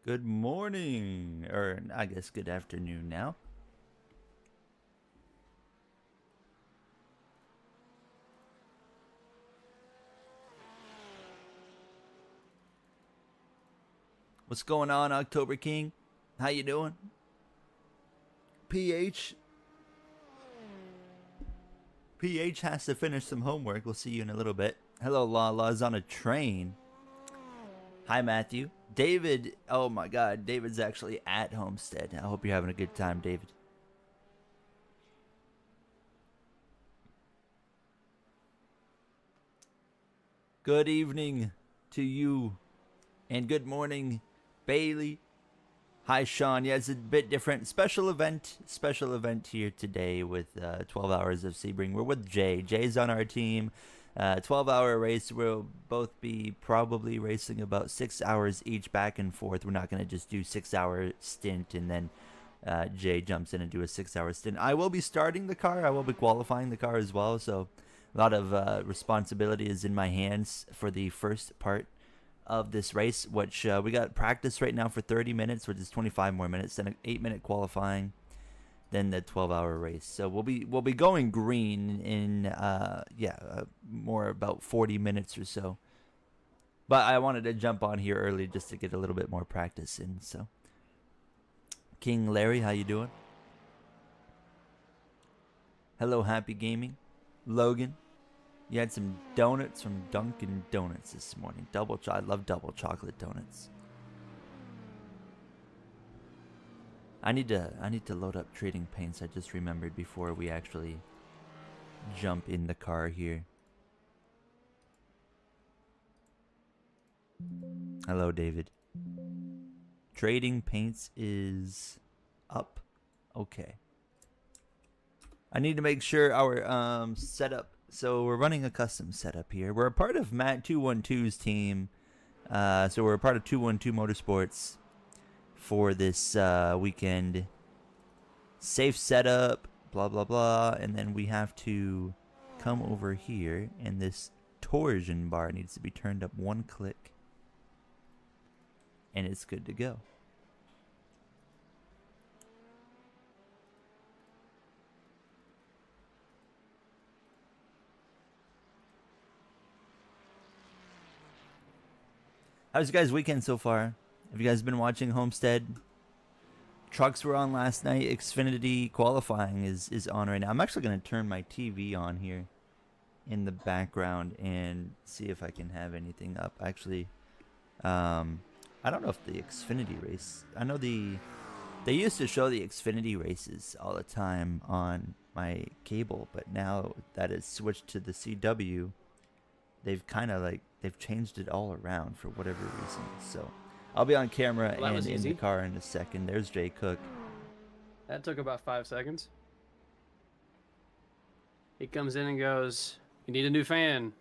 Good morning, or I guess good afternoon now. What's going on, October King? How you doing? PH has to finish some homework. We'll see you in a little bit. Hello, Lala's on a train. Hi, Matthew. David, oh my god, David's actually at Homestead. I hope you're having a good time, David. Good evening to you, and good morning, Bailey. Hi, Sean. Yeah, it's a bit different. Special event here today with 12 Hours of Sebring. We're with Jay. Jay's on our team. 12-hour race. We'll both be probably racing about 6 hours each back and forth. We're not going to just do 6-hour stint and then Jay jumps in and do a 6-hour stint. I will be starting the car. I will be qualifying the car as well. So a lot of responsibility is in my hands for the first part of this race, which we got practice right now for 30 minutes, which is 25 more minutes, then an 8-minute qualifying, then the 12-hour race. So we'll be going green in more about 40 minutes or so. But I wanted to jump on here early just to get a little bit more practice in. So King Larry, how you doing? Hello, Happy Gaming. Logan, you had some donuts from Dunkin' Donuts this morning. I love double chocolate donuts. I need to load up trading paints. I just remembered before we actually jump in the car here. Hello, David. Trading paints is up. Okay. I need to make sure our setup. So we're running a custom setup here. We're a part of Matt 212's team. So we're a part of 212 Motorsports for this weekend. Safe setup, blah, blah, blah. And then we have to come over here, and this torsion bar needs to be turned up one click. And it's good to go. How's you guys' weekend so far? Have you guys been watching Homestead? Trucks were on last night. Xfinity qualifying is on right now. I'm actually going to turn my TV on here in the background and see if I can have anything up. Actually, I don't know if the Xfinity race... I know they used to show the Xfinity races all the time on my cable, but now that it's switched to the CW, they've kind of they've changed it all around for whatever reason. So I'll be on camera and in the car in a second. There's Jay Cook. That took about 5 seconds. He comes in and goes, "You need a new fan.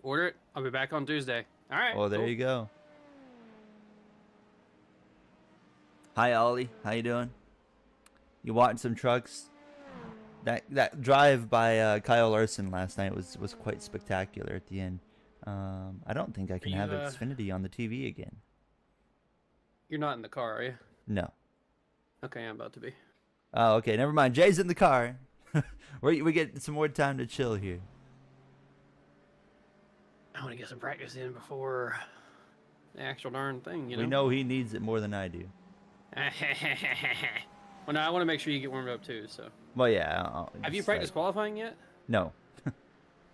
Order it. I'll be back on Tuesday." All right. Oh, there you go. Hi, Ollie. How you doing? You watching some trucks? That drive by Kyle Larson last night was quite spectacular at the end. I don't think I can have Xfinity on the TV again. You're not in the car, are you? No. Okay, I'm about to be. Oh, okay. Never mind. Jay's in the car. we get some more time to chill here. I want to get some practice in before the actual darn thing, you know? We know he needs it more than I do. Well, no, I want to make sure you get warmed up too, so. Well, yeah. Have you practiced qualifying yet? No.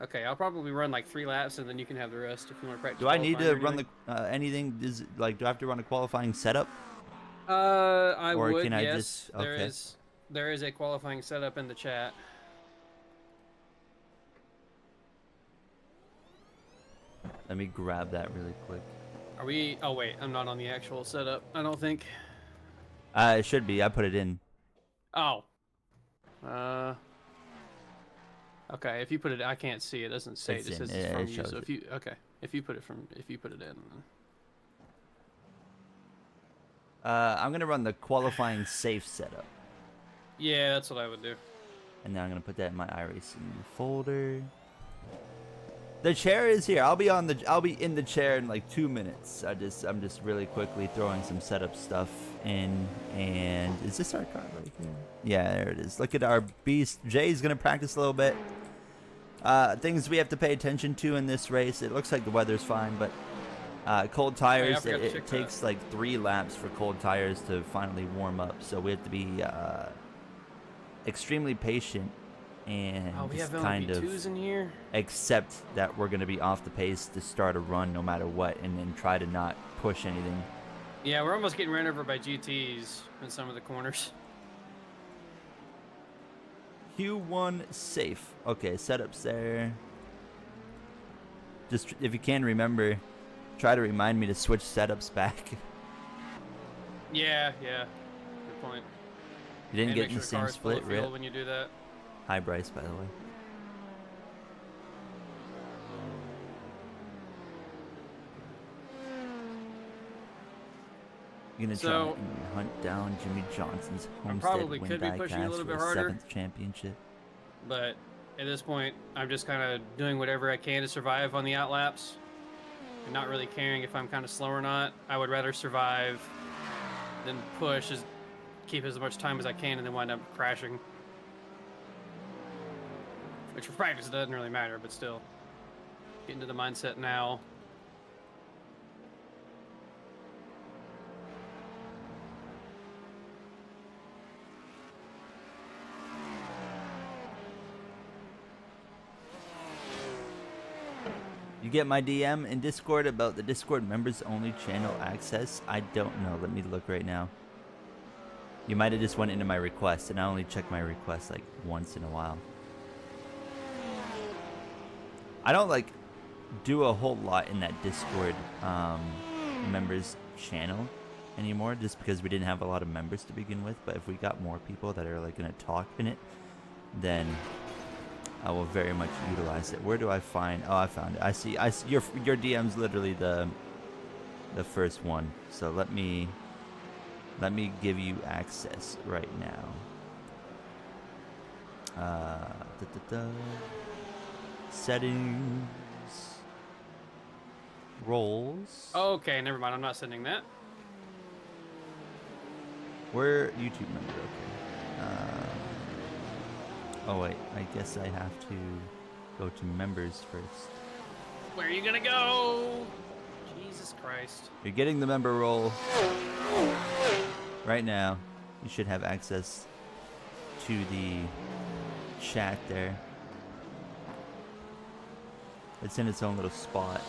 Okay, I'll probably run like 3 laps, and then you can have the rest if you want to practice. Do I need to run the anything? Do I have to run a qualifying setup? I or would. Can I yes, just, okay. there is a qualifying setup in the chat. Let me grab that really quick. Are we? Oh wait, I'm not on the actual setup. I don't think. It should be. I put it in. Oh. Okay, if you put it, I can't see. It doesn't say. It just says it's from you. So if you if you put it in. I'm gonna run the qualifying safe setup. Yeah, that's what I would do. And then I'm gonna put that in my iRacing folder. The chair is here. I'll be in the chair in like 2 minutes. I'm just really quickly throwing some setup stuff in. And is this our car right here? Yeah, there it is. Look at our beast. Jay's gonna practice a little bit. Things we have to pay attention to in this race. It looks like the weather's fine, but cold tires. It takes like 3 laps for cold tires to finally warm up. So we have to be extremely patient. And we just have kind of LMP2s in here. accept that we're going to be off the pace to start a run no matter what, and then try to not push anything. Yeah, we're almost getting ran over by GTs in some of the corners. Q1 safe. Okay, setups there. Just if you can remember, try to remind me to switch setups back. Yeah. Good point. You didn't get in the same split, Rip. When you do that. Hi, Bryce, by the way. You're gonna try and hunt down Jimmy Johnson's Homestead win diecast for his 7th championship. But at this point, I'm just kind of doing whatever I can to survive on the outlaps, and not really caring if I'm kind of slow or not. I would rather survive than push, keep as much time as I can, and then wind up crashing. Which for practice doesn't really matter, but still. Get into the mindset now. You get my DM in Discord about the Discord members only channel access? I don't know. Let me look right now. You might have just went into my request, and I only check my requests like once in a while. I don't like do a whole lot in that Discord members channel anymore, just because we didn't have a lot of members to begin with. But if we got more people that are like gonna talk in it, then I will very much utilize it. Where do I find? Oh, I found it. I see your DM's literally the first one. So let me give you access right now. Settings, roles. Okay, never mind. I'm not sending that. We're YouTube member. Okay. Oh wait, I guess I have to go to members first. Where are you gonna go? Jesus Christ. You're getting the member role right now. You should have access to the chat there. It's in its own little spot.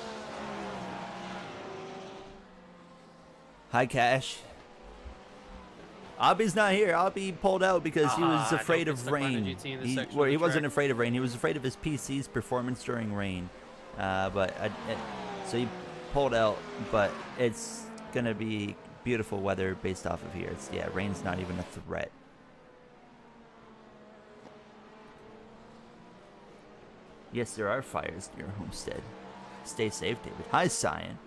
Hi, Cash. Abby's not here. Abby pulled out because he was afraid of rain. He wasn't afraid of rain. He was afraid of his PC's performance during rain. So he pulled out. But it's gonna be beautiful weather based off of here. Rain's not even a threat. Yes, there are fires near Homestead. Stay safe, David. Hi, Cyan.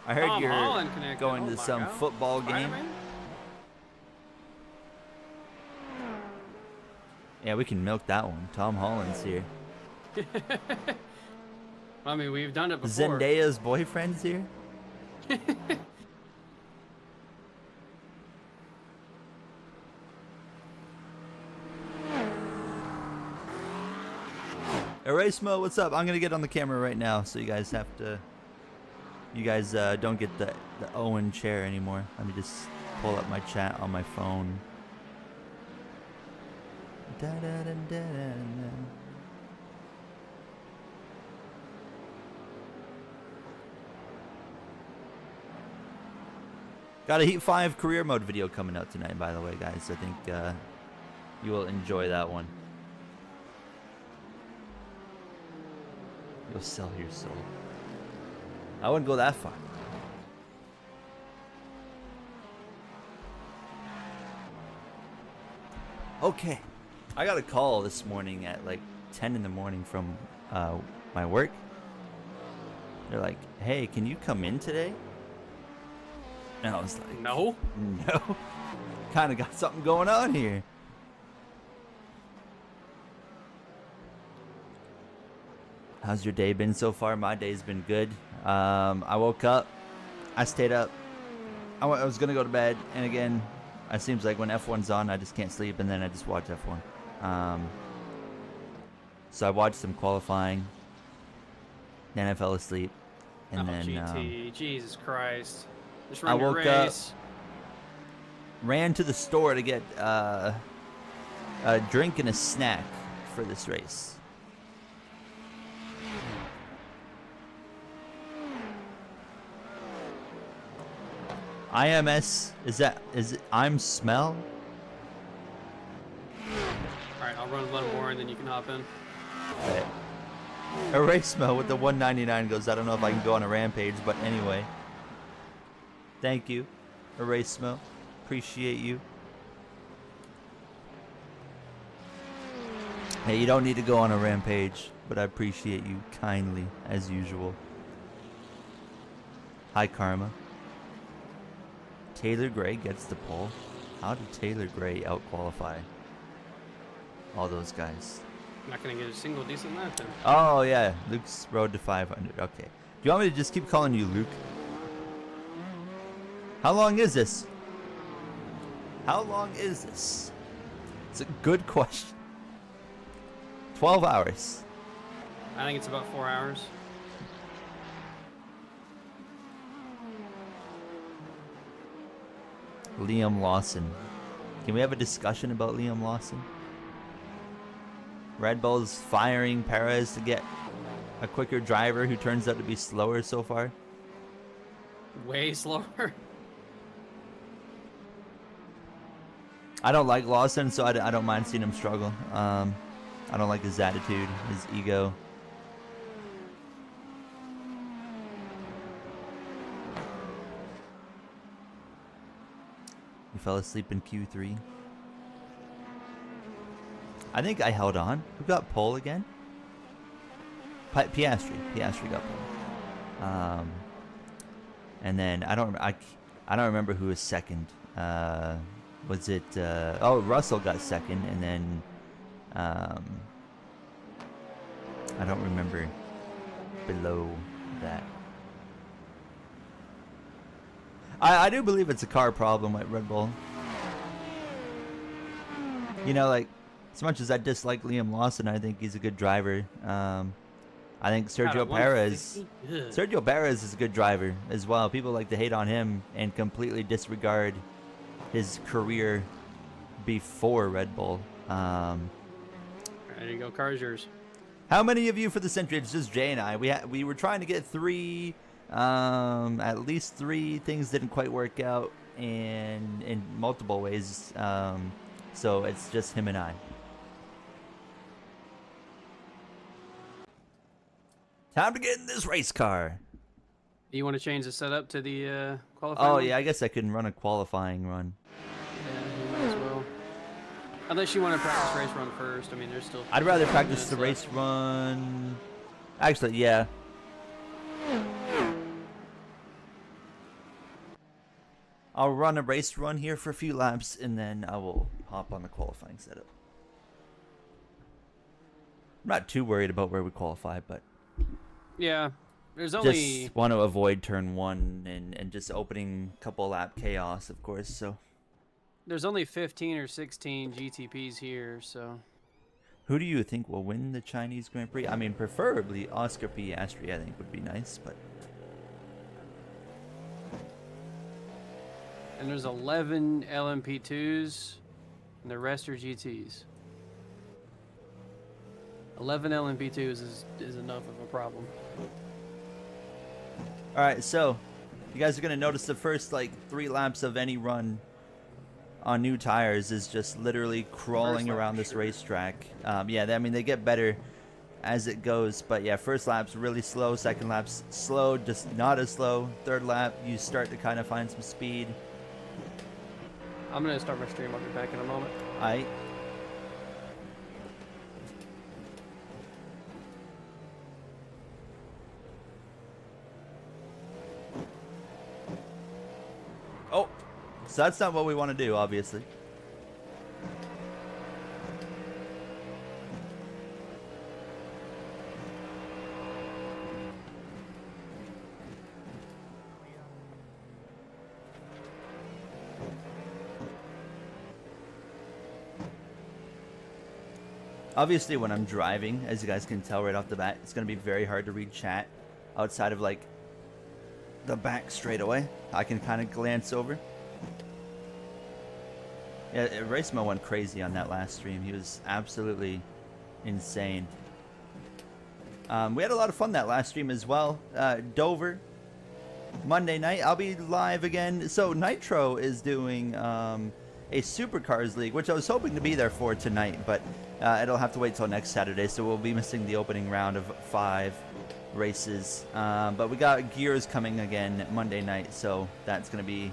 I heard you're going to some football game. Yeah, we can milk that one. Tom Holland's here. I mean, we've done it before. Zendaya's boyfriend's here. Erasmo, what's up? I'm gonna get on the camera right now, so you guys have to. You guys don't get the Owen chair anymore. Let me just pull up my chat on my phone. Da, da, da, da, da. Got a Heat 5 career mode video coming out tonight, by the way, guys. I think you will enjoy that one. You'll sell your soul. I wouldn't go that far. Okay. I got a call this morning at like 10 in the morning from my work. They're like, hey, can you come in today? And I was like, no. Kind of got something going on here. How's your day been so far? My day's been good. I woke up. I stayed up. I was going to go to bed. And again, it seems like when F1's on, I just can't sleep. And then I just watch F1. So I watched some qualifying. Then I fell asleep. And then GT. Jesus Christ. Just I run your woke up, race. ran to the store to get a drink and a snack for this race. IMS, is it I'm smell? Alright, I'll run one more and then you can hop in. Okay. A race smell with the 199 goes, I don't know if I can go on a rampage, but anyway. Thank you, Erase Smell. Appreciate you. Hey, you don't need to go on a rampage, but I appreciate you kindly, as usual. Hi, Karma. Taylor Gray gets the pole. How did Taylor Gray out-qualify all those guys? Not gonna get a single decent lap then. Oh, yeah. Luke's road to 500. Okay. Do you want me to just keep calling you Luke? How long is this? How long is this? It's a good question. 12 hours. I think it's about 4 hours. Liam Lawson. Can we have a discussion about Liam Lawson? Red Bull's firing Perez to get a quicker driver who turns out to be slower so far. Way slower. I don't like Lawson, so I don't mind seeing him struggle. I don't like his attitude, his ego. You fell asleep in Q3. I think I held on. Who got pole again? Piastri. Piastri got pole. And then I don't remember who was second. Was it? Oh, Russell got second, and then I don't remember below that. I do believe it's a car problem at Red Bull. You know, like, as much as I dislike Liam Lawson, I think he's a good driver. I think Sergio Perez is a good driver as well. People like to hate on him and completely disregard his career before Red Bull. There you go, car's yours. How many of you for the century? It's just Jay and I. We were trying to get three. At least three things didn't quite work out, and in multiple ways. So it's just him and I. Time to get in this race car. You want to change the setup to the qualifying? Oh one? yeah, I guess I can run a qualifying run. Yeah, you might as well. Unless you want to practice race run first. I mean, there's still. I'd rather practice the race run. Actually, yeah. I'll run a race run here for a few laps, and then I will hop on the qualifying setup. I'm not too worried about where we qualify, but Yeah, there's only. just want to avoid turn one and just opening couple lap chaos, of course. So There's only 15 or 16 GTPs here, so. who do you think will win the Chinese Grand Prix? I mean, preferably Oscar Piastri, I think would be nice, but. And there's 11 LMP2s, and the rest are GTs. 11 LMP2s is enough of a problem. All right, so you guys are gonna notice the first like 3 laps of any run on new tires is just literally crawling lap, around this sure. racetrack. Yeah, I mean they get better as it goes, but yeah, first lap's really slow, second lap's slow, just not as slow. Third lap, you start to kind of find some speed. I'm gonna start my stream. I'll be back in a moment. Aight. Oh, so that's not what we want to do, obviously. Obviously, when I'm driving, as you guys can tell right off the bat, it's going to be very hard to read chat outside of, like, the back straightaway. I can kind of glance over. Yeah, Racemo went crazy on that last stream. He was absolutely insane. We had a lot of fun that last stream as well. Dover, Monday night. I'll be live again. So Nitro is doing a Supercars League, which I was hoping to be there for tonight, but it'll have to wait till next Saturday, so we'll be missing the opening round of 5 races. But we got Gears coming again Monday night, so that's going to be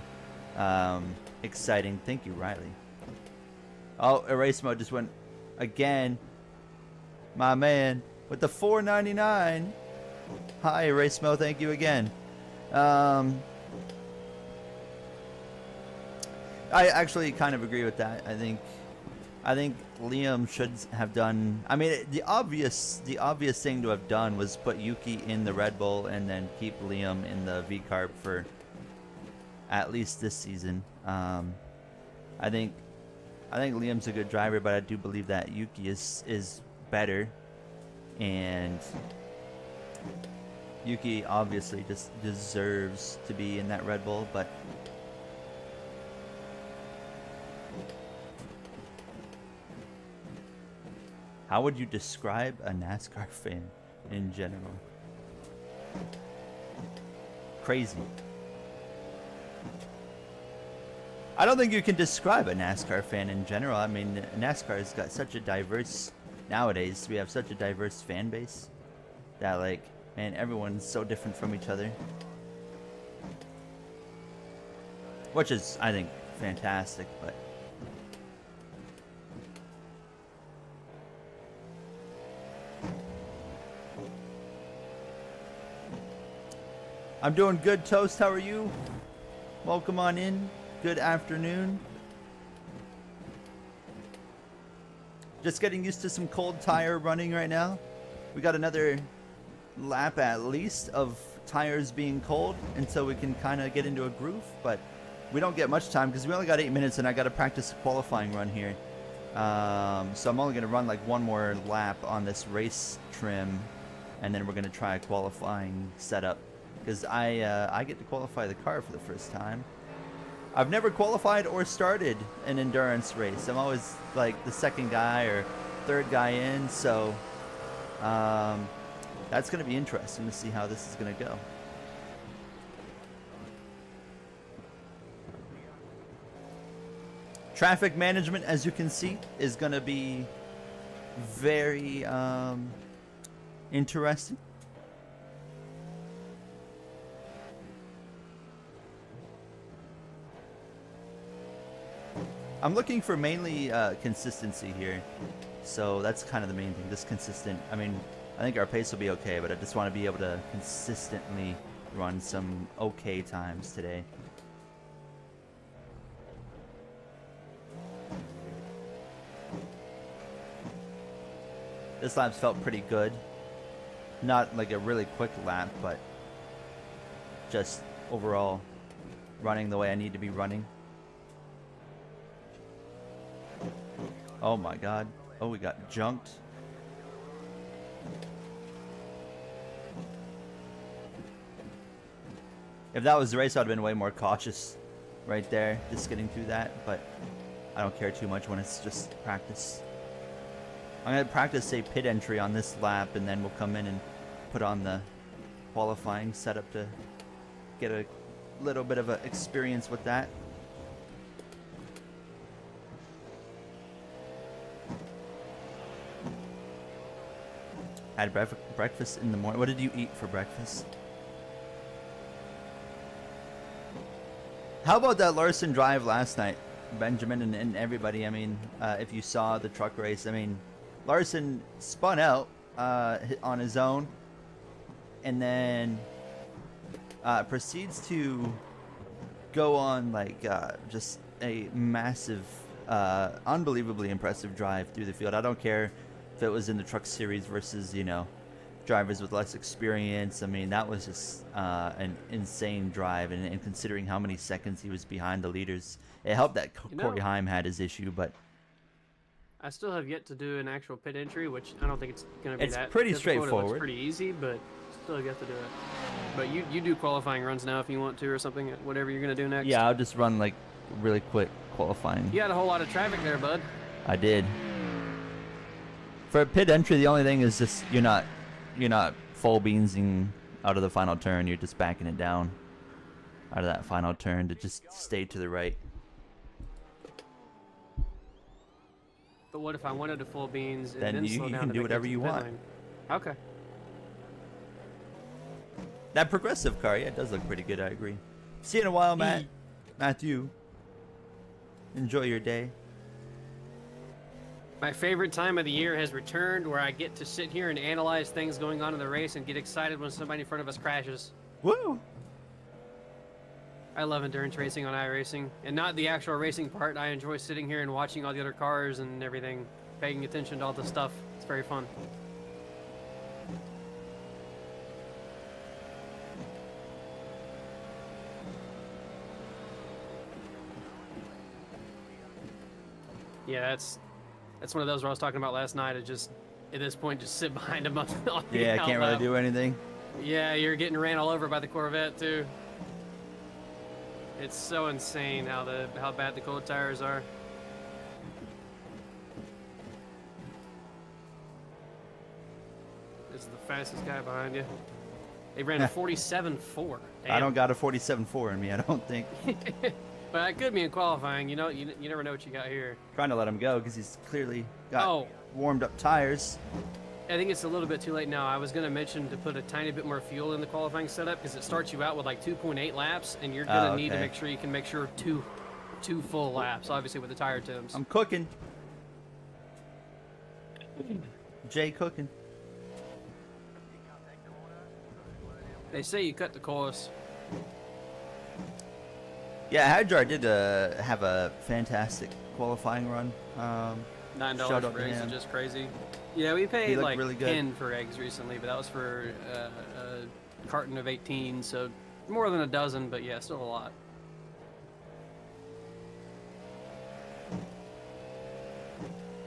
exciting. Thank you, Riley. Oh, Erase Mode just went again. My man with the $4.99. Hi, Erase Mode. Thank you again. I actually kind of agree with that. I think Liam should have done. I mean, the obvious thing to have done was put Yuki in the Red Bull and then keep Liam in the V Carb for at least this season. I think Liam's a good driver, but I do believe that Yuki is better, and Yuki obviously just deserves to be in that Red Bull, but how would you describe a NASCAR fan in general? Crazy. I don't think you can describe a NASCAR fan in general. I mean, NASCAR has got such a diverse, nowadays, we have such a diverse fan base that, like, man, everyone's so different from each other. Which is, I think, fantastic, but I'm doing good, Toast. How are you? Welcome on in. Good afternoon. Just getting used to some cold tire running right now. We got another lap at least of tires being cold until we can kind of get into a groove, but we don't get much time because we only got 8 minutes and I got to practice a qualifying run here. So I'm only going to run like one more lap on this race trim, and then we're going to try a qualifying setup because I get to qualify the car for the first time. I've never qualified or started an endurance race. I'm always like the second guy or third guy in, so that's going to be interesting to see how this is going to go. Traffic management, as you can see, is going to be very interesting. I'm looking for mainly consistency here, so that's kind of the main thing, just consistent. I mean, I think our pace will be okay, but I just want to be able to consistently run some okay times today. This lap's felt pretty good. Not like a really quick lap, but just overall running the way I need to be running. Oh my god. Oh, we got junked. If that was the race, I would have been way more cautious right there, just getting through that, but I don't care too much when it's just practice. I'm going to practice, say, pit entry on this lap, and then we'll come in and put on the qualifying setup to get a little bit of an experience with that. Had breakfast in the morning. What did you eat for breakfast? How about that Larson drive last night, Benjamin and everybody? I mean, if you saw the truck race, I mean, Larson spun out on his own and then proceeds to go on like just a massive, unbelievably impressive drive through the field. I don't care if it was in the truck series versus, you know, drivers with less experience. I mean, that was just an insane drive, and considering how many seconds he was behind the leaders, it helped that Corey Heim had his issue, but I still have yet to do an actual pit entry, which I don't think it's going to be It's that pretty difficult. It straightforward. looks pretty easy, but still have yet to do it. But you do qualifying runs now if you want to or something, whatever you're going to do next. Yeah, I'll just run like really quick qualifying. You had a whole lot of traffic there, bud. I did. For pit entry, the only thing is just you're not full beansing out of the final turn. You're just backing it down out of that final turn to just stay to the right. But what if I wanted to full beans and Then then you slow down can to do make it whatever to you the pit want. lane? Okay. That progressive car, yeah, it does look pretty good. I agree. See you in a while, Matt. Matthew. Enjoy your day. My favorite time of the year has returned, where I get to sit here and analyze things going on in the race and get excited when somebody in front of us crashes. Woo! I love endurance racing on iRacing, and not the actual racing part. I enjoy sitting here and watching all the other cars and everything, paying attention to all the stuff. It's very fun. Yeah, that's one of those where I was talking about last night. It just, at this point, just sit behind him on the Yeah, I can't really outlap. do anything. Yeah, you're getting ran all over by the Corvette too. It's so insane how bad the cold tires are. This is the fastest guy behind you. They ran a 47.4. I don't got a 47.4 in me, I don't think. But that could be in qualifying. You know, you never know what you got here. Trying to let him go because he's clearly got Oh. warmed up tires. I think it's a little bit too late now. I was going to mention to put a tiny bit more fuel in the qualifying setup because it starts you out with like 2.8 laps, and you're going to need to okay. make sure you can make sure two full laps, obviously with the tire temps. I'm cooking. Jay cooking. They say you cut the course. Yeah, Hadjar did have a fantastic qualifying run. $9 Shout out for to eggs him. is just crazy. Yeah, we He paid looked like really good. 10 for eggs recently, but that was for a carton of 18, so more than a dozen, but yeah, still a lot.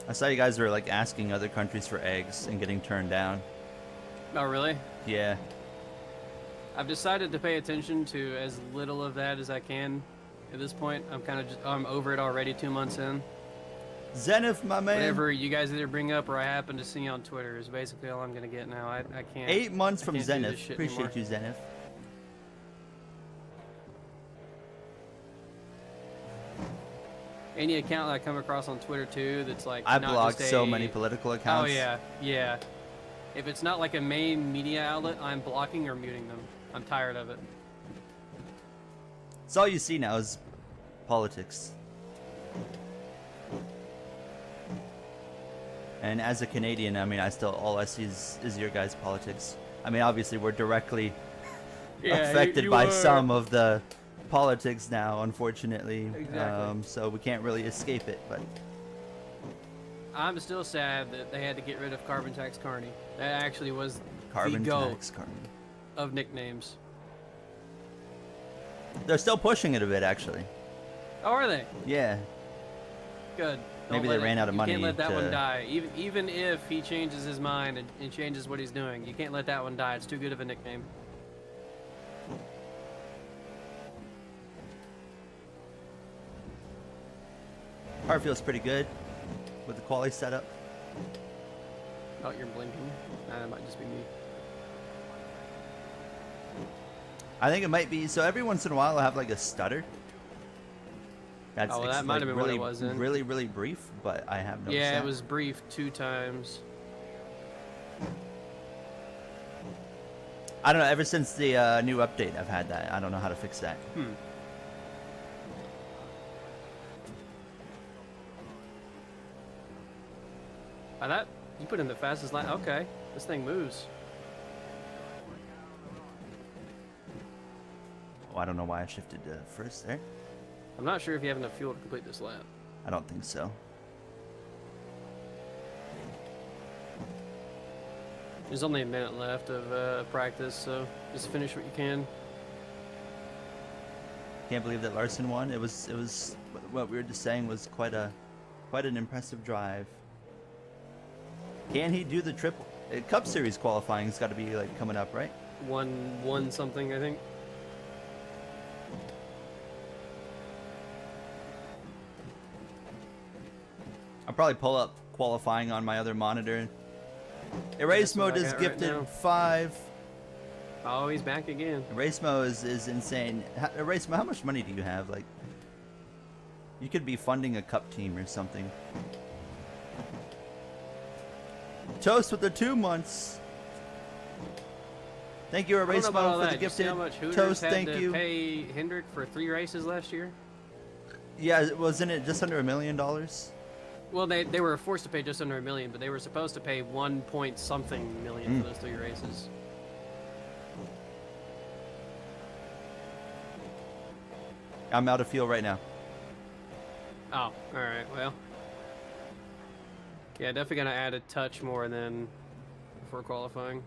I saw you guys were like asking other countries for eggs and getting turned down. Oh, really? Yeah. I've decided to pay attention to as little of that as I can at this point. I'm over it already 2 months in. Zenith, my man. Whatever you guys either bring up or I happen to see on Twitter is basically all I'm going to get now. I can't. 8 months I from can't do this Zenith. shit Appreciate anymore. you, Zenith. Any account that I come across on Twitter too that's like I not blocked just so a- many political Oh accounts. yeah. If it's not like a main media outlet, I'm blocking or muting them. I'm tired of it. It's all you see now is politics. And as a Canadian, I mean, all I see is your guys' politics. I mean, obviously, we're directly affected you by are. some of the politics now, unfortunately. Exactly. So we can't really escape it. But I'm still sad that they had to get rid of Carbon Tax Carney. That actually was carbon the GOAT tax, carbon. of nicknames. They're still pushing it a bit, actually. Oh, are they? Yeah. Good. Maybe they ran out of money You can't let that to- one die. Even if he changes his mind and changes what he's doing, you can't let that one die. It's too good of a nickname. Car feels pretty good with the quality setup. Oh, you're blinking. That might just be me. I think it might be. So every once in a while, I'll have like a stutter. That's Oh, well, that like, might have been what really, it was then. really, really brief, but I have no. Yeah, it was brief 2 times. I don't know. Ever since the new update, I've had that. I don't know how to fix that. That you put in the fastest line. Okay, this thing moves. Oh, I don't know why I shifted to first there. I'm not sure if you have enough fuel to complete this lap. I don't think so. There's only a minute left of practice, so just finish what you can. Can't believe that Larson won. It was what we were just saying was quite an impressive drive. Can he do the triple? Cup Series qualifying's got to be like coming up, right? One something, I think. I'll probably pull up qualifying on my other monitor. Erase That's what mode I is got right gifted now. 5. Oh, he's back again. Erase mode is insane. Erase mode, how much money do you have? Like, you could be funding a cup team or something. Toast with the 2 months. Thank you, I don't know Erase about all mode, for that. the You see gifted how much Hooters toast. had Thank to you. pay Hendrick for 3 races last year? Yeah, wasn't it just under $1 million? Well, they were forced to pay just under $1 million, but they were supposed to pay 1 point something million for those 3 races. I'm out of fuel right now. Oh, all right. Well, yeah, definitely gonna add a touch more than before qualifying.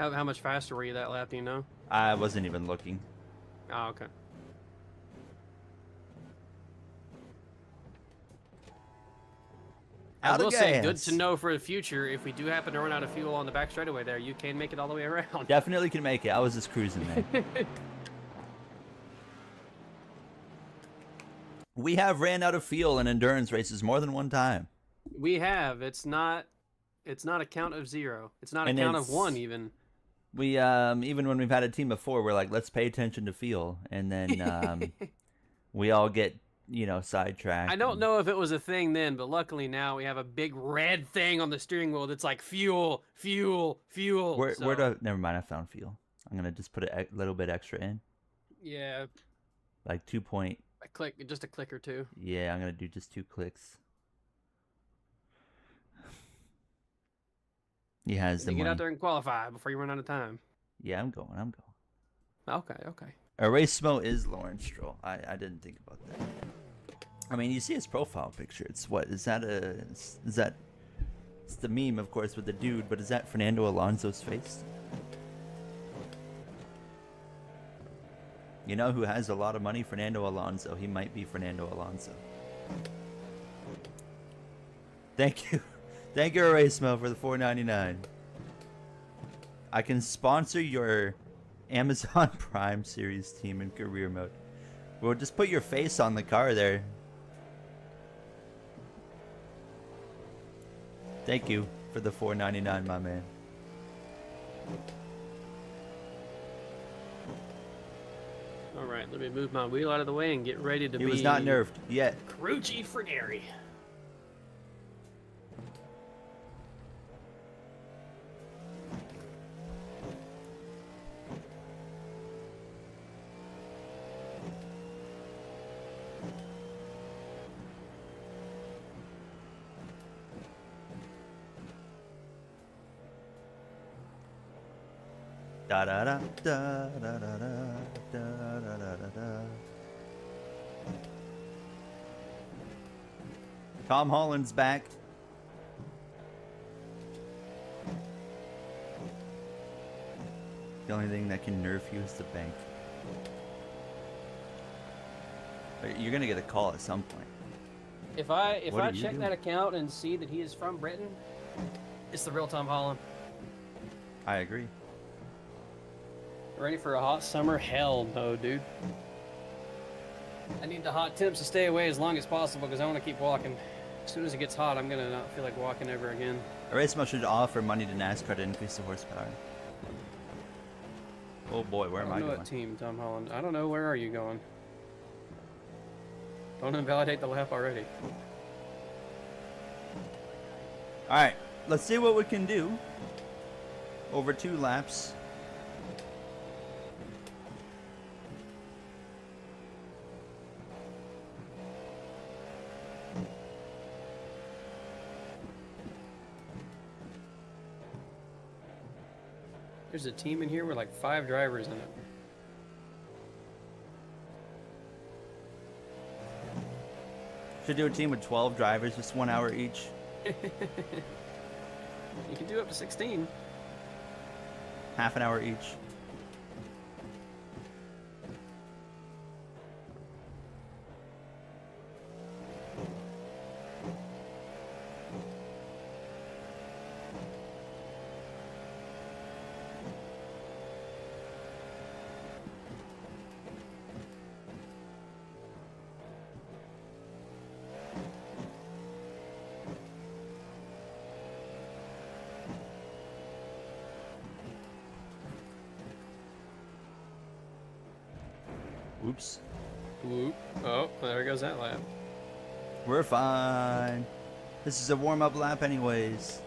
How much faster were you that lap? Do you know? I wasn't even looking. Oh, okay. I Out of will say, good gas. to know for the future. If we do happen to run out of fuel on the back straightaway there, you can make it all the way around. Definitely can make it. I was just cruising, man. We have ran out of fuel in endurance races more than one time. We have. It's not a count of 0. It's not a And count of it's- 1 even. We even when we've had a team before, we're like, let's pay attention to fuel, and then we all get sidetracked. I don't know if it was a thing then, but luckily now we have a big red thing on the steering wheel that's like fuel, fuel, fuel. Where do? Never mind. I found fuel. I'm gonna just put a little bit extra in, Yeah, like 2 point. just a click or two. Yeah, I'm gonna do just 2 clicks. He has the You get money. out there and qualify before you run out of time. Yeah, I'm going. Okay. Erasmo is Lawrence Stroll. I didn't think about that. I mean, you see his profile picture. It's what? Is that it's the meme, of course, with the dude, but is that Fernando Alonso's face? You know who has a lot of money? Fernando Alonso. He might be Fernando Alonso. Thank you. Thank you, Erasmo, for the $4.99. I can sponsor your Amazon Prime Series team in career mode. Well, just put your face on the car there. Thank you for the $4.99, my man. All right, let me move my wheel out of the way and get ready to be. He was not nerfed yet. Crunchy for Gary. Da da da da da da da da da da da. Tom Holland's back. The only thing that can nerf you is the bank. But you're gonna get a call at some point. If What I are you check doing? that account and see that he is from Britain, it's the real Tom Holland. I agree. Ready for a hot summer? Hell no, dude. I need the hot temps to stay away as long as possible because I want to keep walking. As soon as it gets hot, I'm gonna not feel like walking ever again. Erasmo should offer money to NASCAR to increase the horsepower. Oh boy, where am I I don't know going? what team, Tom Holland. I don't know. Where are you going? Don't invalidate the lap already. Alright, let's see what we can do over 2 laps. There's a team in here with like 5 drivers in it. Should do a team with 12 drivers, just 1 hour each. You can do up to 16. Half an hour each. Oops. Whoop. Oh, there goes that lap. We're fine. This is a warm-up lap anyways.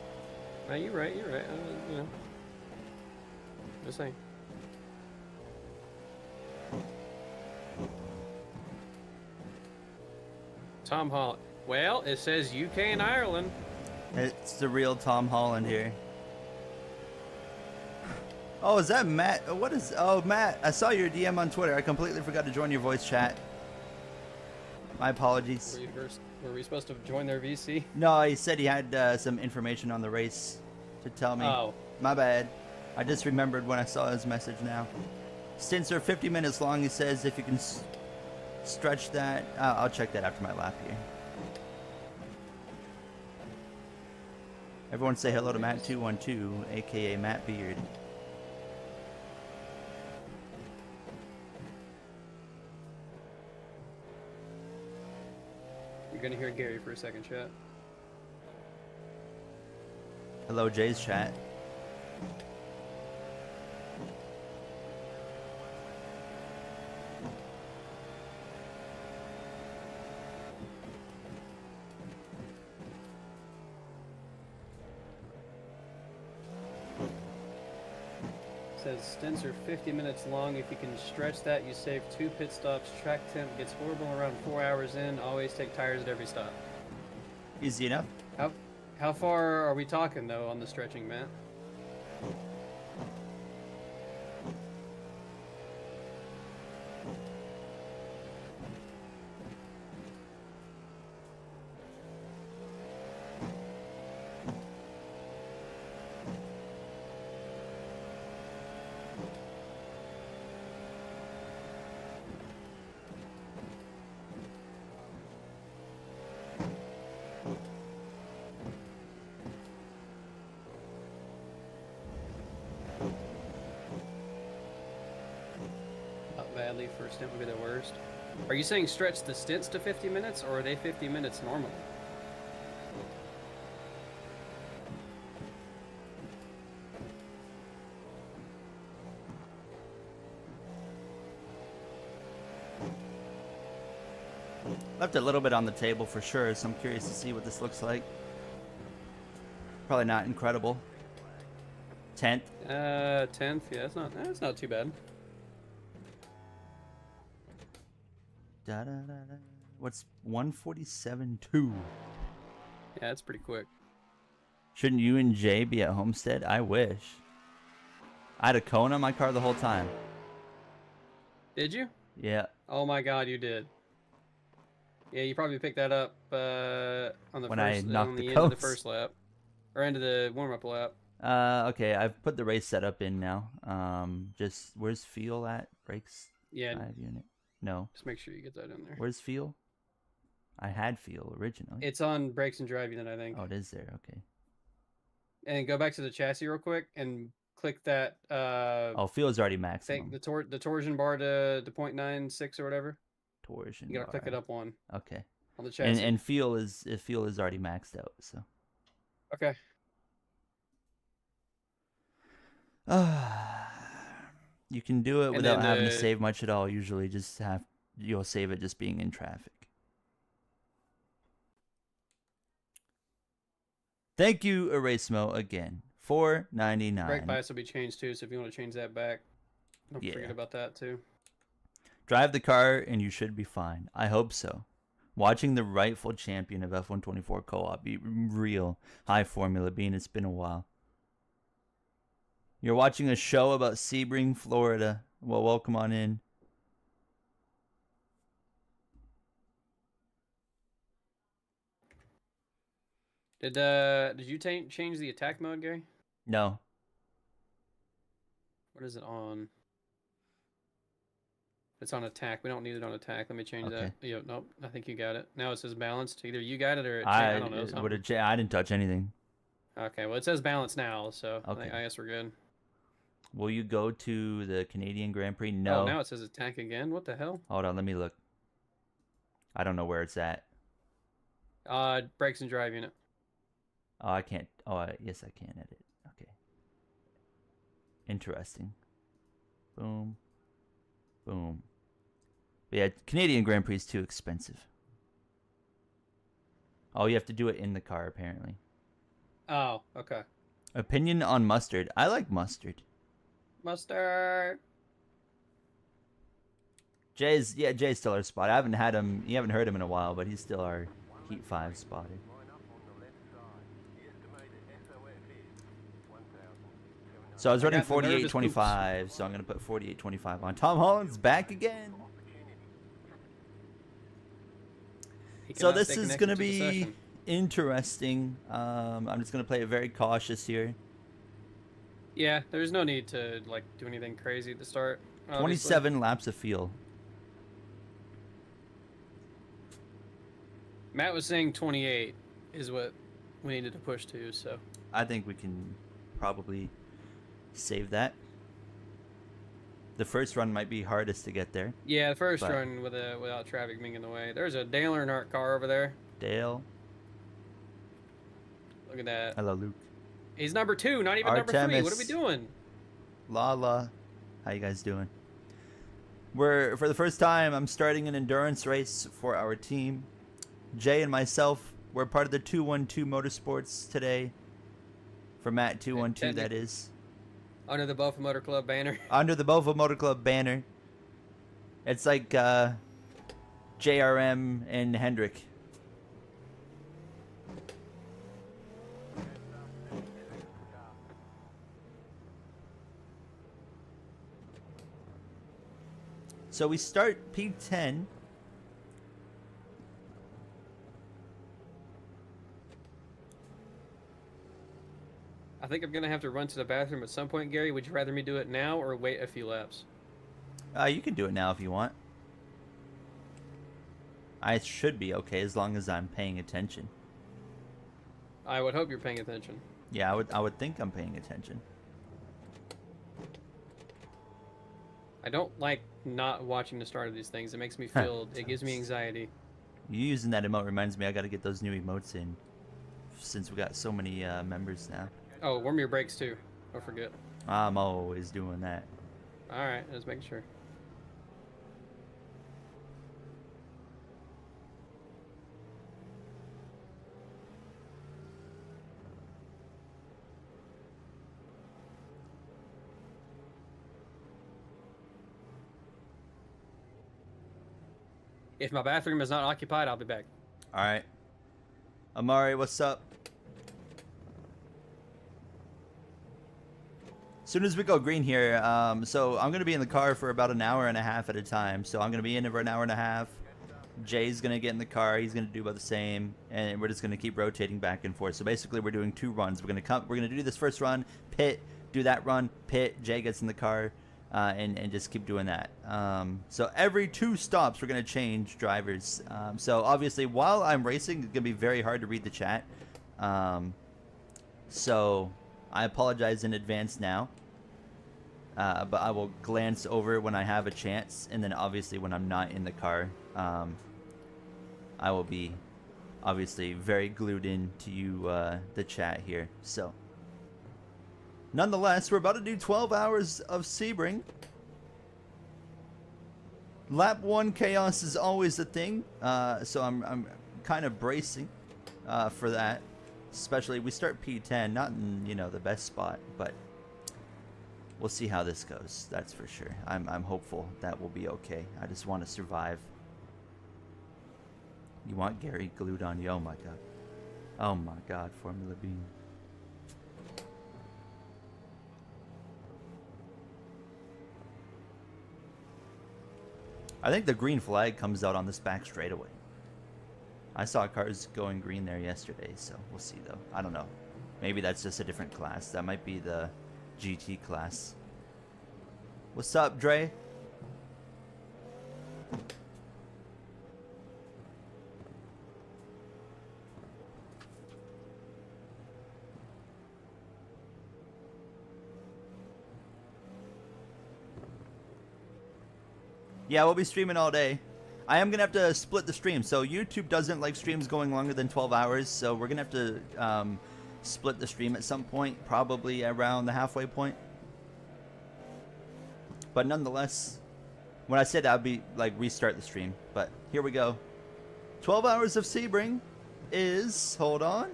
No, you're right. You're right. You know, just saying. Tom Holland. Well, it says UK and Ireland. It's the real Tom Holland here. Oh, is that Matt? What is... Oh, Matt, I saw your DM on Twitter. I completely forgot to join your voice chat. My apologies. Were we supposed to join their VC? No, he said he had some information on the race to tell me. Oh. My bad. I just remembered when I saw his message now. Stints are 50 minutes long, he says. If you can stretch that... I'll check that after my lap here. Everyone say hello to Matt212, a.k.a. Matt Beard. You're gonna hear Gary for a second, chat. Hello, Jay's chat. Says stints are 50 minutes long. If you can stretch that, you save 2 pit stops. Track temp gets horrible around 4 hours in. Always take tires at every stop. Easy enough. How far are we talking though on the stretching, Matt? Badly, first stint would be the worst. Are you saying stretch the stints to 50 minutes, or are they 50 minutes normally? Left a little bit on the table for sure, so I'm curious to see what this looks like. Probably not incredible. 10th. 10th. Yeah, it's not too bad. Da, da, da, da. What's 147.2? Yeah, it's pretty quick. Shouldn't you and Jay be at Homestead? I wish. I had a cone on my car the whole time. Did you? Yeah. Oh my God, you did. Yeah, you probably picked that up on the When first, I knocked on the the end of the cones. first lap, or end of the warm-up lap. Okay, I've put the race setup in now. Just where's fuel at? Brakes. Yeah. 5 unit. No. Just make sure you get that in there. Where's fuel? I had fuel originally. It's on brakes and drive unit, I think. Oh, it is there. Okay. And go back to the chassis real quick and click that. Oh, fuel is already maximum. The torsion bar to 0.96 or whatever. Torsion. You gotta bar. click it up one. Okay. On the chassis. And fuel is already maxed out. So. Okay. You can do it And without then, having to save much at all. Usually, you'll save it just being in traffic. Thank you, Erasmo, again. $4.99. Brake bias will be changed too, so if you want to change that back, don't forget about that too. Drive the car and you should be fine. I hope so. Watching the rightful champion of F124 co-op be real high formula being it's been a while. You're watching a show about Sebring, Florida. Well, welcome on in. Did you change the attack mode, Gary? No. What is it on? It's on attack. We don't need it on attack. Let me change that. Yeah, nope. I think you got it. Now it says balanced. Either you got it or I don't know. I didn't touch anything. Okay, well it says balanced now, so okay. I guess we're good. Will you go to the Canadian Grand Prix? No. Oh, now it says attack again. What the hell? Hold on, let me look. I don't know where it's at. Brakes and drive unit. Oh, I can't. Oh, yes, I can edit. Okay. Interesting. Boom. Boom. But yeah, Canadian Grand Prix is too expensive. Oh, you have to do it in the car, apparently. Oh, okay. Opinion on mustard. I like mustard. Mustard. Jay's still our spot. I haven't had him. You haven't heard him in a while, but he's still our Heat 5 spotter. So I was running 48.25, so I'm gonna put 48.25 on. Tom Holland's back again. So this is gonna be interesting. I'm just gonna play it very cautious here. Yeah, there's no need to like do anything crazy at the start. Obviously. 27 laps of fuel. Matt was saying 28 is what we needed to push to, so I think we can probably save that. The first run might be hardest to get there. Yeah, the first run without traffic being in the way. There's a Dale Earnhardt car over there. Dale. Look at that. Hello, Luke. He's number 2, not even number 3. What are we doing? Lala. How you guys doing? For the first time, I'm starting an endurance race for our team. Jay and myself, we're part of the 212 Motorsports today. For Matt 212, that is. Under the Bofa Motor Club banner. Under the Bofa Motor Club banner. It's like JRM and Hendrick. So we start P10. I think I'm going to have to run to the bathroom at some point, Gary. Would you rather me do it now or wait a few laps? You can do it now if you want. I should be okay as long as I'm paying attention. I would hope you're paying attention. Yeah, I would think I'm paying attention. I don't like not watching the start of these things. It makes me feel, it gives me anxiety. You using that emote reminds me I got to get those new emotes in since we got so many members now. Oh, warm your brakes too. Don't forget. I'm always doing that. All right, just making sure. If my bathroom is not occupied, I'll be back. All right. Amari, what's up? As soon as we go green here, so I'm going to be in the car for about an hour and a half at a time. So I'm going to be in it for an hour and a half. Jay's going to get in the car. He's going to do about the same. And we're just going to keep rotating back and forth. So basically, we're doing 2 runs. We're going to do this first run, pit, do that run, pit. Jay gets in the car. And just keep doing that. So every 2 stops, we're going to change drivers. So obviously, while I'm racing, it's going to be very hard to read the chat. So I apologize in advance now. But I will glance over when I have a chance. And then obviously, when I'm not in the car, I will be obviously very glued in to you, the chat here. So nonetheless, we're about to do 12 hours of Sebring. Lap 1 chaos is always a thing, so I'm kind of bracing for that. Especially, we start P10, not in, you know, the best spot, but we'll see how this goes. That's for sure. I'm hopeful that will be okay. I just want to survive. You want Gary glued on you? Oh my god. Oh my god, Formula Bean. I think the green flag comes out on this back straightaway. I saw cars going green there yesterday, so we'll see though. I don't know. Maybe that's just a different class. That might be the GT class. What's up, Dre? Yeah, we'll be streaming all day. I am going to have to split the stream. So YouTube doesn't like streams going longer than 12 hours. So we're going to have to split the stream at some point. Probably around the halfway point. But nonetheless, When I said I'd be like restart the stream, but here we go. 12 Hours of Sebring is, hold on,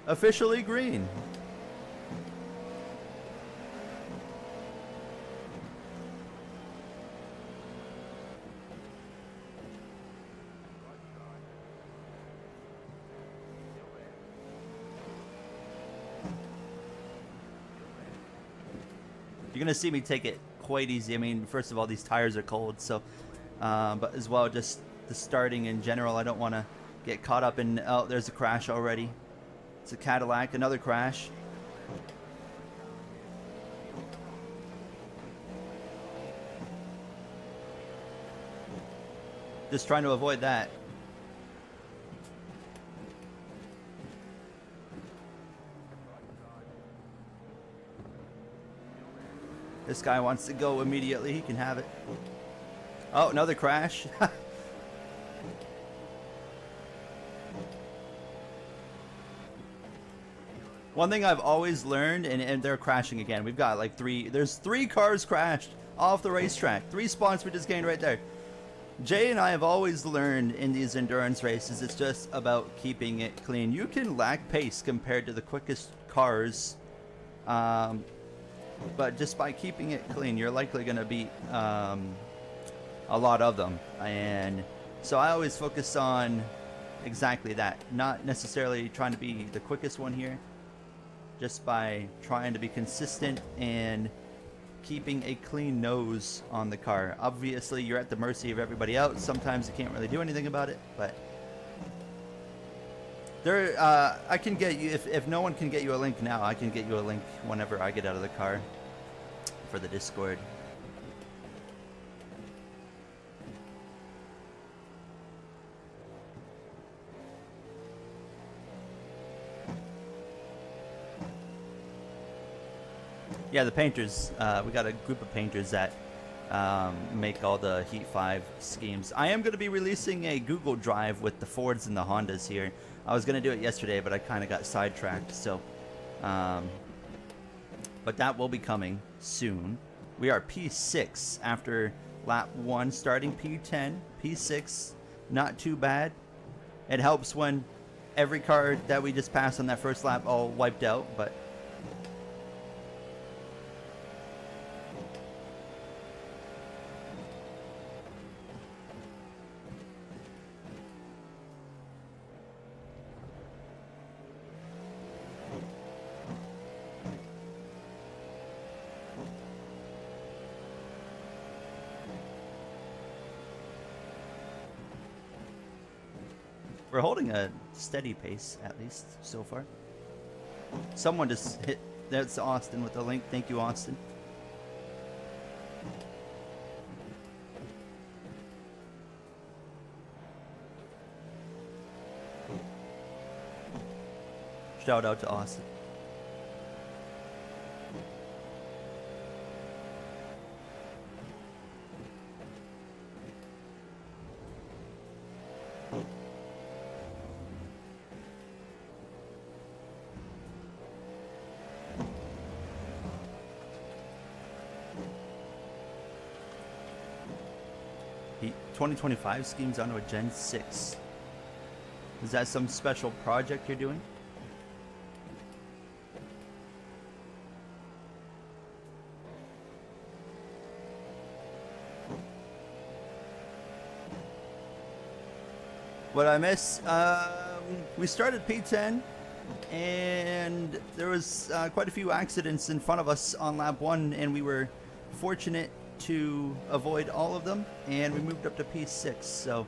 officially green. You're gonna see me take it quite easy. I mean, first of all, these tires are cold, so, but as well, just the starting in general, I don't want to get caught up in, oh, there's a crash already. It's a Cadillac, another crash. Just trying to avoid that. This guy wants to go immediately. He can have it. Oh, another crash. One thing I've always learned, and they're crashing again. We've got like there's 3 cars crashed off the racetrack. 3 spots we just gained right there. Jay and I have always learned in these endurance races, it's just about keeping it clean. You can lack pace compared to the quickest cars, but just by keeping it clean, you're likely going to beat a lot of them. And so I always focus on exactly that, not necessarily trying to be the quickest one here, just by trying to be consistent and keeping a clean nose on the car. Obviously, you're at the mercy of everybody else. Sometimes you can't really do anything about it, but there, I can get you, if no one can get you a link now, I can get you a link whenever I get out of the car for the Discord. Yeah, the painters, we got a group of painters that make all the Heat 5 schemes. I am going to be releasing a Google Drive with the Fords and the Hondas here. I was going to do it yesterday, but I kind of got sidetracked, so... but that will be coming soon. We are P6 after lap 1, starting P10, P6, not too bad. It helps when every car that we just passed on that first lap all wiped out, but... We're holding a steady pace, at least, so far. Someone just hit... That's Austin with the link. Thank you, Austin. Shout out to Austin. The 2025 schemes onto a Gen 6. Is that some special project you're doing? What I miss? We started P10, and there was quite a few accidents in front of us on lap 1, and we were fortunate to avoid all of them, and we moved up to P6, so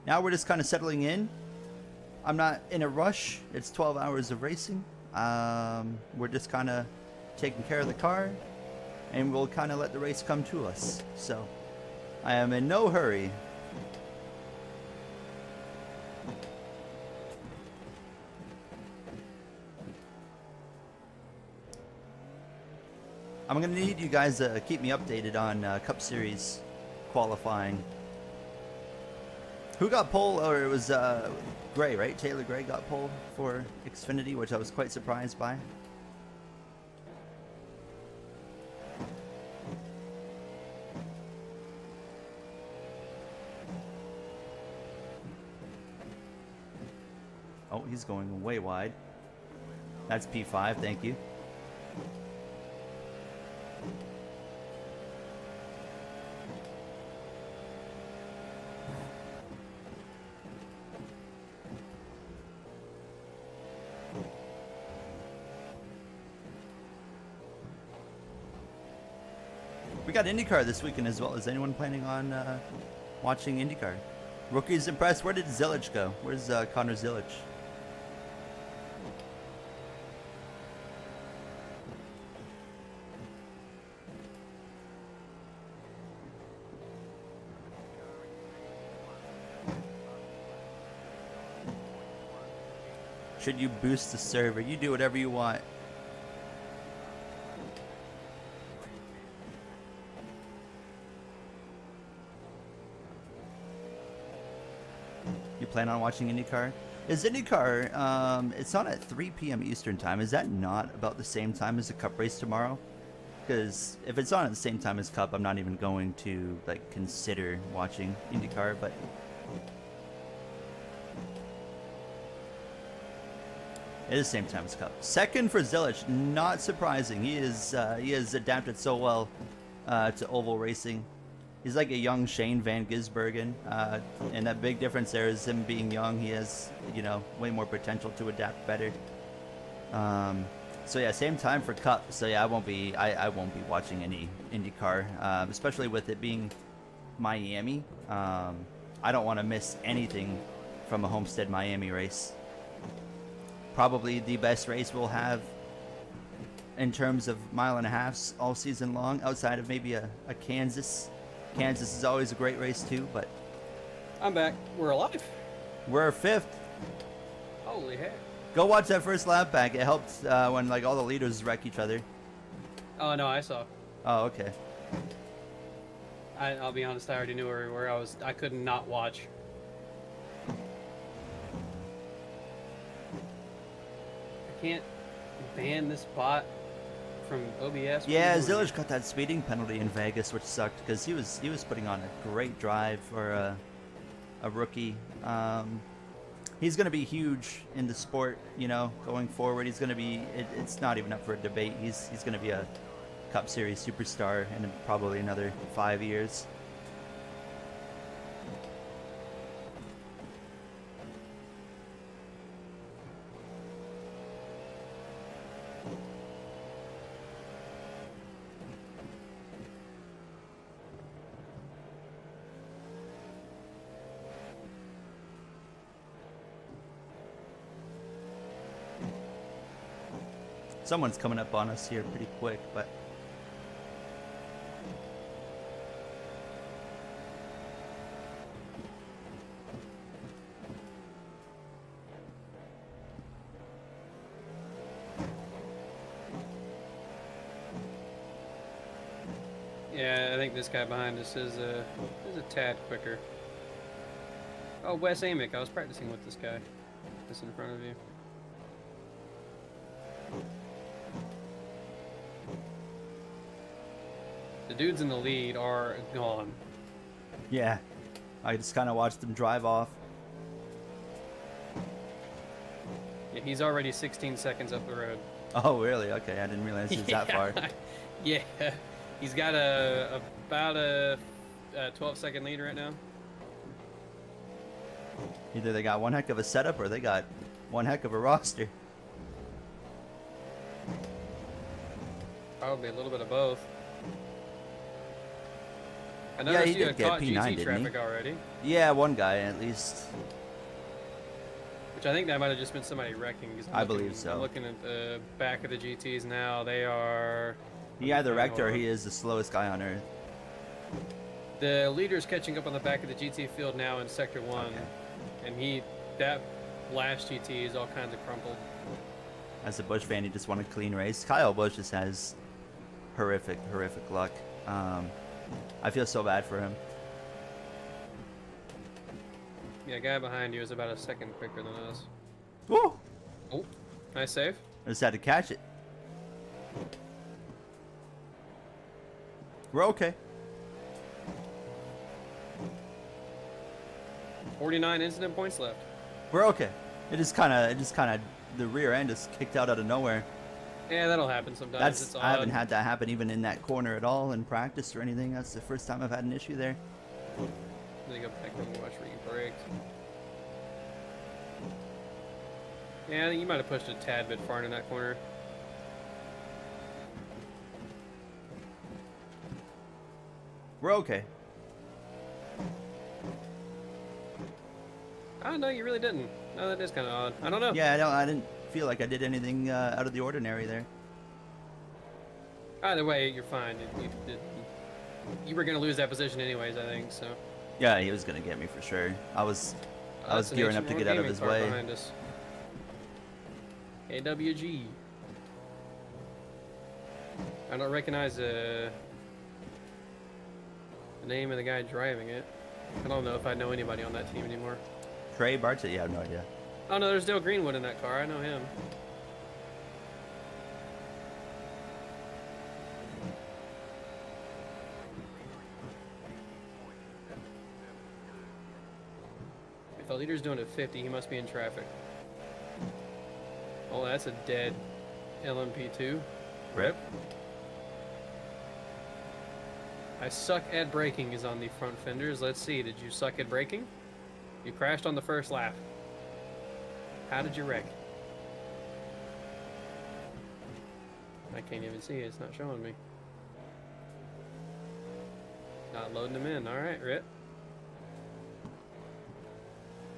now we're just kind of settling in. I'm not in a rush. It's 12 hours of racing. We're just kind of taking care of the car, and we'll kind of let the race come to us, so I am in no hurry. I'm going to need you guys to keep me updated on Cup Series qualifying. Who got pole? Or it was Gray, right? Taylor Gray got pole for Xfinity, which I was quite surprised by. He's going way wide. That's P5, thank you. We got IndyCar this weekend as well. Is anyone planning on watching IndyCar? Rookies impressed. Where did Zilic go? Where's Connor Zilic? Should you boost the server? You do whatever you want. You plan on watching IndyCar? Is IndyCar, it's on at 3 p.m. Eastern time. Is that not about the same time as the Cup race tomorrow? Because if it's on at the same time as Cup, I'm not even going to like consider watching IndyCar, but it is the same time as Cup. Second for Zilic, not surprising. He has adapted so well to oval racing. He's like a young Shane Van Gisbergen, and that big difference there is him being young. He has, you know, way more potential to adapt better. So yeah, same time for Cup. So yeah, I won't be watching any IndyCar, especially with it being Miami. I don't want to miss anything from a Homestead Miami race. Probably the best race we'll have in terms of mile and a halves all season long, outside of maybe a Kansas. Kansas is always a great race too, but I'm back. We're alive. We're fifth. Holy heck. Go watch that first lap back. It helped when like all the leaders wreck each other. Oh no, I saw. Oh, okay. I'll be honest. I already knew where I was. I could not watch. I can't ban this bot from OBS. Yeah, Zilic got that speeding penalty in Vegas, which sucked because he was putting on a great drive for a rookie. He's going to be huge in the sport, you know, going forward. He's going to be. It's not even up for a debate. He's going to be a Cup Series superstar in probably another 5 years. Someone's coming up on us here pretty quick, but yeah, I think this guy behind us is a tad quicker. Oh, Wes Amick. I was practicing with this guy. This in front of you. The dudes in the lead are gone. yeah, I just kind of watched them drive off. Yeah, he's already 16 seconds up the road. Oh, really? Okay, I didn't realize he was that far. Yeah, he's got about a 12-second lead right now. Either they got one heck of a setup or they got one heck of a roster. Probably a little bit of both. I Yeah, noticed he you did had get caught P9, GT didn't traffic he? already, Yeah, one guy at least. which I think that might have just been somebody wrecking. 'Cause I believe so. I'm looking at the back of the GTs now. They are... He either wrecked or he is the slowest guy on earth. The leader's catching up on the back of the GT field now in Sector 1. Okay. And that last GT is all kinds of crumpled. As a Busch fan, he just won a clean race. Kyle Busch just has horrific luck. I feel so bad for him. Yeah, guy behind you is about a second quicker than us. Woo! Oh, nice save. I just had to catch it. We're okay. 49 incident points left. We're okay. It just kind of, the rear end is kicked out of nowhere. Yeah, that'll happen sometimes. That's, It's I haven't odd. had that happen even in that corner at all in practice or anything. That's the first time I've had an issue there. Let me go back and watch where you braked. Yeah, I think you might have pushed a tad bit far into that corner. We're okay. Oh, no, you really didn't. No, that is kind of odd. I don't know. Yeah, I didn't feel like I did anything out of the ordinary there. Either way, you're fine. You were going to lose that position anyways, I think, so. Yeah, he was gonna get me for sure. I was That's an gearing up to H&R get out of gaming his car way. behind us. AWG. I don't recognize the name of the guy driving it. I don't know if I know anybody on that team anymore. Trey Bartlett, yeah, I have no idea. Oh no, there's Dale Greenwood in that car. I know him. If the leader's doing a 50, he must be in traffic. Oh, that's a dead LMP2. Rip. I suck at braking is on the front fenders. Let's see, did you suck at braking? You crashed on the first lap. How did you wreck? I can't even see it, it's not showing me. Not loading them in, alright, Rip.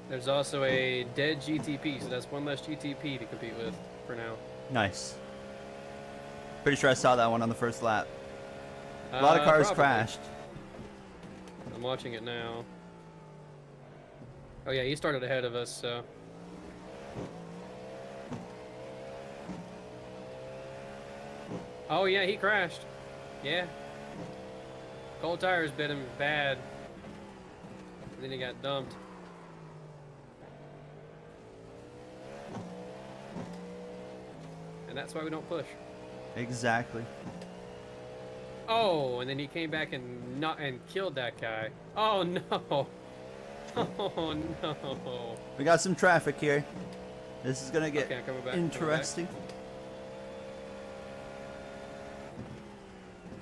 There's also a dead GTP, so that's one less GTP to compete with for now. Nice. Pretty sure I saw that one on the first lap. A lot of cars Probably. crashed. I'm watching it now. Oh yeah, he started ahead of us, so. Oh yeah, he crashed. Yeah. Cold tires bit him bad. And then he got dumped. And that's why we don't push. Exactly. Oh, and then he came back and killed that guy. Oh no. Oh no. We got some traffic here. This is gonna get Okay, I'm coming back, interesting.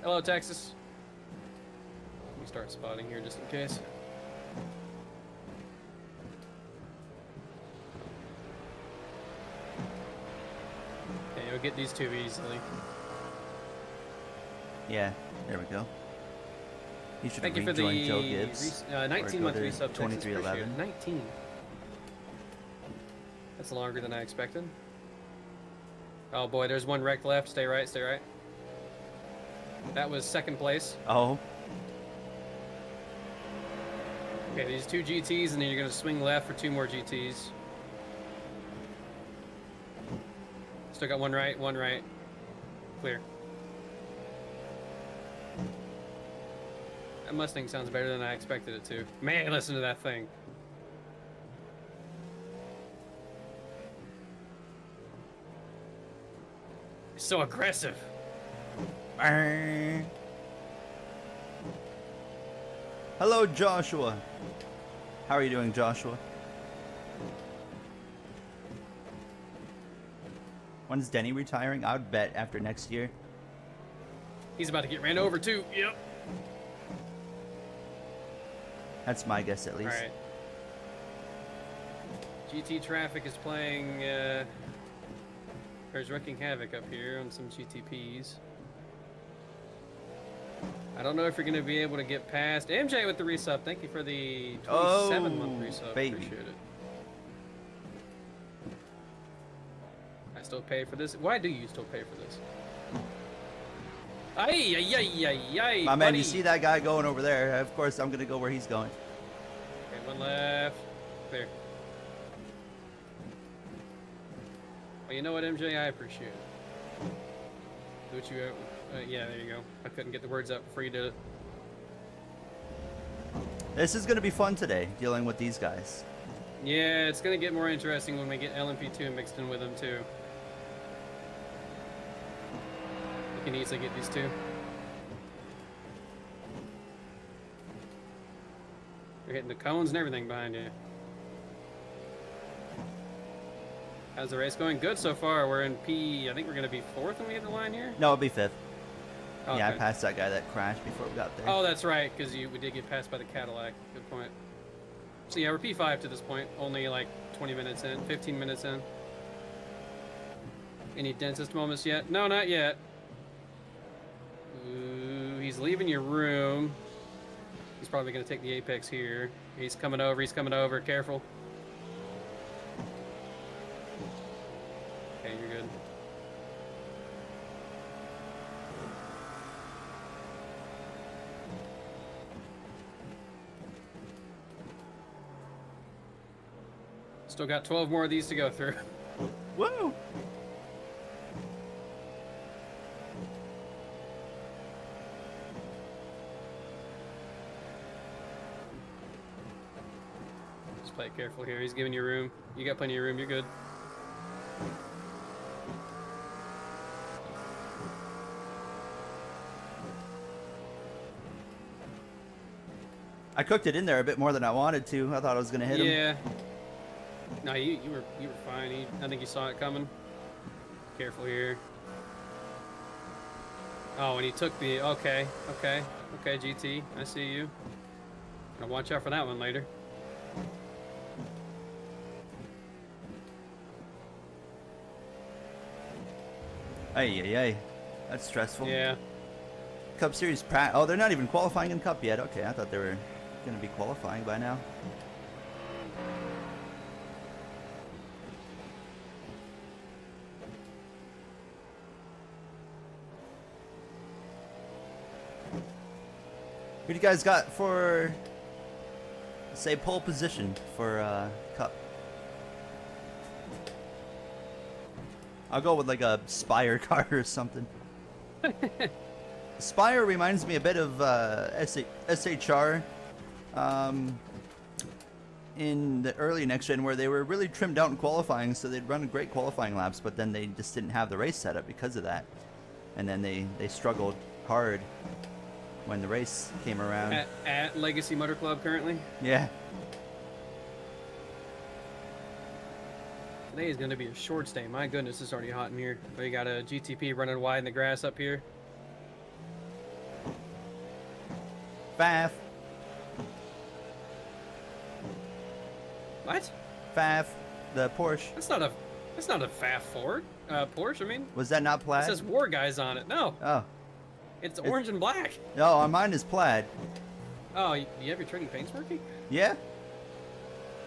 Hello, Texas. Let me start spotting here just in case. Okay, you'll get these two easily. Yeah, there we go. You should Thank you for the rejoin Joe Gibbs. 19-month or go to resub. 2311. 19. That's longer than I expected. Oh boy, there's one wreck left. Stay right, stay right. That was second place. Oh, Okay, these two GTs, and then you're gonna swing left for two more GTs. Still got one right, one right. Clear. That Mustang sounds better than I expected it to. Man, listen to that thing. It's so aggressive. hello, Joshua. How are you doing, Joshua? When's Denny retiring? I would bet after next year. He's about to get ran over too. Yep. That's my guess, at least. All right. GT Traffic is playing. There's wrecking havoc up here on some GTPs. I don't know if you're going to be able to get past MJ with the resub. Thank you for the 27-month resub. Baby. Appreciate it. I still pay for this. Why do you still pay for this? Ay, ay, ay, ay, ay, My man, buddy. you see that guy going over there? Of course, I'm gonna go where he's going. Okay, one left. Clear. Well, you know what, MJ? I appreciate it. Do what you. Yeah, there you go. I couldn't get the words out before you did it. This is gonna be fun today, dealing with these guys. Yeah, it's gonna get more interesting when we get LMP2 mixed in with them too. You can easily get these two. You're hitting the cones and everything behind you. How's the race going? Good so far. We're in P. I think we're gonna be 4th when we hit the line here. No, it'll be 5th. Okay. Yeah, I passed that guy that crashed before we got there. Oh, that's right, because we did get passed by the Cadillac. Good point. So yeah, we're P5 to this point. Only like 20 minutes in, 15 minutes in. Any densest moments yet? No, not yet. Ooh, he's leaving your room. He's probably gonna take the apex here. He's coming over. He's coming over. Careful. Okay, you're good. Still got 12 more of these to go through. Woo! Just play it careful here. He's giving you room. You got plenty of room. You're good. I cooked it in there a bit more than I wanted to. I thought I was gonna hit him. Yeah. No, you were fine. I think you saw it coming. Careful here. Oh, and he took the okay, GT. I see you. Gonna watch out for that one later. Ay. That's stressful. Yeah. Cup Series oh, they're not even qualifying in Cup yet. Okay, I thought they were gonna be qualifying by now. What do you guys got for, say, pole position for Cup? I'll go with like a Spire car or something. Spire reminds me a bit of SHR in the early next gen, where they were really trimmed out in qualifying, so they'd run great qualifying laps, but then they just didn't have the race setup because of that, and then they struggled hard when the race came around. At Legacy Motor Club currently. Yeah. Today is going to be a short stay. My goodness, it's already hot in here. We got a GTP running wide in the grass up here. Faf. What? Faf. The Porsche. That's not a FAF Ford. Porsche, I mean. Was that not It plaid? says War Guys on it. No. Oh. It's orange and black. No, mine is plaid. Oh, you have your trading paints working? Yeah?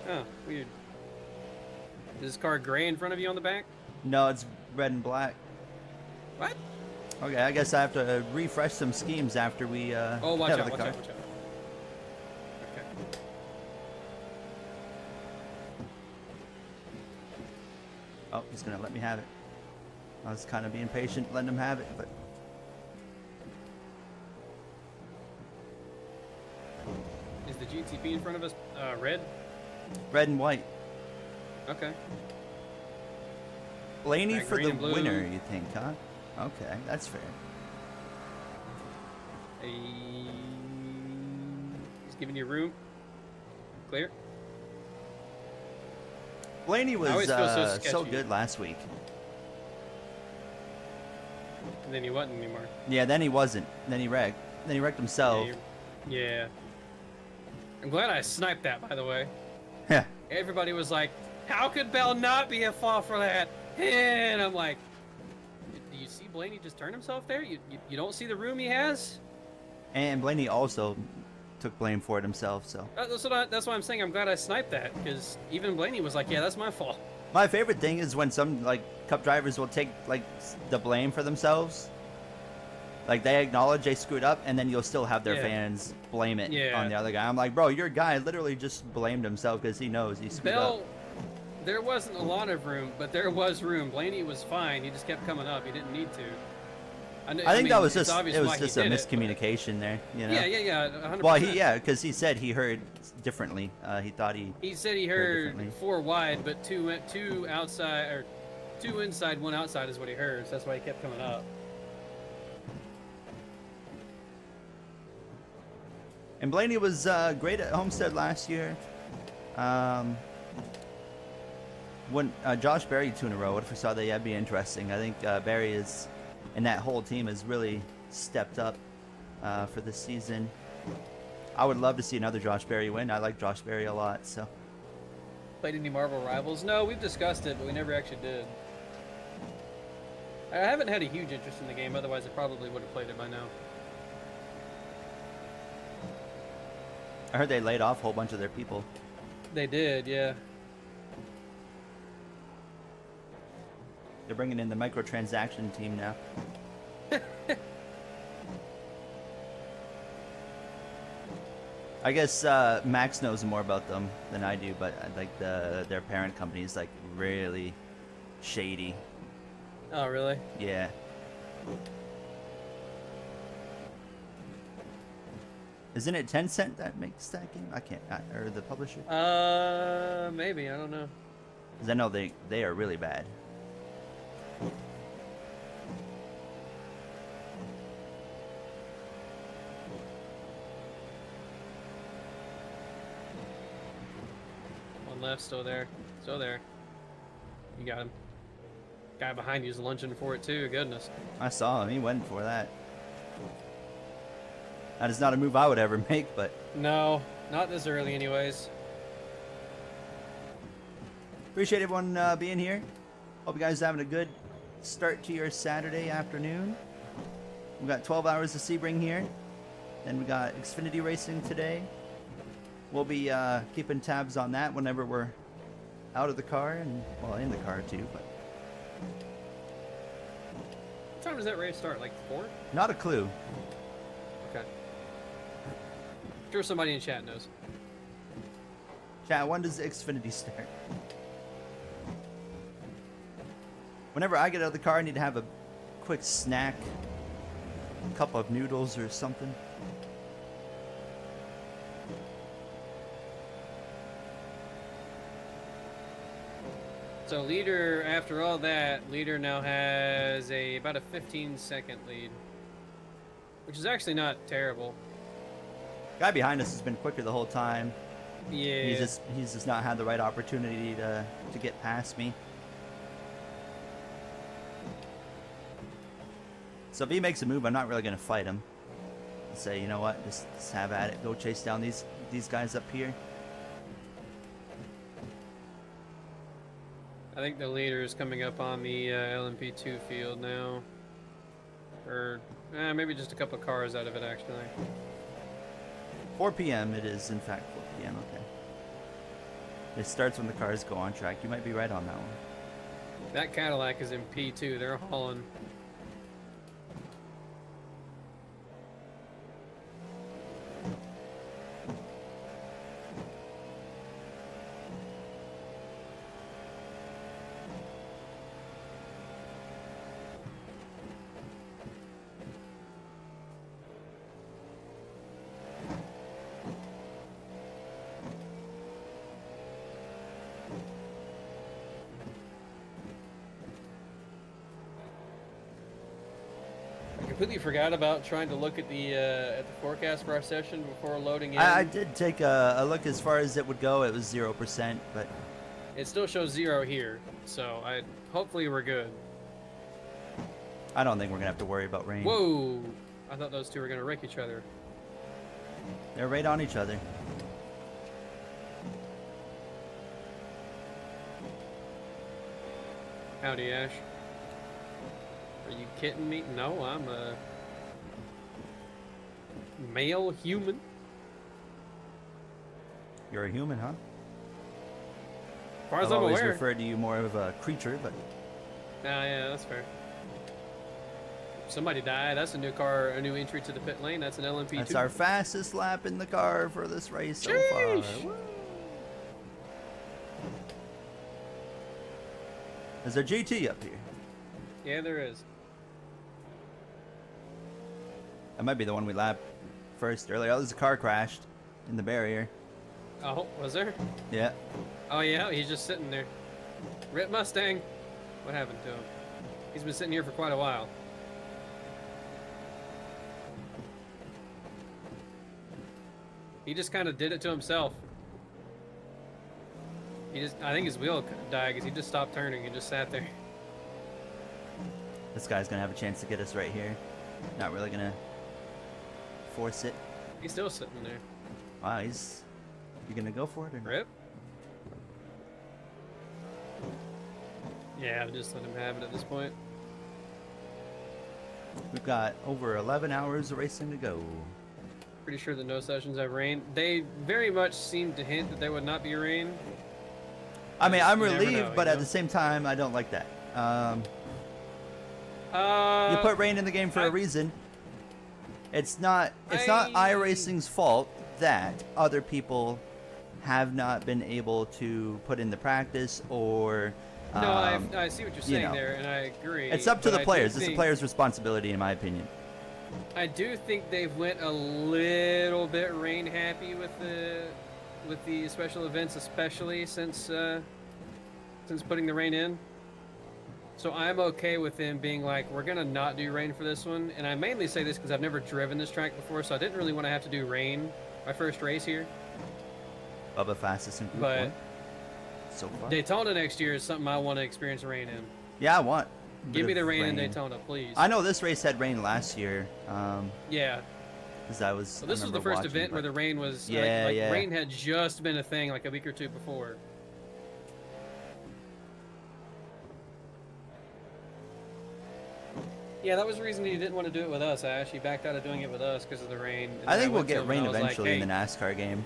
Oh, weird. Is this car gray in front of you on the back? No, it's red and black. What? Okay, I guess I have to refresh some schemes after we Oh, watch head out, of the watch car. out, watch out. Okay. Oh, he's gonna let me have it. I was kind of being patient, letting him have it, but Is the GTP in front of us red? red and white. Okay. Blaney That for green the and blue. winner, you think, huh? Okay, that's fair. He's giving you room. Clear. Blaney was always feel so so sketchy. good last week. And then he wasn't anymore. Yeah, then he wasn't. Then he wrecked. Then he wrecked himself. Yeah. I'm glad I sniped that, by the way. Yeah. Everybody was like, how could Bell not be at fault for that? And I'm like, do you see Blaney just turn himself there? You don't see the room he has? And Blaney also took blame for it himself, so. That's why I'm saying I'm glad I sniped that, because even Blaney was like, yeah, that's my fault. My favorite thing is when some like Cup drivers will take like the blame for themselves. Like they acknowledge they screwed up, and then you'll still have their Yeah. fans blame it Yeah. on the other guy. I'm like, bro, your guy literally just blamed himself because he knows he screwed Bell, up. there wasn't a lot of room, but there was room. Blaney was fine. He just kept coming up. He didn't need to. I think mean, that was it's just obvious it was why he just a did it, miscommunication there, you know. but- Yeah, 100%. Well, because he said he heard differently. He thought He said he heard heard differently. 4 wide, but two outside, or 2 inside, 1 outside is what he heard. So that's why he kept coming up. And Blaney was great at Homestead last year. When Josh Berry 2 in a row, what if we saw that? Yeah, that'd be interesting. I think Berry is, and that whole team has really stepped up for this season. I would love to see another Josh Berry win. I like Josh Berry a lot. So, Played any Marvel Rivals? No, we've discussed it, but we never actually did. I haven't had a huge interest in the game, otherwise I probably would have played it by now. I heard they laid off a whole bunch of their people. They did, yeah. They're bringing in the microtransaction team now. I guess Max knows more about them than I do, but like their parent company is like really shady. Oh, really? Yeah. Isn't it Tencent that makes that game? I can't, or the publisher? Maybe, I don't know. Because I know they are really bad. One left, still there. Still there. You got him. Guy behind you is lunging for it too, goodness. I saw him, he went for that. That is not a move I would ever make, but... No, not this early anyways. Appreciate everyone being here. Hope you guys are having a good start to your Saturday afternoon. We got 12 hours of Sebring here. Then we got Xfinity racing today. We'll be keeping tabs on that whenever we're out of the car and, well, in the car too, but... What time does that race start? Like 4? Not a clue. Okay. Sure somebody in chat knows. Chat, when does Xfinity start? Whenever I get out of the car, I need to have a quick snack. A cup of noodles or something. So leader, after all that, leader now has about a 15-second lead, which is actually not terrible. Guy behind us has been quicker the whole time. Yeah. He's just not had the right opportunity to get past me. So if he makes a move, I'm not really gonna fight him. And say, you know what, just have at it. Go chase down these guys up here. I think the leader is coming up on the LMP2 field now. Or maybe just a couple of cars out of it, actually. 4 p.m. it is, in fact, 4 p.m. Okay. It starts when the cars go on track. You might be right on that one. That Cadillac is in P2. They're hauling. Completely forgot about trying to look at the forecast for our session before loading in. I did take a look as far as it would go. It was 0%, but it still shows 0 here, so hopefully we're good. I don't think we're gonna have to worry about rain. Whoa! I thought those two were gonna wreck each other. They're right on each other. Howdy, Ash. Are you kidding me? No, I'm a male human. You're a human, huh? As far as I've I'm always aware. referred to you more of a creature, but... Yeah, that's fair. Somebody died. That's a new car, a new entry to the pit lane. That's an LMP2. That's our fastest lap in the car for this race so far. Woo. There's a GT up here. Yeah, there is. That might be the one we lapped first earlier. Oh, there's a car crashed in the barrier. Oh, was there? Yeah. Oh, yeah, he's just sitting there. Rip Mustang. What happened to him? He's been sitting here for quite a while. He just kind of did it to himself. I think his wheel died because he just stopped turning and just sat there. This guy's gonna have a chance to get us right here. Not really gonna force it. He's still sitting there. Wow, he's... You gonna go for it or not? Rip? Yeah, just let him have it at this point. We've got over 11 hours of racing to go. Pretty sure that no sessions have rain. They very much seemed to hint that there would not be rain. I mean, I'm You never relieved, know, but you at know? the same time, I don't like that. Uh, You put rain in the game for a reason. It's not iRacing's fault that other people have not been able to put in the practice or No, I see what you're saying know. there, and I agree. it's up to but the I do players. It's the think- players' responsibility, in my opinion. I do think they've went a little bit rain happy with the special events, especially since putting the rain in. So I'm okay with them being like, we're gonna not do rain for this one. And I mainly say this because I've never driven this track before, so I didn't really want to have to do rain my first race here. Bubba fastest in Group But 1 so far. Daytona next year is something I want to experience rain in. Yeah, I want. a Give bit me the of rain in Daytona, please. I know this race had rain last year. Yeah. Because I was. So I this was the remember first watching, event where but- the rain was Yeah, like yeah. rain had just been a thing like a week or two before. Yeah, that was the reason he didn't want to do it with us, Ash. He backed out of doing it with us because of the rain. And I then think we'll went to get him rain and I was like, eventually in "Hey, the NASCAR game.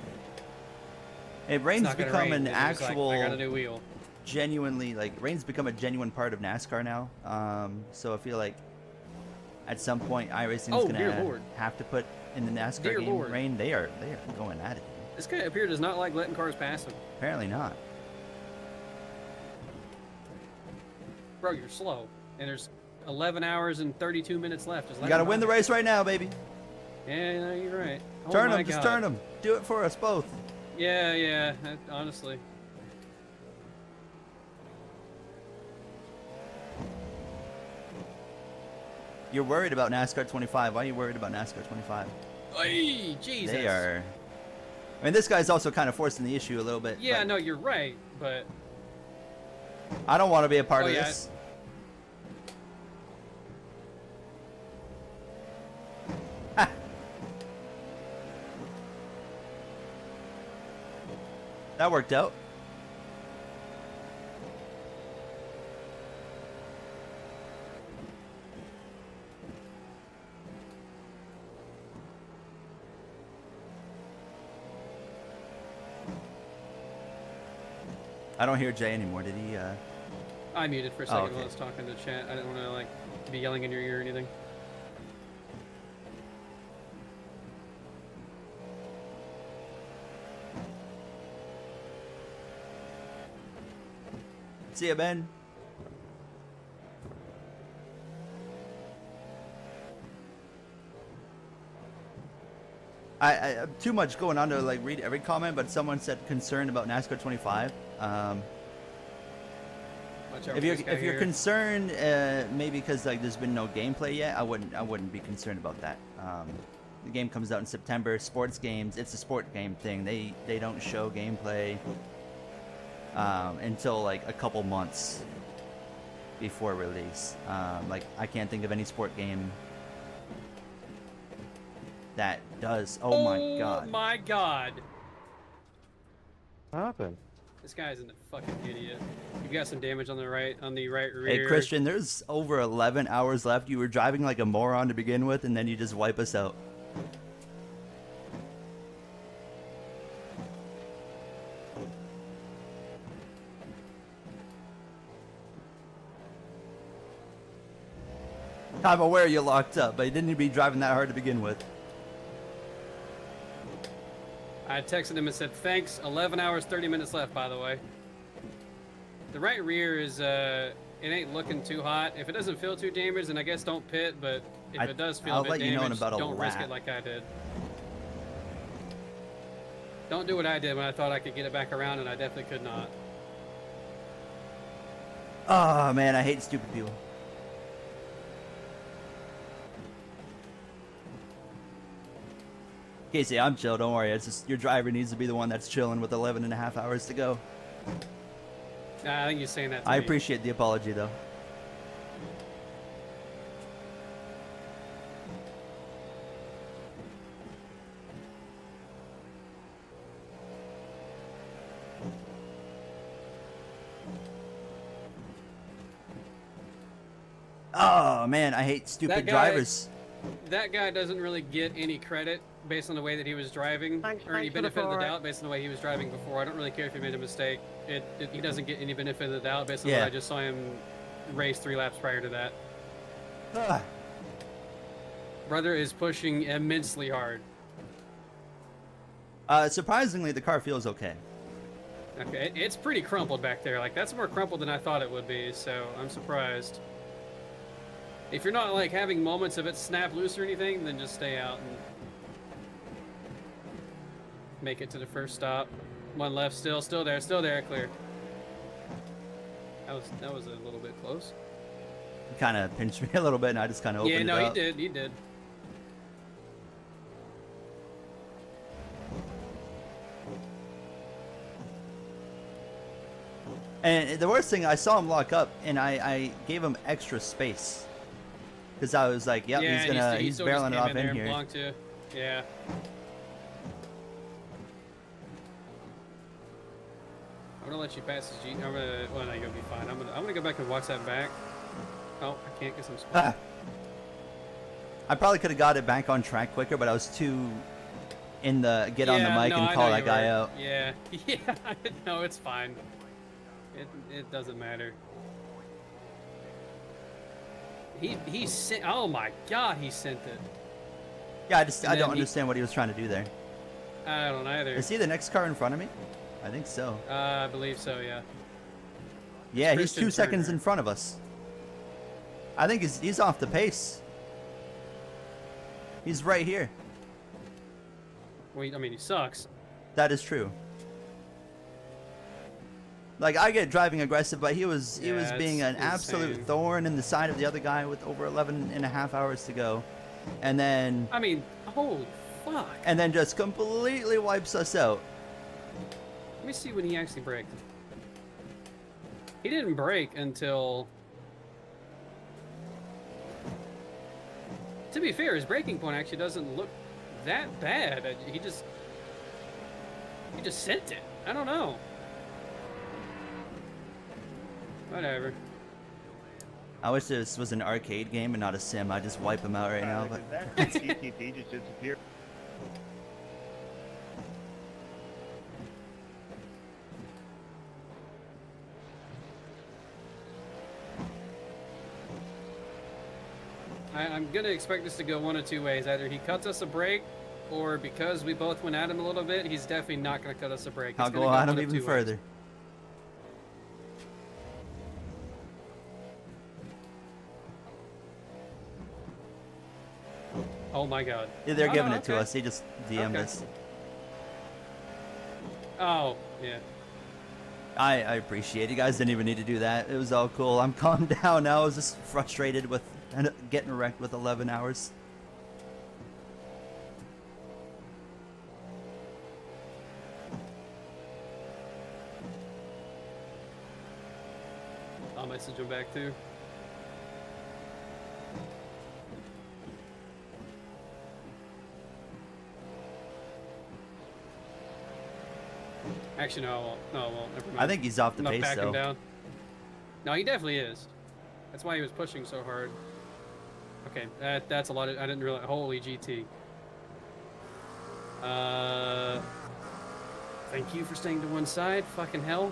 It it's rain's not gonna become rain." an And he was like, actual, I got a new wheel. genuinely, like, rain's become a genuine part of NASCAR now. So I feel like at some point iRacing's Oh, dear gonna Lord. have to put in the NASCAR Dear game Lord. rain. They are going at it. This guy up here does not like letting cars pass him. Apparently not. Bro, you're slow. And there's 11 hours and 32 minutes left. Just You let gotta him win the by. race right now, baby. Yeah, no, you're right. Oh Turn my them, just God. turn them. Do it for us both. Yeah, honestly. You're worried about NASCAR 25. Why are you worried about NASCAR 25? Hey, Jesus. They are. I mean, this guy's also kind of forcing the issue a little bit. Yeah, but no, you're right, but I don't want to be a part Oh, of yeah. this. Ah. That worked out. I don't hear Jay anymore. Did he? I muted for a second okay. while I was talking to chat. I didn't want to like be yelling in your ear or anything. See ya, Ben. I too much going on to like read every comment, but someone said concerned about NASCAR 25. Watch out If for you're this guy if you're here. concerned, maybe because like there's been no gameplay yet, I wouldn't be concerned about that. The game comes out in September. Sports games, it's a sport game thing. They don't show gameplay until like a couple months before release. Like I can't think of any sport game that does. Oh my god. Oh my God! What happened? This guy's a fucking idiot. You've got some damage on the right rear. Hey Christian, there's over 11 hours left. You were driving like a moron to begin with, and then you just wipe us out. I'm aware you locked up, but you didn't be driving that hard to begin with. I texted him and said, thanks, 11 hours, 30 minutes left, by the way. The right rear is, it ain't looking too hot. If it doesn't feel too damaged, then I guess don't pit, but if it does feel I'll a bit let you know in damaged, about a don't risk lap. it like I did. Don't do what I did when I thought I could get it back around, and I definitely could not. Oh man, I hate stupid people. Casey, I'm chill, don't worry. It's just your driver needs to be the one that's chilling with 11 and a half hours to go. I think he's saying that to I me. appreciate the apology, though. Oh man, I hate stupid drivers. That guy doesn't really get any credit based on the way that he was driving, or any benefit of the doubt based on the way he was driving before. I don't really care if he made a mistake. He doesn't get any benefit of the doubt based on what I just saw him race 3 laps prior to that. Brother is pushing immensely hard. Surprisingly, the car feels okay. Okay, it's pretty crumpled back there. Like, that's more crumpled than I thought it would be, so I'm surprised. If you're not, like, having moments of it snap loose or anything, then just stay out and make it to the first stop. 1 left, still there, clear. That was a little bit close. He kind of pinched me a little bit, and I just kind of opened it up. Yeah, no, he did. And the worst thing, I saw him lock up, and I gave him extra space. Because I was like, yep, he's barreling it off in here. Too. Yeah. I'm gonna let you pass the Jeep. Well, no, you'll be fine. I'm gonna go back and watch that back. Oh, I can't get some spot. I probably could have got it back on track quicker, but I was too in the on the mic and call that guy out. Yeah, yeah. No, it's fine. It doesn't matter. He sent. Oh my God, he sent it. Yeah, I don't understand what he was trying to do there. I don't either. Is he the next car in front of me? I think so. I believe so. Yeah. Yeah, he's 2 seconds in front of us. I think he's off the pace. He's right here. Well, I mean, he sucks. That is true. Like, I get driving aggressive, but he was being an absolute thorn in the side of the other guy with over 11.5 hours to go. And then... I mean, holy fuck. And then just completely wipes us out. Let me see when he actually braked. He didn't brake until... To be fair, his braking point actually doesn't look that bad. He just sent it. I don't know. Whatever. I wish this was an arcade game and not a sim. I'd just wipe him out right now. But that TTT just disappeared. I'm gonna expect this to go one of 2 ways. Either he cuts us a break, or because we both went at him a little bit, he's definitely not gonna cut us a break. I'll go at him even further. Ways. Oh my God. Yeah, they're giving it to us. He just DM'd us. Oh, yeah. I appreciate it. You guys didn't even need to do that. It was all cool. I'm calmed down now. I was just frustrated with getting wrecked with 11 hours. I'll message him back too. Actually, no, I won't. No, I won't. Never mind. I think he's off the I'm pace, backing though. down. No, he definitely is. That's why he was pushing so hard. Okay, that's a lot of... I didn't realize... Holy GT. Thank you for staying to one side. Fucking hell.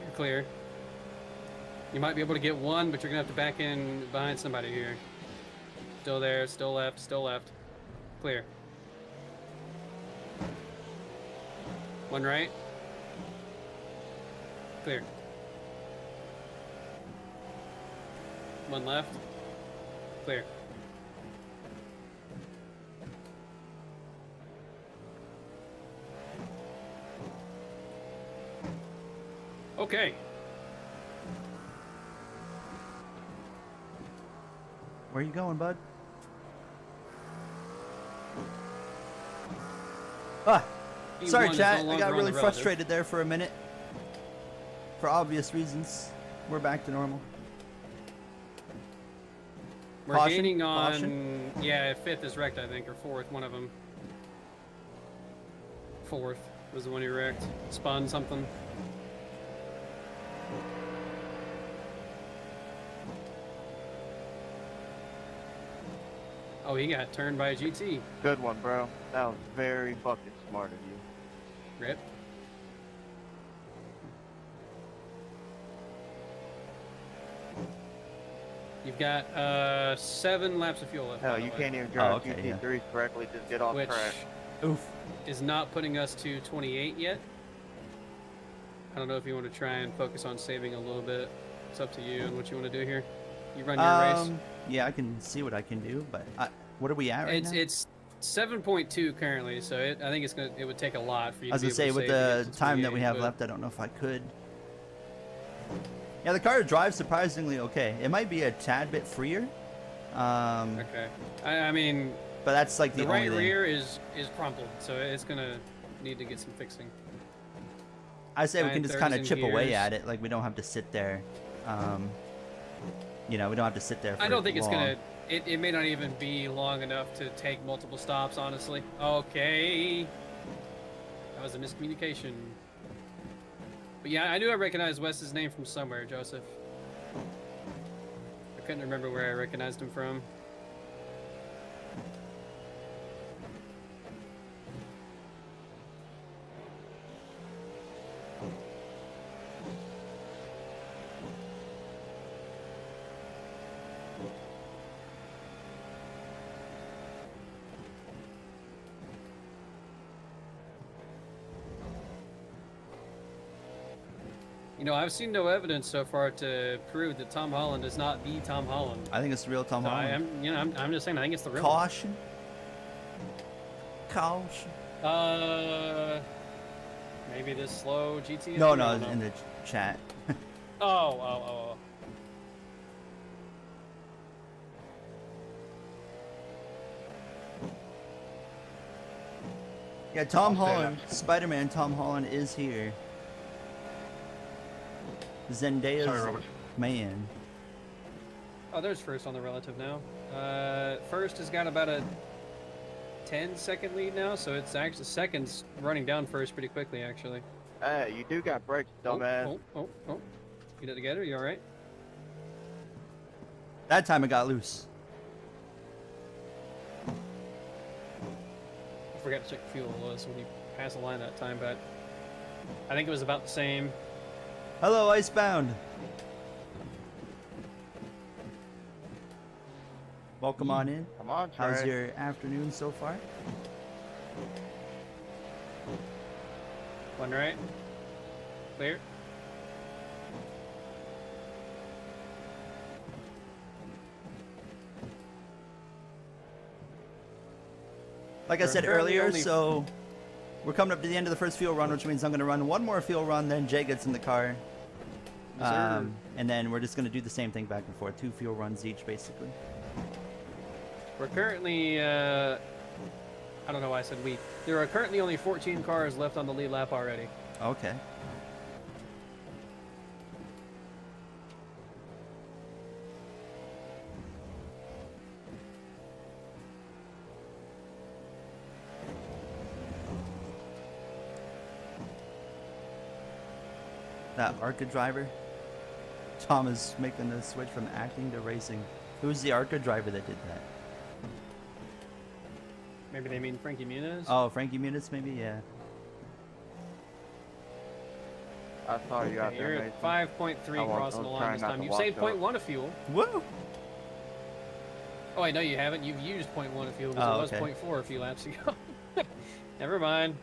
You're clear. You might be able to get one, but you're going to have to back in behind somebody here. Still there. Still left. Still left. Clear. One right. Clear. One left. Clear. Okay. Where you going, bud? Ah! Sorry, P1 is chat. no I got longer on really the relative. frustrated there for a minute. For obvious reasons. We're back to normal. We're Caution, gaining on, caution. yeah, 5th is wrecked, I think, or 4th, one of them. 4th was the one he wrecked. Spun something. Oh, he got turned by a GT. Good one, bro. That was very fucking smart of you. Rip. You've got 7 laps of fuel left. Hell, by the you way, can't even drive okay, yeah. GT3s correctly. Just get off which track. Oof. is not putting us to 28 yet. I don't know if you want to try and focus on saving a little bit. It's up to you and what you want to do here. You run your race. Yeah, I can see what I can do, but what are we at right now? It's 7.2 currently, so I think it would take a lot for you. I was to gonna say, with the time that we have left, I don't know if I could. Yeah, the car drives surprisingly okay. It might be a tad bit freer. Okay. I mean, but that's like the the only right thing. rear is crumpled, so it's gonna need to get some fixing. I say we can just kind of 9/30s chip away gears. at it. Like we don't have to sit there. You know, we don't have to sit there for I don't think long. it's gonna. It may not even be long enough to take multiple stops, honestly. Okay. That was a miscommunication. But yeah, I knew I recognized Wes's name from somewhere, Joseph. I couldn't remember where I recognized him from. You know, I've seen no evidence so far to prove that Tom Holland is not the Tom Holland. I think it's the real Tom So Holland. I'm just saying, I think it's the real. Caution. Caution. Maybe this slow GT. Is No, I no, don't in know. the chat. Oh. Yeah, Tom I'll say Holland, Spider-Man Tom Holland is here. Zendaya's Sorry, Robert. man. Oh, there's first on the relative now. First has got about a 10-second lead now, so it's actually second's running down first pretty quickly, actually. Hey, you do got brakes, dumbass. Oh. Get it together. You all right? That time it got loose. I forgot to check the fuel was when you passed the line that time, but I think it was about the same. Hello, Icebound. Welcome on in. Come on, How's Trey. your afternoon so far? One right. Clear. Like I We're said currently earlier, only- so we're coming up to the end of the first fuel run, which means I'm going to run one more fuel run, then Jay gets in the car. Yes, sir. And then we're just going to do the same thing back and forth, 2 fuel runs each, basically. We're currently, I don't know why I said we. There are currently only 14 cars left on the lead lap already. Okay. That ARCA driver, Tom is making the switch from acting to racing. Who's the ARCA driver that did that? Maybe they mean Frankie Muniz? Oh, Frankie Muniz, maybe? Yeah. I saw you out Okay, there, you're Mason. at 5.3 I won't- crossing the I'll line try this not time. to You've wash saved up. 0.1 of fuel. Woo! Oh, I know you haven't. You've used 0.1 of fuel because Oh, it was okay. 0.4 a few laps ago. Never mind.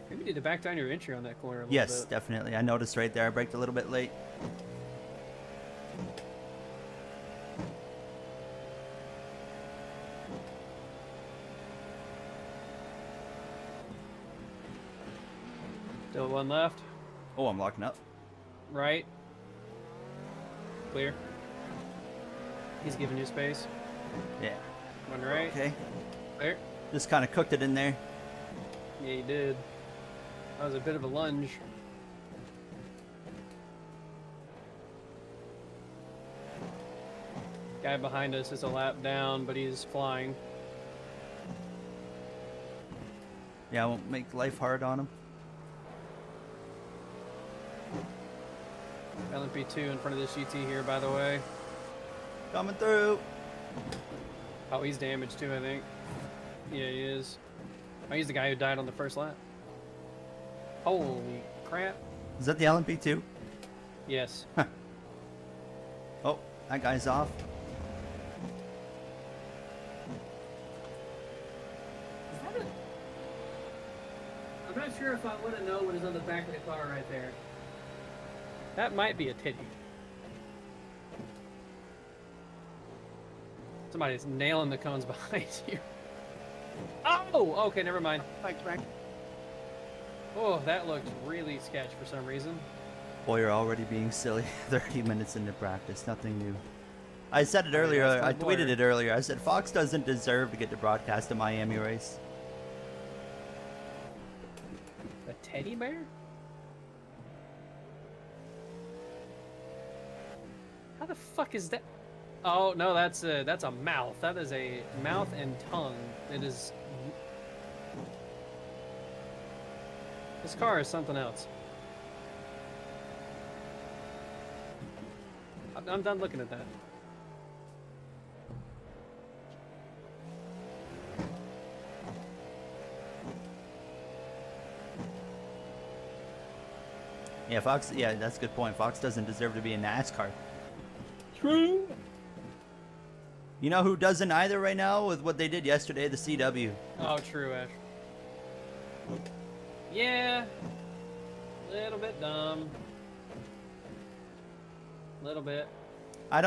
Maybe you need to back down your entry on that corner a little Yes, bit. definitely. I noticed right there. I braked a little bit late. Still one left. Oh, I'm locking up. Right. Clear. He's giving you space. Yeah. One right. Okay. Clear. Just kind of cooked it in there. Yeah, you did. That was a bit of a lunge. Guy behind us is a lap down, but he's flying. Yeah, I won't make life hard on him. LMP2 in front of this GT here, by the way. Coming through. Oh, he's damaged too, I think. Yeah, he is. Oh, he's the guy who died on the first lap. Holy crap. Is that the LMP2? Yes. Oh, that guy's off. Is that a... I'm not sure if I want to know what is on the back of the car right there. That might be a titty. Somebody's nailing the cones behind you. Oh! Okay, never mind. Thanks, Frank. Oh, that looked really sketch for some reason. Boy, you're already being silly. 30 minutes into practice, nothing new. I said it earlier, that's I my tweeted boy. it earlier. I said Fox doesn't deserve to get to broadcast a Miami race. A teddy bear? How the fuck is that? Oh no, that's a mouth. That is a mouth and tongue. It is. This car is something else. I'm done looking at that. Yeah, Fox. Yeah, that's a good point. Fox doesn't deserve to be in NASCAR. True. You know who doesn't either right now with what they did yesterday? The CW. Oh, true, Ash. Yeah. Little bit dumb. Little bit. I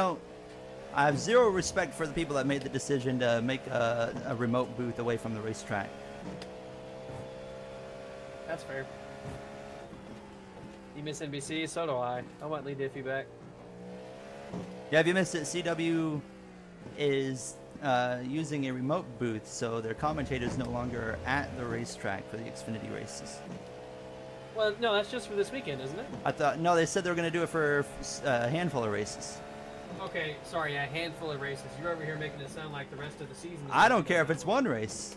have zero respect for the people that made the decision to make a remote booth away from the racetrack. That's fair. You miss NBC? So do I. I want Lee Diffie back. Yeah, if you missed it, CW is using a remote booth, so their commentators no longer are at the racetrack for the Xfinity races. Well, no, that's just for this weekend, isn't it? I thought, no, they said they were going to do it for a handful of races. Okay, sorry, a handful of races. You're over here making it sound like the rest of the season. I don't care if it's one race.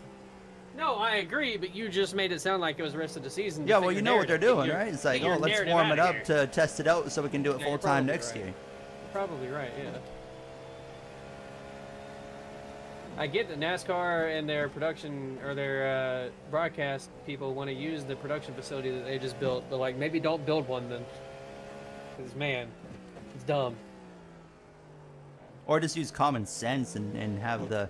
No, I agree, but you just made it sound like it was the rest of the season. Yeah, well, you know what they're doing, right? It's like, oh, let's warm it up to test it out so we can do it Yeah, full you're time probably next right. year. You're probably right, yeah. I get that NASCAR and their production or their broadcast people want to use the production facility that they just built, but like maybe don't build one then, because man, it's dumb. Or just use common sense and have the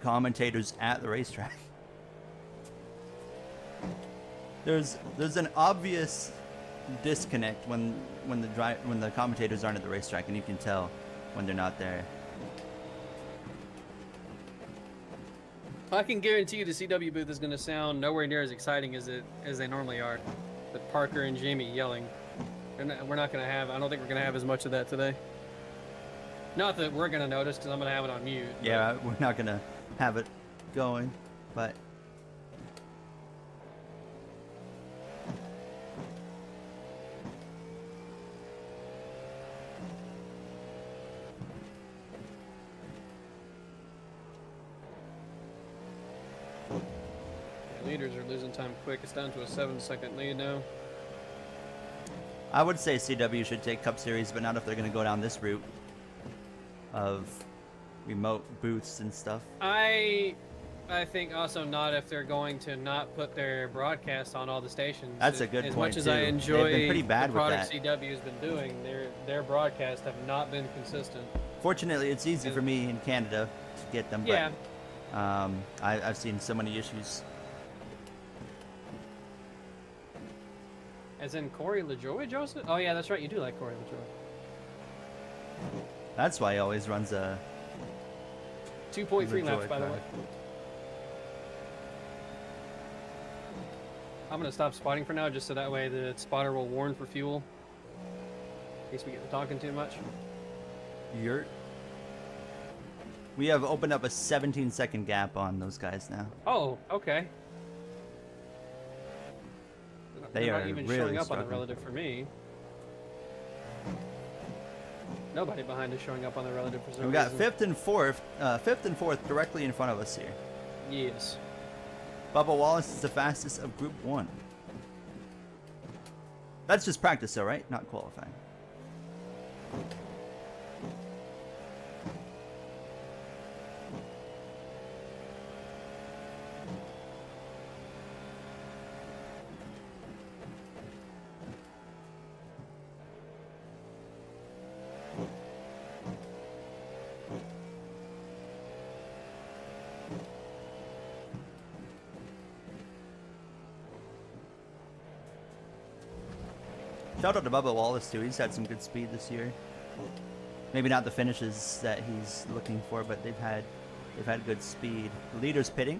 commentators at the racetrack. There's an obvious disconnect when the commentators aren't at the racetrack, and you can tell when they're not there. I can guarantee you the CW booth is going to sound nowhere near as exciting as they normally are, with Parker and Jamie yelling. We're not going to have. I don't think we're going to have as much of that today. Not that we're going to notice, because I'm going to have it on mute. Yeah, we're not gonna have it going, but The leaders are losing time quick. It's down to a 7-second lead now. I would say CW should take Cup Series, but not if they're gonna go down this route of remote booths and stuff. I think also not if they're going to not put their broadcast on all the stations. That's a good as point, much as too. I They've enjoy been pretty bad the with product that. CW has been doing, their broadcasts have not been consistent. Fortunately, it's easy for me in Canada to get them, Yeah. but I've seen so many issues. As in Corey LaJoy, Joseph? Oh yeah, that's right. You do like Corey LaJoy. That's why he always runs a 2.3 laps, LaJoy by the way. car. I'm gonna stop spotting for now, just so that way the spotter will warn for fuel. In case we get to talking too much. We have opened up a 17-second gap on those guys now. Oh, okay. They They're are not even really showing up struggling. on the relative for me. Nobody behind is showing up on the relative for some And we got reason. fifth and fourth directly in front of us here. Yes. Bubba Wallace is the fastest of Group 1. That's just practice though, right? Not qualifying. Shout out to Bubba Wallace too. He's had some good speed this year. Maybe not the finishes that he's looking for, but they've had good speed. The leader's pitting.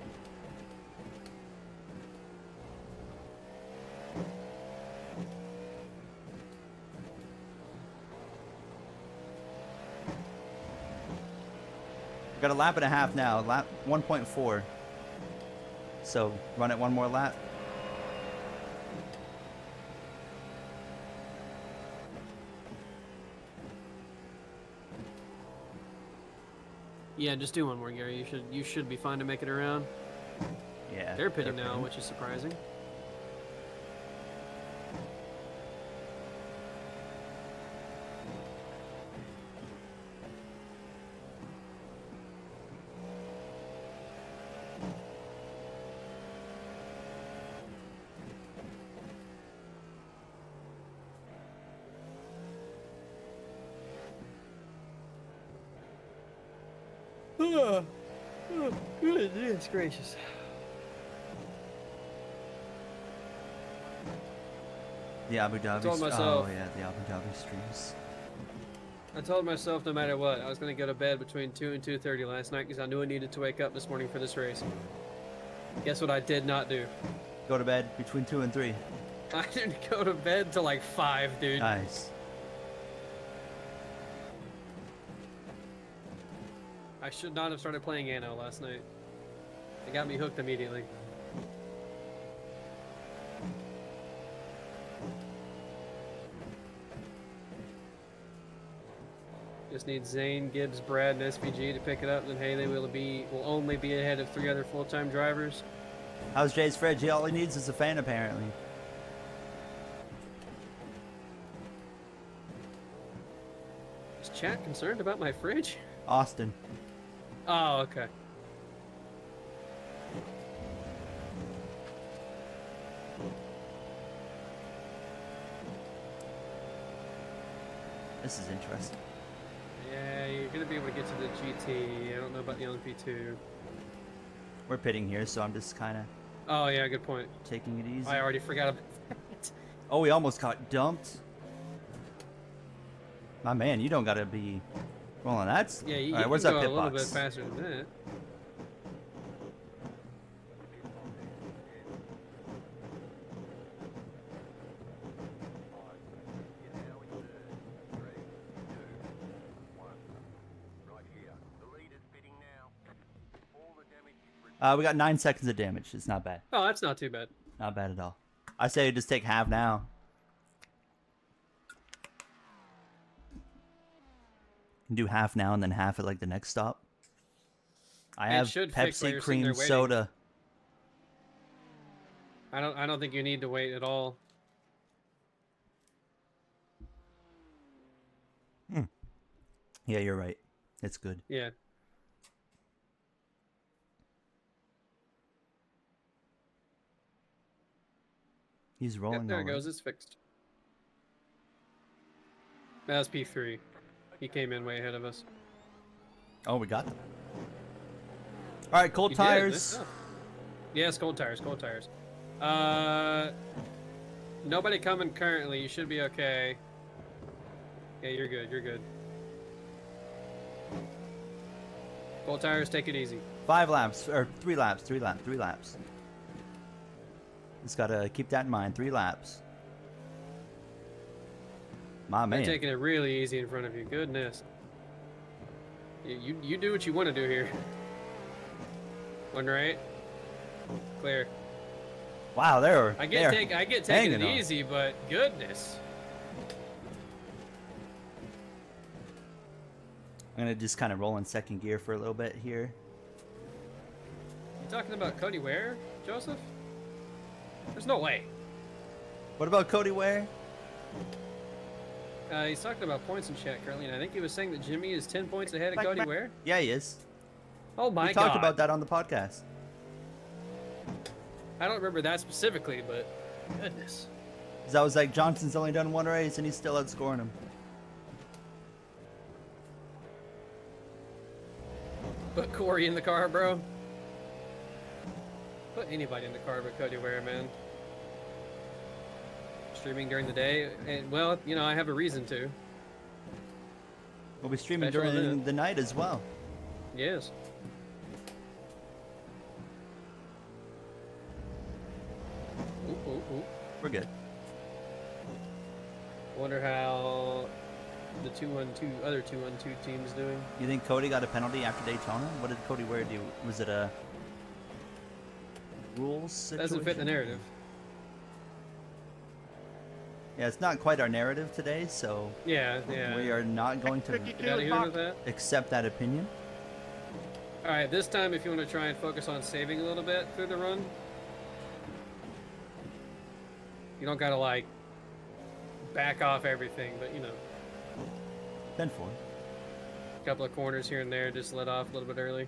We've got a lap and a half now. Lap 1.4. So run it one more lap. Yeah, just do one more, Gary. You should be fine to make it around. Yeah. They're pitting now, which is surprising. Goodness gracious. The Abu Dhabi. Told myself. Oh yeah, the Abu Dhabi streams. I told myself no matter what, I was going to go to bed between 2 and 2:30 last night because I knew I needed to wake up this morning for this race. Guess what I did not do? Go to bed between 2 and 3. I didn't go to bed till like 5, dude. Nice. I should not have started playing Anno last night. It got me hooked immediately. Just need Zane, Gibbs, Brad, and SVG to pick it up. Then Haley will only be ahead of 3 other full-time drivers. How's Jay's fridge? All he needs is a fan, apparently. Is chat concerned about my fridge? Austin. Oh, okay. This is interesting. Yeah, you're gonna be able to get to the GT. I don't know about the LMP2. We're pitting here, so I'm just kind of Oh yeah, good point. taking it easy. I already forgot about that. Oh, we almost got dumped. My man, you don't gotta be rolling. That's Yeah, you, all right. you Where's can that go pit a little box? bit faster than that. We got 9 seconds of damage. It's not bad. Oh, that's not too bad. Not bad at all. I say just take half now. Do half now and then half at like the next stop. I It have should fix while Pepsi you're sitting cream there waiting. soda. I don't think you need to wait at all. Yeah, you're right. It's good. Yeah. He's rolling. Yep, there it already. goes. It's fixed. That was P3. He came in way ahead of us. Oh, we got them. All right, cold You did, nice tires. stuff. Yes, cold tires, cold tires. Nobody coming currently. You should be okay. Yeah, you're good. You're good. Cold tires, take it easy. 5 laps or 3 laps. 3 laps. Just gotta keep that in mind. 3 laps. My They're man. taking it really easy in front of you. Goodness. You do what you want to do here. One right. Clear. Wow, there. I get taking it hanging on. easy, but goodness. I'm gonna just kind of roll in second gear for a little bit here. You talking about Cody Ware, Joseph? There's no way. What about Cody Ware? He's talking about points in chat currently, and I think he was saying that Jimmy is 10 points ahead of Cody Ware. Yeah, he is. Oh my We god. talked about that on the podcast. I don't remember that specifically, but goodness. 'Cause I was like, Johnson's only done 1 race and he's still outscoring him. Put Corey in the car, bro. Put anybody in the car but Cody Ware, man. Streaming during the day, and well, you know, I have a reason to. We'll be streaming Special during event. the night as well. Yes. Ooh, ooh, ooh. We're good. Wonder how the other 2-1-2 teams doing. You think Cody got a penalty after Daytona? What did Cody Ware do? Was it a rules situation? Doesn't fit the narrative. Yeah, it's not quite our narrative today, so Yeah. we are not going to You gotta hear with that. accept that opinion. All right, this time, if you want to try and focus on saving a little bit through the run, you don't gotta like back off everything, but you know, 10-4. a couple of corners here and there, just let off a little bit early.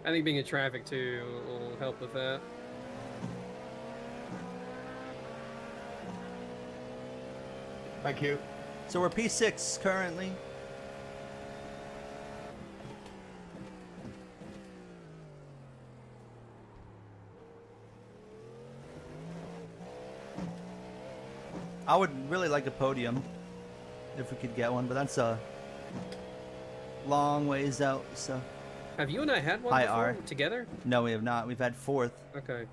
I think being in traffic too will help with that. Thank you. So we're P6 currently. I would really like a podium if we could get one, but that's a long ways out, so. Have you and I had one Hi, before R. together? No, we have not. We've had 4th. Okay.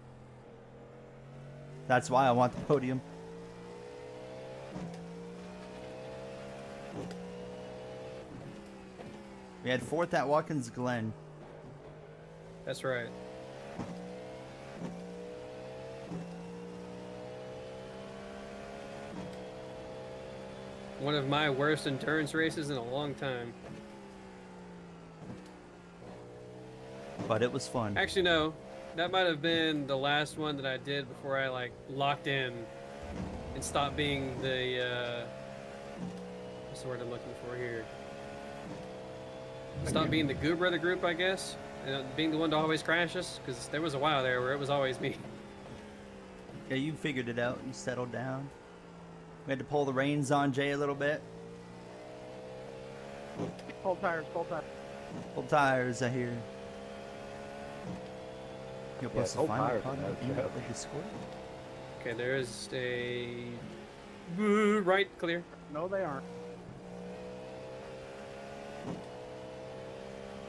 That's why I want the podium. We had 4th at Watkins Glen. That's right. One of my worst endurance races in a long time. But it was fun. Actually, no. That might have been the last one that I did before I like locked in and stopped being the what's the word I'm looking for here? Stop being the goober of the group, I guess. And being the one to always crash us, because there was a while there where it was always me. Yeah, you figured it out. You settled down. We had to pull the reins on Jay a little bit. Full tires, full tires. Pull tires, I hear. You're Yeah, supposed to full find the tires, podium no and joke. make a score. Okay, there is a right clear. No, they aren't.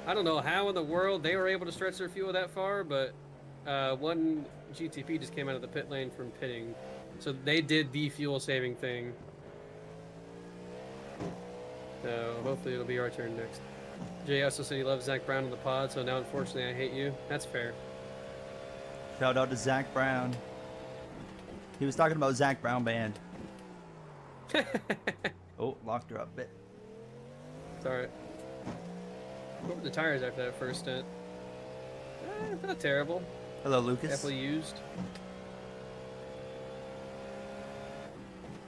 I don't know how in the world they were able to stretch their fuel that far, but one GTP just came out of the pit lane from pitting. So they did the fuel saving thing. So hopefully it'll be our turn next. Jay also said he loves Zach Brown in the pod, so now unfortunately I hate you. That's fair. Shout out to Zach Brown. He was talking about Zach Brown Band. Oh, locked her up a bit. It's alright. What were the tires after that first stint? Not terrible. Hello, Lucas. Definitely used.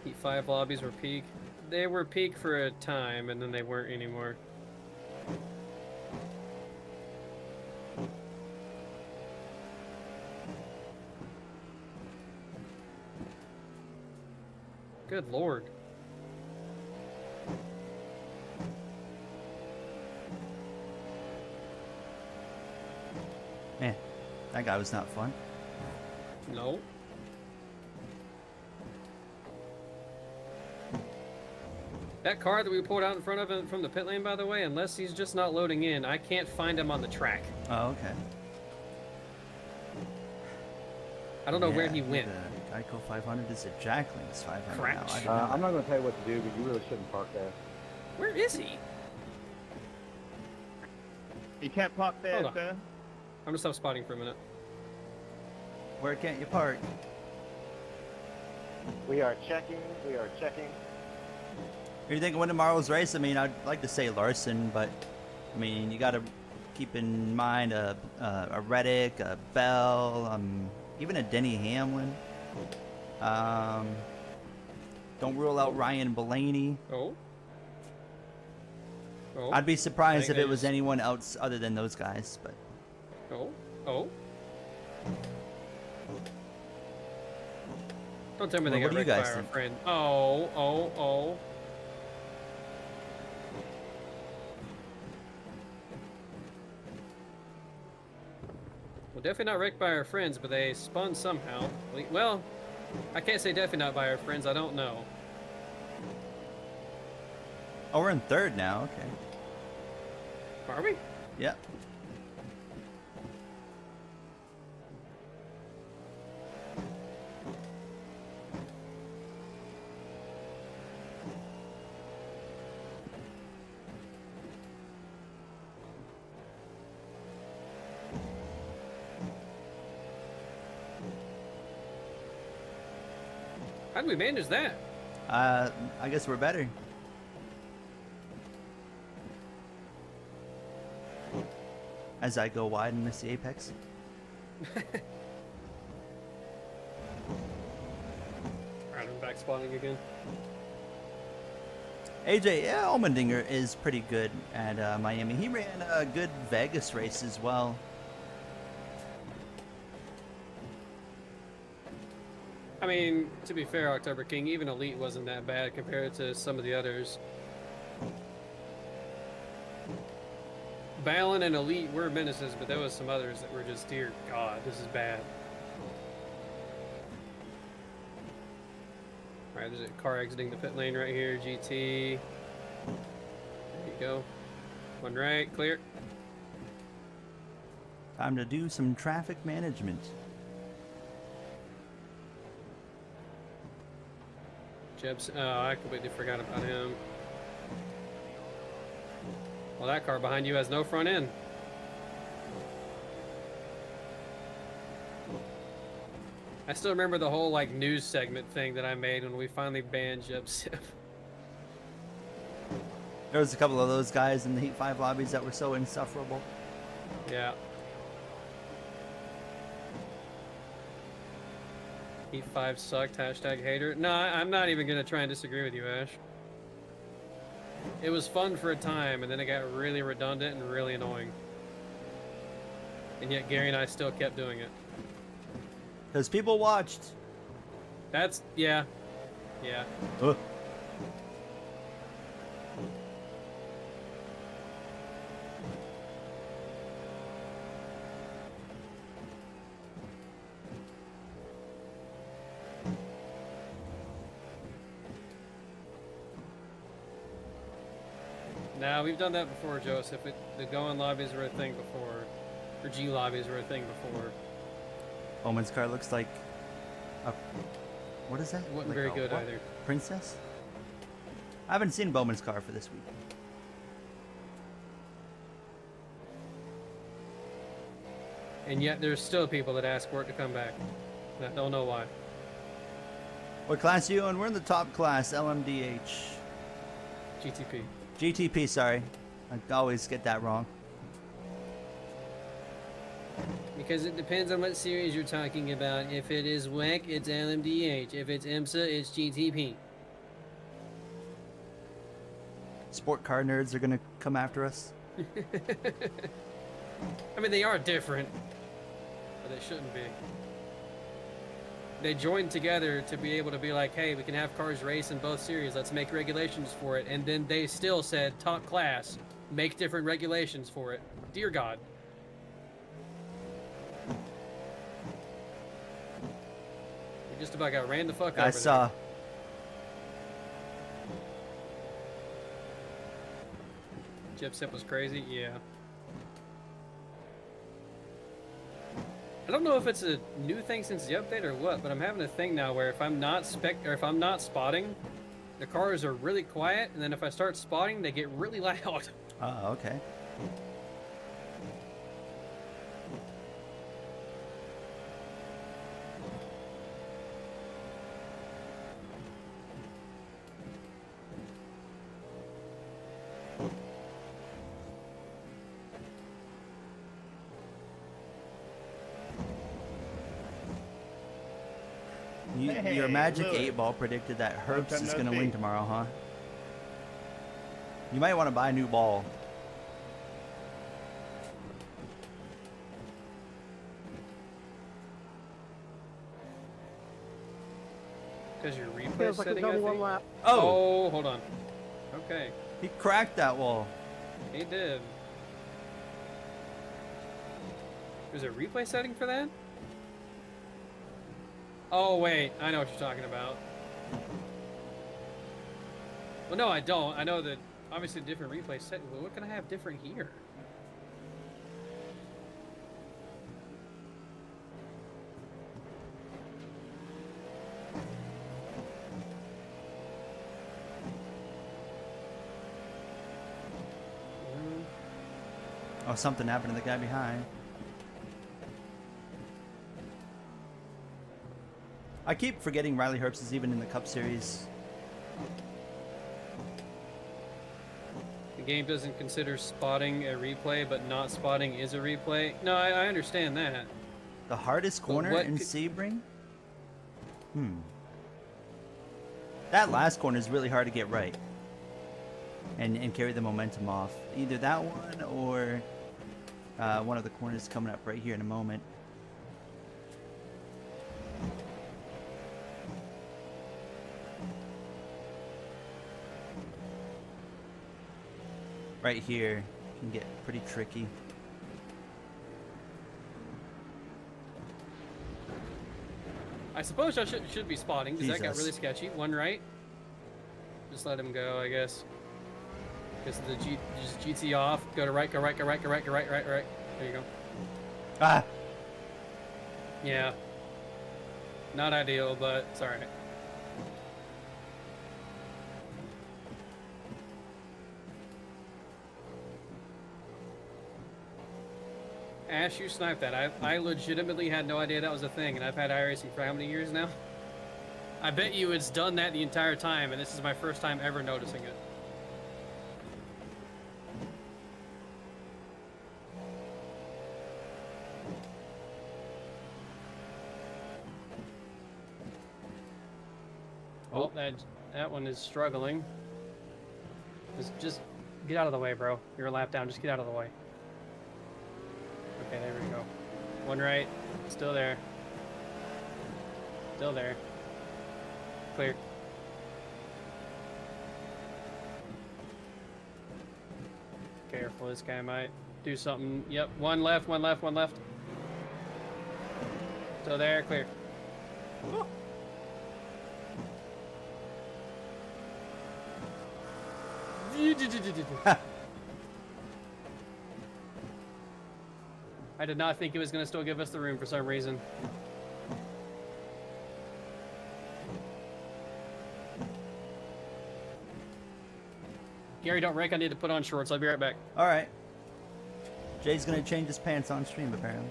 Heat 5 lobbies were peak. They were peak for a time, and then they weren't anymore. Good lord. Man, that guy was not fun. No. That car that we pulled out in front of him from the pit lane, by the way, unless he's just not loading in, I can't find him on the track. Oh, okay. I don't know where he went. The Geico 500 is a Jackling's 500 Crash. now. I didn't know I'm that. not going to tell you what to do, but you really shouldn't park there. Where is he? You can't park there, Hold on. sir. I'm gonna stop spotting for a minute. Where can't you park? We are checking. We are checking. What do you think of winning tomorrow's race? I mean, I'd like to say Larson, but I mean, you got to keep in mind a Reddick, a Bell, even a Denny Hamlin. Don't rule out Ryan Blaney. Oh. Oh. I'd be surprised if they it was just- anyone else other than those guys, but Oh. Oh. Don't tell me they Well, got what do you wrecked guys by our think? friend. Oh. Oh. Oh. Well, definitely not wrecked by our friends, but they spun somehow. Well, I can't say definitely not by our friends. I don't know. oh, we're in third now. Okay. Are we? Yep. How did we manage that? I guess we're better. As I go wide and miss the apex. Alright, I'm back spotting again. AJ, yeah, Allmendinger is pretty good at Miami. He ran a good Vegas race as well. I mean, to be fair, October King, even Elite wasn't that bad compared to some of the others. Balin and Elite were menaces, but there was some others that were just, dear God, this is bad. Alright, there's a car exiting the pit lane right here, GT. There you go. One right, clear. Time to do some traffic management. Jeb's, oh, I completely forgot about him. Well, that car behind you has no front end. I still remember the whole like news segment thing that I made when we finally banned Jeb Sif. There was a couple of those guys in the Heat 5 lobbies that were so insufferable. Yeah. Heat 5 sucked, hashtag hater. No, I'm not even gonna try and disagree with you, Ash. It was fun for a time, and then it got really redundant and really annoying. And yet Gary and I still kept doing it. Because people watched. That's, yeah. Yeah. Ugh. Now we've done that before, Joseph. The going lobbies were a thing before. Or G lobbies were a thing before. Bowman's car looks like a... What is that? It wasn't Like very a good what? either. Princess? I haven't seen Bowman's car for this week. And yet there's still people that ask for it to come back. And I don't know why. What class are you in? We're in the top class, LMDH. GTP. GTP, sorry. I always get that wrong. Because it depends on what series you're talking about. If it is WEC, it's LMDH. If it's IMSA, it's GTP. Sport car nerds are gonna come after us. I mean, they are different, but they shouldn't be. They joined together to be able to be like, hey, we can have cars race in both series. Let's make regulations for it. And then they still said, top class, make different regulations for it. Dear God. We just about got ran the fuck over. I saw. Gypsip was crazy. Yeah. I don't know if it's a new thing since the update or what, but I'm having a thing now where if I'm not spotting, the cars are really quiet, and then if I start spotting, they get really loud. Oh, okay. Your Magic look. 8 Ball predicted that Herbst Long is time going to no win see. tomorrow, huh? You might want to buy a new ball. Because your replay Feels like setting, it's I only one think. lap. Oh! Oh, hold on. Okay, He cracked that wall. he did. There's a replay setting for that? Oh, wait. I know what you're talking about. Well, no, I don't. I know that obviously different replay setting. But what can I have different here? Oh, something happened to the guy behind. I keep forgetting Riley Herbst is even in the Cup Series. The game doesn't consider spotting a replay, but not spotting is a replay. No, I understand that. The hardest corner what in could- Sebring? That last corner is really hard to get right. And carry the momentum off. Either that one or one of the corners coming up right here in a moment. Right here can get pretty tricky. I suppose I should be spotting because that got Jesus. really sketchy. One right. Just let him go, I guess. Because the just GT off. Go to right. Go right. Go right. Go right. Go right. Right. Right. There you go. Ah! Yeah. Not ideal, but it's all right. Ash, you sniped that. I legitimately had no idea that was a thing, and I've had iRacing for how many years now? I bet you it's done that the entire time, and this is my first time ever noticing it. Oh, that one is struggling. Just get out of the way, bro. You're a lap down. Just get out of the way. Okay, there we go. One right. Still there. Still there. Clear. Careful, this guy might do something. Yep, one left, one left, one left. Still there, clear. I did not think it was going to still give us the room for some reason. Gary, don't wreck. I need to put on shorts. I'll be right back. All right. Jay's gonna change his pants on stream apparently.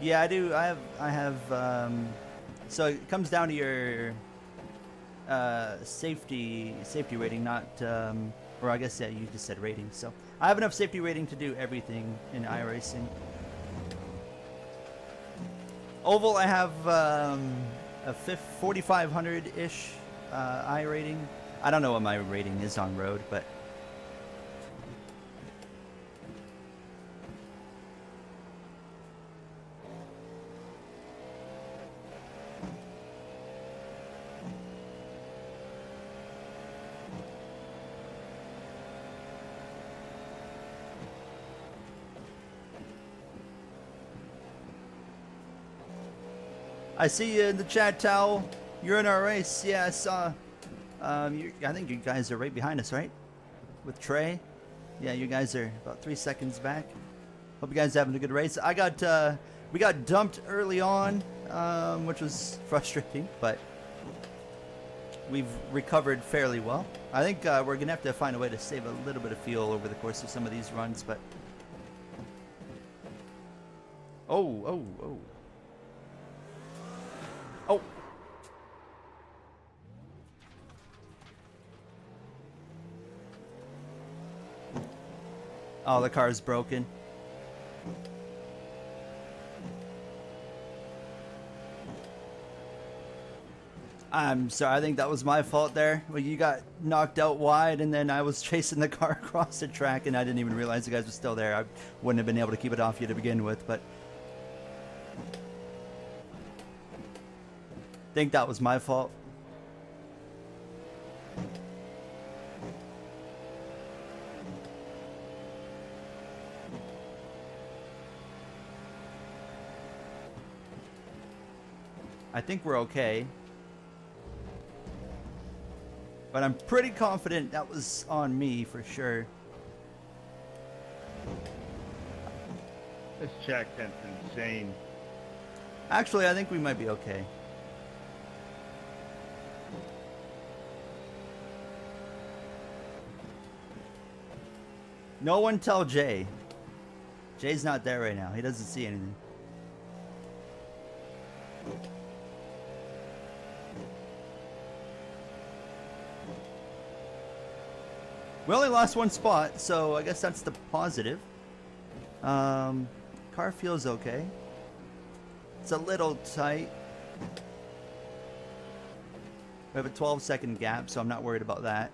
Yeah, I do. I have. So it comes down to your safety rating, not. Or I guess yeah, you just said rating. So I have enough safety rating to do everything in iRacing. Oval, I have a 4,500-ish I rating. I don't know what my rating is on road, but I see you in the chat, Towel. You're in our race. Yeah, I I think you guys are right behind us, right? With Trey. Yeah, you guys are about 3 seconds back. Hope you guys are having a good race. We got dumped early on, which was frustrating, but we've recovered fairly well. I think we're gonna have to find a way to save a little bit of fuel over the course of some of these runs, but oh. Oh, the car is broken. I'm sorry, I think that was my fault there. Well, you got knocked out wide, and then I was chasing the car across the track, and I didn't even realize you guys were still there. I wouldn't have been able to keep it off you to begin with, but I think that was my fault. I think we're okay. But I'm pretty confident that was on me for sure. This check tent's insane. Actually, I think we might be okay. No one tell Jay. Jay's not there right now. He doesn't see anything. We only lost one spot, so I guess that's the positive. Car feels okay. It's a little tight. We have a 12-second gap, so I'm not worried about that.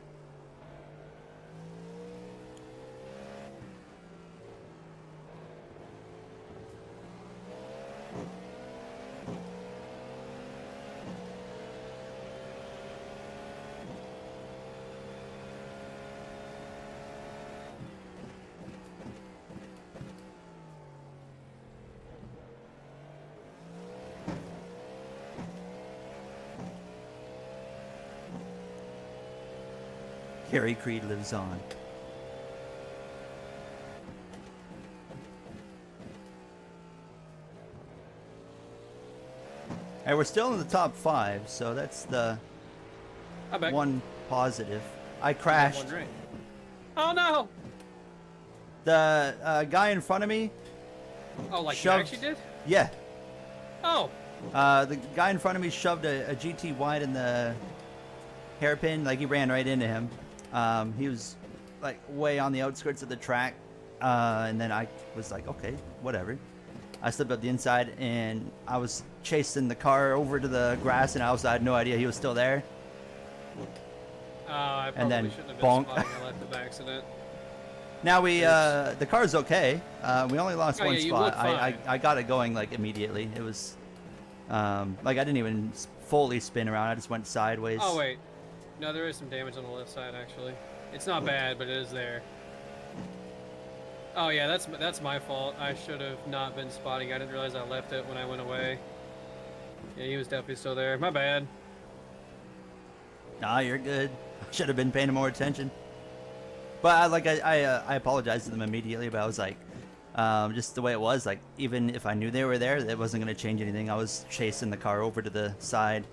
Carrie Creed lives on. And we're still in the top 5, so that's the one positive. I crashed. Oh no! The guy in front of me. Oh, like shoved, you actually did? Yeah. Oh. The guy in front of me shoved a GT wide in the hairpin, like he ran right into him. He was like way on the outskirts of the track, and then I was like, okay, whatever. I slipped up the inside, and I was chasing the car over to the grass, and I had no idea he was still there. I probably And then shouldn't have been bonk. spotting. I left by accident. Now the car's okay. We only lost Oh, one yeah, you spot. look fine. I got it going like immediately. It was like I didn't even fully spin around. I just went sideways. Oh wait, no, there is some damage on the left side actually. It's not bad, but it is there. Oh yeah, that's my fault. I should have not been spotting. I didn't realize I left it when I went away. Yeah, he was definitely still there. My bad. Nah, you're good. Should have been paying more attention. But I apologized to them immediately. But I was like, just the way it was. Like even if I knew they were there, it wasn't gonna change anything. I was chasing the car over to the side.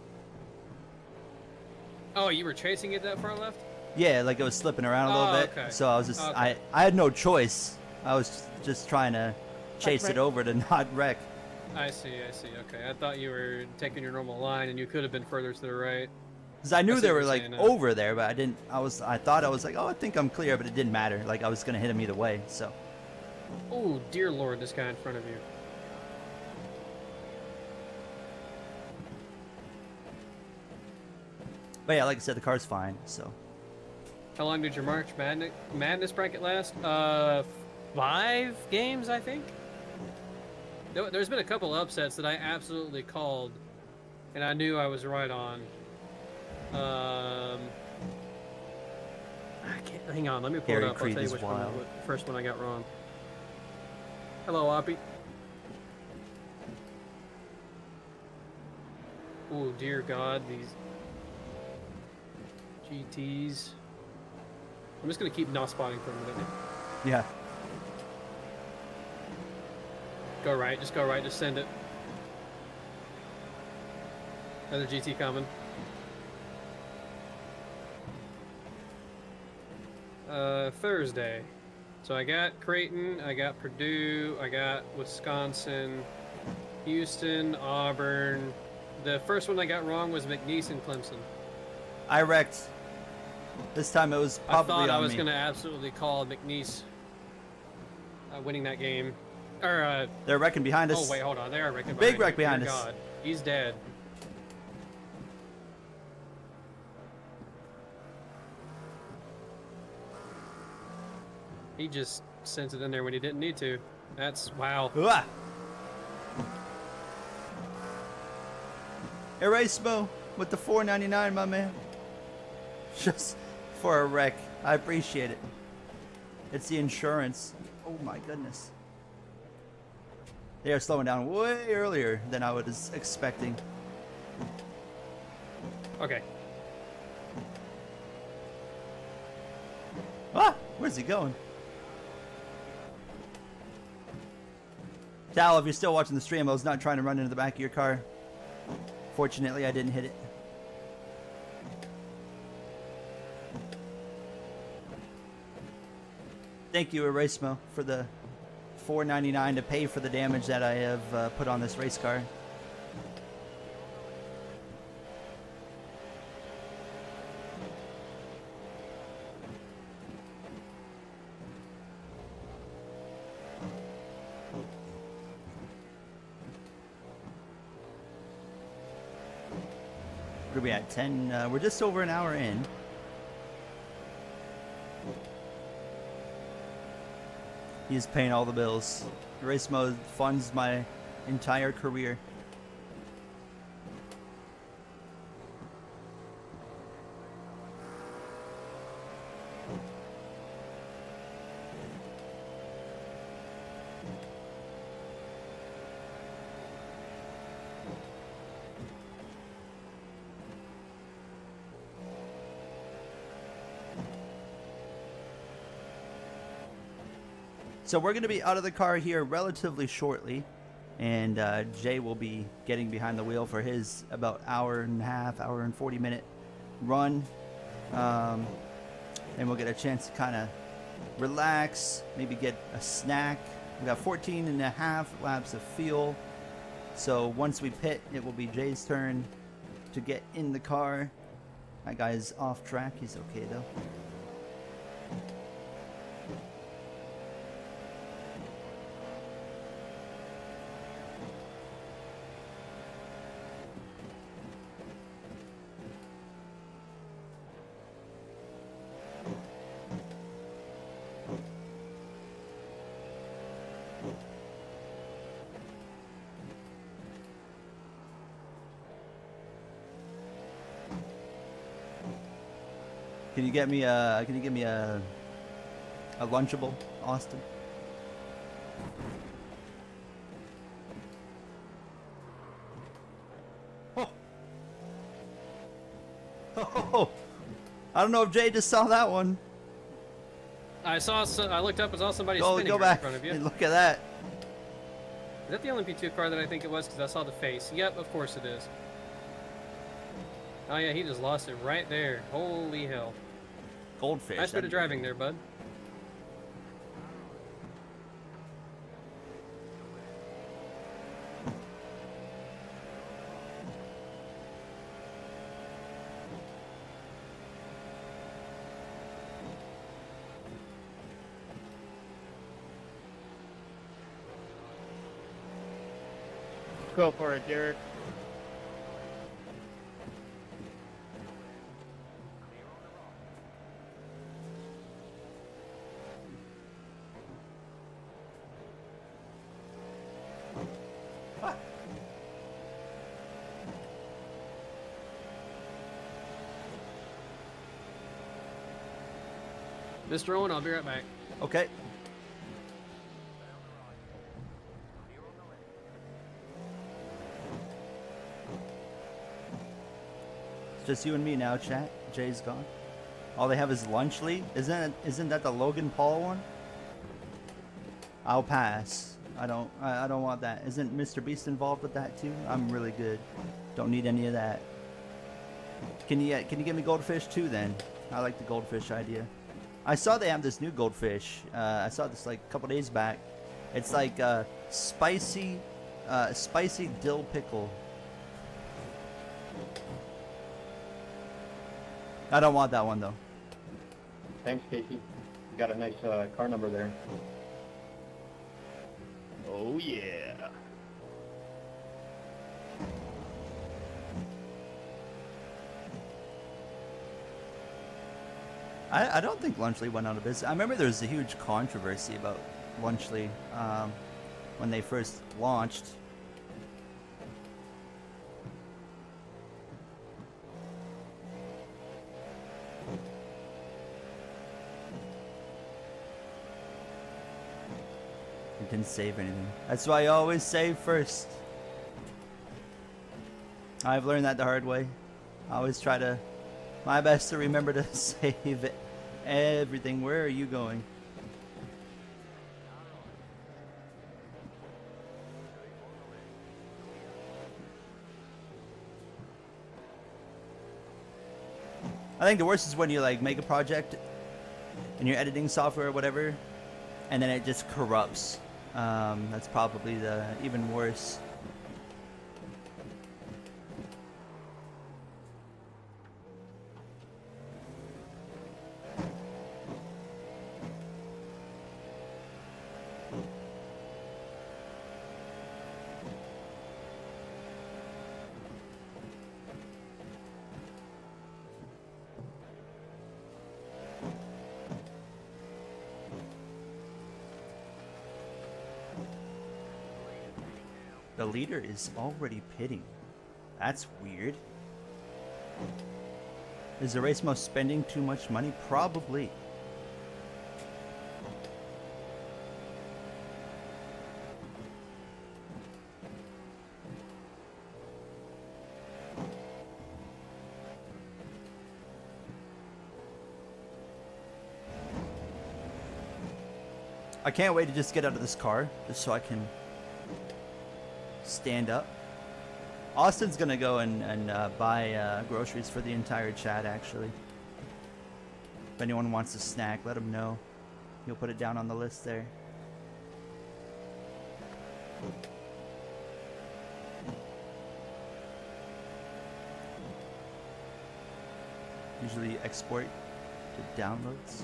Oh, you were chasing it that far left? Yeah, like it was slipping around a little bit. Okay. So I was just Okay. I had no choice. I was just trying to chase it over to not wreck. I see. Okay, I thought you were taking your normal line, and you could have been further to the right. Because I knew see they what were you're like saying now. over there, but I didn't. I thought I was like, oh, I think I'm clear, but it didn't matter. Like I was gonna hit him either way. So Oh dear Lord, this guy in front of you. but yeah, like I said, the car's fine. So How long did your March Madness bracket last? 5 games, I think. There's been a couple upsets that I absolutely called, and I knew I was right on. I can't. Hang on, let me pull Gary it up. I'll Creed tell you is which wild. one, the first one I got wrong. Hello, Oppie. Oh dear God, these GTs. I'm just gonna keep not spotting for a minute. Yeah. Go right, just send it. Another GT coming. Thursday. So I got Creighton, I got Purdue, I got Wisconsin, Houston, Auburn. The first one I got wrong was McNeese and Clemson. I wrecked. This time it was probably I thought I on was me. going to absolutely call McNeese winning that game. Or, They're wrecking behind us. oh, wait, hold on. They are wrecking behind Big me. wreck behind Dear us. God. He's dead. He just sent it in there when he didn't need to. That's, wow. Ah. Erasmo with the $4.99, my man. Just for a wreck. I appreciate it. It's the insurance. Oh my goodness. They are slowing down way earlier than I was expecting. Okay. Ah, where's he going? Tal, if you're still watching the stream, I was not trying to run into the back of your car. Fortunately, I didn't hit it. Thank you, Erasmo, for the $4.99 to pay for the damage that I have put on this race car. Where are we at? 10? We're just over an hour in. He's paying all the bills. Race mode funds my entire career. So we're going to be out of the car here relatively shortly, and Jay will be getting behind the wheel for his about hour and a half, hour and 40-minute run. And we'll get a chance to kind of relax, maybe get a snack. We got 14 and a half laps of fuel. So once we pit, it will be Jay's turn to get in the car. That guy's off track. He's okay though. Can you get me a Lunchable, Austin? Oh. Oh. I don't know if Jay just saw that one. I looked up and saw somebody spinning Go right back in front of you. and look at that. Is that the LMP2 car that I think it was? Because I saw the face. Yep, of course it is. Oh yeah, he just lost it right there. Holy hell. Goldfish. Nice bit of driving there, bud. Go for it, Derek. Mr. Owen, I'll be right back. Okay. It's just you and me now, chat. Jay's gone. All they have is Lunchly. Isn't that the Logan Paul one? I'll pass. I don't want that. Isn't Mr. Beast involved with that too? I'm really good. Don't need any of that. Can you give me goldfish too then? I like the goldfish idea. I saw they have this new goldfish. I saw this like a couple days back. It's like spicy dill pickle. I don't want that one though. Thanks, Casey. You got a nice car number there. Oh yeah. I don't think Lunchly went out of business. I remember there was a huge controversy about Lunchly when they first launched. I didn't save anything. That's why I always save first. I've learned that the hard way. I always try to my best to remember to save everything. Where are you going? I think the worst is when you like make a project in your editing software or whatever, and then it just corrupts. That's probably the even worse. The leader is already pitting. That's weird. Is the race most spending too much money? Probably. I can't wait to just get out of this car, just so I can stand up. Austin's gonna go and buy groceries for the entire chat, actually. If anyone wants a snack, let him know. He'll put it down on the list there. Usually export to downloads.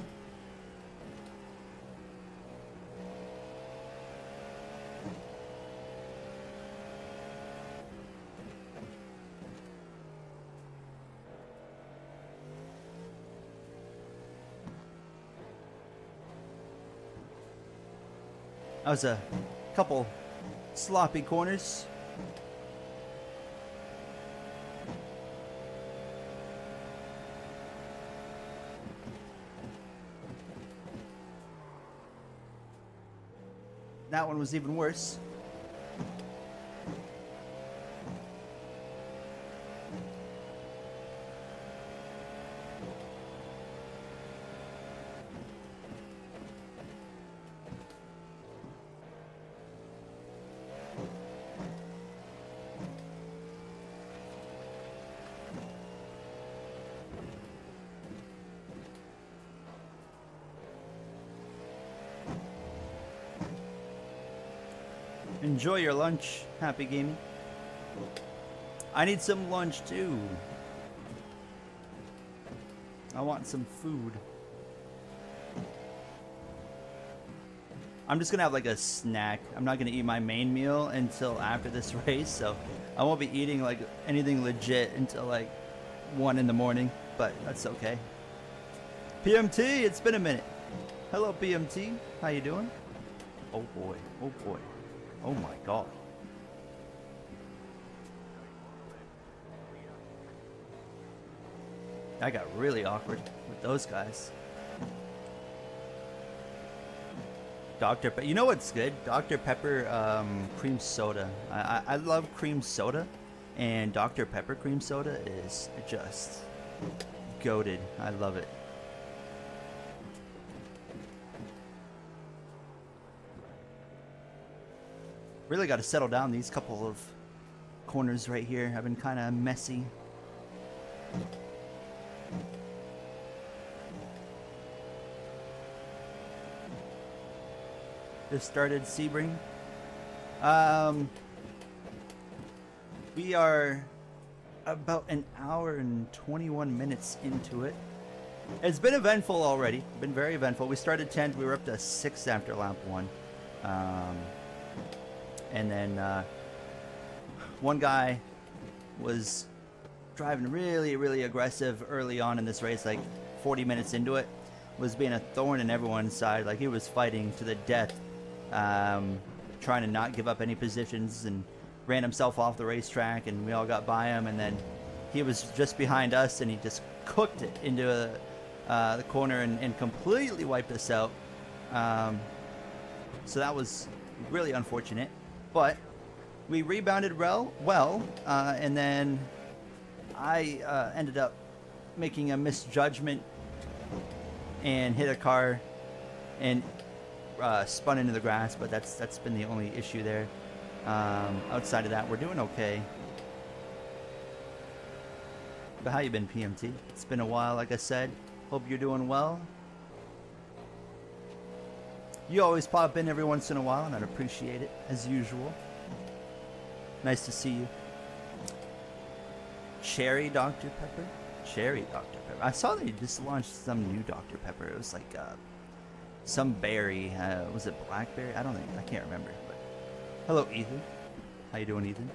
That was a couple sloppy corners. That one was even worse. Enjoy your lunch, Happy Gaming. I need some lunch too. I want some food. I'm just gonna have like a snack. I'm not gonna eat my main meal until after this race, so I won't be eating like anything legit until like 1 in the morning, but that's okay. PMT, it's been a minute. Hello PMT, how you doing? Oh boy, oh boy. Oh my god. I got really awkward with those guys. Dr. Pepper. You know what's good? Dr. Pepper cream soda. I love cream soda, and Dr. Pepper cream soda is just goated. I love it. Really got to settle down these couple of corners right here. Have been kind of messy. Just started Sebring. We are about an hour and 21 minutes into it. It's been eventful already. Been very eventful. We started 10th. We were up to 6th after lap 1. And then one guy was driving really, really aggressive early on in this race, like 40 minutes into it. Was being a thorn in everyone's side. Like he was fighting to the death, trying to not give up any positions, and ran himself off the racetrack, and we all got by him. And then he was just behind us, and he just cooked it into the corner and completely wiped us out. So that was really unfortunate, but we rebounded well, and then I ended up making a misjudgment and hit a car and spun into the grass, but that's been the only issue there. Outside of that, we're doing okay. But how you been, PMT? It's been a while, like I said. Hope you're doing well. You always pop in every once in a while, and I'd appreciate it, as usual. Nice to see you. Cherry Dr. Pepper? Cherry Dr. Pepper. I saw they just launched some new Dr. Pepper. It was like some berry. Was it blackberry? I can't remember. But hello, Ethan. How you doing, Ethan?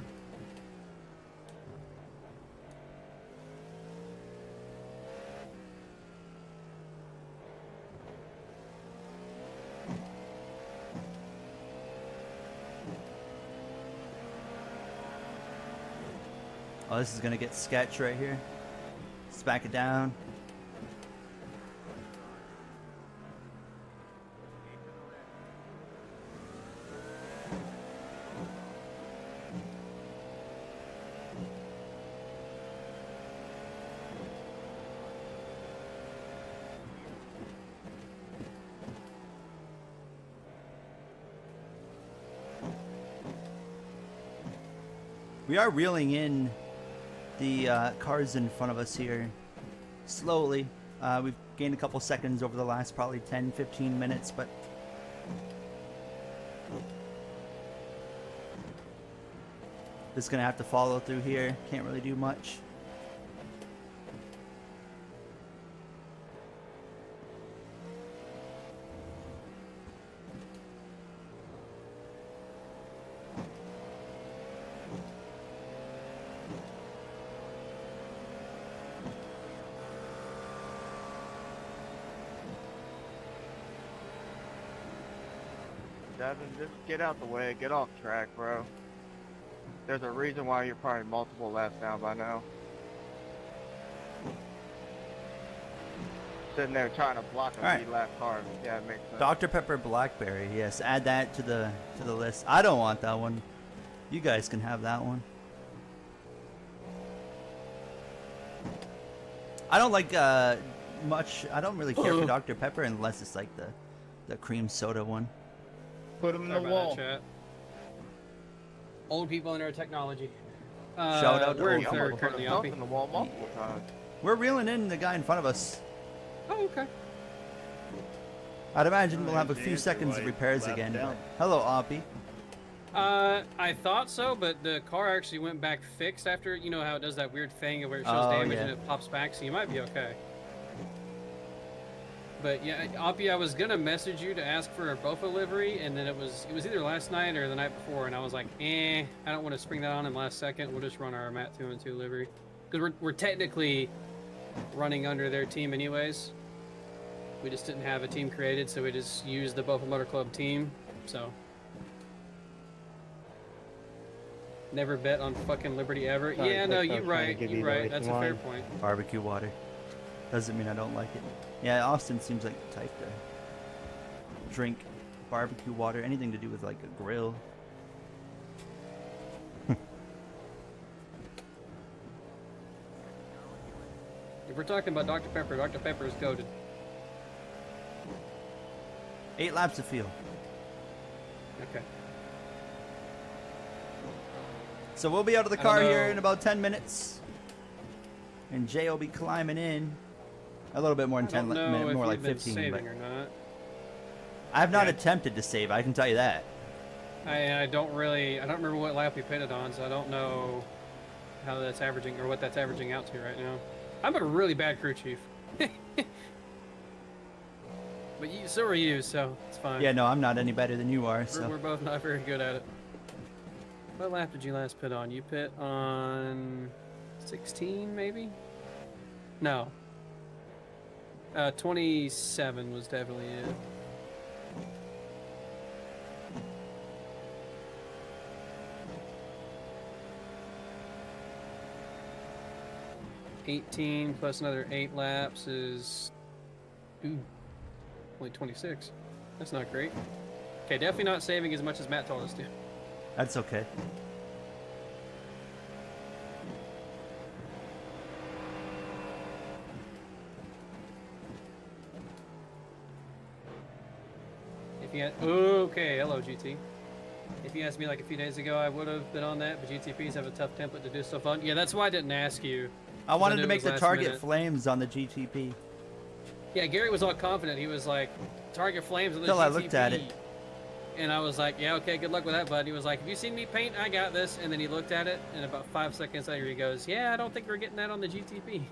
Oh, this is gonna get sketch right here. Let's back it down. We are reeling in the cars in front of us here slowly. We've gained a couple seconds over the last probably 10-15 minutes, but just gonna have to follow through here. Can't really do much. Devin, just get out the way. Get off track, bro. There's a reason why you're probably multiple laps down by now. Sitting there trying to block a Alright. lead lap car. Yeah, it makes sense. Dr. Pepper Blackberry, yes, add that to the list. I don't want that one. You guys can have that one. I don't like much. I don't really care for Dr. Pepper unless it's like the cream soda one. Put him in Sorry the about wall. that, chat. Old people in our technology. Shout out to we're old I'm people. gonna put currently himself upping. in the wall multiple times. We're reeling in the guy in front of us. Oh, okay. I'd imagine we'll have a Nice few answer, seconds of like, repairs lap again. down. Hello, Oppie. I thought so, but the car actually went back fixed after, you know how it does that weird thing where it shows Oh, damage yeah. and it pops back, so you might be okay. But yeah, Oppie, I was gonna message you to ask for a BOFA livery, and then it was either last night or the night before, and I was like, I don't want to spring that on him last second. We'll just run our Mat 212 livery, because we're technically running under their team anyways. We just didn't have a team created, so we just used the BOFA Motor Club team. So never bet on fucking Liberty ever. Sorry, Yeah, no, Chris, I you're was trying to right. give You're you the right. racing That's a fair line. point. Barbecue water. Doesn't mean I don't like it. Yeah, Austin seems like the type to drink barbecue water. Anything to do with like a grill. If we're talking about Dr. Pepper is goated. 8 laps of field. Okay. So we'll be out of the I don't car here know. in about 10 minutes. And Jay will be climbing in. A little bit more I than 10 don't know minutes, if more like you've been 15. saving But or not. I have not Yeah. attempted to save, I can tell you that. I don't remember what lap we pitted on, so I don't know how that's averaging or what that's averaging out to right now. I'm a really bad crew chief. But so are you, so it's fine. Yeah, no, I'm not any better than you are. We're So both not very good at it. What lap did you last pit on? You pit on 16, maybe? No. 27 was definitely it. $18 plus another 8 laps is only 26. That's not great. Okay, definitely not saving as much as Matt told us to. that's okay. If you had, okay, hello GT. If you asked me like a few days ago, I would have been on that, but GTPs have a tough template to do stuff on. Yeah, that's why I didn't ask you. I wanted knew to it make was the last target minute. flames on the GTP. Yeah, Gary was all confident. He was like, target flames on the Till GTP. I looked at it. And I was like, yeah, okay, good luck with that, bud. He was like, have you seen me paint? I got this. And then he looked at it, and about 5 seconds later he goes, yeah, I don't think we're getting that on the GTP.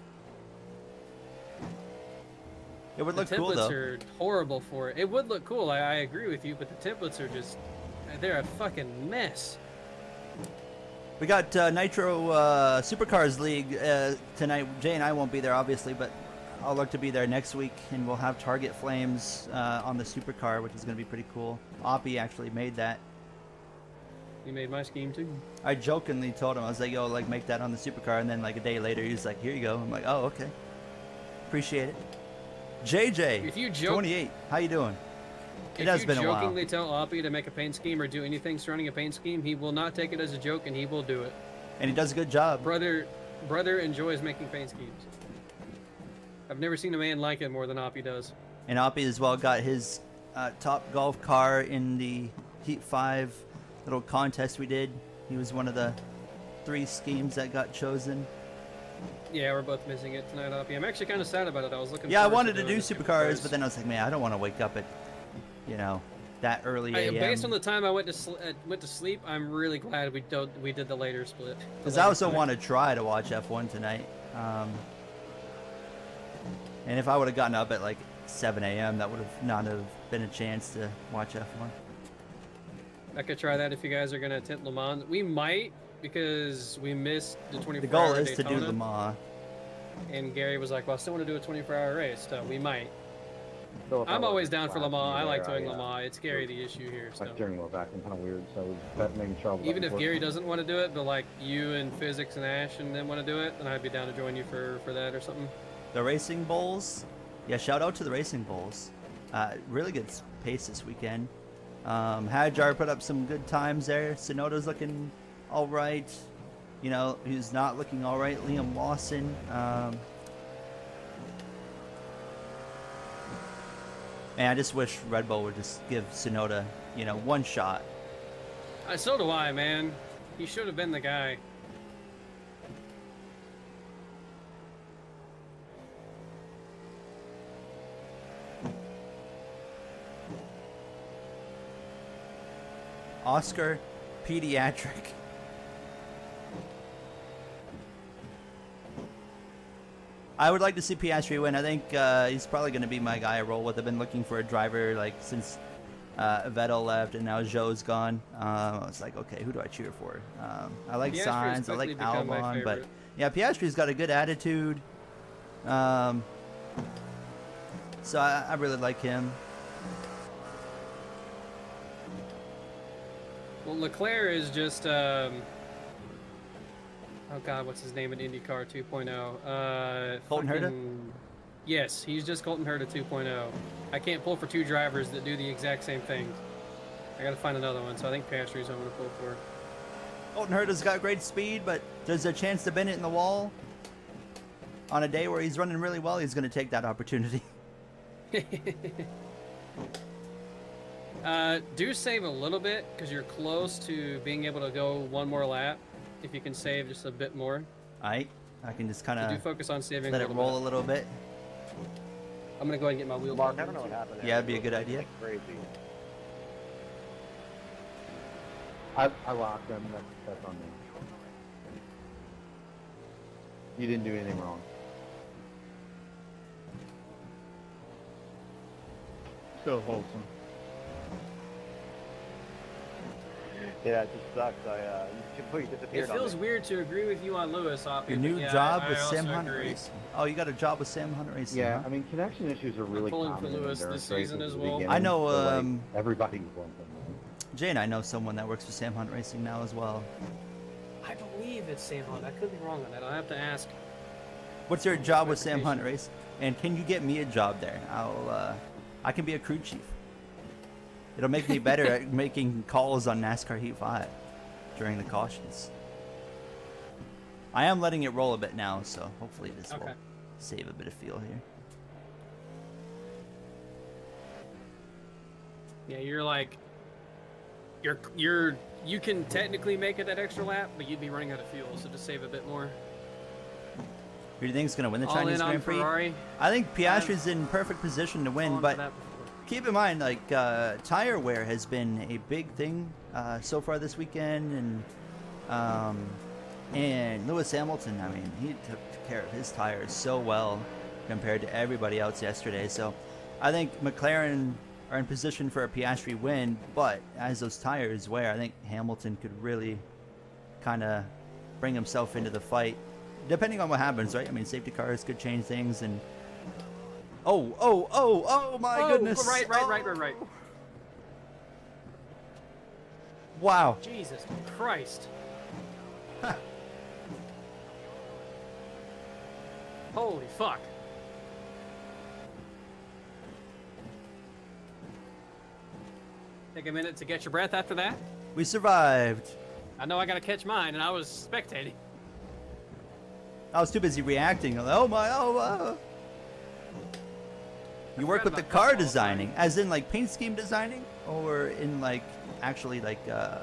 It would The look cool templates though. are horrible for it. It would look cool, I agree with you, but the templates are just, they're a fucking mess. We got Nitro Supercars League tonight. Jay and I won't be there, obviously, but I'll look to be there next week, and we'll have target flames on the supercar, which is going to be pretty cool. Oppie actually made that. You made my scheme too. I jokingly told him, I was like, yo, like, make that on the supercar, and then, like, a day later, he was like, here you go. I'm like, oh, okay. Appreciate it. JJ, If you joke, 28, how you doing? It if has you been a while. jokingly tell Oppie to make a paint scheme or do anything surrounding a paint scheme, he will not take it as a joke and he will do it. And he does a good job. Brother enjoys making paint schemes. I've never seen a man like it more than Oppie does. And Oppie as well got his top golf car in the Heat 5 little contest we did. He was one of the 3 schemes that got chosen. Yeah, we're both missing it tonight, Oppie. I'm actually kind of sad about it. I was looking. Yeah, I forward wanted to doing do it supercars, but then I was like, man, I don't want to wake up at, you know, that early AM. Based on the time I went to sleep, I'm really glad we did the later split. Because I also want to try to watch F1 tonight. And if I would have gotten up at like 7 a.m., that would have not have been a chance to watch F1. I could try that if you guys are gonna attempt Le Mans. We might, because we missed the 24-hour The goal is Daytona, to do Le Mans. and Gary was like, well, I still want to do a 24-hour race, so we might. So if I I'm was always down for Le Mans. I like there, doing Le Mans. It's Gary the issue here. My So steering wheel acting kind of weird, so that making sure I was even back if and Gary forth. doesn't want to do it, but like you and Physics and Ash and them want to do it, then I'd be down to join you for that or something. The Racing Bulls. Yeah, shout out to the Racing Bulls. Really good pace this weekend. Hadjar put up some good times there. Sonoda's looking all right. You know, who's not looking all right? Liam Lawson. Man, I just wish Red Bull would just give Sonoda, you know, one shot. So do I, man. He should have been the guy. Oscar Pediatric. I would like to see Piastri win. I think he's probably going to be my guy I roll with. I've been looking for a driver like since Vettel left and now Zhou's gone. I was like, okay, who do I cheer for? I like Piastri has Sainz, I quickly like become my Albon, but favorite. yeah, Piastri's got a good attitude. So I really like him. Well, Leclerc is just, oh God, what's his name in IndyCar 2.0? Colton Herta? Yes, he's just Colton Herta 2.0. I can't pull for 2 drivers that do the exact same things. I gotta find another one, so I think Piastri's I'm gonna pull for. Colton Herta's got great speed, but there's a chance to bend it in the wall. On a day where he's running really well, he's going to take that opportunity. Do save a little bit, because you're close to being able to go one more lap. if you can save just a bit more. I can just kind You do of focus on saving let a it little roll a bit. little bit. I'm gonna go ahead and get my wheel. Mark, done I don't know too. what happened. Yeah, it'd be a good idea. Like crazy. I locked him. That's on me. You didn't do anything wrong. So wholesome. Yeah, it just sucks. You completely It disappeared on feels me. weird to agree with you on Lewis, Oppie. Your but new yeah, job I with also Sam Hunt agree. Racing. Oh, you got a job with Sam Hunt Racing. Yeah, huh? I mean, connection issues are really pulling for common in Lewis endurance this season races as at the well. beginning, I know, so, like, um, everybody's one thing. Jay and I know someone that works for Sam Hunt Racing now as well. I believe it's Sam Hunt. I could be wrong on that. I'll have to ask. What's your job with Sam Hunt Racing? And can you get me a job there? I can be a crew chief. It'll make me better at making calls on NASCAR Heat 5 during the cautions. I am letting it roll a bit now, so hopefully this will Okay. save a bit of fuel here. Yeah, you're like, you can technically make it that extra lap, but you'd be running out of fuel, so just save a bit more. Who do you think is going to win the All Chinese in on Grand Prix? Ferrari. I think Piastri's in perfect position to win, Fallen but for that before. keep in mind, like, tire wear has been a big thing so far this weekend, and Lewis Hamilton, I mean, he took care of his tires so well compared to everybody else yesterday. So I think McLaren are in position for a Piastri win, but as those tires wear, I think Hamilton could really kind of bring himself into the fight, depending on what happens, right? I mean, safety cars could change things, and oh my goodness. Right. Oh. Wow. Jesus Christ. Holy fuck. Take a minute to get your breath after that. We survived. I know I gotta catch mine, and I was spectating. I was too busy reacting. Oh my, You work forgot with the about car that, designing, as in like paint scheme designing, or in like actually like the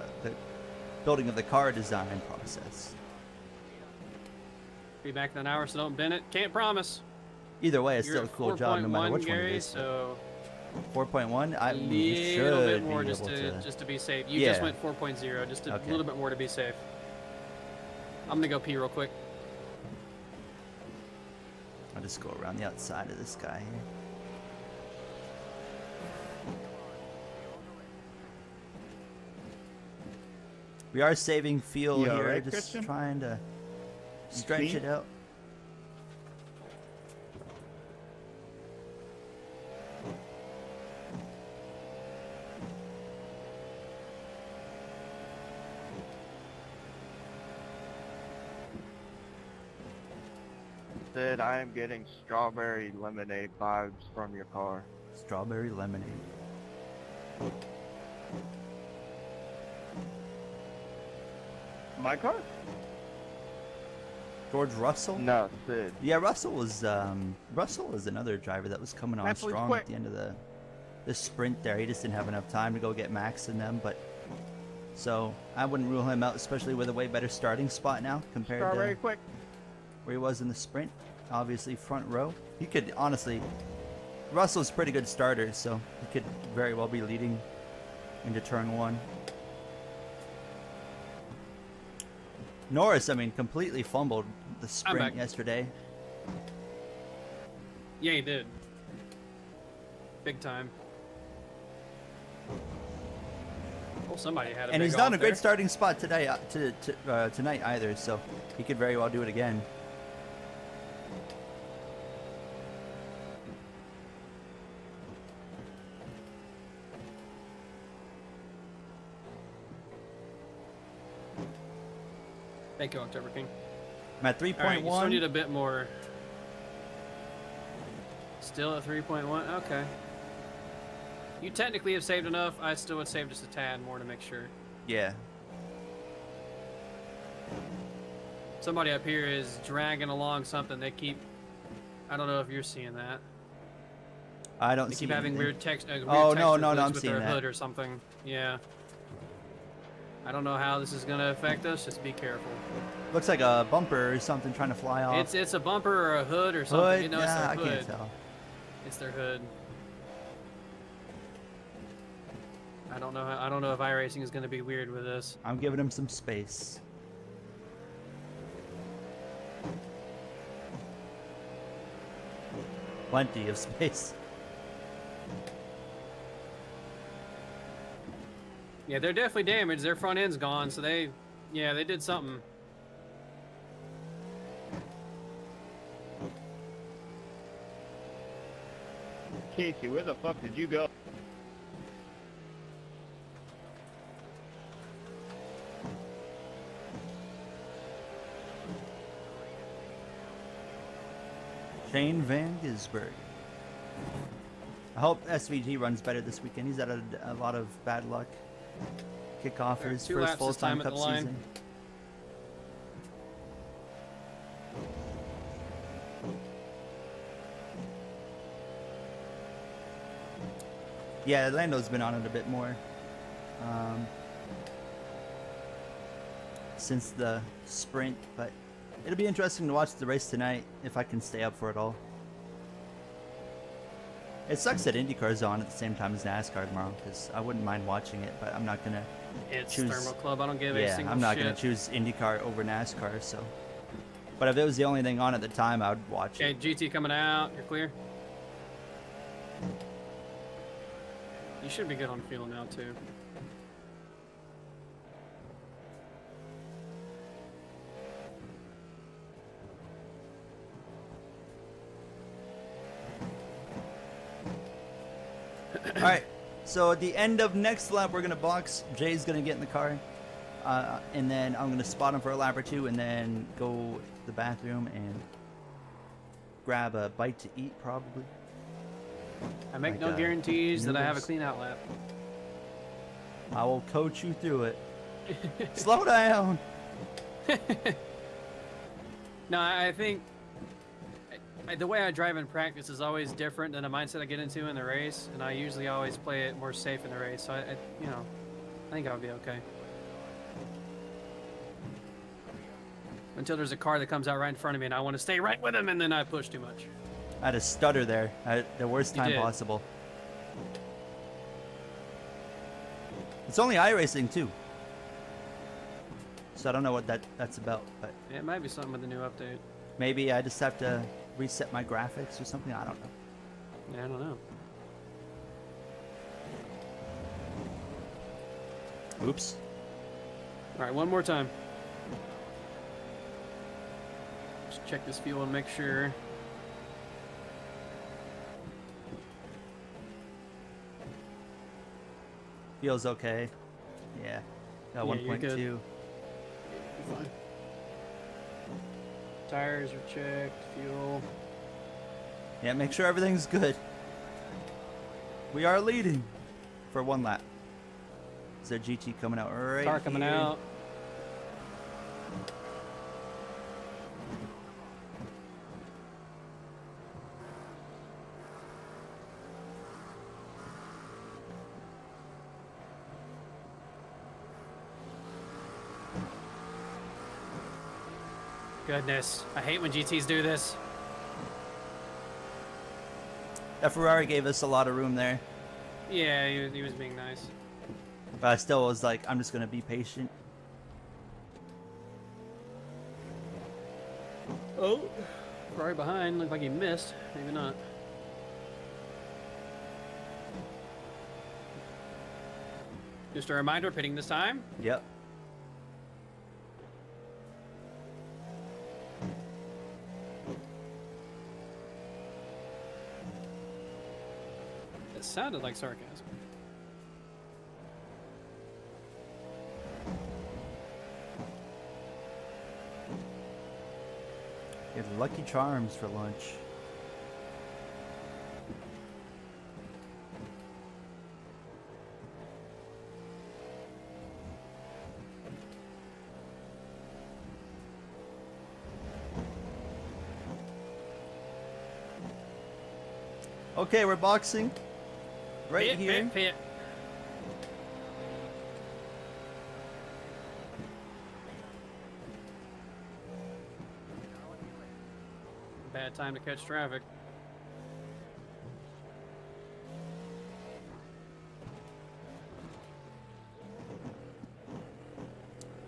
building of the car design process. Be back in an hour, so don't bend it. Can't promise. Either way, it's You're still a at cool job, no matter 4.1, which Gary, one it is. so 4.1, a we should little bit more be just able to, to. just to be safe. You Yeah. just went 4.0, just a Okay. little bit more to be safe. I'm gonna go pee real quick. I'll just go around the outside of this guy here. We are saving fuel You here, alright, just Christian? trying to stretch see? it out. Sid, I am getting strawberry lemonade vibes from your car. Strawberry lemonade. My car? George Russell? No, Sid. Yeah, Russell was another driver that was coming on Absolutely strong quick. at the end of the sprint there. He just didn't have enough time to go get Max and them, but so I wouldn't rule him out, especially with a way better starting spot now compared Strawberry to quick. where he was in the sprint. Obviously front row. He could honestly, Russell's a pretty good starter, so he could very well be leading into turn one. Norris, I mean, completely fumbled the sprint back. yesterday. Yeah, he did. Big time. Well, somebody had a And big he's not in off a great there. starting spot today, tonight either, so he could very well do it again. Thank you, October King. I'm at All right, you still need 3.1. a bit more. Still at 3.1? Okay. You technically have saved enough. I still would save just a tad more to make sure. Yeah. Somebody up here is dragging along something. They keep... I don't know if you're seeing that. I don't They see keep having anything. weird text. Weird Oh, no, texture no, glitch I'm with seeing their that. hood or something. Yeah. I don't know how this is gonna affect us. Just be careful. Looks like a bumper or something trying to fly off. It's a bumper or a hood or something. Hood? You know, it's Yeah, their I hood. can't tell. It's their hood. I don't know. I don't know if iRacing is gonna be weird with this. I'm giving him some space. Plenty of space. Yeah, they're definitely damaged. Their front end's gone, so they did something. Casey, where the fuck did you go? Shane Van Gisbergen. I hope SVG runs better this weekend. He's had a lot of bad luck. Kickoff for his 2 first laps this full-time time at cup the line. season. Yeah, Lando's been on it a bit more. Since the sprint, but it'll be interesting to watch the race tonight if I can stay up for it all. It sucks that IndyCar's on at the same time as NASCAR tomorrow, because I wouldn't mind watching it, but I'm not gonna It's choose. Thermo Club. I don't give a Yeah, single I'm not shit. gonna choose IndyCar over NASCAR. So, but if it was the only thing on at the time, I would watch Okay, it. GT coming out. You're clear. You should be good on fuel now too. All right. So at the end of next lap, we're gonna box. Jay's gonna get in the car, and then I'm gonna spot him for a lap or two, and then go to the bathroom and grab a bite to eat, probably. I make Like, no guarantees that I have a noodles. clean out lap. I will coach you through it. Slow down. No, I think the way I drive in practice is always different than the mindset I get into in the race, and I usually always play it more safe in the race. So I think I'll be okay. Until there's a car that comes out right in front of me, and I want to stay right with him, and then I push too much. I had a stutter there at the worst You time did. possible. It's only iRacing too, so I don't know what that's about, but Yeah, it might be something with the new update. maybe I just have to reset my graphics or something. I don't know. Yeah, I don't know. Oops. All right, one more time. Just check this fuel and make sure. Feels okay. Yeah. Got Yeah, you're good. 1.2. Fine. Tires are checked. Fuel. Yeah, make sure everything's good. We are leading for one lap. Is there GT coming out right Car coming here? out. Goodness, I hate when GTs do this. That Ferrari gave us a lot of room there, Yeah, he was being nice. but I still was like, I'm just gonna be patient. Oh, Ferrari behind. Looked like he missed. Maybe not. Just a reminder, pitting this time. Yep. It sounded like sarcasm. You had Lucky Charms for lunch. Okay, we're boxing. Right Pit, here. pit, pit. got time to catch traffic.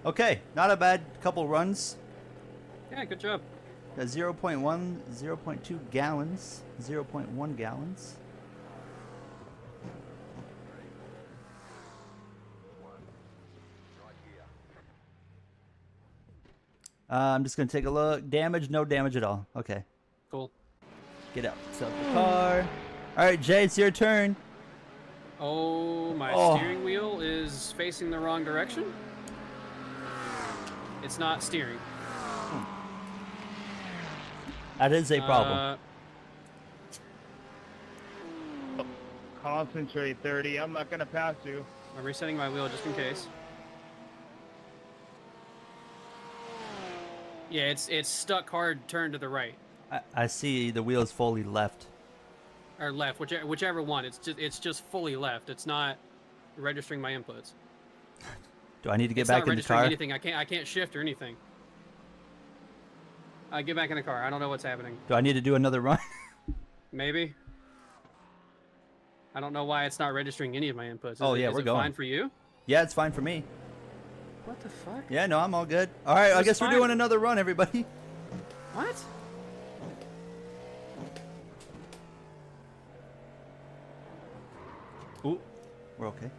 Okay, not a bad couple runs. Yeah, good job. 0.1, 0.2 gallons, 0.1 gallons. I'm just gonna take a look. Damage, no damage at all. Okay, Cool. get out. Stop the car. All right, Jay, it's your turn. Oh, my Oh. steering wheel is facing the wrong direction. It's not steering. That is a problem. Concentrate, 30. I'm not gonna pass you. I'm resetting my wheel just in case. Yeah, it's stuck hard turn to the right I see the wheel is fully left. or left, whichever one. It's just fully left. It's not registering my inputs. Do I need to get It's back not in the registering car? anything. I can't shift or anything. Get back in the car. I don't know what's happening. Do I need to do another run? Maybe. I don't know why it's not registering any of my inputs. Oh, yeah, we're going. Fine for you? Yeah, it's fine for me. What the fuck? Yeah, no, I'm all good. All right, I It's guess we're fine. doing another run, everybody. What? Ooh, we're okay.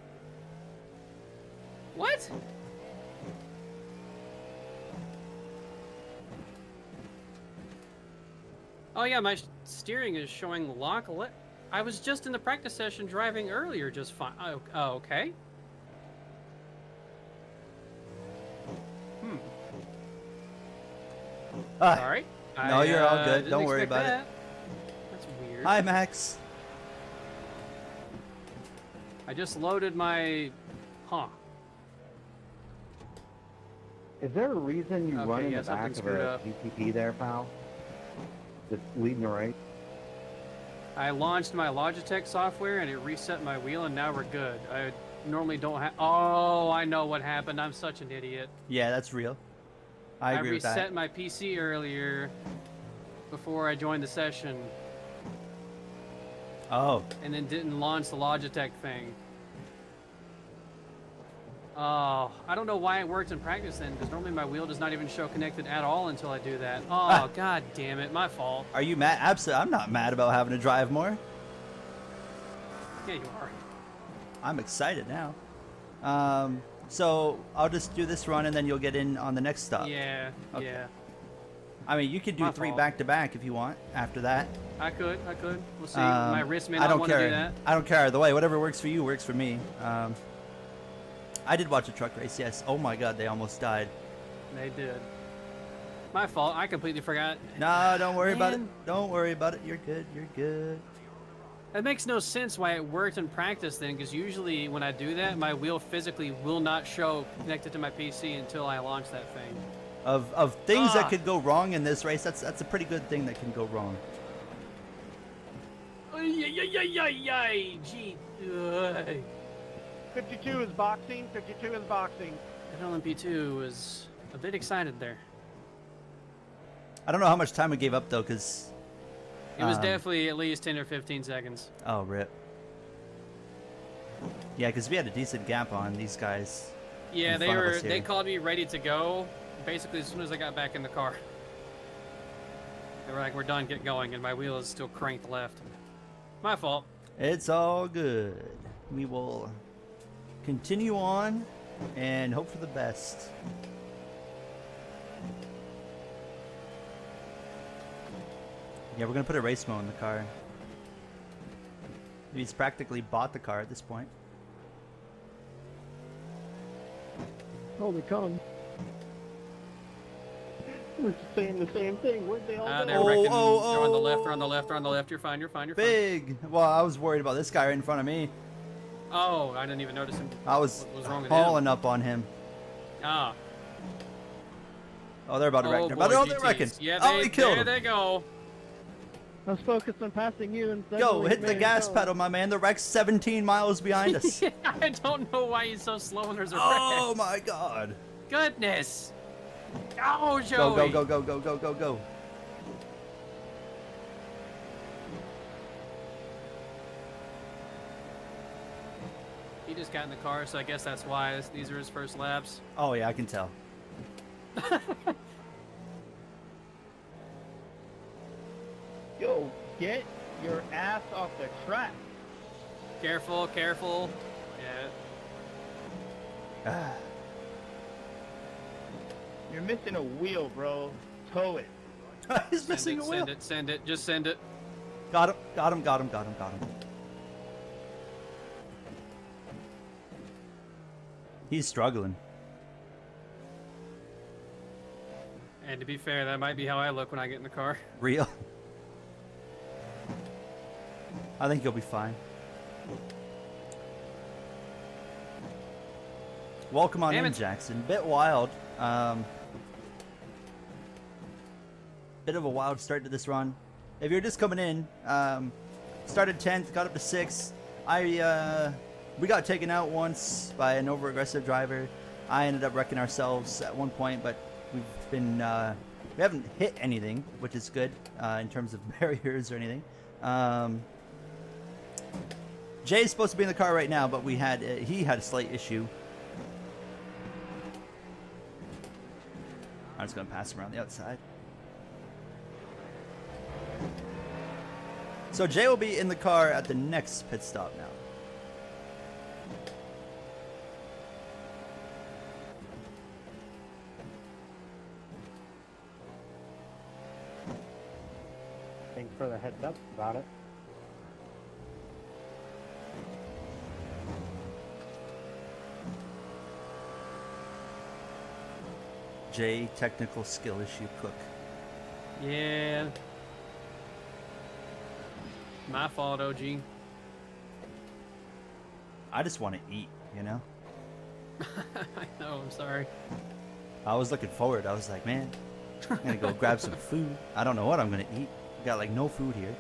What? Oh yeah, my steering is showing lock. I was just in the practice session driving earlier, just fine. Oh, okay. Ah, All right. No, you're all good. Didn't Don't worry expect about it. that. That's weird. Hi, Max. I just loaded my. Huh. Is there a reason you Okay, run in yeah, the back something of screwed a up. GTP there, pal? Just leading the right? I launched my Logitech software and it reset my wheel, and now we're good. I normally don't have. Oh, I know what happened. I'm such an idiot. Yeah, that's real. I agree with reset that. my PC earlier before I joined the session, Oh, and then didn't launch the Logitech thing. Oh, I don't know why it worked in practice then, because normally my wheel does not even show connected at all until I do that. Oh, god damn it, my fault. are you mad? Absolutely, I'm not mad about having to drive more. Yeah, you are. I'm excited now. So I'll just do this run and then you'll get in on the next stop. Yeah, Okay. yeah. I mean, you could do My 3 fault. back to back if you want after that. I could. We'll see. My wrist may I not don't want to care. do that. I don't care either way. Whatever works for you works for me. I did watch a truck race, yes. Oh my god, they almost died. They did. My fault. I completely forgot. No, don't worry about it. Man. Don't worry about it. You're good. You're good. That makes no sense why it worked in practice then, because usually when I do that, my wheel physically will not show connected to my PC until I launch that thing. Of things that Ah. could go wrong in this race, that's a pretty good thing that can go wrong. Gee. Ugh. 52 is boxing. 52 is boxing. That LMP2 was a bit excited there. I don't know how much time we gave up though, cause It was definitely at least 10 or 15 seconds. oh rip. Yeah, cause we had a decent gap on these guys. Yeah, in they front of were. us here. They called me ready to go. Basically, as soon as I got back in the car, they were like, "We're done. Get going." And my wheel is still cranked left. My fault. It's all good. We will continue on and hope for the best. Yeah, we're gonna put a race mode in the car. He's practically bought the car at this point. Holy come. We're saying the same thing. Where'd they all go? They're wrecking. They're on the left. They're on the left. They're on the left. You're fine. You're fine. You're fine. Big. Well, I was worried about this guy right in front of me. Oh, I didn't even notice him. I was What was wrong with hauling up on him. Ah. Oh, they're about to wreck. Oh, They're about to, boy, oh, they're wrecking. GTs. Yeah, Oh, they he killed there him. they go. I was focused on passing you and Go, suddenly hit the man, gas go. pedal, my man. The wreck's 17 miles behind us. I don't know why he's so slow when there's a Oh wreck. my god. Goodness. Oh, Go, Joey. go, go, go, go, go, go, go. just got in the car, so I guess that's why these are his first laps. Oh yeah, I can tell. Yo, get your ass off the track. Careful, careful. Yeah. You're missing a wheel, bro. Tow it. He's missing a wheel. Send it, send it, just send it. Got him, got him, got him, got him, got him. He's struggling. And to be fair, that might be how I look when I get in the car. Real. I think he'll be fine. Welcome on Damn in, it. Jackson. Bit wild. Bit of a wild start to this run. If you're just coming in, started 10th, got up to 6th. We got taken out once by an over-aggressive driver. I ended up wrecking ourselves at one point, but we've been we haven't hit anything, which is good in terms of barriers or anything. Jay's supposed to be in the car right now, but he had a slight issue. I'm just gonna pass him around the outside. So Jay will be in the car at the next pit stop now. Thanks for the heads up about it. Jay, technical skill issue cook. Yeah. My fault, OG. I just want to eat, you know? I know, I'm sorry. I was looking forward. I was like, man, I'm gonna go grab some food. I don't know what I'm gonna eat. Got like no food here.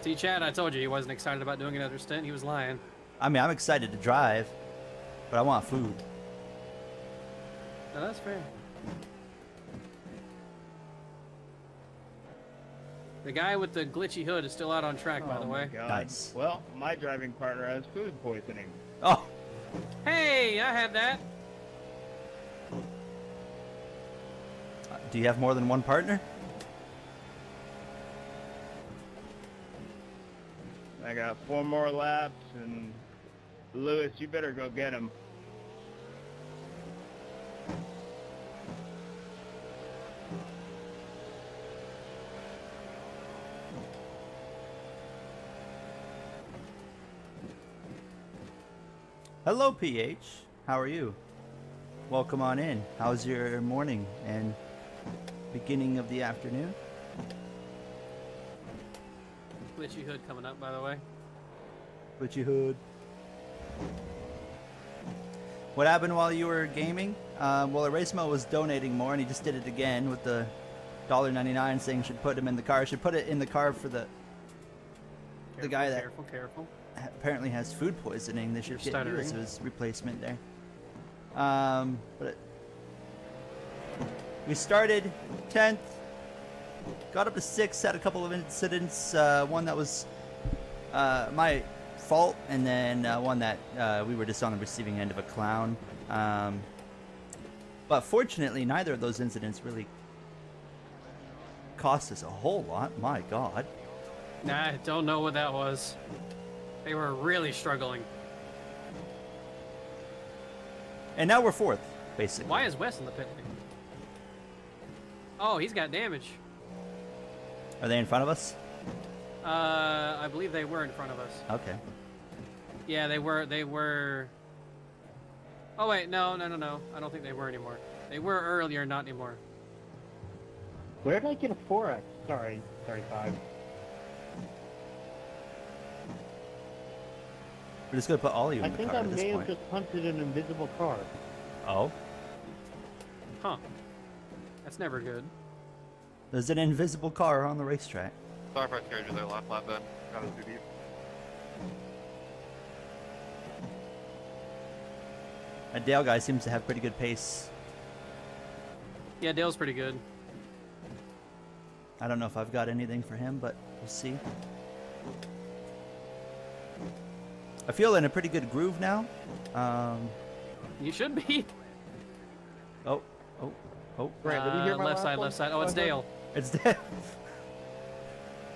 See, Chad, I told you he wasn't excited about doing another stint. He was lying. I mean, I'm excited to drive, but I want food. No, that's fair. The guy with the glitchy hood is still out on track, by the my way. God. Nice. Well, my driving partner has food poisoning. Oh, Hey, I had that. do you have more than one partner? I got 4 more laps, and Lewis, you better go get him. Hello, PH. How are you? Welcome on in. How's your morning and beginning of the afternoon? Glitchy hood coming up, by the way. Glitchy hood. What happened while you were gaming? Well, Erasmo was donating more, and he just did it again with the $1.99 saying should put him in the car. Should put it in the car for the guy that Careful. apparently has food poisoning. They should You're get you as stuttering. his replacement there. But we started 10th, got up to 6th, had a couple of incidents. One that was my fault, and then one that we were just on the receiving end of a clown. But fortunately, neither of those incidents really cost us a whole lot. My God. Nah, I don't know what that was. They were really struggling. And now we're 4th, basically. Why is Wes in the pit? Oh, he's got damage. Are they in front of us? I believe they were in front of us. Okay. Yeah, they were. Oh wait, no. I don't think they were anymore. They were earlier, not anymore. Where did I get a 4X? Sorry, 35. We're just gonna put all of you I in the think car I at this may have point. just punted an invisible car. Oh, Huh. That's never good. there's an invisible car on the racetrack. Sorry if I scared you there last lap, Ben. Got us too deep. That Dale guy seems to have pretty good pace. Yeah, Dale's pretty good. I don't know if I've got anything for him, but we'll see. I feel in a pretty good groove now. You should be. Oh, oh, oh. Grant, did you hear my Left last side, one? left side. Oh, it's I heard? Dale. It's dead.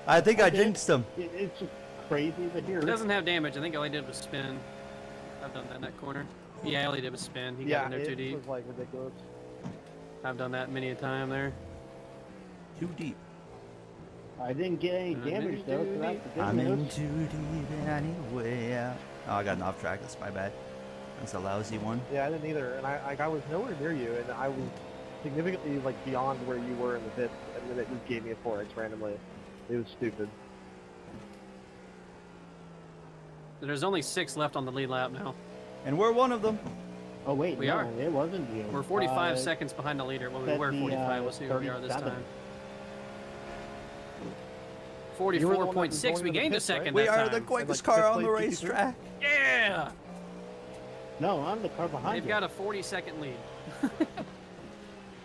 I think I did. jinxed him. It's just crazy to hear. It doesn't have damage. I think all he did was spin. I've done that in that corner. Yeah, all he did was spin. He got in there too it deep. was like ridiculous. I've done that many a time there. Too deep. I didn't get any I'm damage in though, too so that's deep. the I'm good in news. too deep anyway. Oh, I got an off track. That's my bad. That's a lousy one. Yeah, I didn't either, and I was nowhere near you, and I was significantly like beyond where you were in the pit, and then it just gave me a 4x randomly. It was stupid. There's only 6 left on the lead lap now. And we're one of them. Oh wait, We no, are. it wasn't you. We're 45 seconds behind the leader. Well, we said were the, 45. We'll see where we are this 37. time. You were the one that was 44.6. going We in the gained a pits, right? second We that are time. the quickest like, car fifth on the place GP3? racetrack. Yeah! No, I'm the car behind They've you. got a 40-second lead.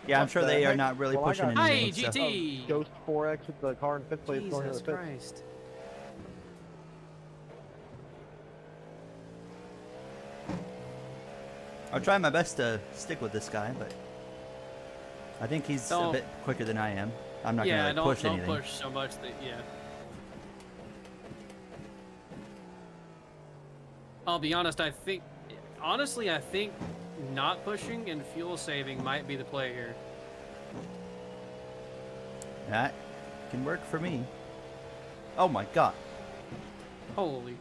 Yeah, I'm What sure the they are heck? not really Well, I pushing got- anything. Hi, so- GT! Ghost 4x with the car in 5th place going to Jesus the pits. Christ. I'll try my best to stick with this guy, but I think he's a Don't- bit quicker than I am. I'm not Yeah, gonna like, push don't anything. push so much that, yeah. I'll be honest, honestly, I think not pushing and fuel saving might be the play here. That can work for me. Oh my god. Holy.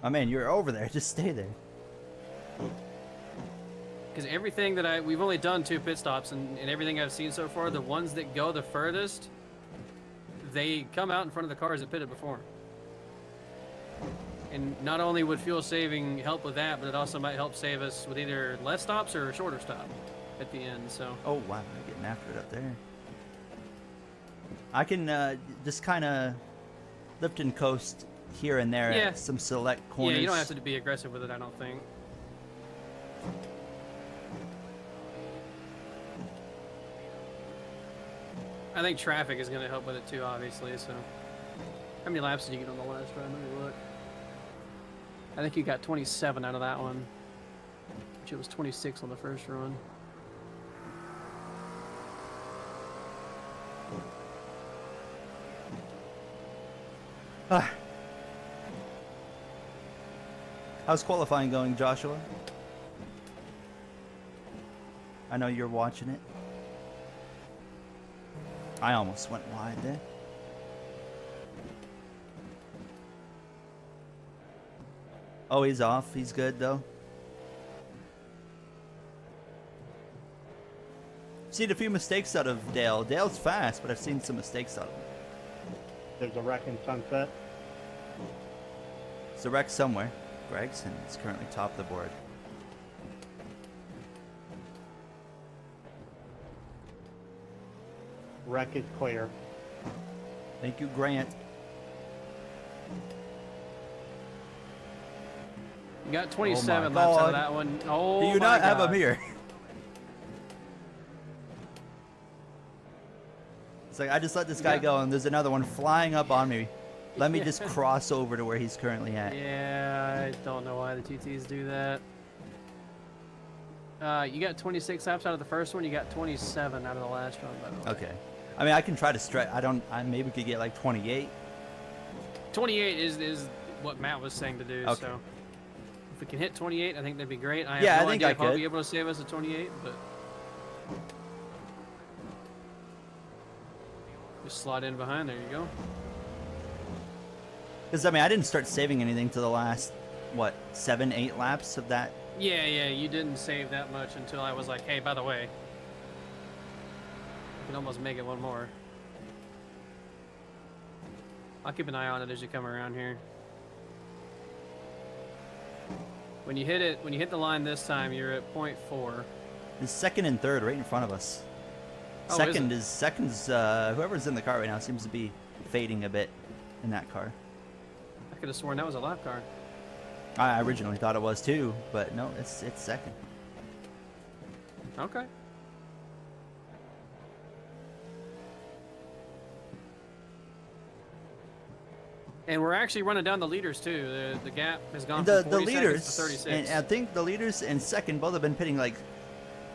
Oh man, you're over there. Just stay there. Because everything that we've only done 2 pit stops, and everything I've seen so far, the ones that go the furthest, they come out in front of the cars that pitted before. And not only would fuel saving help with that, but it also might help save us with either less stops or a shorter stop at the end, so. Oh wow, they're getting after it up there. I can just kind of lift and coast here and there Yeah. at some select corners. Yeah, you don't have to be aggressive with it, I don't think. I think traffic is going to help with it too, obviously, so. How many laps did you get on the last run? Let me look. I think you got 27 out of that one. Which it was 26 on the first run. Ah. How's qualifying going, Joshua? I know you're watching it. I almost went wide there. Oh, he's off. He's good, though. Seen a few mistakes out of Dale. Dale's fast, but I've seen some mistakes out of him. There's a wreck in Sunset. It's a wreck somewhere. Gregson is currently top of the board. Wreck is clear. Thank you, Grant. You got 27 my laps out God. of that one. Oh, Do you my not have God. him here? It's like, I just let this guy Yeah. go, and there's another one flying up on me. Let me just cross over to where he's currently at. Yeah, I don't know why the GTs do that. You got 26 laps out of the first one. You got 27 out of the last one, by the way. Okay. I mean, I can try to stretch. I maybe could get like 28. 28 is what Matt was saying to do. Okay. So if we can hit 28, I think that'd be great. I have Yeah, no I think idea I if I'll could. be able to save us a 28, but just slot in behind. There you go. Because, I mean, I didn't start saving anything to the last, what, 7, 8 laps of that? Yeah, you didn't save that much until I was like, hey, by the way, you can almost make it one more. I'll keep an eye on it as you come around here. When you hit the line this time, you're at 0.4. It's second and third right in front of us. Oh, Second's whoever's in the car right now seems to be fading a bit in that car. I could have sworn that was a lap car. I originally thought it was too, but no, it's second. Okay. And we're actually running down the leaders too. The gap has gone The from 40 leaders, seconds to 36. and I think the leaders and second both have been pitting like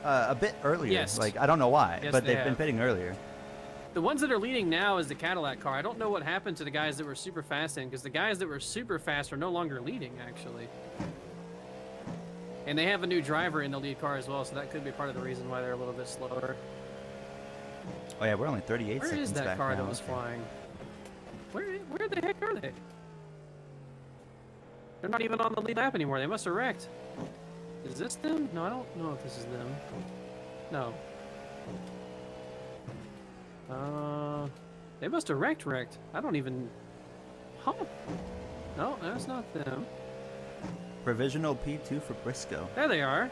a bit earlier. Yes. Like I don't know why, Yes, but they they've been have. pitting earlier. The ones that are leading now is the Cadillac car. I don't know what happened to the guys that were super fast in, because the guys that were super fast are no longer leading, actually. And they have a new driver in the lead car as well, so that could be part of the reason why they're a little bit slower. Oh yeah, we're only 38 Where seconds is that back car now. that was Okay. flying? Where the heck are they? They're not even on the lead lap anymore. They must have wrecked. Is this them? No, I don't know if this is them. No. They must have wrecked. I don't even... Huh? No, that's not them. Provisional P2 for Briscoe. There they are.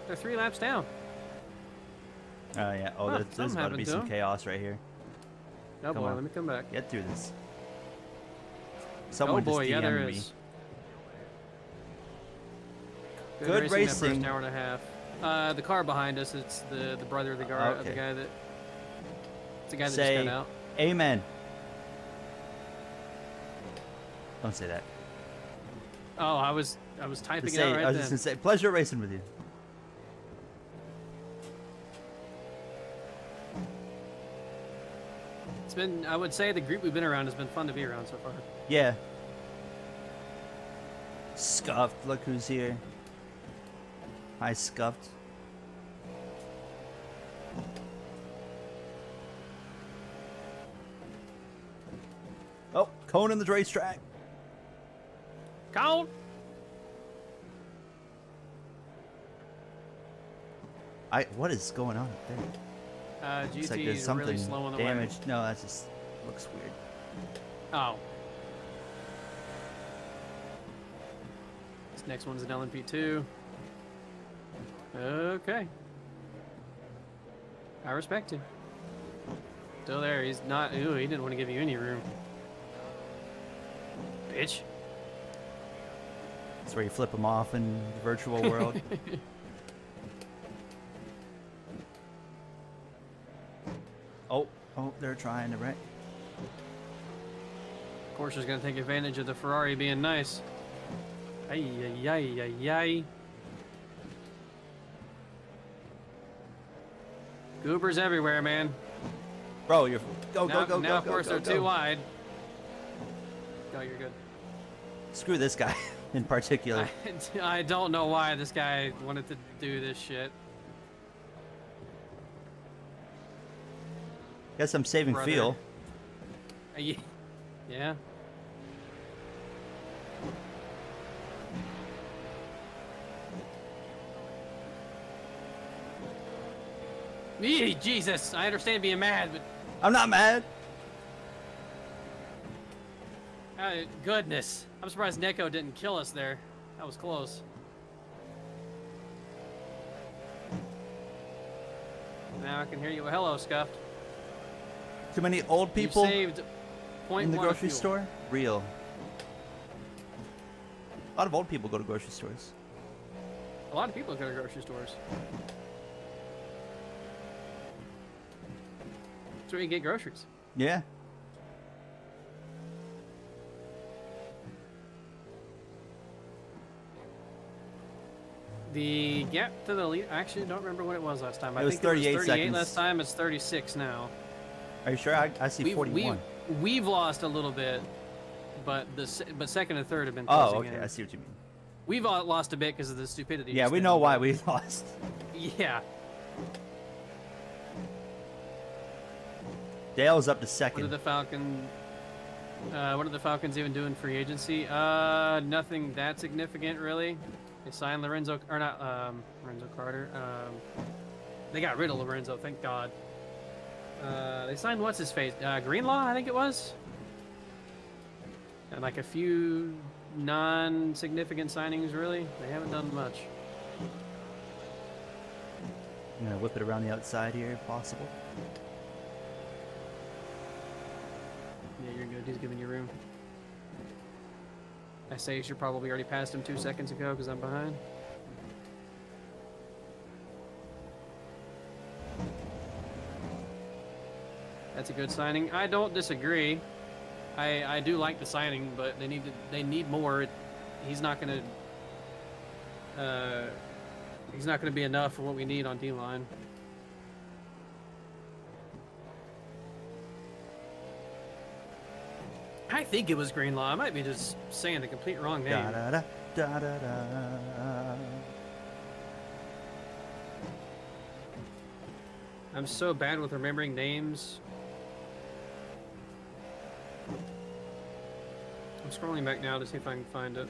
They're 3 laps down. Oh yeah. Oh, Huh, there's something about to be happened to some him. chaos right here. Oh Come boy, on. let me come back. Get through this. Someone Oh boy, just yeah, there DM'd me. is. Good That racing. first hour and a half. The car behind us, it's the brother of the guy, Okay. the guy that. It's the guy that Say just got out. amen. Don't say that. Oh, I was typing Just it say, out I right was then. just gonna say, pleasure racing with you. It's been, I would say, the group we've been around has been fun to be around so far. Yeah. Scuffed, look who's here. Hi, Scuffed. Oh, Conan the racetrack. Count. What is going on up there? GT Looks like there's is something really slow on the way. damaged. No, that just looks weird. Oh. This next one's an LMP2. Okay. I respect him. Still there. He's not. Ooh, he didn't want to give you any room. Bitch. That's where you flip them off in the virtual world. Oh, they're trying to wreck. Of course, he's going to take advantage of the Ferrari being nice. Ay, ay, ay, ay, ay. Goobers everywhere, man. Bro, you're go Now, go go now go of course, go, they're go. too wide. No, you're good. Screw this guy in particular. I don't know why this guy wanted to do this shit. Guess I'm saving Brother. fuel. Yeah. Eee, Jesus, I understand being mad, but I'm not mad. goodness. I'm surprised Neko didn't kill us there. That was close. Now I can hear you. Hello, Scuffed. Too many old people You saved point in the one of grocery fuel. store? Real. A lot of old people go to grocery stores. A lot of people go to grocery stores. That's where you get groceries. Yeah. The gap to the lead. I actually don't remember what it was last time. I It was think 38 it was 38 seconds. last time. It's 36 now. Are you sure? I see 41. We've lost a little bit, but but second and third have been Oh, closing okay. in. I see what you mean. We've lost a bit because of the stupidity. Yeah, just we then, know why but- we lost. Yeah. Dale's up to What second. are the Falcon? What are the Falcons even doing free agency? Nothing that significant really. They signed Lorenzo, or not Lorenzo Carter. They got rid of Lorenzo, thank God. They signed what's his face? Greenlaw, I think it was. And like a few non-significant signings, really. They haven't done much. I'm gonna whip it around the outside here if possible. Yeah, you're good. He's giving you room. I say you should probably already passed him 2 seconds ago because I'm behind. That's a good signing. I don't disagree. I do like the signing, but they need more. He's not gonna be enough for what we need on D line. I think it was Greenlaw. I might be just saying the complete wrong name. Da, da, da, da, da, da. I'm so bad with remembering names. I'm scrolling back now to see if I can find it.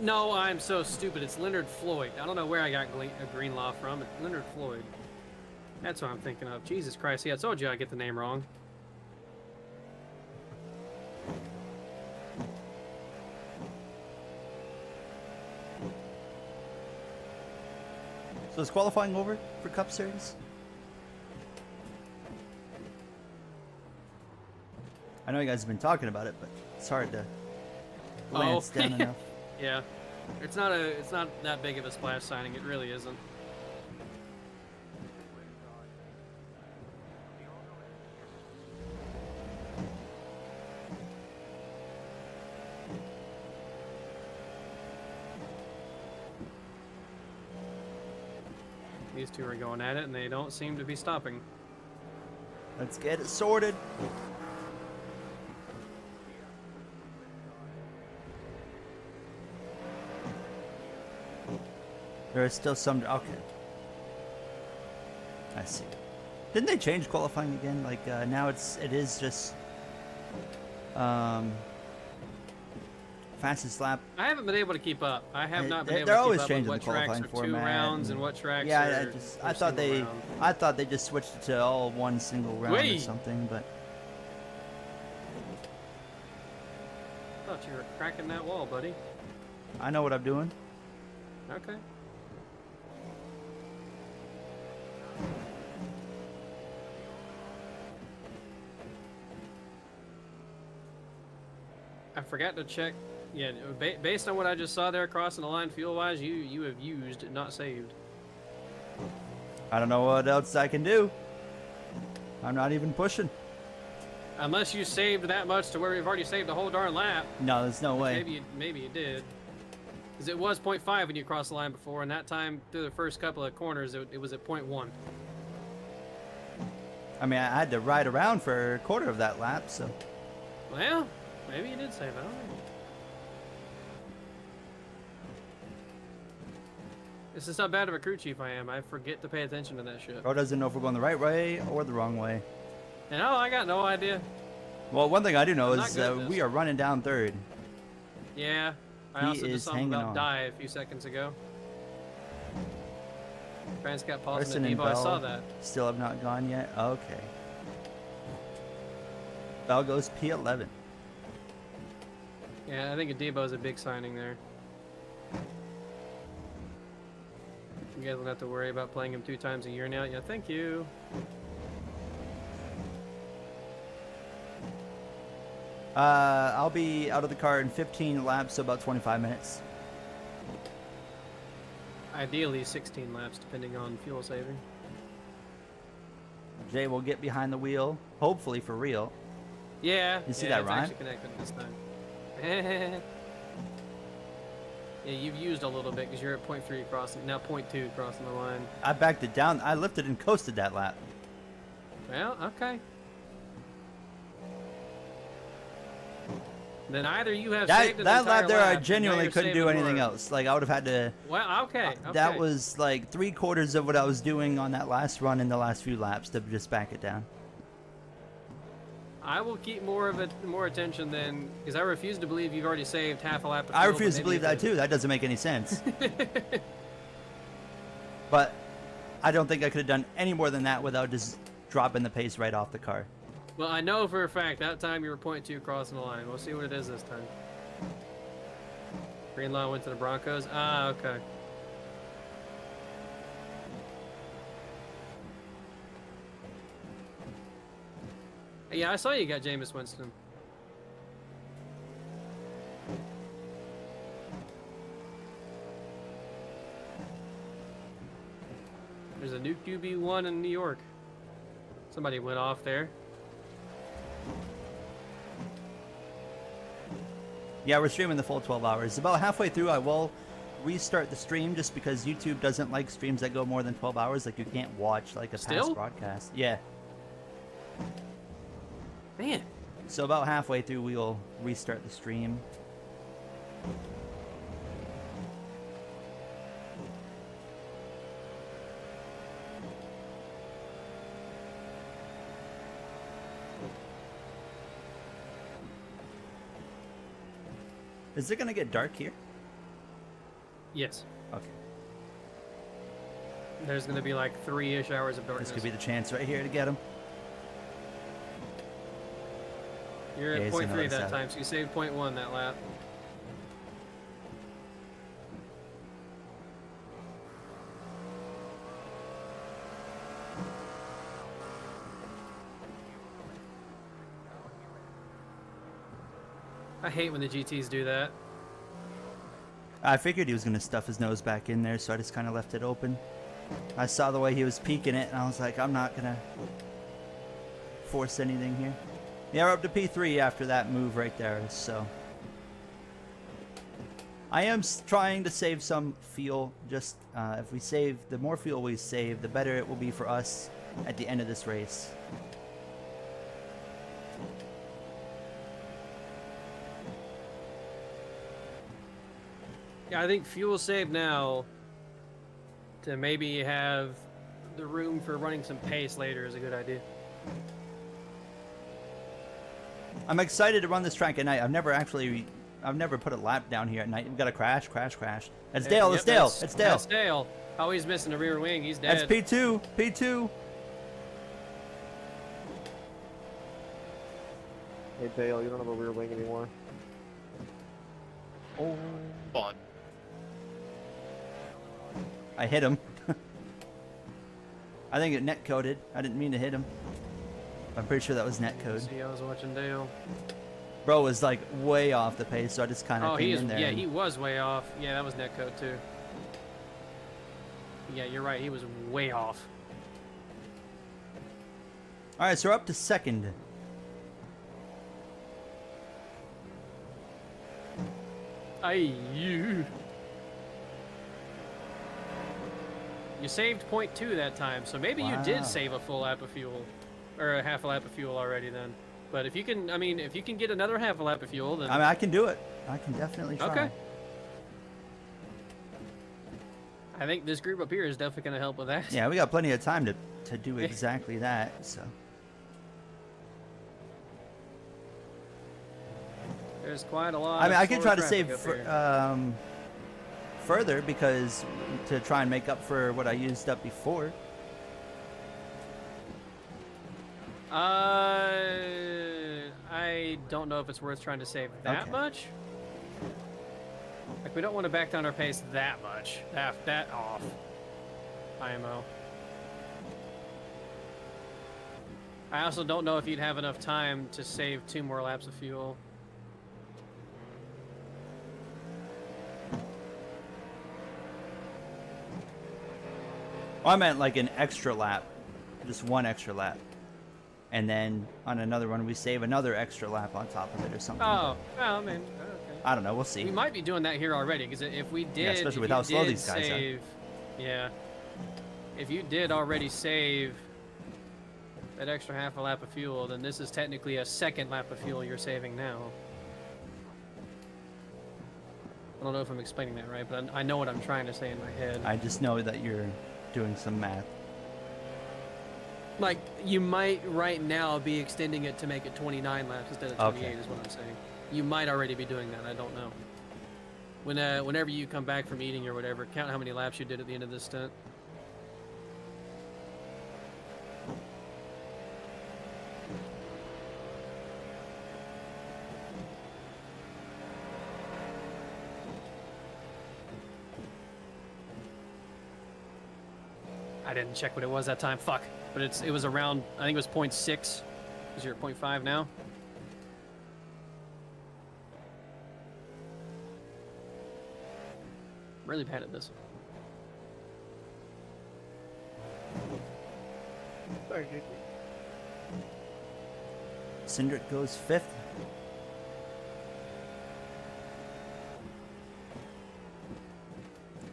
No, I'm so stupid. It's Leonard Floyd. I don't know where I got Greenlaw from. It's Leonard Floyd. That's what I'm thinking of. Jesus Christ. Yeah, I told you I get the name wrong. So is qualifying over for Cup Series? I know you guys have been talking about it, but it's hard to glance down enough. Yeah. It's not that big of a splash signing. It really isn't. These two are going at it, and they don't seem to be stopping. Let's get it sorted. There is still some. Okay. I see. Didn't they change qualifying again? Like now it is just fastest lap. I haven't been able to keep up. I have not been able They're to always keep up changing with the what tracks qualifying are 2 format rounds and what tracks yeah, are I thought single round. I thought they just switched it to all one single round or Wait. something, but I thought you were cracking that wall, buddy. I know what I'm doing. Okay. I forgot to check. Yeah, based on what I just saw there crossing the line fuel-wise, you have used, not saved. I don't know what else I can do. I'm not even pushing. Unless you saved that much to where we've already saved the whole darn lap. No, there's no way. Maybe you did. Because it was 0.5 when you crossed the line before, and that time through the first couple of corners, it was at 0.1. I mean, I had to ride around for a quarter of that lap, so. Well, maybe you did save it. I don't know. This is how bad of a crew chief I am. I forget to pay attention to that shit. Bro doesn't know if we're going the right way or the wrong way. No, I got no idea. Well, one thing I do know I'm is not good at we this. are running down third. Yeah, I He also is just saw him hanging about on. die a few seconds ago. France got paused Larson in and the Debo. I Bell saw that. still have not gone yet. Okay. Bell goes P11. Yeah, I think Debo is a big signing there. You guys don't have to worry about playing him 2 times a year now. Yeah, thank you. I'll be out of the car in 15 laps, so about 25 minutes. Ideally 16 laps, depending on fuel saving. Jay will get behind the wheel, hopefully for real. Yeah. You see yeah, that, it's Ryan? actually connected this time. Yeah, you've used a little bit because you're at 0.3 crossing, now 0.2 crossing the line. I backed it down. I lifted and coasted that lap. Well, okay. Then either you have saved That an entire lap there, I lap, genuinely now you're couldn't do saving anything more. else. Like, I would have had to. Well, okay. That was like 3/4 of what I was doing on that last run in the last few laps to just back it down. I will keep more attention then, because I refuse to believe you've already saved half a lap of I fuel, refuse but to believe maybe that you too. That doesn't make any sense. But I don't think I could have done any more than that without just dropping the pace right off the car. did. Well, I know for a fact that time you were 0.2 crossing the line. We'll see what it is this time. Greenlaw went to the Broncos. Ah, okay. Yeah, I saw you got Jameis Winston. There's a new QB1 in New York. Somebody went off there. Yeah, we're streaming the full 12 hours. About halfway through, I will restart the stream just because YouTube doesn't like streams that go more than 12 hours. Like, you can't watch, like, a Still? past broadcast. Yeah. Man. So about halfway through, we'll restart the stream. Is it gonna get dark here? Yes. Okay. There's going to be like 3-ish hours of darkness. This could be the chance right here to get him. You're Yeah, at he's point gonna 3 let us that have time, so you saved point 1 that lap. I hate when the GTs do that. I figured he was gonna stuff his nose back in there, so I just kind of left it open. I saw the way he was peeking it, and I was like, I'm not gonna force anything here. Yeah, we're up to P3 after that move right there, so. I am trying to save some fuel. Just if we save, the more fuel we save, the better it will be for us at the end of this race. Yeah, I think fuel saved now to maybe have the room for running some pace later is a good idea. I'm excited to run this track at night. I've never put a lap down here at night. We've got a crash. It's Dale, it's Dale, it's Dale. That's Dale. Oh, he's missing the rear wing. He's dead. That's P2. Hey Dale, you don't have a rear wing anymore. Oh. Fun. I hit him. I think it net coded. I didn't mean to hit him. I'm pretty sure that was net code. See, I was watching Dale. Bro was like way off the pace, so I just kind of Oh, came he is. in there. Yeah, and- he was way off. Yeah, that was netcode too. Yeah, you're right. He was way off. All right, so we're up to second. You saved point 2 that time, so maybe you Wow. did save a full lap of fuel, or a half a lap of fuel already then. But if you can, I mean, if you can get another half a lap of fuel, then I mean, I can do it. I can definitely try. okay. I think this group up here is definitely going to help with that. Yeah, we got plenty of time to do exactly that. So There's quite a lot. I mean, of I can slower try to traffic save up here. further because to try and make up for what I used up before. I don't know if it's worth trying to save that Okay. much. Like, we don't want to back down our pace that much. That off. IMO. I also don't know if you'd have enough time to save 2 more laps of fuel. Oh, I meant like an extra lap, just one extra lap, and then on another one we save another extra lap on top of it or something. Oh, well, I mean, okay. I don't know. We'll see. We might be doing that here already, because if we did, Yeah, especially if with you how slow did these guys are. save, yeah. If you did already save that extra half a lap of fuel, then this is technically a second lap of fuel you're saving now. I don't know if I'm explaining that right, but I know what I'm trying to say in my head. I just know that you're doing some math. Like, you might right now be extending it to make it 29 laps instead of 28 Okay. is what I'm saying. You might already be doing that, I don't know. Whenever you come back from eating or whatever, count how many laps you did at the end of this stint. I didn't check what it was that time. Fuck. But it was around, I think it was 0.6. Because you're at 0.5 now. I'm really bad at this. Sorry, JT. Cindric goes 5th.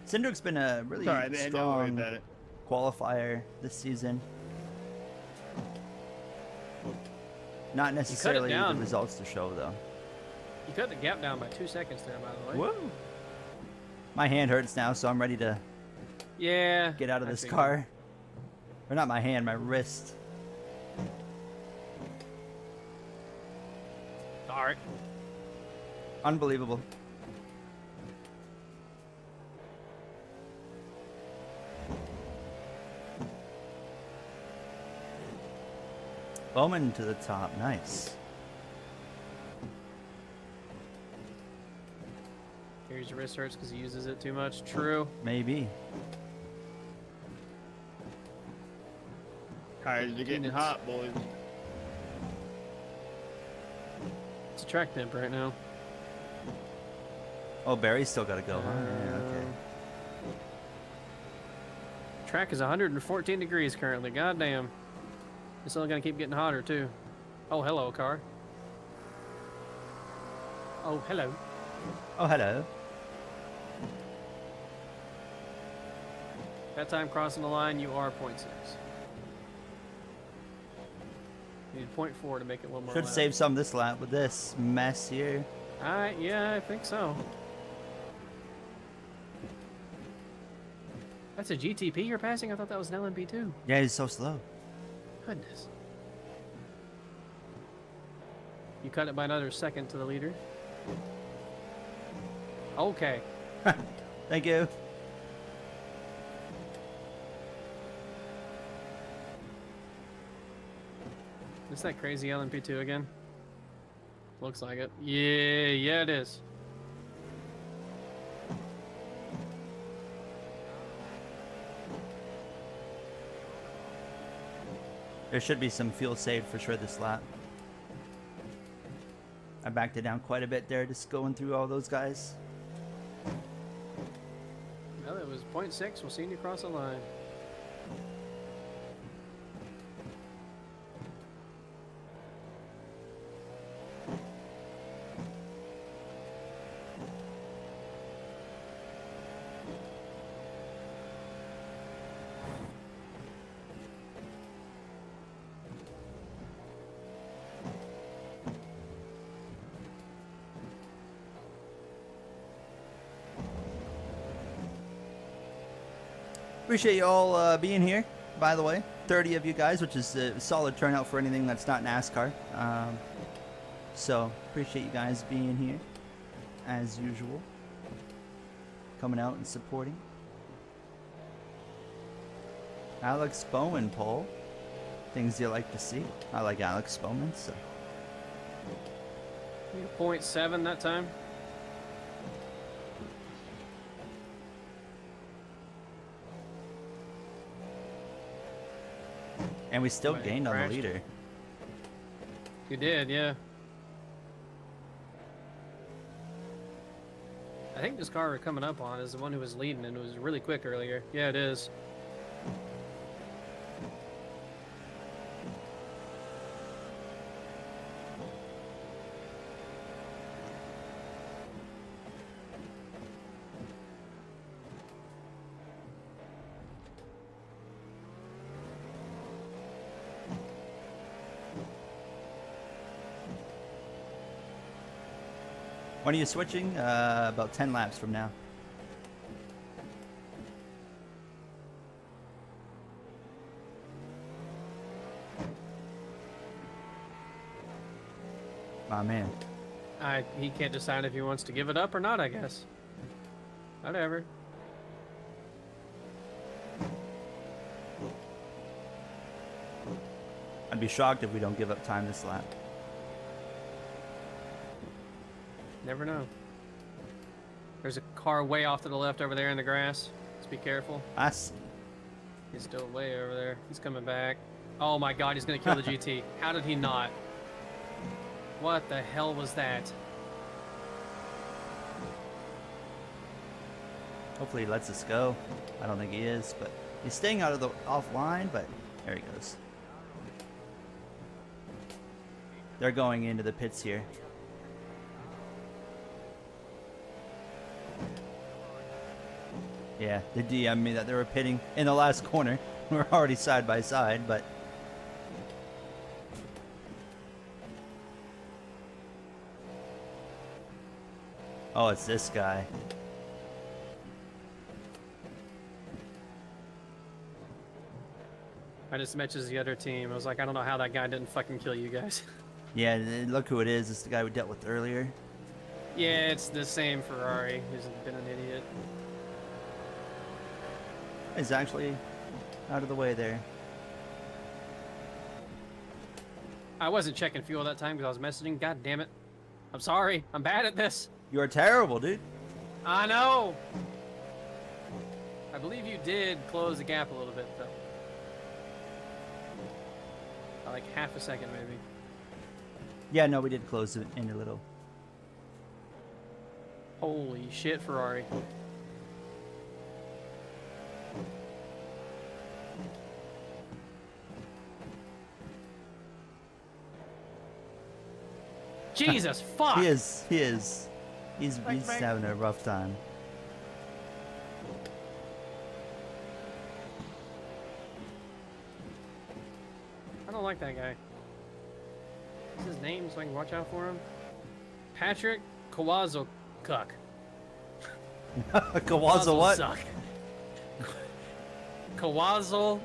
Cindric's been a really Sorry, man. Don't worry strong about it. qualifier this season. Not necessarily the down. results to show, though. You cut the gap down by 2 seconds there, by the way. Whoa! My hand hurts now, so I'm ready to Yeah. get out of I this figured. car. Or not my hand, my wrist. Alright. Unbelievable. Bowman to the top, nice. Here's your wrist hurts because he uses it too much. True. Maybe. Tires are getting Minutes. hot, boys. It's a track temp right now. Oh, Barry's still got to go, huh? Yeah, okay. Track is 114 degrees currently. Goddamn. It's only gonna keep getting hotter too. Oh, hello, car. Oh, hello. Oh, hello. That time crossing the line, you are 0.6. You need 0.4 to make it one more Should lap. save some this lap with this mess here. Yeah, I think so. That's a GTP you're passing? I thought that was an LMP too. Yeah, he's so slow. Goodness. You cut it by another second to the leader. Okay. Thank you. Is that crazy LMP2 again? Looks like it. Yeah, it is. There should be some fuel saved for sure this lap. I backed it down quite a bit there, just going through all those guys. Well, it was 0.6. We'll see you cross the line. Appreciate you all being here, by the way. 30 of you guys, which is a solid turnout for anything that's not NASCAR. So, appreciate you guys being here, as usual. Coming out and supporting. Alex Bowman poll. Things you like to see. I like Alex Bowman, so. 0.7 that time. And we still Somebody gained on the crashed. leader. You did, yeah. I think this car we're coming up on is the one who was leading and it was really quick earlier. Yeah, it is. When are you switching? About 10 laps from now. My man. He can't decide if he wants to give it up or not, I guess. Whatever. I'd be shocked if we don't give up time this lap. Never know. There's a car way off to the left over there in the grass. Just be careful. I see. He's still way over there. He's coming back. Oh my god, he's gonna kill the GT. How did he not? What the hell was that? Hopefully he lets us go. I don't think he is, but He's staying out of the offline, but there he goes. They're going into the pits here. Yeah, they DM'd me that they were pitting in the last corner. We're already side by side, but oh, it's this guy. I just messaged the other team. I was like, I don't know how that guy didn't fucking kill you guys. Yeah, look who it is. It's the guy we dealt with earlier. Yeah, it's the same Ferrari who's been an idiot. He's actually out of the way there. I wasn't checking fuel that time because I was messaging. God damn it. I'm sorry. I'm bad at this. You are terrible, dude. I know. I believe you did close the gap a little bit, though. By like half a second, maybe. Yeah, no, we did close it in a little. Holy shit, Ferrari. Jesus fuck! He is. He's having a rough time. I don't like that guy. What's his name so I can watch out for him? Patrick Kawazokuk. Kawaza what? Suck. Kawazel.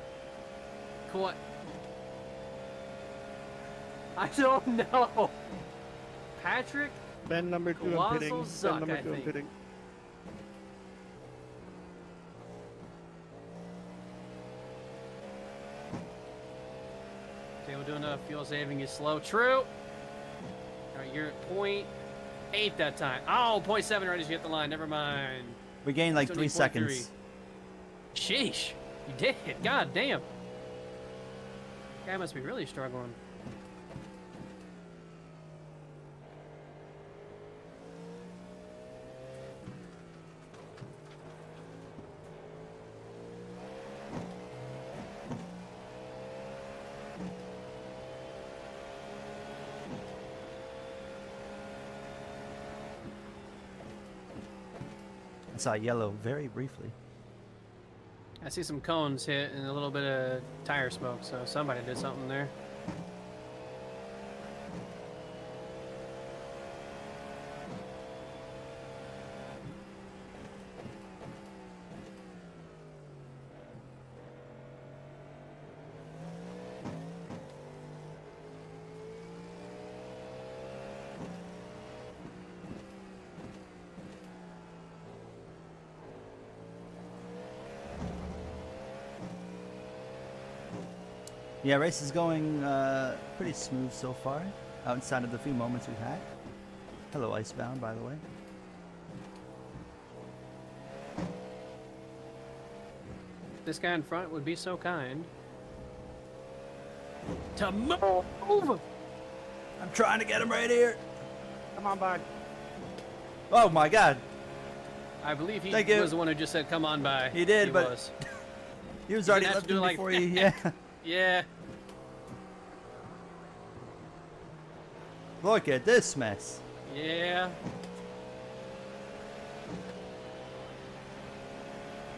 I don't know. Patrick? Ben number 2 Colossal and pitting. Zuck, Ben number I 2 and think. pitting. Okay, we're doing fuel saving is slow. True. All right, you're at 0.8 that time. Oh, 0.7 already hit the line. Never mind. We gained like Still 3 need 0.3. seconds. Sheesh. You did. God damn. Guy must be really struggling. I saw yellow very briefly. I see some cones hit and a little bit of tire smoke, so somebody did something there. Yeah, race is going pretty smooth so far, outside of the few moments we've had. Hello, Icebound, by the way. This guy in front would be so kind to move. I'm trying to get him right here. Come on, bud. Oh my God, I believe he Thank you. was the one who just said, "Come on by." He did, but- was. he was You already didn't have to lifting do it like before you. Yeah. Yeah. Look at this mess. Yeah.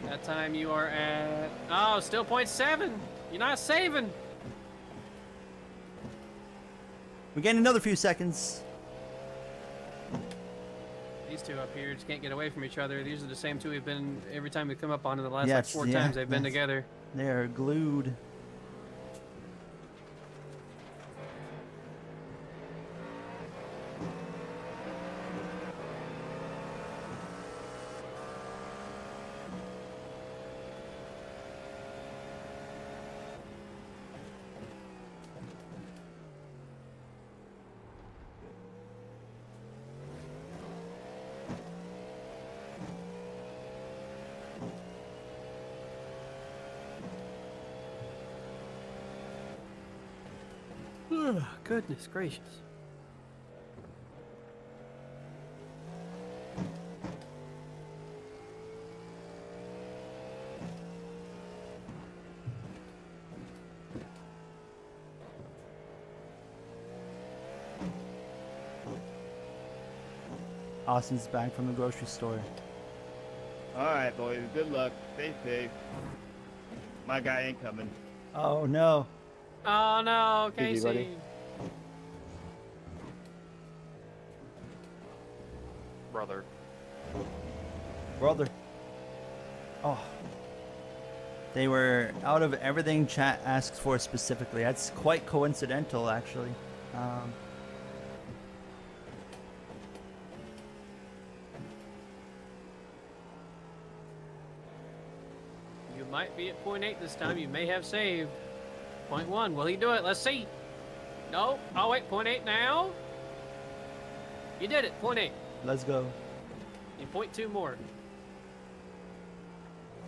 That time you are at... Oh, still 0.7. You're not saving. We gained another few seconds. These two up here just can't get away from each other. These are the same two we've been every time we come up on in the last Yeah, like it's- 4 yeah, times they've been that's- together. They are glued. Goodness gracious. Austin's back from the grocery store. All right, boys. Good luck. Stay safe. My guy ain't coming. Oh no. Oh no, GG, Casey. buddy. Brother. Brother. Oh. They were out of everything chat asked for specifically. That's quite coincidental, actually. You might be at point 8 this time. You may have saved. Point 1. Will he do it? Let's see. No. Oh, wait. Point 8 now? You did it. Point 8. Let's go. You point 2 more.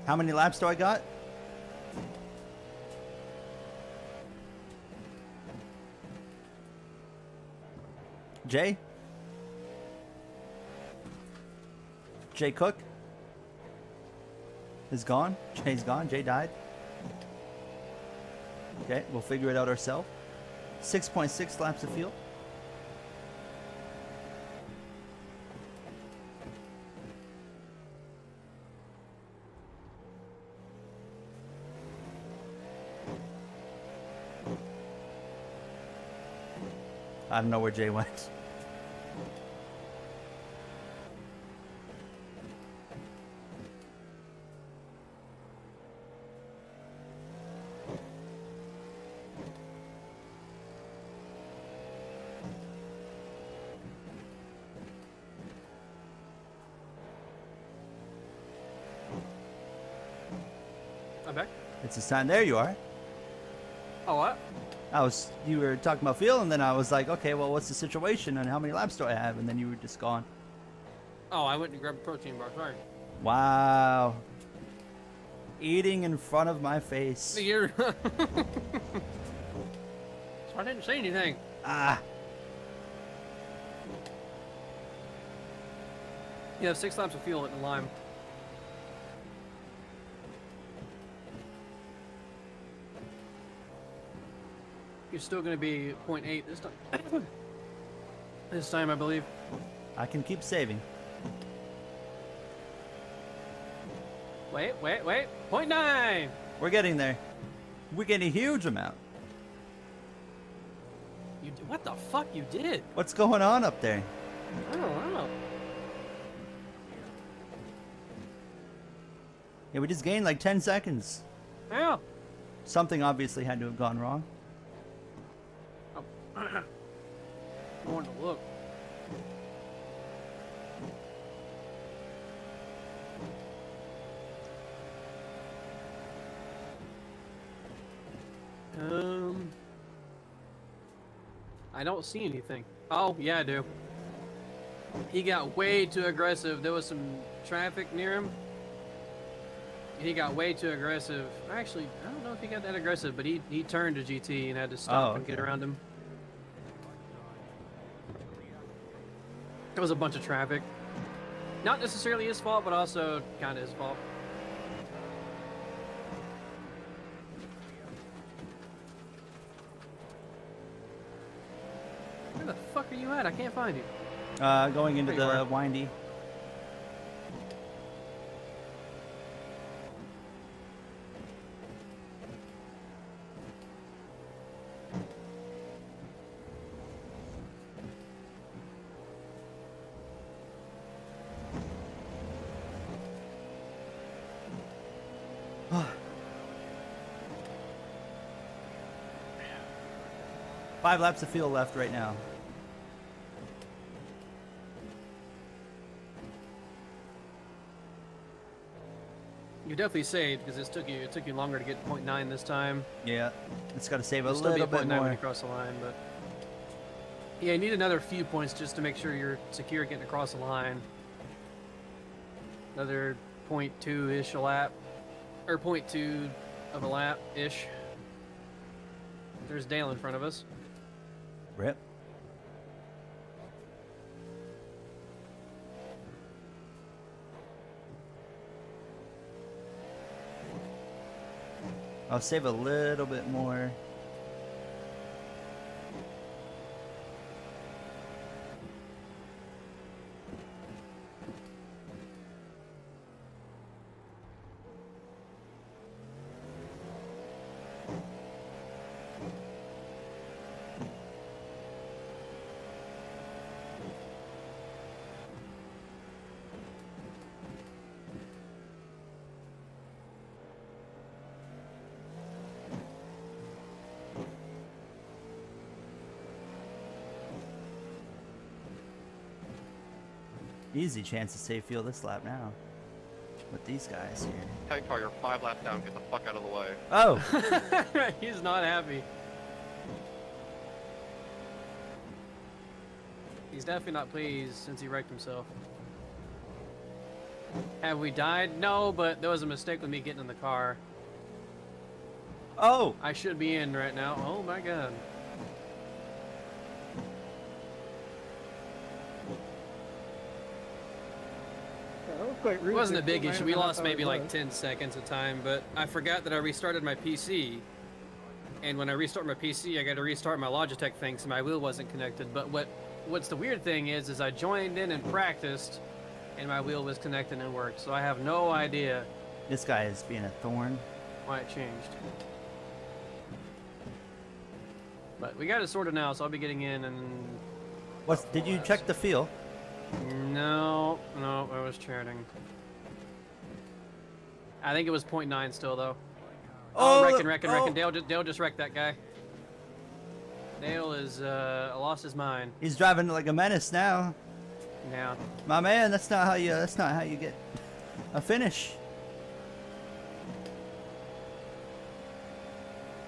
How many laps do I got? Jay? Jay Cook? Is gone? Jay's gone. Jay died. Okay, we'll figure it out ourselves. 6.6 laps of fuel. I don't know where Jay went. I'm back. It's a sign. There you are. Oh, what? You were talking about fuel, and then I was like, okay, well, what's the situation, and how many laps do I have? And then you were just gone. Oh, I went to grab a protein bar. Sorry. Wow. Eating in front of my face. You're... so I didn't say anything. Ah. You have 6 laps of fuel at the lime. You're still going to be 0.8 this time. This time, I believe. I can keep saving. Wait. 0.9! We're getting there. We're getting a huge amount. What the fuck you did? What's going on up there? I don't know. Yeah, we just gained like 10 seconds. Yeah. Something obviously had to have gone wrong. I wanted to look. I don't see anything. Oh, yeah, I do. He got way too aggressive. There was some traffic near him. He got way too aggressive. Actually, I don't know if he got that aggressive, but he turned to GT and had to stop and get around him. There was a bunch of traffic. Not necessarily his fault, but also kind of his fault. Where the fuck are you at? I can't find you. Going into There you the are. windy. Five laps of fuel left right now. You definitely saved because it took you longer to get 0.9 this time. Yeah, it's got to save a You'll still be little at bit 0.9 when more. you cross the line, but yeah, you need another few points just to make sure you're secure getting across the line. Another 0.2-ish a lap, or 0.2 of a lap-ish. There's Dale in front of us. Rip. I'll save a little bit more. Easy chance to save fuel this lap now. With these guys here. Tight car, you're 5 laps down. Get the fuck out of the way. Oh! He's not happy. He's definitely not pleased since he wrecked himself. Have we died? No, but there was a mistake with me getting in the car. Oh! I should be in right now. Oh my god. That was quite rude. It wasn't a to big pull issue. my We hand lost out maybe of like the 10 seconds of time, but I forgot that I restarted my PC. And when I restart my PC, I got to restart my Logitech thing, so my wheel wasn't connected. But what's the weird thing is I joined in and practiced, and my wheel was connected and worked. So I have no idea This guy is being a thorn. why it changed. But we got it sorted now, so I'll be getting in and... Did you check the fuel? No, I was charting. I think it was 0.9 still, though. Oh, wrecking. oh. Dale just wrecked that guy. Dale is, lost his mind. He's driving like a menace now. Yeah. My man, that's not how you get a finish.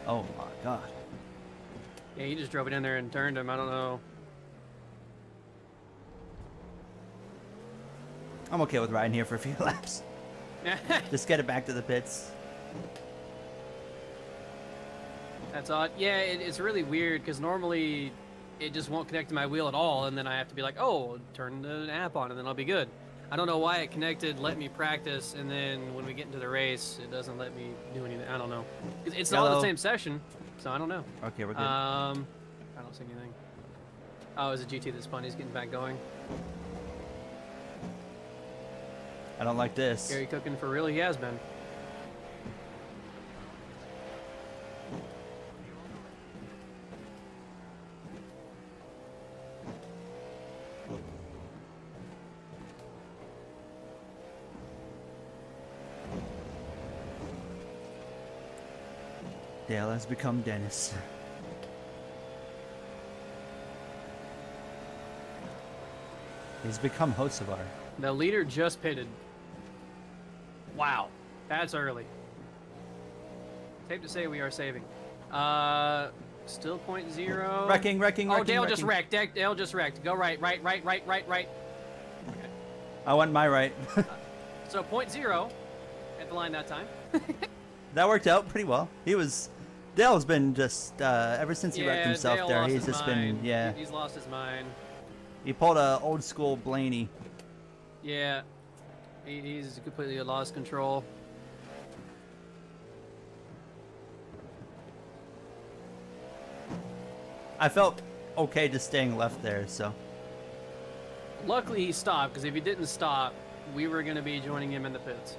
Oh my god. Yeah, he just drove it in there and turned him. I don't know. I'm okay with riding here for a few laps. Just get it back to the pits. That's odd. Yeah, it's really weird because normally it just won't connect to my wheel at all, and then I have to be like, oh, turn the app on, and then I'll be good. I don't know why it connected, let me practice, and then when we get into the race, it doesn't let me do anything. I don't know. It's all the same session, so I don't know. Okay, we're good. I don't see anything. Oh, is it GT that spun? He's getting back going. I don't like this. Gary cooking for real? He has been. Dale has become Dennis. He's become Hocevar. The leader just pitted. Wow, that's early. Safe to say we are saving. Still 0.0. Wrecking. Oh, Dale just wrecked. Dale just wrecked. Go right. Okay. I went my right. So 0.0 at the line that time. That worked out pretty well. Dale's been just, ever since he wrecked Yeah, himself Dale there, lost he's his just mind. been, yeah. He's lost his mind. He pulled a old school Blaney. Yeah. He's completely lost control. I felt okay just staying left there, so. Luckily he stopped, because if he didn't stop, we were going to be joining him in the pits.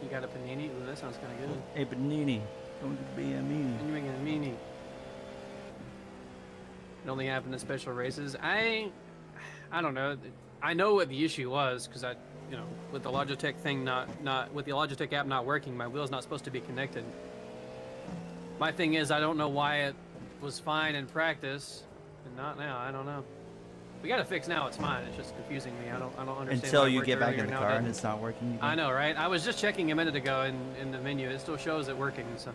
You got a panini? Ooh, that sounds kind of good. Hey, Panini, don't be a meanie. And you're making a meanie. It only happened in special races. I don't know. I know what the issue was because with the Logitech thing with the Logitech app not working, my wheel's not supposed to be connected. My thing is, I don't know why it was fine in practice and not now. I don't know. We got to fix now. It's fine. It's just confusing me. I don't understand. Until why it you worked get back earlier, in the now car it and doesn't. it's not working again. I know, right? I was just checking a minute ago in the menu. It still shows it working, so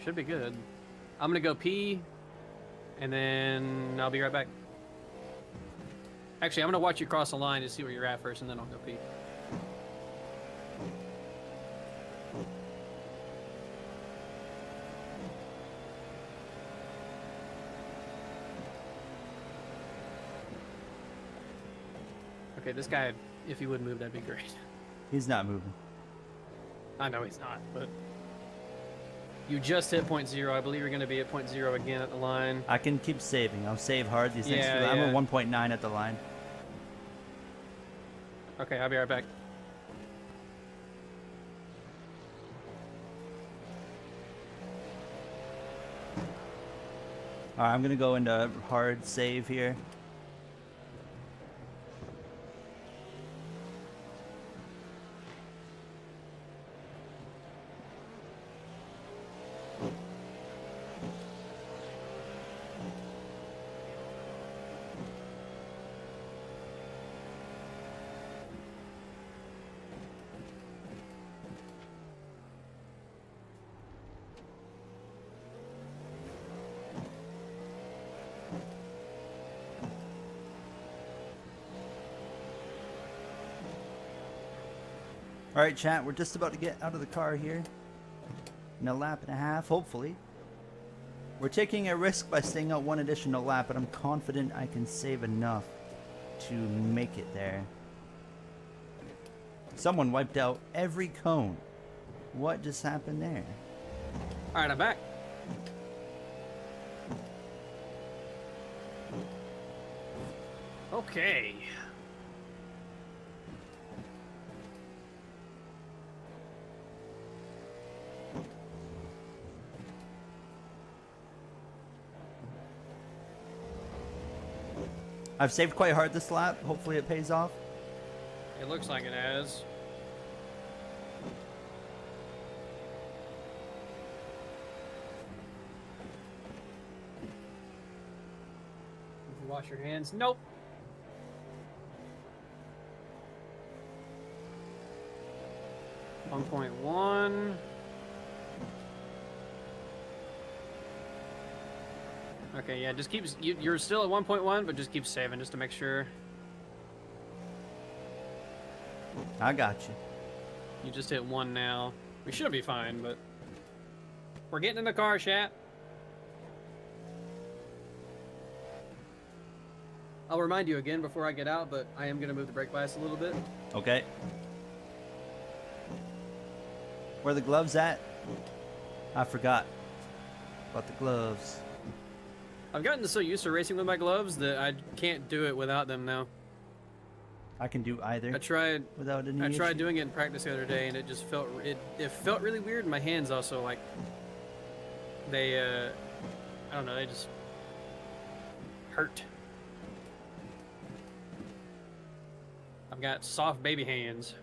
should be good. I'm gonna go pee, and then I'll be right back. Actually, I'm gonna watch you cross the line to see where you're at first, and then I'll go pee. Okay, this guy, if he would move, that'd be great. He's not moving. I know he's not, but you just hit 0.0. I believe you're going to be at 0.0 again at the line. I can keep saving. I'll save hard these next few. Yeah, I'm yeah. at 1.9 at the line. Okay, I'll be right back. All right, I'm gonna go into hard save here. All right, chat. We're just about to get out of the car here. In a lap and a half, hopefully. We're taking a risk by staying out one additional lap, but I'm confident I can save enough to make it there. Someone wiped out every cone. What just happened there? All right, I'm back. Okay. I've saved quite hard this lap. Hopefully it pays off. It looks like it has. Wash your hands. Nope. .1. Okay, yeah, just keep. You're still at 1.1, but just keep saving just to make sure. I got you. You just hit 1 now. We should be fine, but we're getting in the car, chat. I'll remind you again before I get out, but I am going to move the brake bias a little bit. Okay. Where are the gloves at? I forgot about the gloves. I've gotten so used to racing with my gloves that I can't do it without them now. I can do either. I tried without any I tried issue. doing it in practice the other day, and it just felt it felt really weird. My hands also, like, they I don't know, they just hurt. I've got soft baby hands.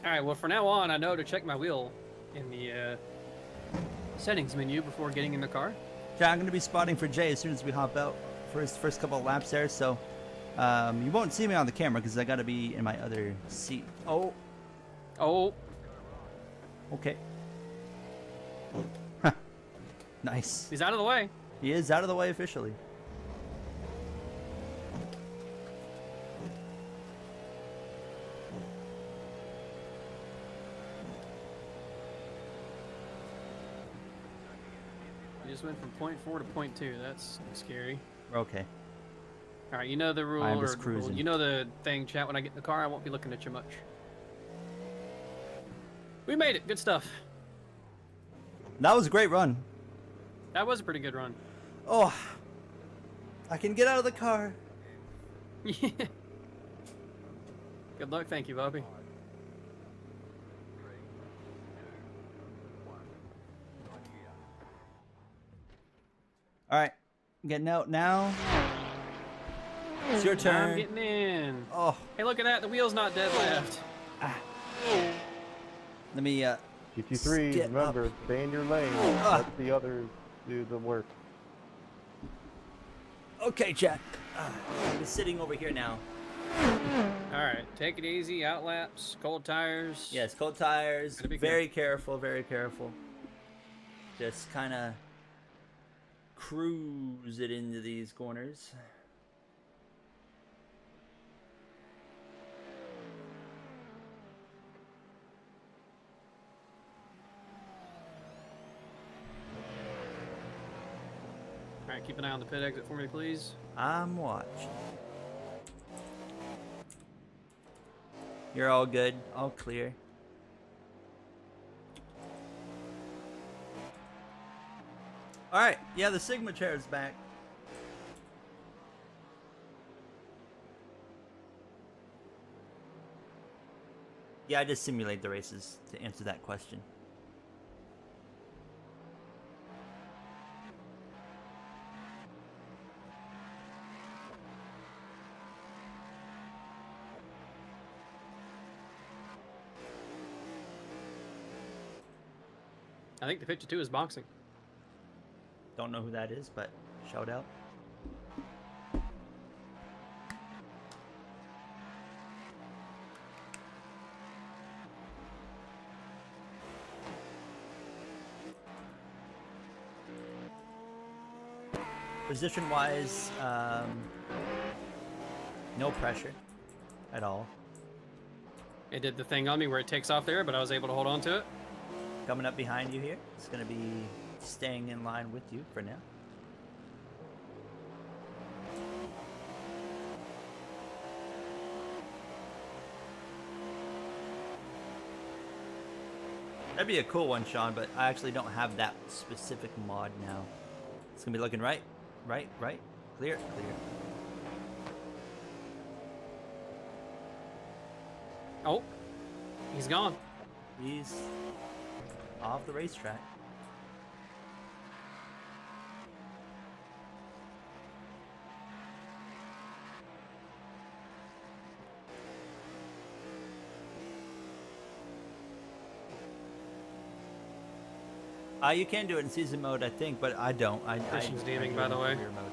Alright, well, for now on, I know to check my wheel in the settings menu before getting in the car. Yeah, I'm going to be spotting for Jay as soon as we hop out for his first couple of laps there, so you won't see me on the camera because I got to be in my other seat. Oh. Oh. Okay. Huh. Nice. He's out of the way. He is out of the way officially. You just went from .4 to .2. That's scary. We're okay. All right, you know the rule, I'm just or cruising. you know the thing, chat. When I get in the car, I won't be looking at you much. We made it. Good stuff. That was a great run. That was a pretty good run. Oh, I can get out of the car. Yeah. Good luck. Thank you, Bobby. All right, I'm getting out now. It's your turn. I'm getting in. Oh, Hey, look at that. The wheel's not dead left. let me GT3, Skip remember, up. stay in your lane. Ah. Let the others do the work. Okay, chat. I'm sitting over here now. All right, take it easy. Out laps, cold tires. Yes, cold tires. Gotta be Very careful, very careful. Just kind of cruise it into these corners. All right, keep an eye on the pit exit for me, please. I'm watching. You're all good, all clear. All right, yeah, the Sigma chair is back. Yeah, I just simulate the races to answer that question. I think the 52 is boxing. Don't know who that is, but shout out. Position-wise, no pressure at all. It did the thing on me where it takes off there, but I was able to hold on to it. Coming up behind you here. It's going to be staying in line with you for now. That'd be a cool one, Sean, but I actually don't have that specific mod now. It's going to be looking right. Clear. Oh, he's gone. He's off the racetrack. You can do it in season mode, I think, but I don't. Christian's I DMing, do by it the in way. career mode.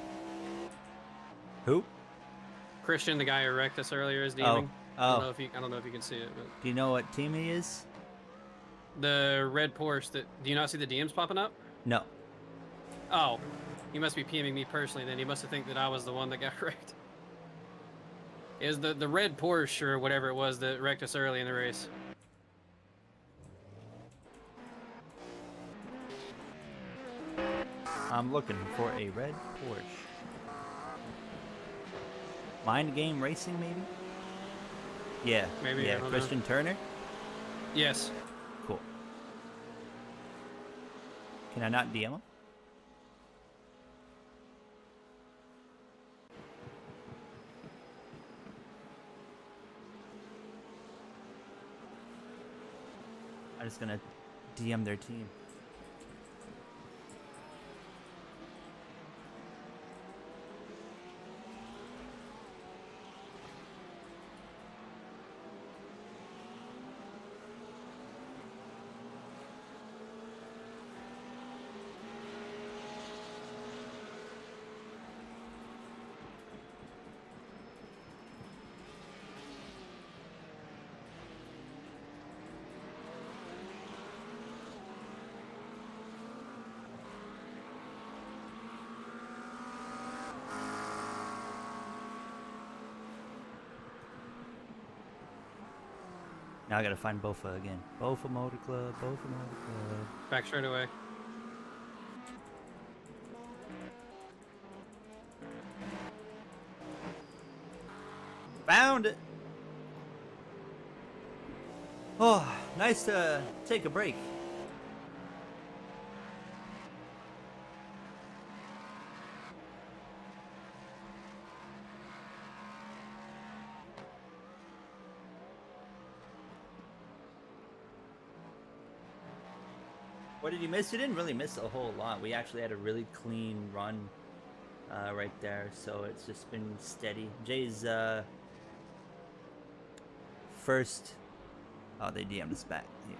Who? Christian, the guy who wrecked us earlier, is DMing. I don't know if you can see it, but Do you know what team he is? the red Porsche. Do you not see the DMs popping up? No. Oh, he must be PMing me personally. Then he must have think that I was the one that got wrecked. It was the red Porsche or whatever it was that wrecked us early in the race. I'm looking for a red Porsche. Mind Game Racing, maybe? Yeah. Maybe, I Yeah, don't know. Christian Turner? Yes. Cool. Can I not DM him? I'm just gonna DM their team. Now I gotta find Bofa again. Bofa Motor Club, Bofa Motor Club. Back straight away. Found it! Oh, nice to take a break. What did you miss? You didn't really miss a whole lot. We actually had a really clean run right there, so it's just been steady. Jay's first... Oh, they DM'd us back. Yeah.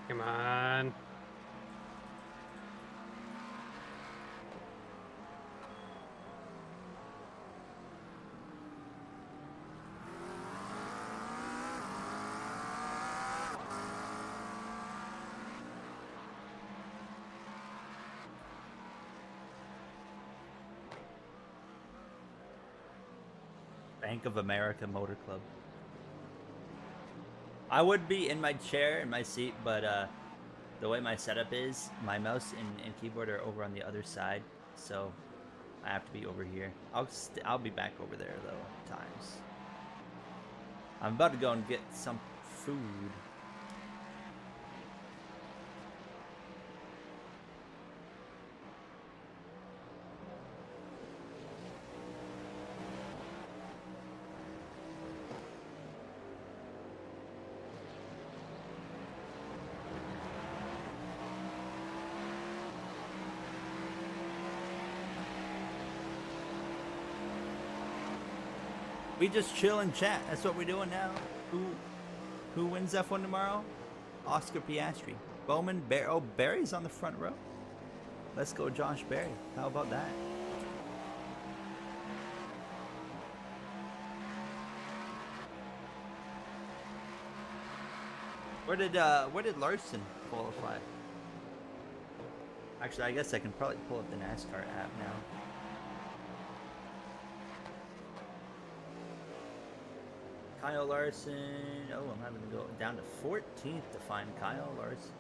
Come on. Bank of America Motor Club. I would be in my chair, in my seat, but the way my setup is, my mouse and keyboard are over on the other side, so I have to be over here. I'll be back over there though, at times. I'm about to go and get some food. We just chill and chat. That's what we're doing now. Who wins F1 tomorrow? Oscar Piastri. Bowman, oh, Barry's on the front row. Let's go Josh Berry. How about that? Where did Larson qualify? Actually, I guess I can probably pull up the NASCAR app now. Kyle Larson. Oh, I'm having to go down to 14th to find Kyle Larson.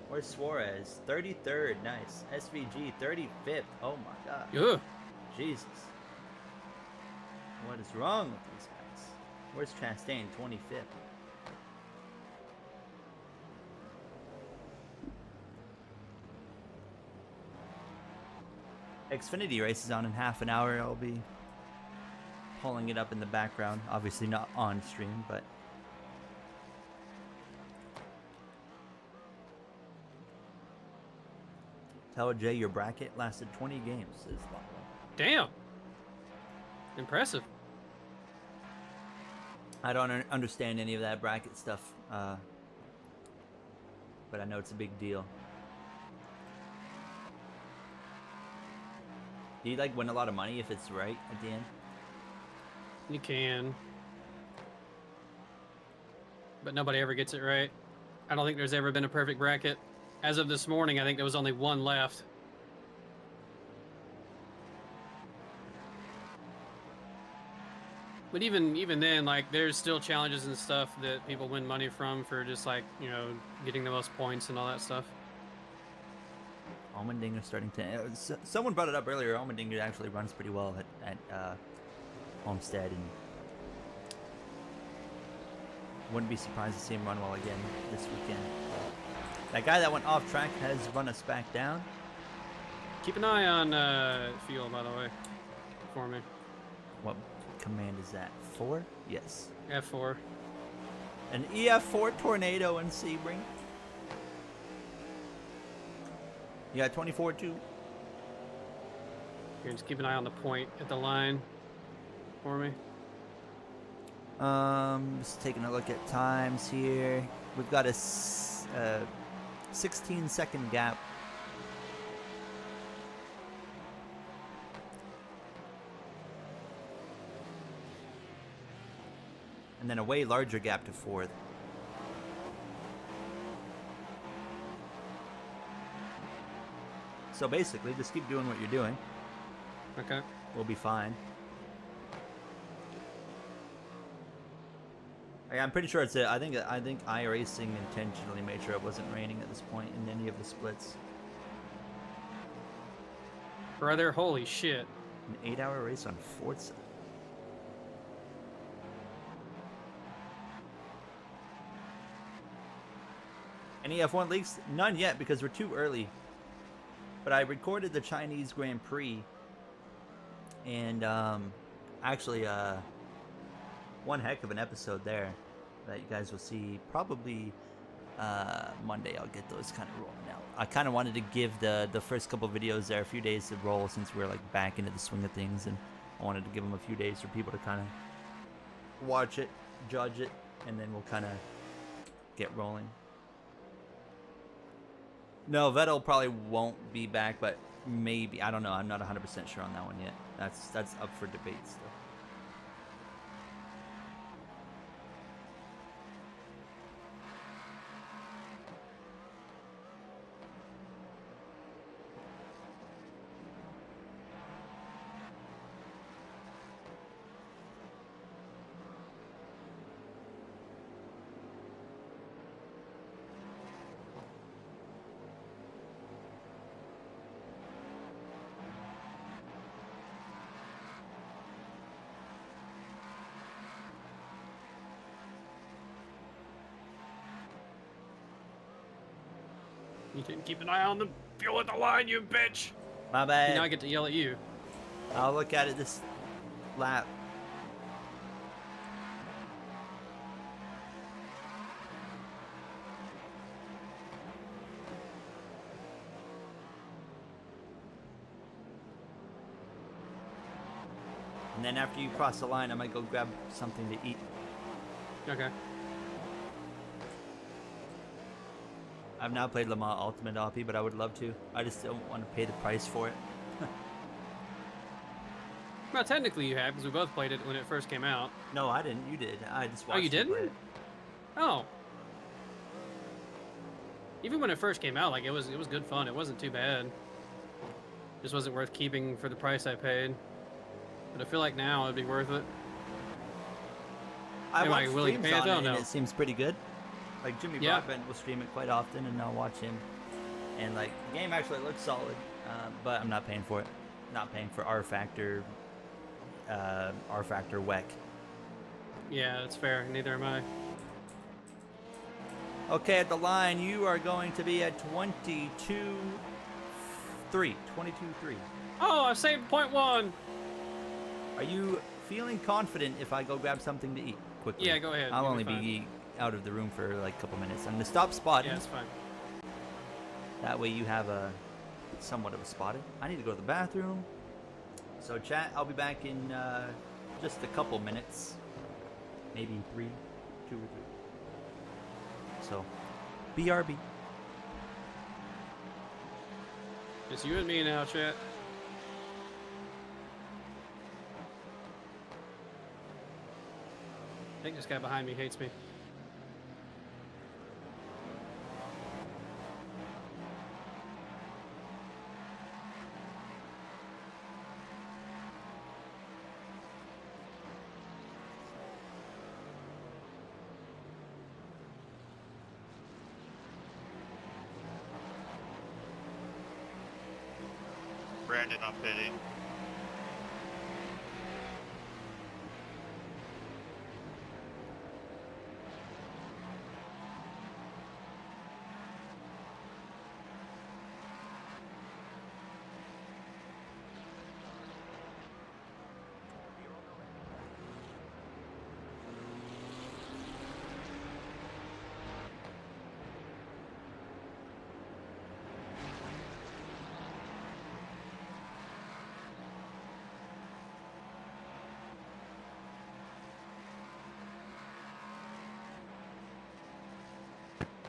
Where's Suarez? 33rd. Nice. SVG 35th. Oh my god. Ugh. Jesus. What is wrong with these guys? Where's Chastain? 25th. Xfinity race is on in half an hour. I'll be pulling it up in the background. Obviously not on stream, but tell Jay your bracket lasted 20 games. Is long. Damn. Impressive. I don't understand any of that bracket stuff, but I know it's a big deal. Do you like win a lot of money if it's right at the end? You can. But nobody ever gets it right. I don't think there's ever been a perfect bracket. As of this morning, I think there was only one left. But even then, like, there's still challenges and stuff that people win money from for just, like, you know, getting the most points and all that stuff. Allmendinger starting to. Someone brought it up earlier. Allmendinger actually runs pretty well at Homestead, and wouldn't be surprised to see him run well again this weekend. That guy that went off track has run us back down. Keep an eye on fuel, by the way, for me. What command is that? 4? Yes. F4. An EF4 tornado in Sebring. You got 24 too. Here, just keep an eye on the point at the line for me. Just taking a look at times here. We've got a 16-second gap. And then a way larger gap to 4th. So basically, just keep doing what you're doing. Okay. We'll be fine. I'm pretty sure it's it. I think iRacing intentionally made sure it wasn't raining at this point in any of the splits. Brother, holy shit. An 8-hour race on Forza. Any F1 leaks? None yet because we're too early. But I recorded the Chinese Grand Prix, and actually one heck of an episode there that you guys will see probably Monday. I'll get those kind of rolling out. I kind of wanted to give the first couple videos there a few days to roll since we're like back into the swing of things, and I wanted to give them a few days for people to kind of watch it, judge it, and then we'll kind of get rolling. No, Vettel probably won't be back, but maybe. I don't know. I'm not 100% sure on that one yet. That's up for debate still. You didn't keep an eye on the fuel at the line, you bitch! My bad. Now I get to yell at you. I'll look at it this lap. And then after you cross the line, I might go grab something to eat. Okay. I've not played Le Mans Ultimate LP, but I would love to. I just don't want to pay the price for it. Well, technically you have, because we both played it when it first came out. No, I didn't. You did. I just watched Oh, you you play didn't? it. Oh. Even when it first came out, like it was good fun. It wasn't too bad. Just wasn't worth keeping for the price I paid. But I feel like now it'd be worth it. I Am I watch willing to streams pay it on though? it, and No. it seems pretty good. Like Jimmy Yeah. Broadbent will stream it quite often, and I'll watch him. And like the game actually looks solid, but I'm not paying for it. Not paying for R Factor WEC. Yeah, that's fair. Neither am I. Okay, at the line, you are going to be at 22-3. 22-3. Oh, I saved .1. Are you feeling confident if I go grab something to eat quickly? Yeah, go ahead. I'll You'll only be fine. be out of the room for like a couple minutes. I'm going to stop spotting. Yeah, it's fine. That way you have a somewhat of a spotting. I need to go to the bathroom. So chat, I'll be back in just a couple minutes. Maybe 2 or 3. So, BRB. It's you and me now, chat. I think this guy behind me hates me. Brandon, I'm pitting.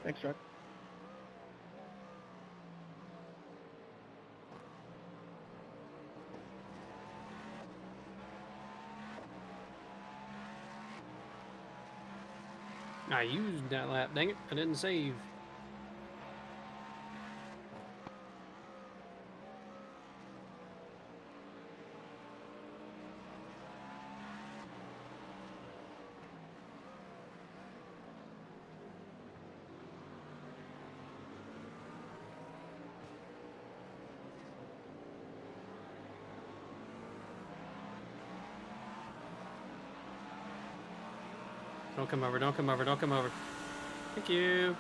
Thanks, Chuck. I used that lap. Dang it. I didn't save. Don't come over. Don't come over. Don't come over. Thank you.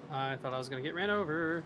I thought I was going to get ran over.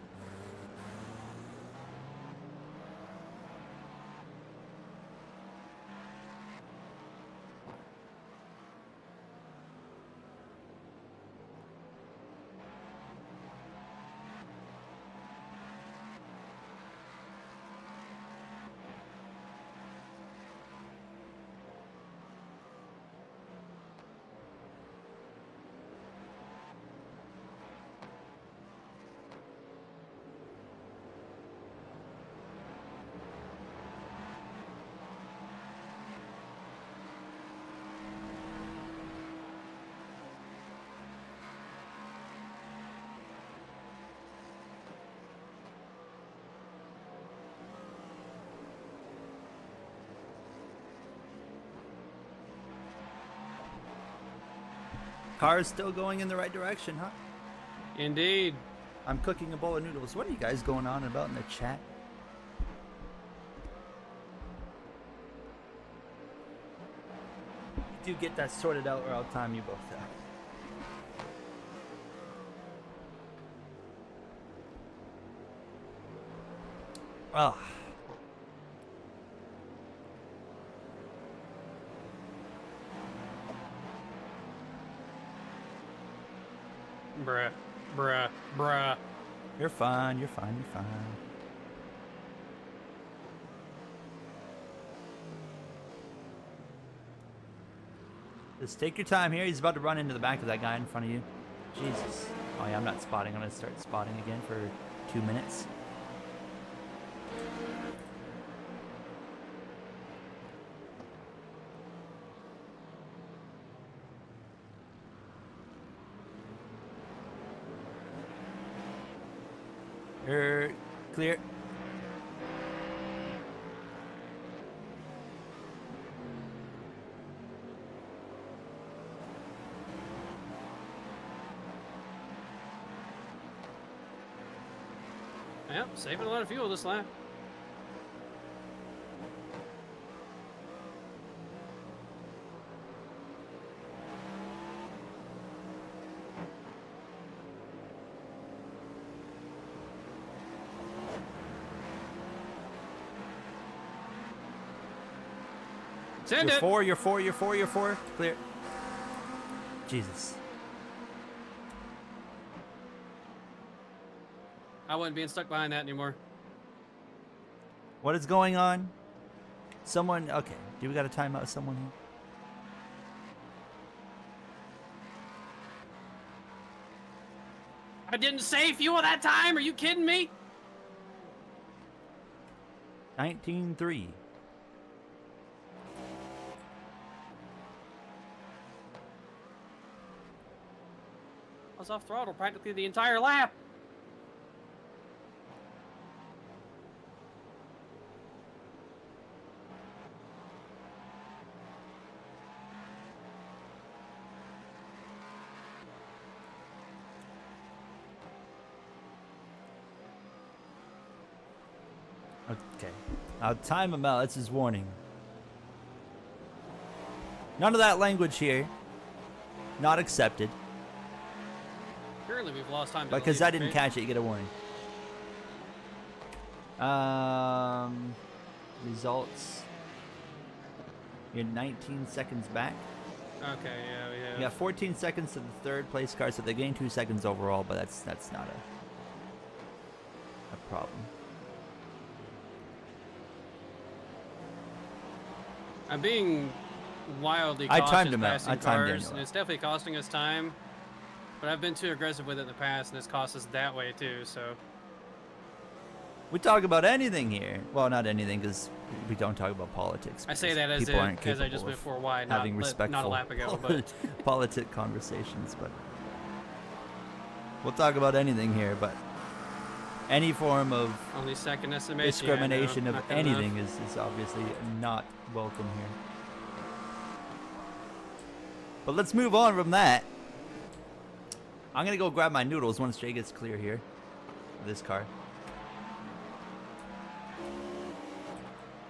Car is still going in the right direction, huh? Indeed. I'm cooking a bowl of noodles. What are you guys going on about in the chat? You do get that sorted out or I'll time you both out. Ah. Bruh. Bruh. Bruh. You're fine, you're fine, you're fine. Just take your time here. He's about to run into the back of that guy in front of you. Jesus. Oh yeah, I'm not spotting. I'm gonna start spotting again for 2 minutes. Clear. Yep, saving a lot of fuel this lap. Send You're it. four. You're four. You're four. You're four. Clear. Jesus. I wasn't being stuck behind that anymore. What is going on? Someone. Okay. Do we got a timeout? Someone here? I didn't save fuel that time. Are you kidding me? 19-3. I was off throttle practically the entire lap. Okay. I'll time him out. That's his warning. None of that language here. Not accepted. Surely we've lost time. To Because the I lead, didn't right? catch it, you get a warning. Results. You're 19 seconds back. Okay, yeah, we have. You got 14 seconds to the third place car, so they gain 2 seconds overall, but that's not a problem. I'm being wildly I cautious timed him out. passing I timed cars, Daniel and out. it's definitely costing us time. But I've been too aggressive with it in the past, and it's cost us that way too. So We talk about anything here. Well, not anything, because we don't talk about politics. I say because that as people aren't I capable just went of for why, not having respectful not a lap ago. But politic conversations, but we'll talk about anything here. But any form of only second estimation. discrimination yeah, no, of not good enough. anything is obviously not welcome here. But let's move on from that. I'm gonna go grab my noodles once Jay gets clear here. This car.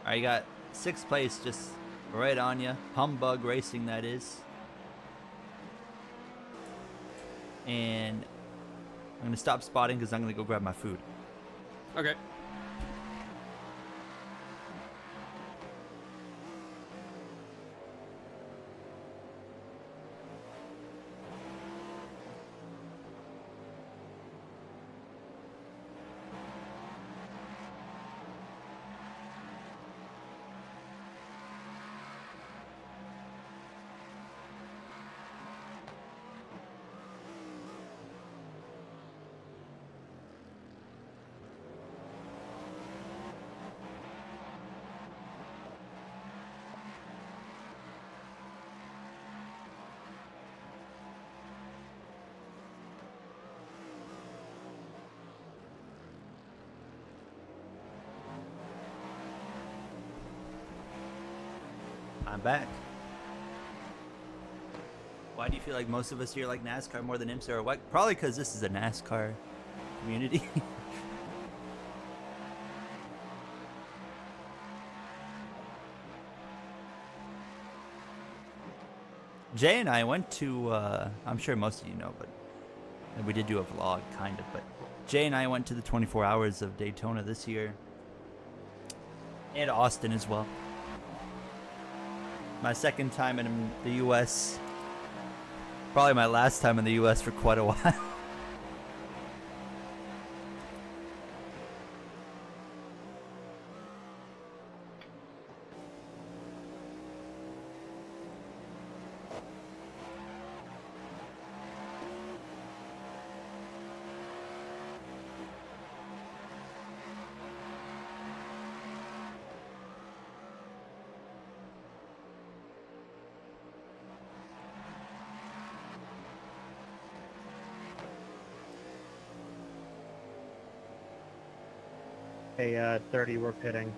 Alright, you got 6th place just right on you. Humbug Racing, that is. And I'm gonna stop spotting because I'm gonna go grab my food. Okay. I'm back. Why do you feel like most of us here like NASCAR more than IMSA or what? Probably because this is a NASCAR community. Jay and I went to, I'm sure most of you know, but and we did do a vlog, kind of, but Jay and I went to the 24 Hours of Daytona this year. And Austin as well. My second time in the U.S. Probably my last time in the U.S. for quite a while. Hey, 30, we're pitting.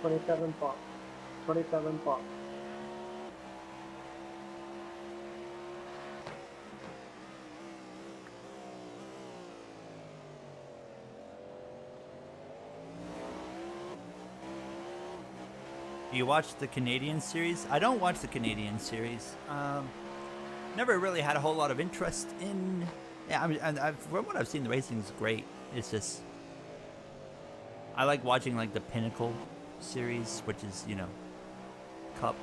$27 bucks. $27 bucks. You watch the Canadian series? I don't watch the Canadian series. Never really had a whole lot of interest in. Yeah, from what I've seen, the racing is great. It's just I like watching like the Pinnacle series, which is Cup,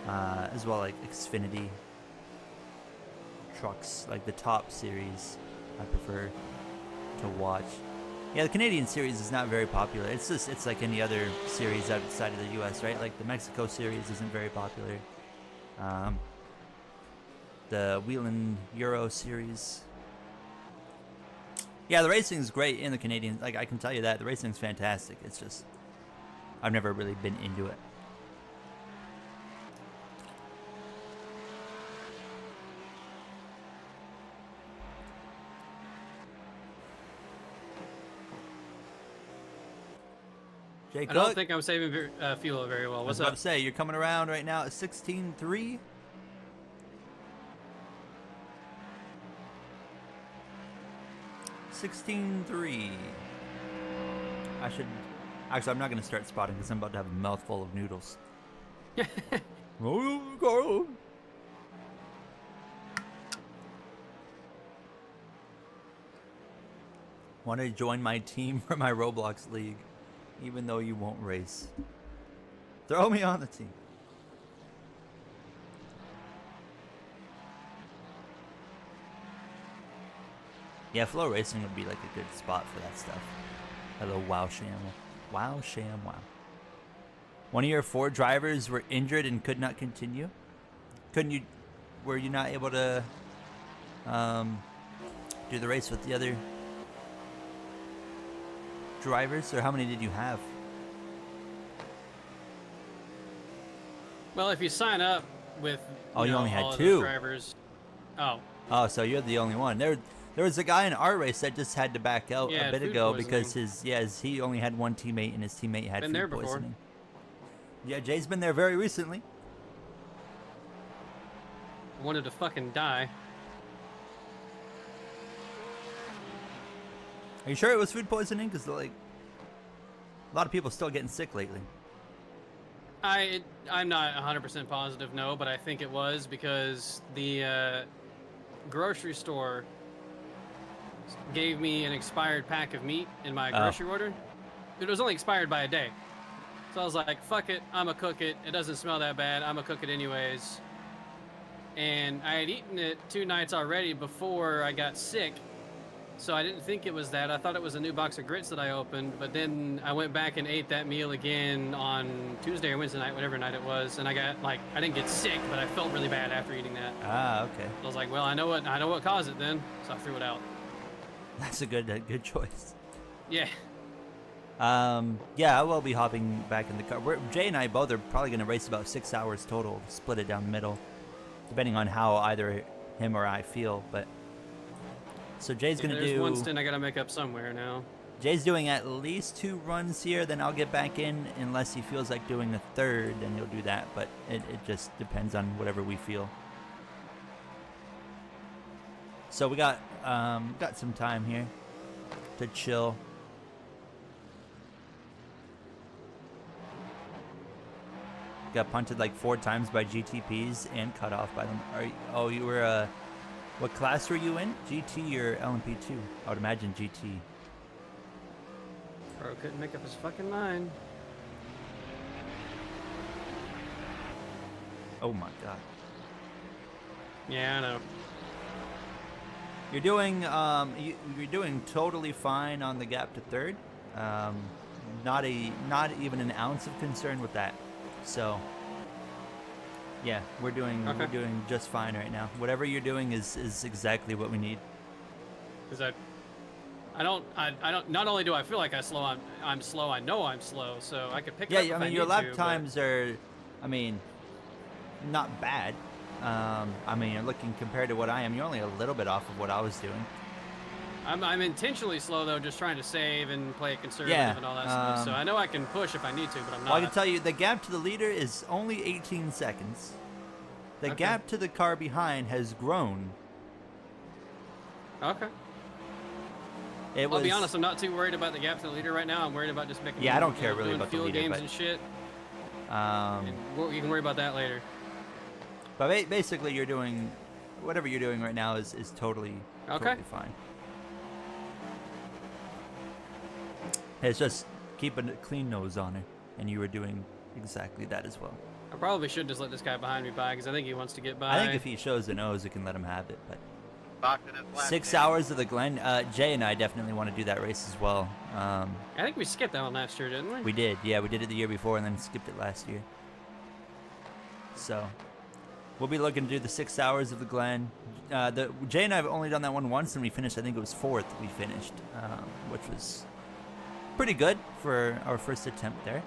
as well like Xfinity trucks, like the top series. I prefer to watch. Yeah, the Canadian series is not very popular. It's like any other series outside of the U.S., right? Like the Mexico series isn't very popular. The Wheeling Euro series. Yeah, the racing's great in the Canadian. Like I can tell you that the racing's fantastic. It's just I've never really been into it. Jay I don't Cook, think I'm saving fuel very well. I was What's about up? to say, you're coming around right now at 16.3. 16.3. I should. Actually, I'm not going to start spotting because I'm about to have a mouthful of noodles. Oh, go. Want to join my team for my Roblox league, even though you won't race. Throw me on the team. Yeah, Flow Racing would be like a good spot for that stuff. Hello, Wow Sham. Wow Sham, wow. One of your 4 drivers were injured and could not continue? Were you not able to do the race with the other drivers, or how many did you have? Well, if you sign up with You only had all of 2 those drivers. Oh, so you're the only one. There was a guy in our race that just had to back out Yeah, a bit food ago poisoning. because he only had one teammate and his teammate had Been food there before. poisoning. Yeah, Jay's been there very recently. wanted to fucking die. Are you sure it was food poisoning? Because like a lot of people still getting sick lately. I'm not 100% positive, no, but I think it was because the grocery store gave me an expired pack of meat in my grocery order. It was only expired by a day. So I was like, fuck it, I'ma cook it. It doesn't smell that bad, I'ma cook it anyways. And I had eaten it 2 nights already before I got sick. So I didn't think it was that. I thought it was a new box of grits that I opened, but then I went back and ate that meal again on Tuesday or Wednesday night, whatever night it was, and I got I didn't get sick, but I felt really bad after eating that. Okay. I was like, well, I know what caused it then, so I threw it out. That's a good choice. Yeah. Yeah, I will be hopping back in the car. Jay and I both are probably going to race about 6 hours total, split it down the middle, depending on how either him or I feel. But so Jay's going to There's do. one stint I gotta make up somewhere now. Jay's doing at least 2 runs here, then I'll get back in unless he feels like doing a third, then he'll do that. But it just depends on whatever we feel. So we got some time here to chill. Got punted like 4 times by GTPs and cut off by them. You were what class were you in? GT or LMP2? I would imagine GT. Bro couldn't make up his fucking mind. Oh my god. Yeah, I know. You're doing you're doing totally fine on the gap to third. Not even an ounce of concern with that. So yeah, we're doing just fine right now. Whatever you're doing is exactly what we need. Because I don't. Not only do I feel like I'm slow. I know I'm slow, so I could pick it up. Yeah, I mean your lap times are, I mean, not bad. I mean, you're looking compared to what I am. You're only a little bit off of what I was doing. I'm intentionally slow though, just trying to save and play it conservative Yeah, and all that stuff. So I know I can push if I need to, but I'm not. Well, I can tell you the gap to the leader is only 18 seconds. The Okay. gap to the car behind has grown. Okay. It I'll be honest, I'm not too worried about the gap to the leader right now. I'm worried about just making. Yeah, I don't care really doing about the fuel leader, games but- and shit. Um, And you can worry about that later. but basically, you're doing whatever you're doing right now is totally Okay. fine. It's just keeping a clean nose on it, and you were doing exactly that as well. I probably should just let this guy behind me by because I think he wants to get by. I think if he shows the nose, we can let him have it. But Locked in his lap 6 hand. hours of the Glen, Jay and I definitely want to do that race as well. I think we skipped that one last year, didn't we? We did, yeah, we did it the year before and then skipped it last year. So, we'll be looking to do the 6 hours of the Glen. Jay and I have only done that one once, and we finished. I think it was 4th. We finished, which was pretty good for our first attempt there.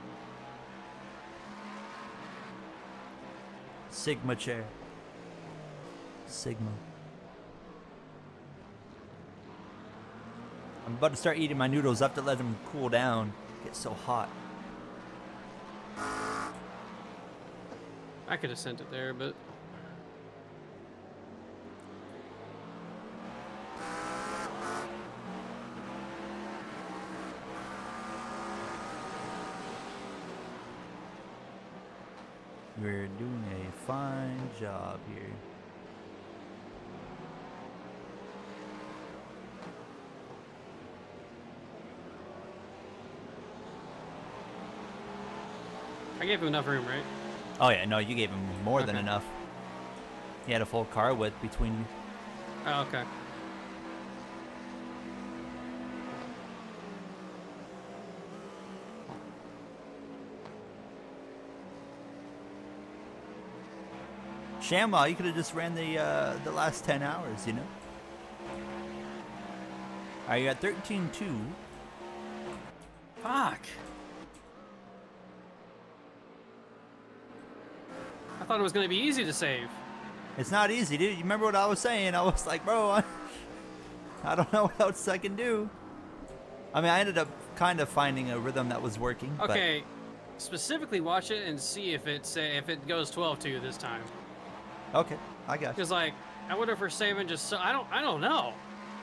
Sigma chair. Sigma. I'm about to start eating my noodles. I have to let them cool down. Get so hot. I could have sent it there, but You're doing a fine job here. I gave him enough room, right? Oh yeah, no, you gave him more than Okay. enough. He had a full car width between you. Oh, okay. Shamwa, you could have just ran the last 10 hours, you know? Are you at 13.2? Fuck. I thought it was gonna be easy to save. It's not easy, dude. You remember what I was saying? I was like, bro, I don't know what else I can do. I mean, I ended up kind of finding a rhythm that was working. Okay, specifically watch it and see if it goes 12-2 this time. But, okay, I got you. Because like, I wonder if we're saving just so I don't know.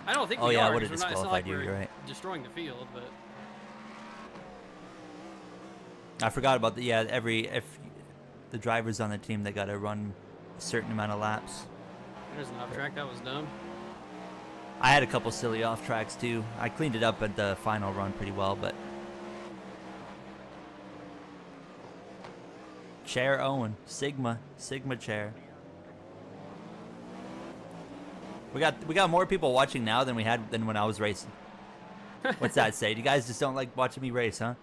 I don't think Oh, we yeah, I are. would've 'Cause we're not- it's not disqualified like you, we're you're right. destroying the field, but I forgot about if the drivers on the team, they got to run a certain amount of laps. there's an off track. That was dumb. I had a couple silly off tracks too. I cleaned it up at the final run pretty well, but Chair Owen, Sigma chair. We got more people watching now than we had than when I was racing. What's that say? You guys just don't like watching me race, huh?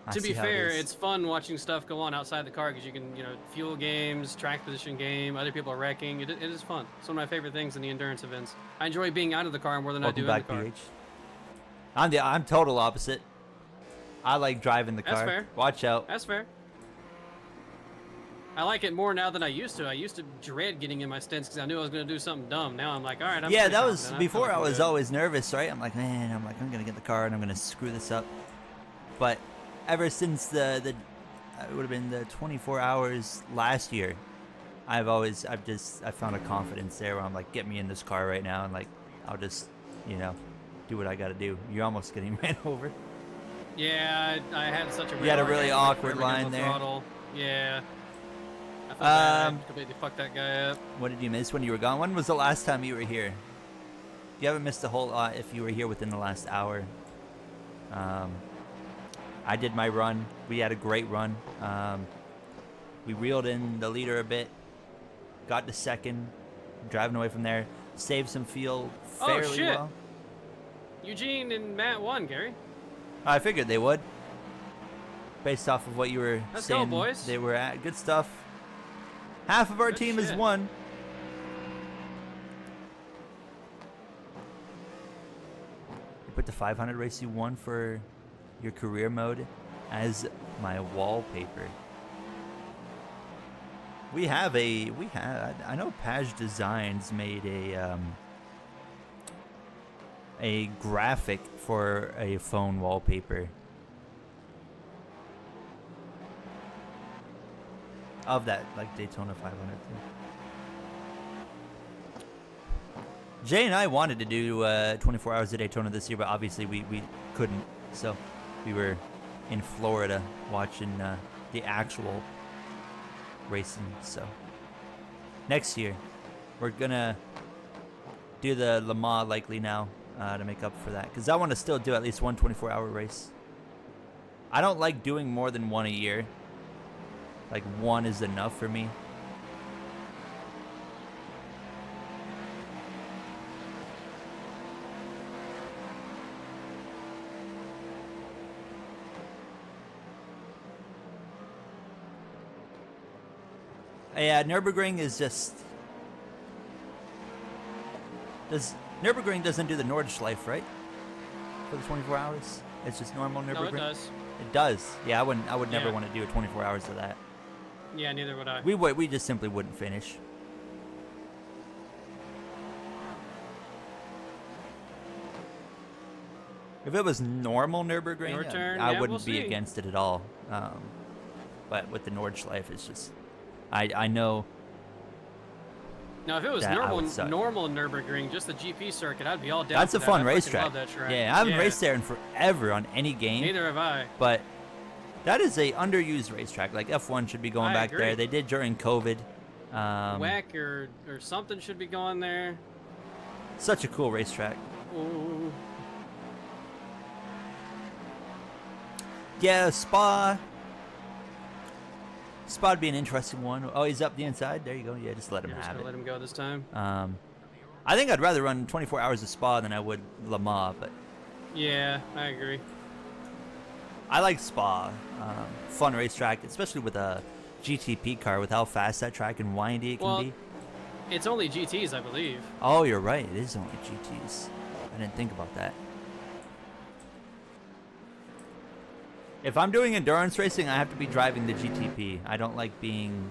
I To see be how it fair, is. it's fun watching stuff go on outside the car because you can, fuel games, track position game, other people are wrecking. It is fun. It's one of my favorite things in the endurance events. I enjoy being out of the car more than Welcome I do in back, the car. PH. I'm total opposite. I like driving the car. That's fair. Watch out. That's fair. I like it more now than I used to. I used to dread getting in my stints because I knew I was going to do something dumb. Now I'm like, all right, I'm Yeah, pretty that was confident. before. feel I was good. always nervous, right? I'm like, I'm gonna get the car and I'm gonna screw this up. But ever since the it would have been the 24 hours last year, I found a confidence there where I'm like, get me in this car right now, and like, I'll just, do what I gotta do. You're almost getting ran over. Yeah, I had such a You had a hard really time awkward grabbing on line the there. throttle. Yeah. I felt bad. Um, I completely fucked that guy up. What did you miss when you were gone? When was the last time you were here? You haven't missed a whole lot if you were here within the last hour. I did my run. We had a great run. We reeled in the leader a bit. Got to second. Driving away from there. Saved some fuel fairly Oh, shit. well. Eugene and Matt won, Gary. I figured they would. Based off of what you were Let's go, saying boys. they were at. Good stuff. Half of our Good team is shit. won. You put the 500 race you won for your career mode as my wallpaper. We have I know Page Designs made a graphic for a phone wallpaper of that, like, Daytona 500 thing. Jay and I wanted to do 24 hours of Daytona this year, but obviously we couldn't. So we were in Florida watching the actual racing. So next year we're gonna do the Le Mans likely now to make up for that, because I want to still do at least one 24-hour race. I don't like doing more than one a year. Like, one is enough for me. Yeah, Nürburgring is just... Nürburgring doesn't do the Nordschleife, right? For the 24 hours? It's just normal Nürburgring? No, it does. It does. Yeah, I would never Yeah. want to do 24 hours of that. Yeah, neither would I. We just simply wouldn't finish. If it was normal Nürburgring, Your turn. I Yeah, wouldn't we'll be see. against it at all. But with the Nordschleife, it's just... I know... Now, if it was That I would suck. normal Nürburgring, just the GP circuit, I'd be all down. That's for a that. fun I fucking racetrack. love that track. Yeah, I haven't raced there in forever on any game. Neither have I. But that is a underused racetrack. Like, F1 should be going I back agree. there. They did during COVID. Whack or something should be going there. Such a cool racetrack. Ooh. Yeah, Spa. Spa'd be an interesting one. Oh, he's up the inside. There you go. Yeah, just let him You're just have gonna it. let him go this time. I think I'd rather run 24 hours of Spa than I would Le Mans, but Yeah, I agree. I like Spa. Fun racetrack, especially with a GTP car, with how fast that track and windy it can Well, be. It's only GTs, I believe. Oh, you're right. It is only GTs. I didn't think about that. If I'm doing endurance racing, I have to be driving the GTP. I don't like being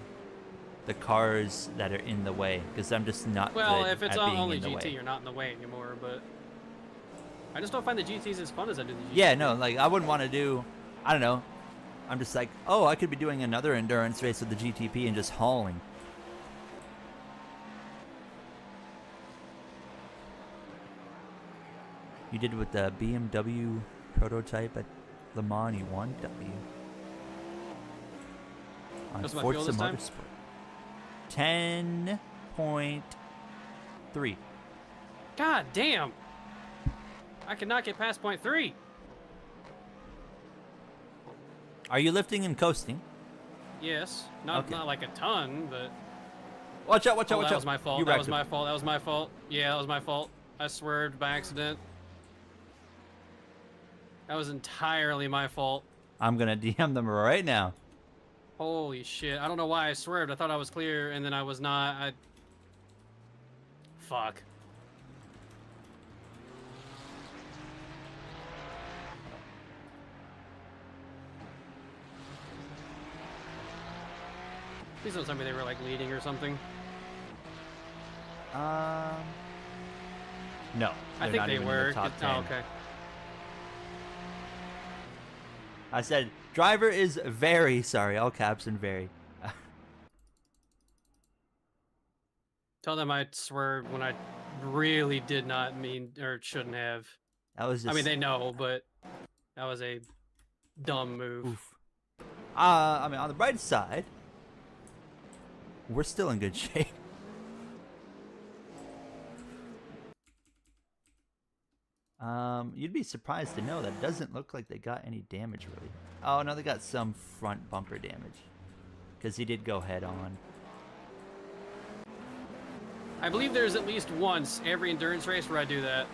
the cars that are in the way, because I'm just not Well, good if it's at being only in the GT, way. you're not in the way anymore. But I just don't find the GTs as fun as I do the GT. Yeah, no, like, I wouldn't want to do, I don't know. I'm just like, oh, I could be doing another endurance race with the GTP and just hauling. You did with the BMW prototype at Le Mans, you won W. On What's my fuel Forza this time? Motorsport. 10.3. God damn! I cannot get past point 3. Are you lifting and coasting? Yes, not Okay. not like a ton, but Watch out, watch out, oh, watch out. that was my fault. You That wrecked was him. my fault. That was my fault. Yeah, that was my fault. I swerved by accident. That was entirely my fault. I'm going to DM them right now. Holy shit! I don't know why I swerved. I thought I was clear, and then I was not. Fuck. Please don't tell me they were like leading or something. No. I they're think not they even in were. the top 10. Oh, okay. I said, driver is very sorry, all caps and very. Tell them I swerved when I really did not mean or shouldn't have. That was just... I mean, they know, but that was a dumb move. Oof. I mean, on the bright side, we're still in good shape. You'd be surprised to know that it doesn't look like they got any damage, really. Oh, no, they got some front bumper damage. Because he did go head on. I believe there's at least once every endurance race where I do that.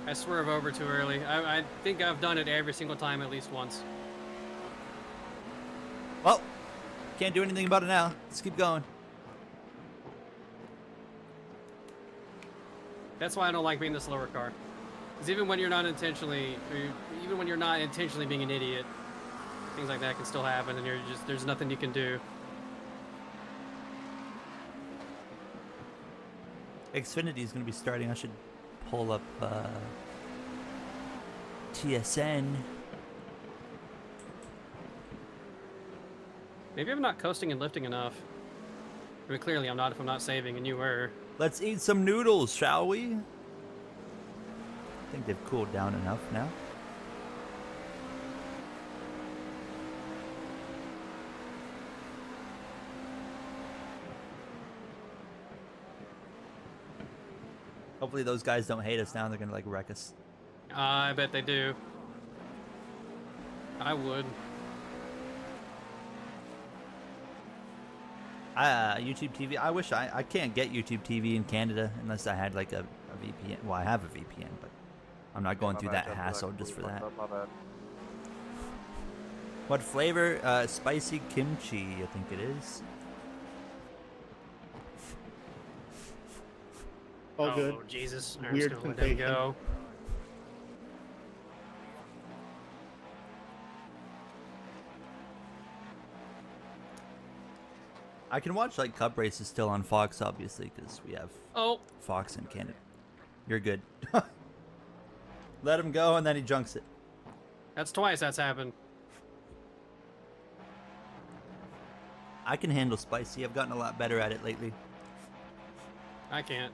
I swerve over too early. I think I've done it every single time at least once. Well, can't do anything about it now. Let's keep going. That's why I don't like being the slower car. Because even when you're not intentionally, even when you're not intentionally being an idiot, things like that can still happen, and there's nothing you can do. Xfinity is going to be starting. I should pull up TSN. Maybe I'm not coasting and lifting enough. I mean, clearly I'm not if I'm not saving, and you were. Let's eat some noodles, shall we? I think they've cooled down enough now. Hopefully those guys don't hate us now. They're gonna like wreck us. I bet they do. I would. YouTube TV. I wish I can't get YouTube TV in Canada unless I had like a VPN. Well, I have a VPN, but I'm not going through that hassle just for that. What flavor? Spicy kimchi, I think it is. All good. Oh, Jesus. I'm Weird just gonna let them sensation. go. I can watch like cup races still on Fox, obviously, because we have Oh, Fox in Canada. You're good. Let him go, and then he junks it. that's twice that's happened. I can handle spicy. I've gotten a lot better at it lately. I can't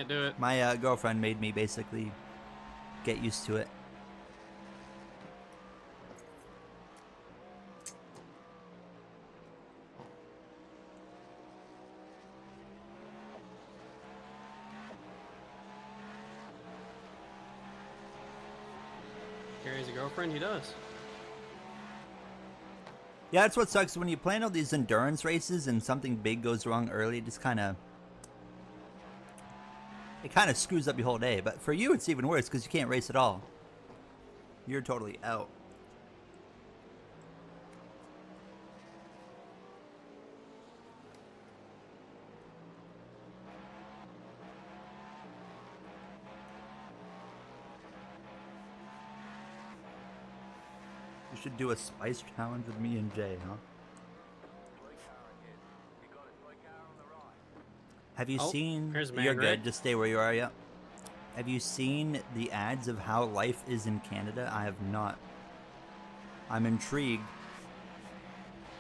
do it. My girlfriend made me basically get used to it. Carries a girlfriend? He does. Yeah, that's what sucks when you plan all these endurance races and something big goes wrong early. It just kind of screws up your whole day. But for you, it's even worse because you can't race at all. You're totally out. You should do a spice challenge with me and Jay, huh? Have you Oh, seen? here's You're Mag, good. right? Just stay where you are. Yeah. Have you seen the ads of how life is in Canada? I have not. I'm intrigued.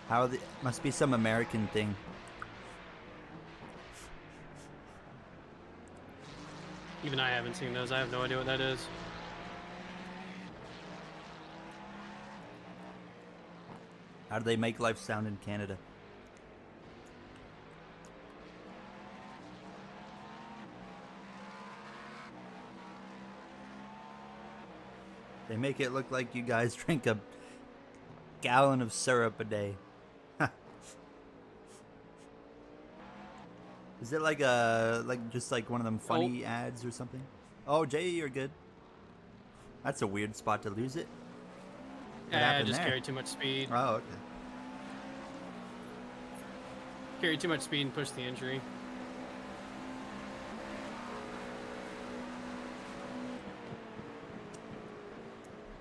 How the must be some American thing. Even I haven't seen those. I have no idea what that is. How do they make life sound in Canada? They make it look like you guys drink a gallon of syrup a day. Is it like just like one of them funny ads or something? Oh, Jay, you're good. That's a weird spot to lose it. What I happened just there? carried too much speed. Oh, okay. Carried too much speed and pushed the injury.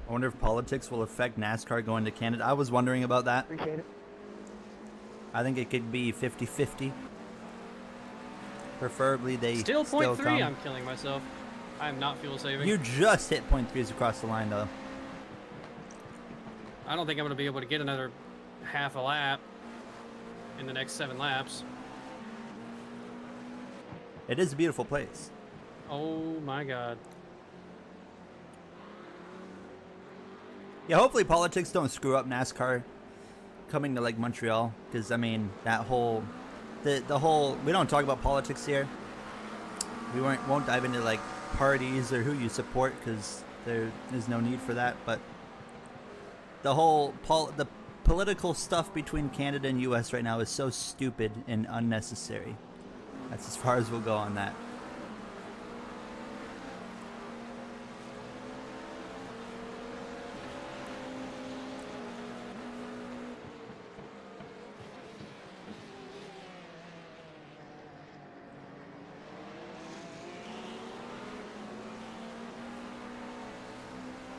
I wonder if politics will affect NASCAR going to Canada. I was wondering about that. Appreciate it. I think it could be 50-50. Preferably they Still point three. come. I'm killing myself. I'm not fuel saving. You just hit .3s across the line, though. I don't think I'm going to be able to get another half a lap in the next 7 laps. It is a beautiful place. Oh my god. Yeah, hopefully politics don't screw up NASCAR coming to like Montreal, because I mean that whole, the whole, we don't talk about politics here. We won't dive into like parties or who you support, because there is no need for that. But the whole the political stuff between Canada and U.S. right now is so stupid and unnecessary. That's as far as we'll go on that.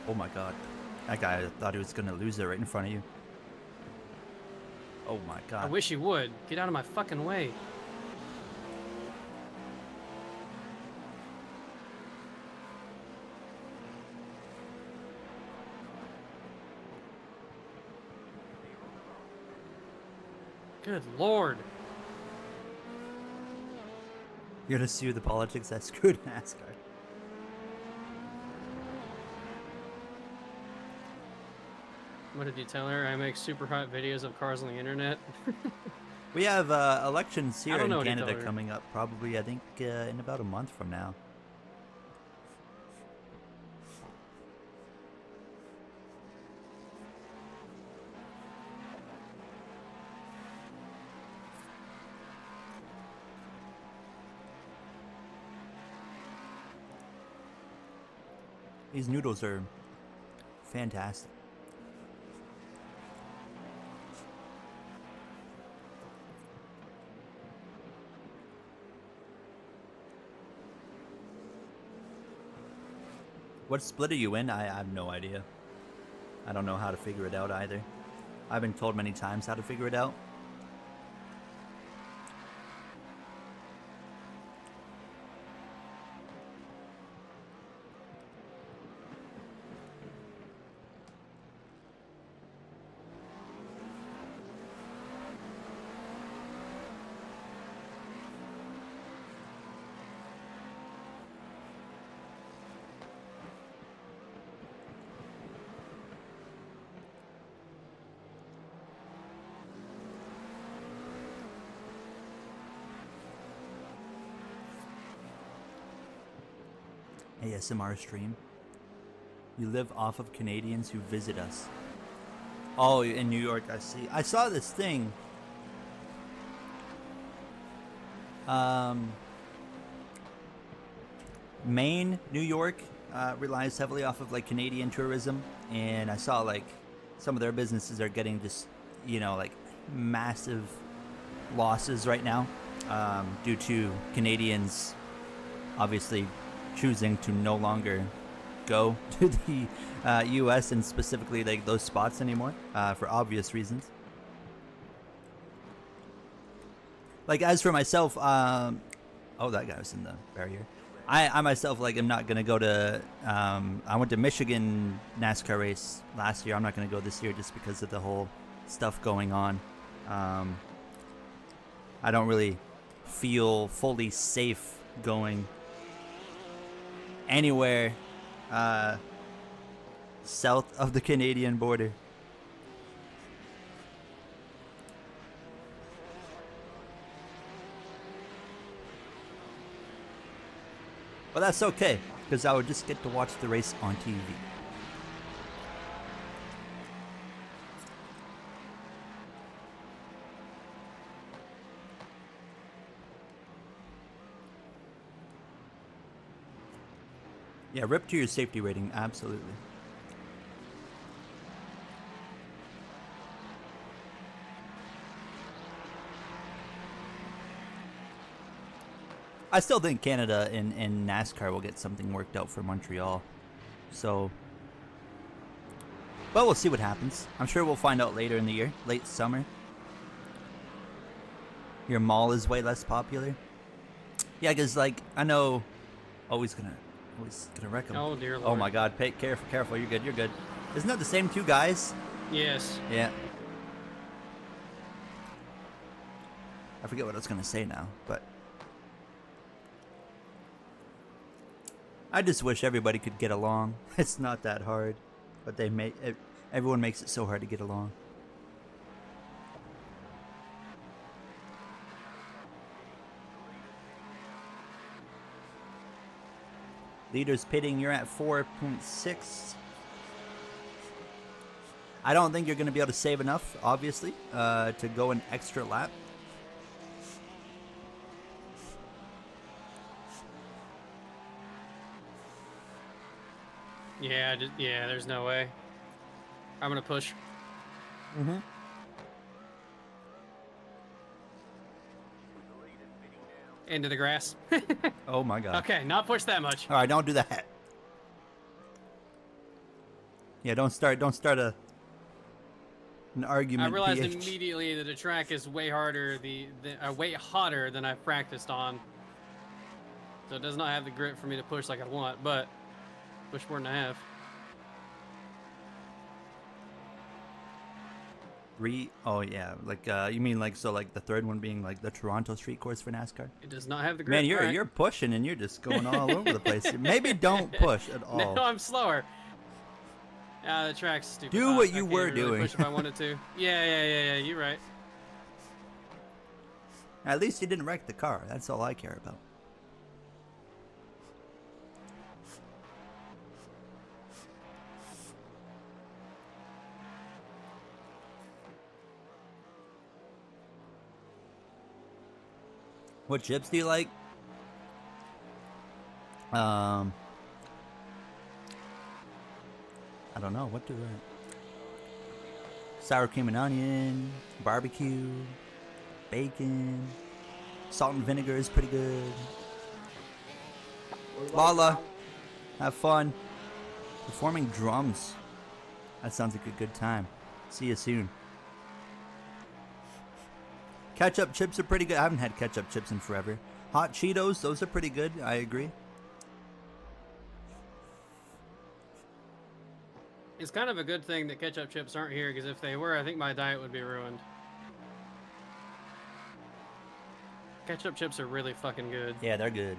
Oh my god. That guy thought he was going to lose it right in front of you. Oh my god. I wish you would. Get out of my fucking way. Good lord. You're gonna sue the politics that screwed NASCAR. What did you tell her? I make super hot videos of cars on the internet. We have elections I here don't in know what he Canada told her. coming up, probably, I think, in about a month from now. These noodles are fantastic. What split are you in? I have no idea. I don't know how to figure it out either. I've been told many times how to figure it out. ASMR stream. You live off of Canadians who visit us. Oh, in New York, I see. I saw this thing. Maine, New York, relies heavily off of like Canadian tourism, and I saw like some of their businesses are getting just, you know, like massive losses right now, due to Canadians obviously choosing to no longer go to the U.S. and specifically like those spots anymore, for obvious reasons. Like as for myself, oh, that guy was in the barrier. I myself, like, am not gonna go to. I went to Michigan NASCAR race last year. I'm not gonna go this year just because of the whole stuff going on. I don't really feel fully safe going anywhere south of the Canadian border. But that's okay, because I would just get to watch the race on TV. Yeah, rip to your safety rating, absolutely. I still think Canada in NASCAR will get something worked out for Montreal. So, but we'll see what happens. I'm sure we'll find out later in the year, late summer. Your mall is way less popular. Yeah, because like I know, always gonna wreck him. Oh dear lord. Oh my God! Careful. You're good. You're good. Isn't that the same two guys? Yes. Yeah. I forget what I was gonna say now, but I just wish everybody could get along. It's not that hard, but everyone makes it so hard to get along. Leaders pitting, you're at 4.6. I don't think you're going to be able to save enough, obviously, to go an extra lap. Yeah, yeah, there's no way. I'm gonna push. Mm-hmm. Into the grass. Oh my God. Okay, not push that much. All right, don't do that. Yeah, don't start an argument. I realized PH. immediately that the track is way harder, way hotter than I've practiced on. So it does not have the grip for me to push like I want, but push more than I have. Oh yeah, like you mean like so like the third one being like the Toronto Street Course for NASCAR? It does not have the grip. Man, you're Alright. you're pushing and you're just going all over the place. Maybe don't push at all. No, I'm slower. Ah, the track's stupid. Do what I you can't were even really doing. Push if I wanted to. Yeah. You're right. At least you didn't wreck the car. That's all I care about. What chips do you like? I don't know. What do I? Sour cream and onion, barbecue, bacon, salt and vinegar is pretty good. Lala, have fun. Performing drums. That sounds like a good time. See you soon. Ketchup chips are pretty good. I haven't had ketchup chips in forever. Hot Cheetos, those are pretty good. I agree. It's kind of a good thing that ketchup chips aren't here, because if they were, I think my diet would be ruined. Ketchup chips are really fucking good. Yeah, they're good.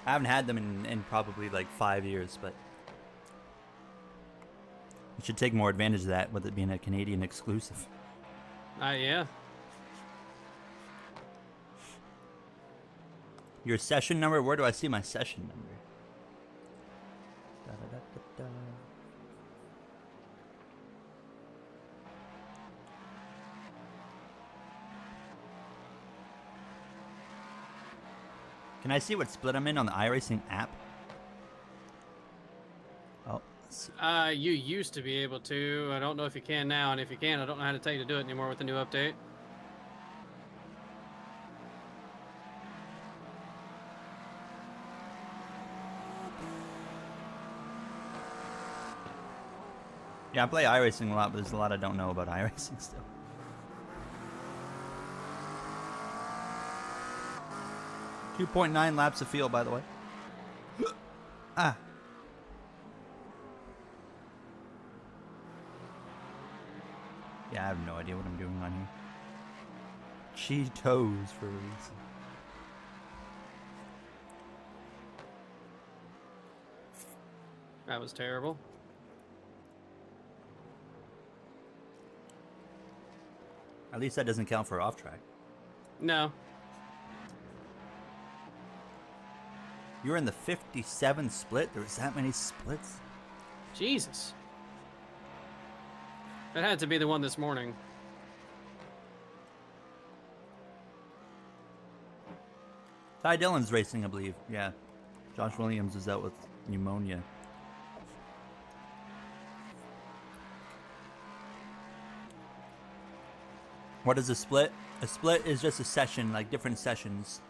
I haven't had them in probably like 5 years, but we should take more advantage of that with it being a Canadian exclusive. Yeah. Your session number? Where do I see my session number? Da-da-da-da-da. Can I see what split I'm in on the iRacing app? Oh, let's see. You used to be able to. I don't know if you can now, and if you can, I don't know how to tell you to do it anymore with the new update. Yeah, I play iRacing a lot, but there's a lot I don't know about iRacing still. .9 laps of field, by the way. Ah. Yeah, I have no idea what I'm doing on here. Cheetos for a reason. That was terrible. At least that doesn't count for off track. No. You're in the 57 split? There was that many splits? Jesus. That had to be the one this morning. Ty Dillon's racing, I believe. Yeah. Josh Williams is out with pneumonia. What is a split? A split is just a session, like different sessions.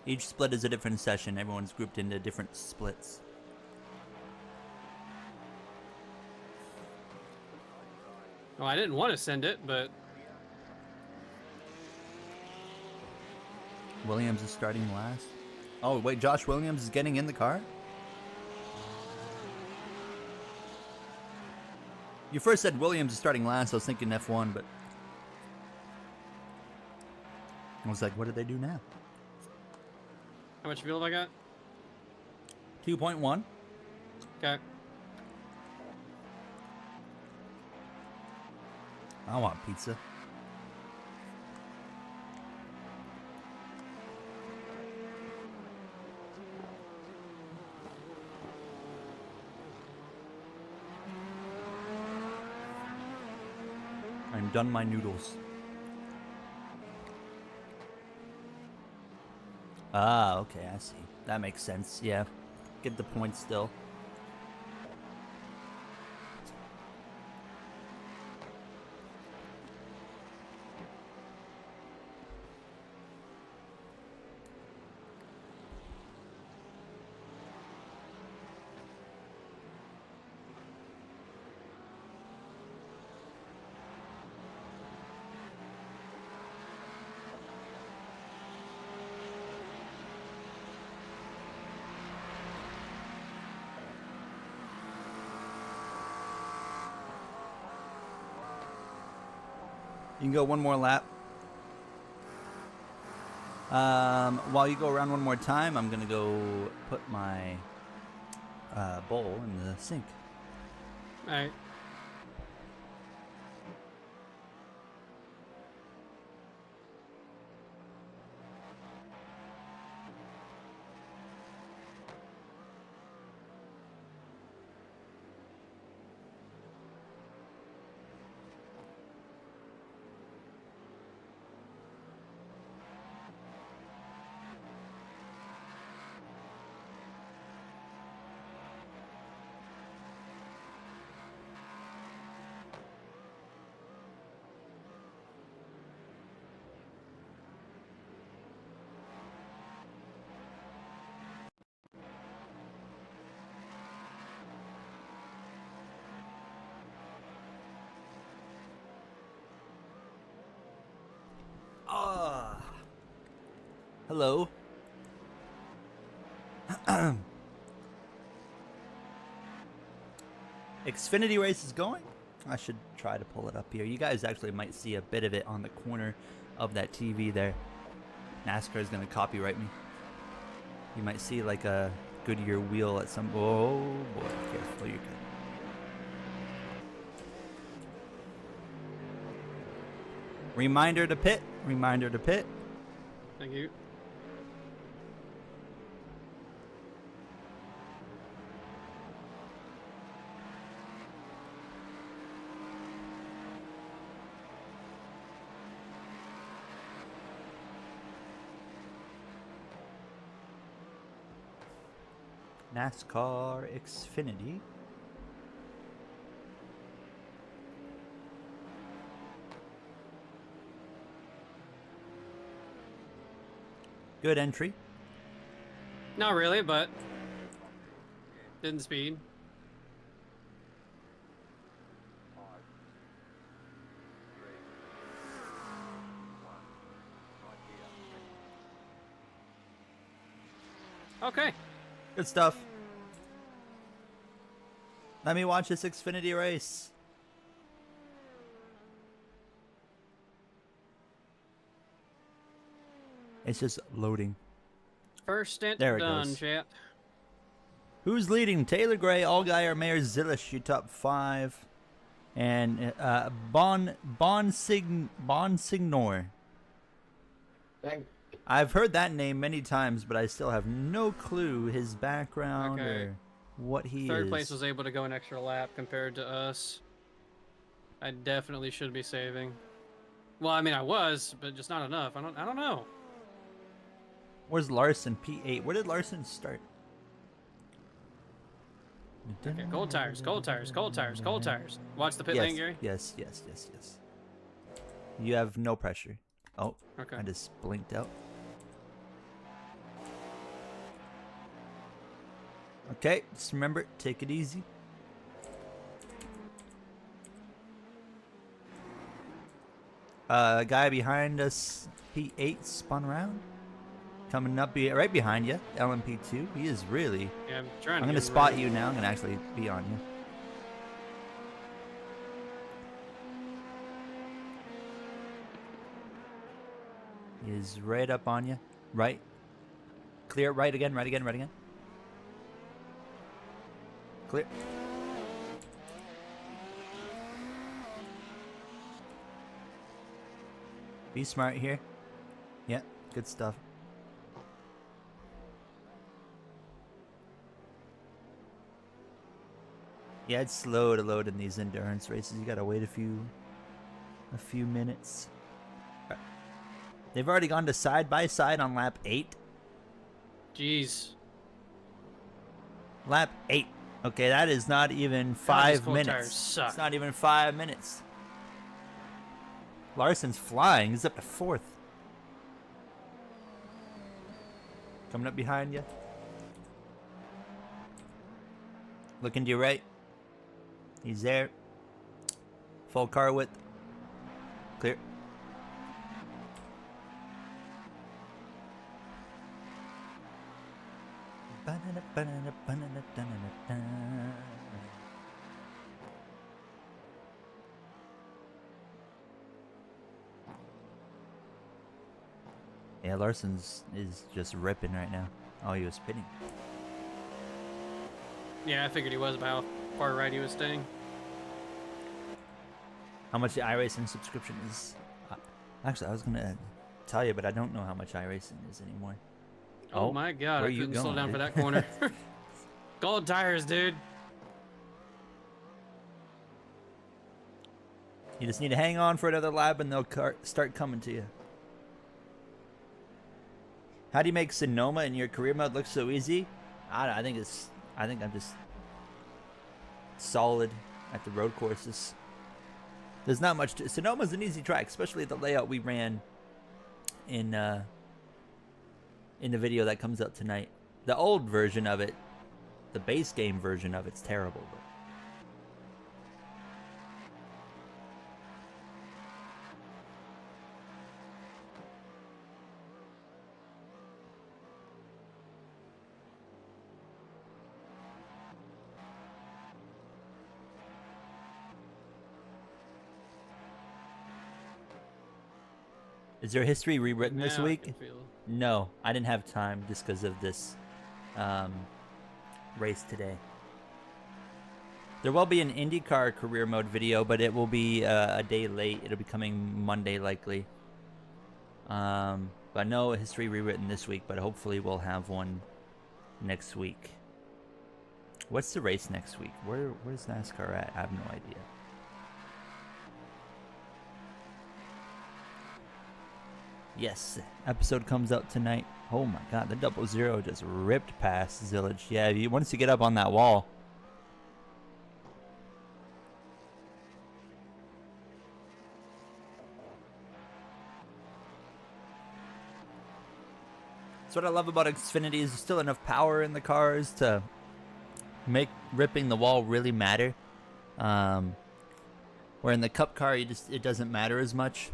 Each split is a different session. Everyone's grouped into different splits. Oh, I didn't want to send it, but Williams is starting last. Oh, wait, Josh Williams is getting in the car? You first said Williams is starting last, so I was thinking F1, but I was like, what did they do now? how much fuel have I got? 2.1. Okay. I want pizza. I'm done my noodles. Ah, okay, I see. That makes sense, yeah. Get the point still. You can go one more lap. While you go around one more time, I'm gonna go put my bowl in the sink. All right. Ah. Hello. Xfinity race is going. I should try to pull it up here. You guys actually might see a bit of it on the corner of that TV there. NASCAR is going to copyright me. You might see like a Goodyear wheel at some... Oh boy, careful, you're good. Reminder to pit. Reminder to pit. Thank you. NASCAR Xfinity. Good entry. Not really, but didn't speed. Okay. Good stuff. Let me watch this Xfinity race. It's just loading. First stint There it done, goes. chat. Who's leading? Taylor Gray, Allgaier, Mayor Zilish, you top 5. And Bon Signor. Thanks. I've heard that name many times, but I still have no clue his background Okay. or what he Third is. place was able to go an extra lap compared to us. I definitely should be saving. Well, I mean, I was, but just not enough. I don't know. Where's Larson? P8. Where did Larson start? Okay, cold tires, cold tires, cold tires, cold tires. Watch the pit Yes, lane, Gary. yes. You have no pressure. Oh, Okay. I just blinked out. Okay, just remember, take it easy. Guy behind us, P8, spun around. Coming up right behind you, LMP2. He is really... Yeah, I'm trying I'm to going to get spot rid- you now. I'm going to actually be on you. He is right up on you. Right. Clear. Right again. Right again. Right again. Clear. Be smart here. Yeah, good stuff. Yeah, it's slow to load in these endurance races. You gotta wait a few minutes. They've already gone to side by side on lap 8. Jeez. Lap 8. Okay, that is not even God, these 5 cold minutes. tires suck. It's not even 5 minutes. Larson's flying. He's up to 4th. Coming up behind you. Looking to your right. He's there. Full car width. Clear. Yeah, Larson's is just ripping right now. Oh, he was pitting. Yeah, I figured he was about how far right he was staying. How much the iRacing subscription is? Actually, I was gonna tell you, but I don't know how much iRacing is anymore. Oh, my god, where I you couldn't slow going, down for dude? that corner. Gold tires, dude. You just need to hang on for another lap, and they'll start coming to you. How do you make Sonoma in your career mode look so easy? I think I'm just solid at the road courses. There's not much to... Sonoma's an easy track, especially the layout we ran in the video that comes out tonight. The old version of it, the base game version of it's terrible. But is there history rewritten this Now I week? can feel- No, I didn't have time just because of this race today. There will be an IndyCar career mode video, but it will be a day late. It'll be coming Monday likely. But no history rewritten this week, but hopefully we'll have one next week. What's the race next week? Where's NASCAR at? I have no idea. Yes, episode comes out tonight. Oh my god, the 00 just ripped past Zillage. Yeah, once you get up on that wall. That's what I love about Xfinity is there's still enough power in the cars to make ripping the wall really matter. Where in the Cup car, it doesn't matter as much.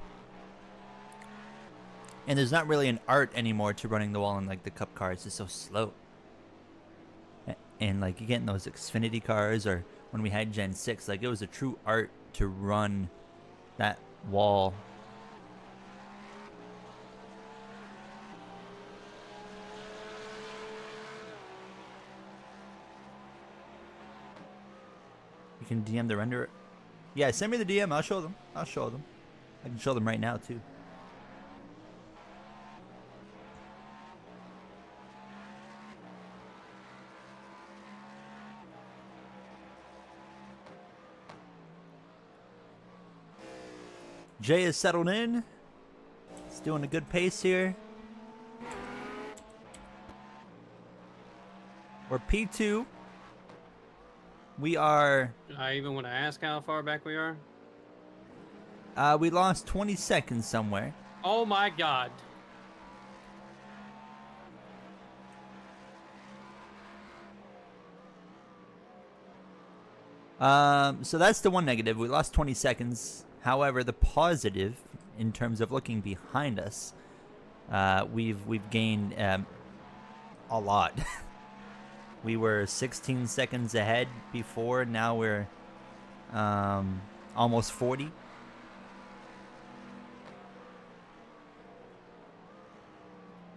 And there's not really an art anymore to running the wall in like the Cup car. It's just so slow. And like you get in those Xfinity cars, or when we had Gen 6, like it was a true art to run that wall. You can DM the renderer. Yeah, send me the DM. I'll show them. I can show them right now too. Jay is settled in. He's doing a good pace here. We're P2. We are... I even want to ask how far back we are. we lost 20 seconds somewhere. Oh my god. So that's the one negative. We lost 20 seconds. However, the positive, in terms of looking behind us, we've gained a lot. We were 16 seconds ahead before. Now we're almost 40.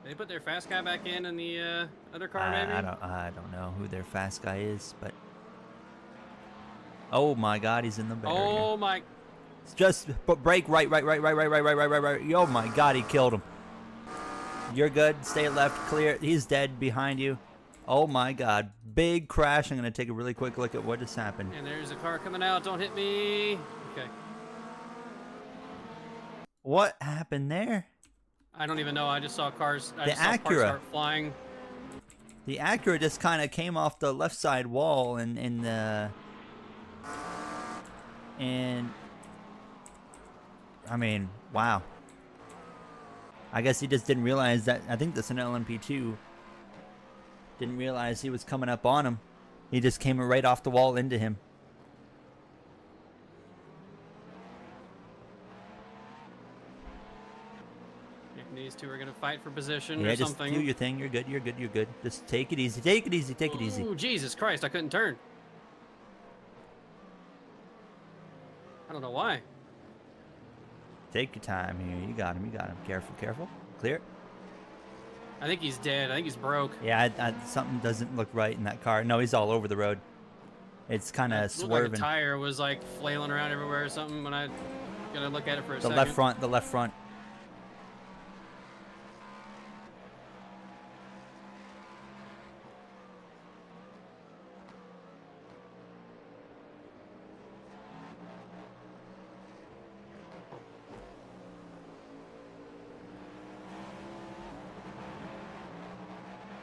They put their fast guy back in the other car, maybe? I don't know who their fast guy is, but oh my God, he's in the barrier. Oh my! Just brake right. Oh my God, he killed him. You're good. Stay left, clear. He's dead behind you. Oh my God, big crash. I'm gonna take a really quick look at what just happened. And there's a car coming out. Don't hit me. Okay. What happened there? I don't even know. I just saw cars. I The just saw parts Acura. start flying. The Acura just kind of came off the left side wall and I mean, wow. I guess he just didn't realize that. I think this in LMP2 didn't realize he was coming up on him. He just came right off the wall into him. And these two are gonna fight for position Yeah, or just something. do your thing. You're good. You're good. You're good. Just take it easy. Take it easy. Take it easy. Ooh, Jesus Christ! I couldn't turn. I don't know why. Take your time here. You got him. You got him. Careful. Careful. Clear. I think he's dead. I think he's broke. Yeah, something doesn't look right in that car. No, he's all over the road. It's kind of It looked like a swerving. tire was like flailing around everywhere or something when I gonna look at it for a The second. left front, the left front.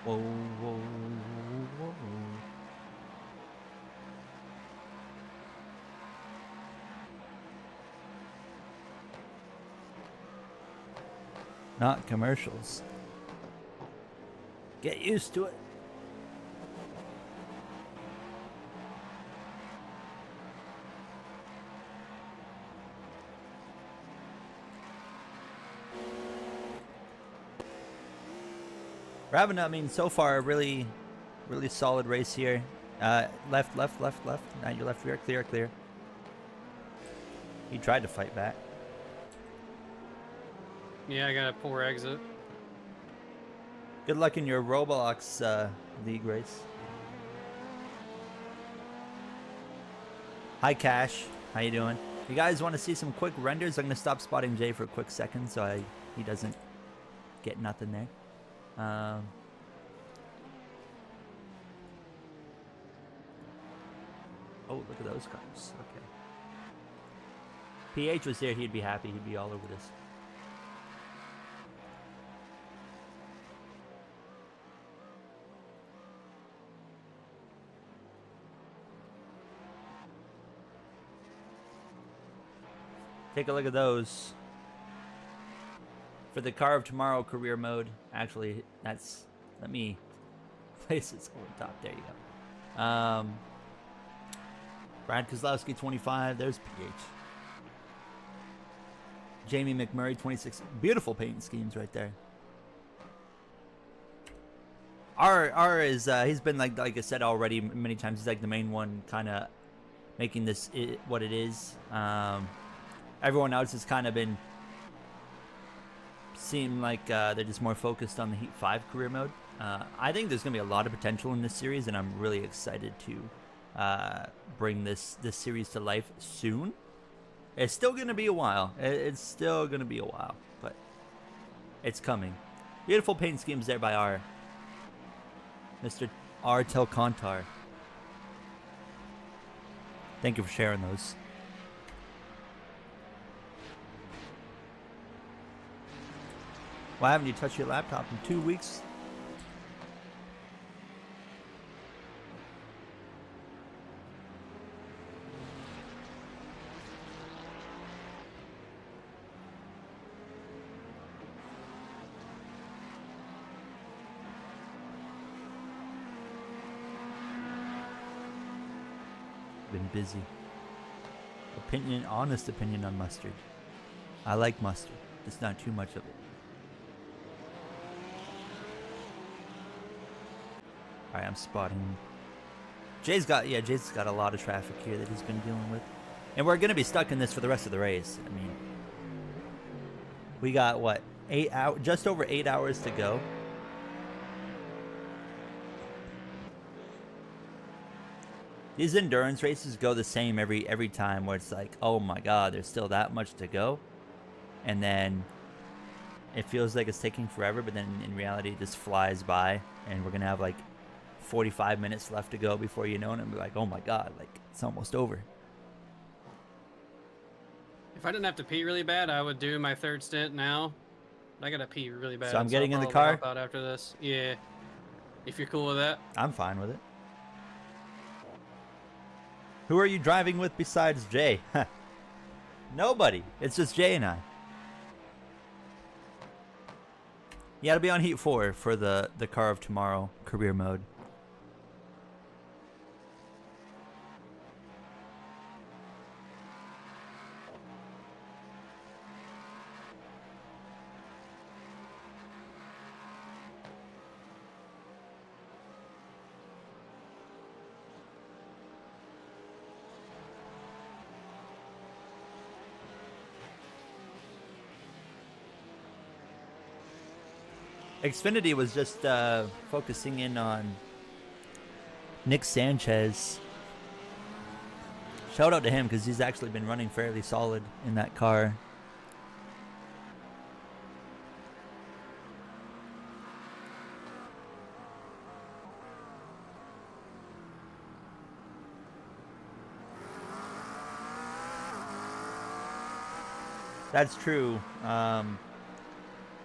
Whoa, whoa, whoa. Not commercials. Get used to it. We're having, I mean, so far, a really solid race here. Left. Not your left rear. Clear. He tried to fight back. Yeah, I got a poor exit. Good luck in your Roblox league race. Hi, Cash. How you doing? You guys want to see some quick renders? I'm going to stop spotting Jay for a quick second so he doesn't get nothing there. Oh, look at those cars. Okay. PH was there, he'd be happy. He'd be all over this. Take a look at those. For the car of tomorrow career mode, actually, that's, let me place this over the top. There you go. Brad Kozlowski, 25. There's PH. Jamie McMurray, 26. Beautiful paint schemes right there. R is he's been like I said already many times. He's like the main one, kind of making this what it is. Everyone else has kind of been seem like they're just more focused on the Heat 5 career mode. I think there's gonna be a lot of potential in this series, and I'm really excited to bring this series to life soon. It's still gonna be a while. It's still gonna be a while, but it's coming. Beautiful paint schemes there by Mr. R. Telcontar. Thank you for sharing those. Why haven't you touched your laptop in 2 weeks? Been busy. Honest opinion on mustard. I like mustard, just not too much of it. Alright, I'm spotting. Jay's got a lot of traffic here that he's been dealing with. And we're gonna be stuck in this for the rest of the race. I mean, we got what, 8 hours, just over 8 hours to go. These endurance races go the same every time, where it's like, oh my god, there's still that much to go. And then it feels like it's taking forever, but then in reality it just flies by, and we're gonna have like 45 minutes left to go before you know it, and be like, oh my god, like it's almost over. If I didn't have to pee really bad, I would do my third stint now. But I gotta pee really bad. So I'm getting I'll in the probably car? help out after this. Yeah. If you're cool with that. I'm fine with it. Who are you driving with besides Jay? Nobody. It's just Jay and I. You gotta be on Heat 4 for the car of tomorrow career mode. Xfinity was just focusing in on Nick Sanchez. Shout out to him because he's actually been running fairly solid in that car. That's true.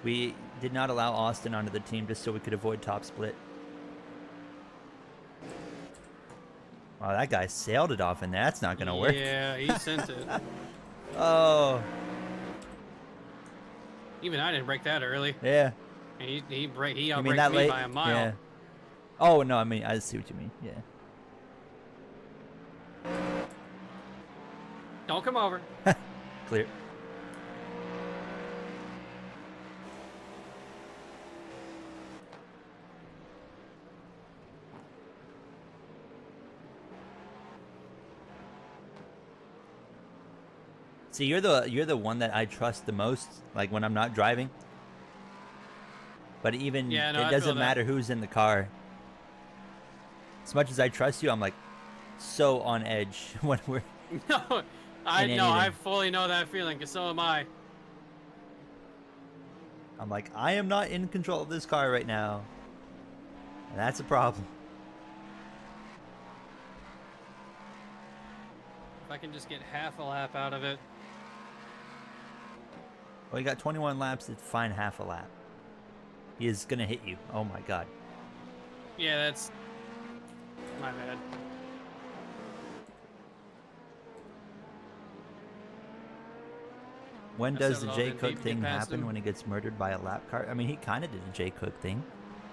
We did not allow Austin onto the team just so we could avoid top split. Wow, that guy sailed it off in there. That's not going to work. Yeah, he sent it. Oh, Even I didn't break that early. yeah. And he You mean outbraked that me late? by a mile. Yeah. Oh, no, I mean, I see what you mean. Yeah. Don't come over. Clear. See, you're the one that I trust the most, like when I'm not driving. But even Yeah, no, I it feel doesn't that. matter who's in the car. As much as I trust you, I'm like so on edge when we're No, I In know. I anything. fully know that feeling, because so am I. I'm like, I am not in control of this car right now. And that's a problem. If I can just get half a lap out of it. Well, you got 21 laps to find half a lap. He is gonna hit you. Oh my god. Yeah, that's my bad. When I does set the it Jay off in Cook deep to thing get past happen him. when he gets murdered by a lap car? I mean, he kind of did a Jay Cook thing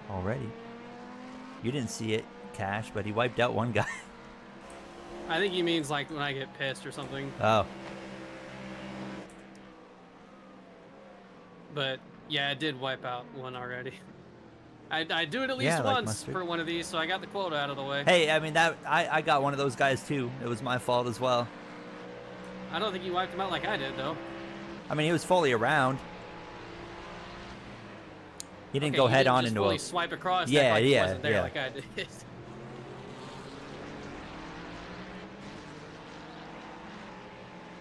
already. You didn't see it, Cash, but he wiped out one guy. I think he means like when I get pissed or something. Oh, But yeah, I did wipe out one already. I do it at least Yeah, like once mustard. for one of these, so I got the quota out of the way. hey, I mean that I got one of those guys too. It was my fault as well. I don't think you wiped him out like I did, though. I mean, he was fully around. He didn't Okay, go you head didn't on just into fully a. swipe across. Yeah, act like he yeah, wasn't there yeah. like I did.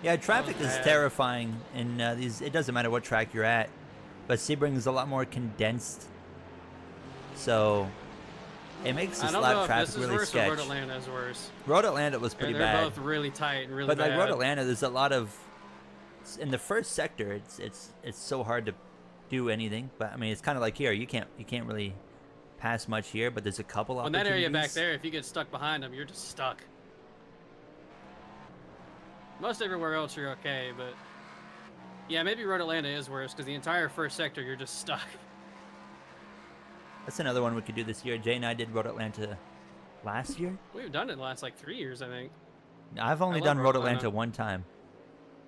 Yeah, traffic is bad. terrifying in these. It doesn't matter what track you're at, but Sebring is a lot more condensed, so it makes I this don't know lap if traffic this is really worse or sketch. Road Atlanta is worse. Road Atlanta was They're pretty they're bad, both really tight and really but bad. like Road Atlanta, there's a lot of in the first sector. It's so hard to do anything. But I mean, it's kind of like here. You can't really pass much here, but there's a couple Well, in that area back opportunities. there, if you get stuck behind them, you're just stuck. Most everywhere else you're okay, but yeah, maybe Road Atlanta is worse because the entire first sector you're just stuck. That's another one we could do this year. Jay and I did Road Atlanta last year. We've done it the last like 3 years, I think. I've only love done Road Road Atlanta. Atlanta one time.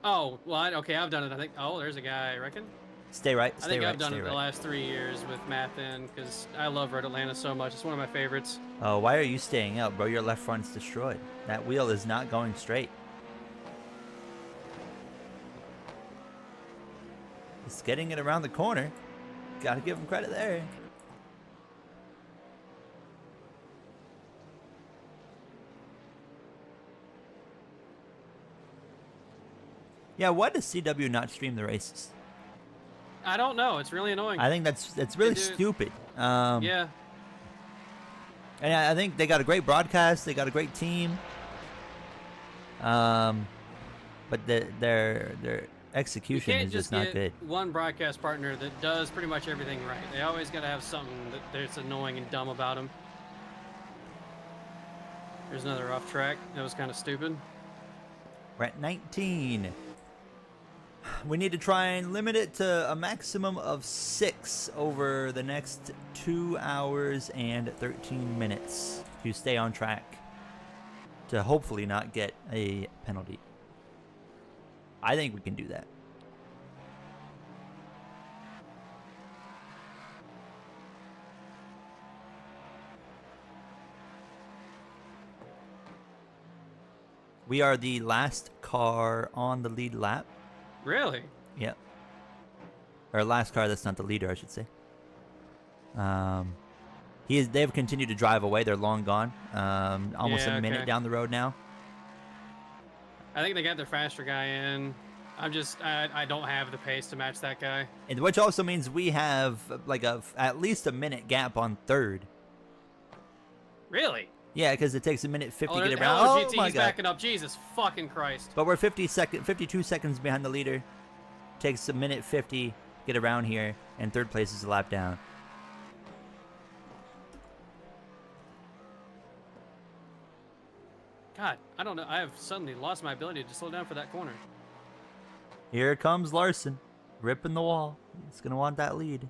Oh, well, okay, I've done it. I think. Oh, there's a guy. I reckon. Stay right. I Stay think right. I've done stay it right. the last 3 years with Matt in because I love Road Atlanta so much. It's one of my favorites. Oh, why are you staying out, bro? Your left front's destroyed. That wheel is not going straight. It's getting it around the corner. Gotta give him credit there. Yeah, why does CW not stream the races? I don't know. It's really annoying. I think that's really do. stupid. Yeah. And I think they got a great broadcast. They got a great team. But their You execution can't is just just not get good. one broadcast partner that does pretty much everything right. They always got to have something that's annoying and dumb about them. There's another off track. That was kind of stupid. We're at 19. We need to try and limit it to a maximum of 6 over the next 2 hours and 13 minutes to stay on track to hopefully not get a penalty. I think we can do that. We are the last car on the lead lap. Really? Yep. Or last car that's not the leader, I should say. They've continued to drive away. They're long gone. Almost Yeah, a minute okay. down the road now. I think they got their faster guy in. I don't have the pace to match that guy. And which also means we have like at least a minute gap on third. Really? Yeah, because it takes a minute 50 to get around. Hello, Oh GT, my he's god! backing up. Jesus fucking Christ. But we're 52 seconds behind the leader. Takes a minute 50 to get around here, and third place is a lap down. God, I don't know. I have suddenly lost my ability to slow down for that corner. Here comes Larson, ripping the wall. He's gonna want that lead.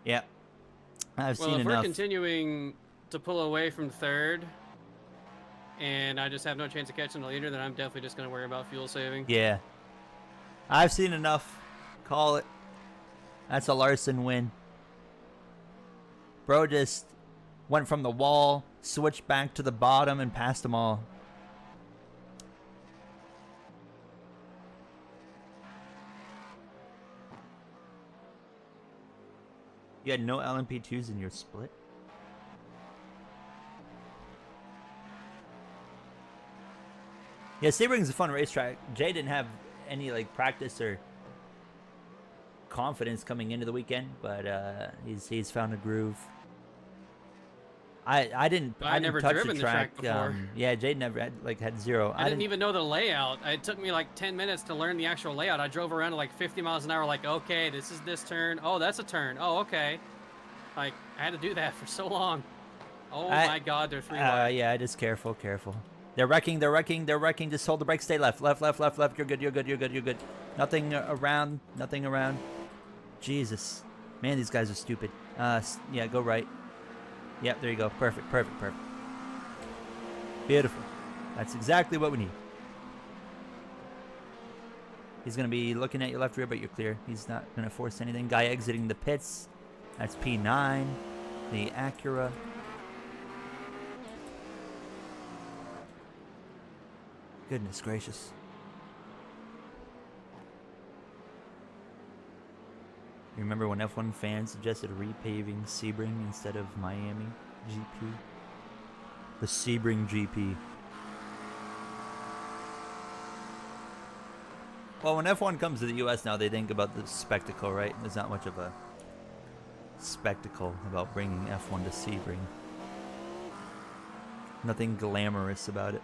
Yeah, I've Well, seen if we're enough. continuing to pull away from third, and I just have no chance of catching the leader, then I'm definitely just going to worry about fuel saving. Yeah, I've seen enough. Call it. That's a Larson win. Bro just went from the wall, switched back to the bottom, and passed them all. You had no LMP2s in your split? Yeah, Sebring's a fun racetrack. Jay didn't have any like practice or confidence coming into the weekend, but he's found a groove. I didn't never touch driven the the track. track before. Yeah, Jade never had zero. I didn't even know the layout. It took me like 10 minutes to learn the actual layout. I drove around at like 50 miles an hour, like, okay, this is this turn. Oh, that's a turn. Oh, okay. Like, I had to do that for so long. Oh my God, they're 3 wide. Yeah, just careful. They're wrecking. Just hold the brake. Stay left. You're good. Nothing around. Jesus. Man, these guys are stupid. Yeah, go right. Yep, there you go. Perfect. Beautiful. That's exactly what we need. He's going to be looking at your left rear, but you're clear. He's not going to force anything. Guy exiting the pits. That's P9. The Acura. Goodness gracious. You remember when F1 fans suggested repaving Sebring instead of Miami GP? The Sebring GP. Well, when F1 comes to the US now, they think about the spectacle, right? There's not much of a spectacle about bringing F1 to Sebring. Nothing glamorous about it.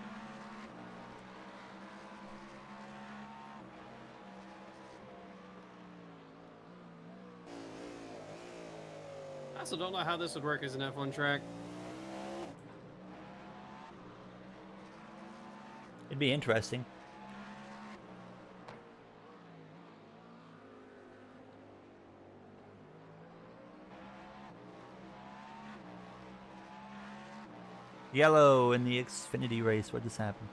I also don't know how this would work as an F1 track. It'd be interesting. Yellow in the Xfinity race. What just happened?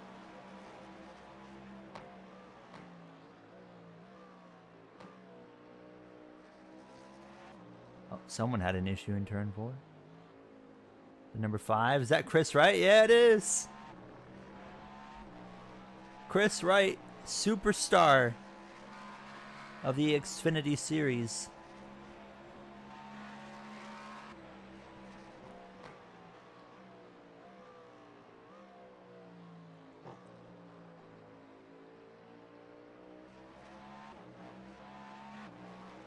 Oh, someone had an issue in turn 4. The number 5. Is that Chris Wright? Yeah, it is. Chris Wright, superstar of the Xfinity series.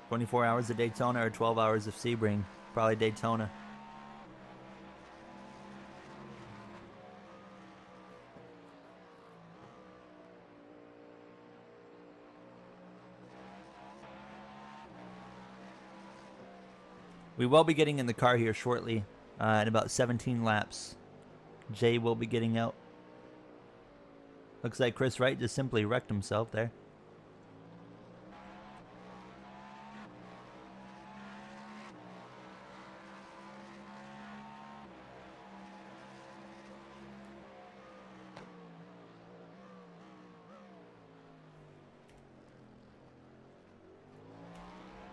"24 hours of Daytona or 12 hours of Sebring?" Probably Daytona. We will be getting in the car here shortly, in about 17 laps. Jay will be getting out. Looks like Chris Wright just simply wrecked himself there.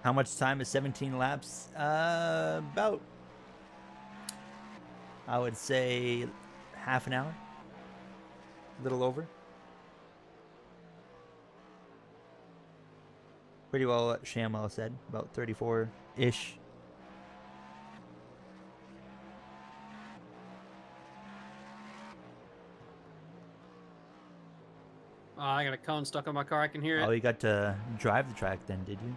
How much time is 17 laps? About, I would say, half an hour. A little over. Pretty well what Shamwell said. About 34-ish. I got a cone stuck on my car. I can hear it. Oh, you got to drive the track then, did you?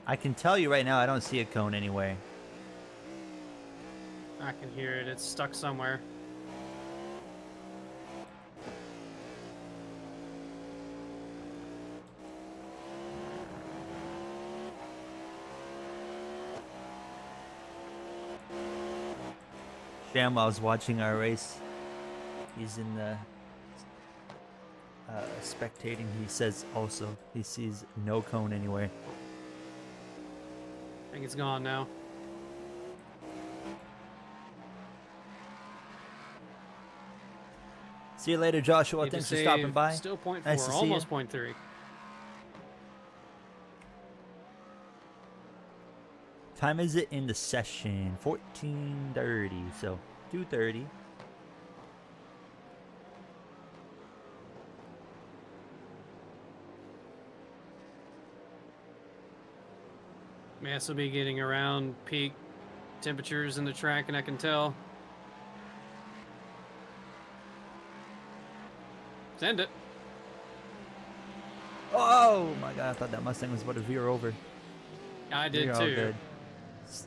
I can tell you right now, I don't see a cone anywhere. I can hear it. It's stuck somewhere. Shamwell's watching our race. He's in the spectating. He says also he sees no cone anywhere. I think it's gone now. See you later, Joshua. Need to Thanks for stopping save. by. Still 0.4, Nice to see almost ya. 0.3. Time is it in the session? 14:30. So 2:30. Man, this will be getting around peak temperatures in the track, and I can tell. Send it. Oh my god! I thought that Mustang was about to veer over. I did You're all too. good.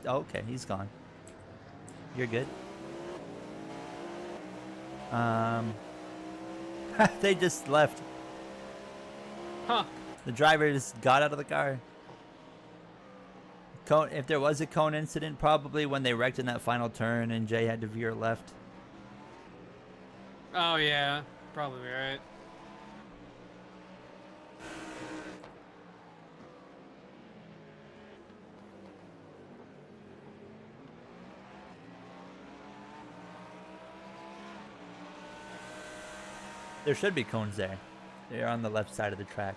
Okay, he's gone. You're good. They just left. Huh. The driver just got out of the car. Cone, if there was a cone incident, probably when they wrecked in that final turn and Jay had to veer left. Oh, yeah. Probably right. There should be cones there. They're on the left side of the track.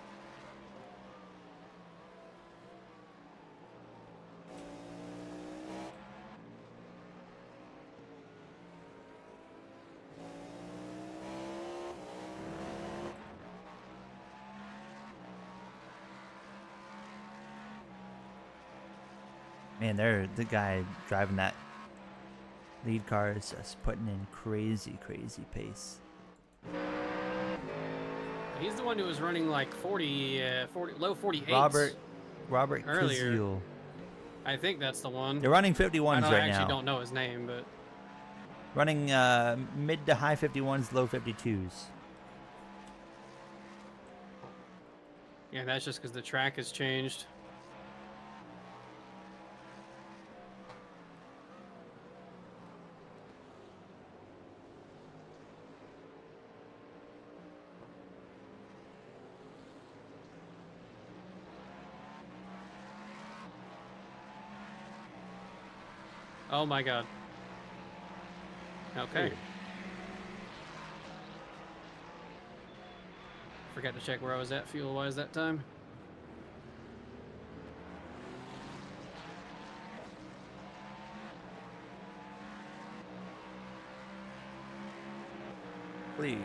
Man, the guy driving that lead car is just putting in crazy pace. He's the one who was running like 40, low 48s. Robert Earlier. Kiziel. I think that's the one. They're running 51s I right actually now. don't know his name, but Running mid to high 51s, low 52s. yeah, that's just because the track has changed. Oh my god. Okay. Ooh. Forgot to check where I was at fuel-wise that time. Clear.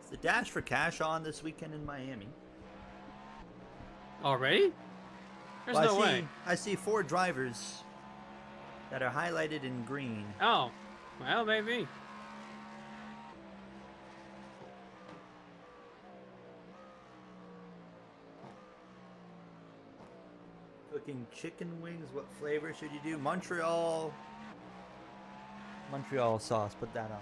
Is the Dash for Cash on this weekend in Miami? Already? There's Well, no way. I see 4 drivers that are highlighted in green. Oh, well, maybe. Cooking chicken wings. What flavor should you do? Montreal, Montreal sauce. Put that on there.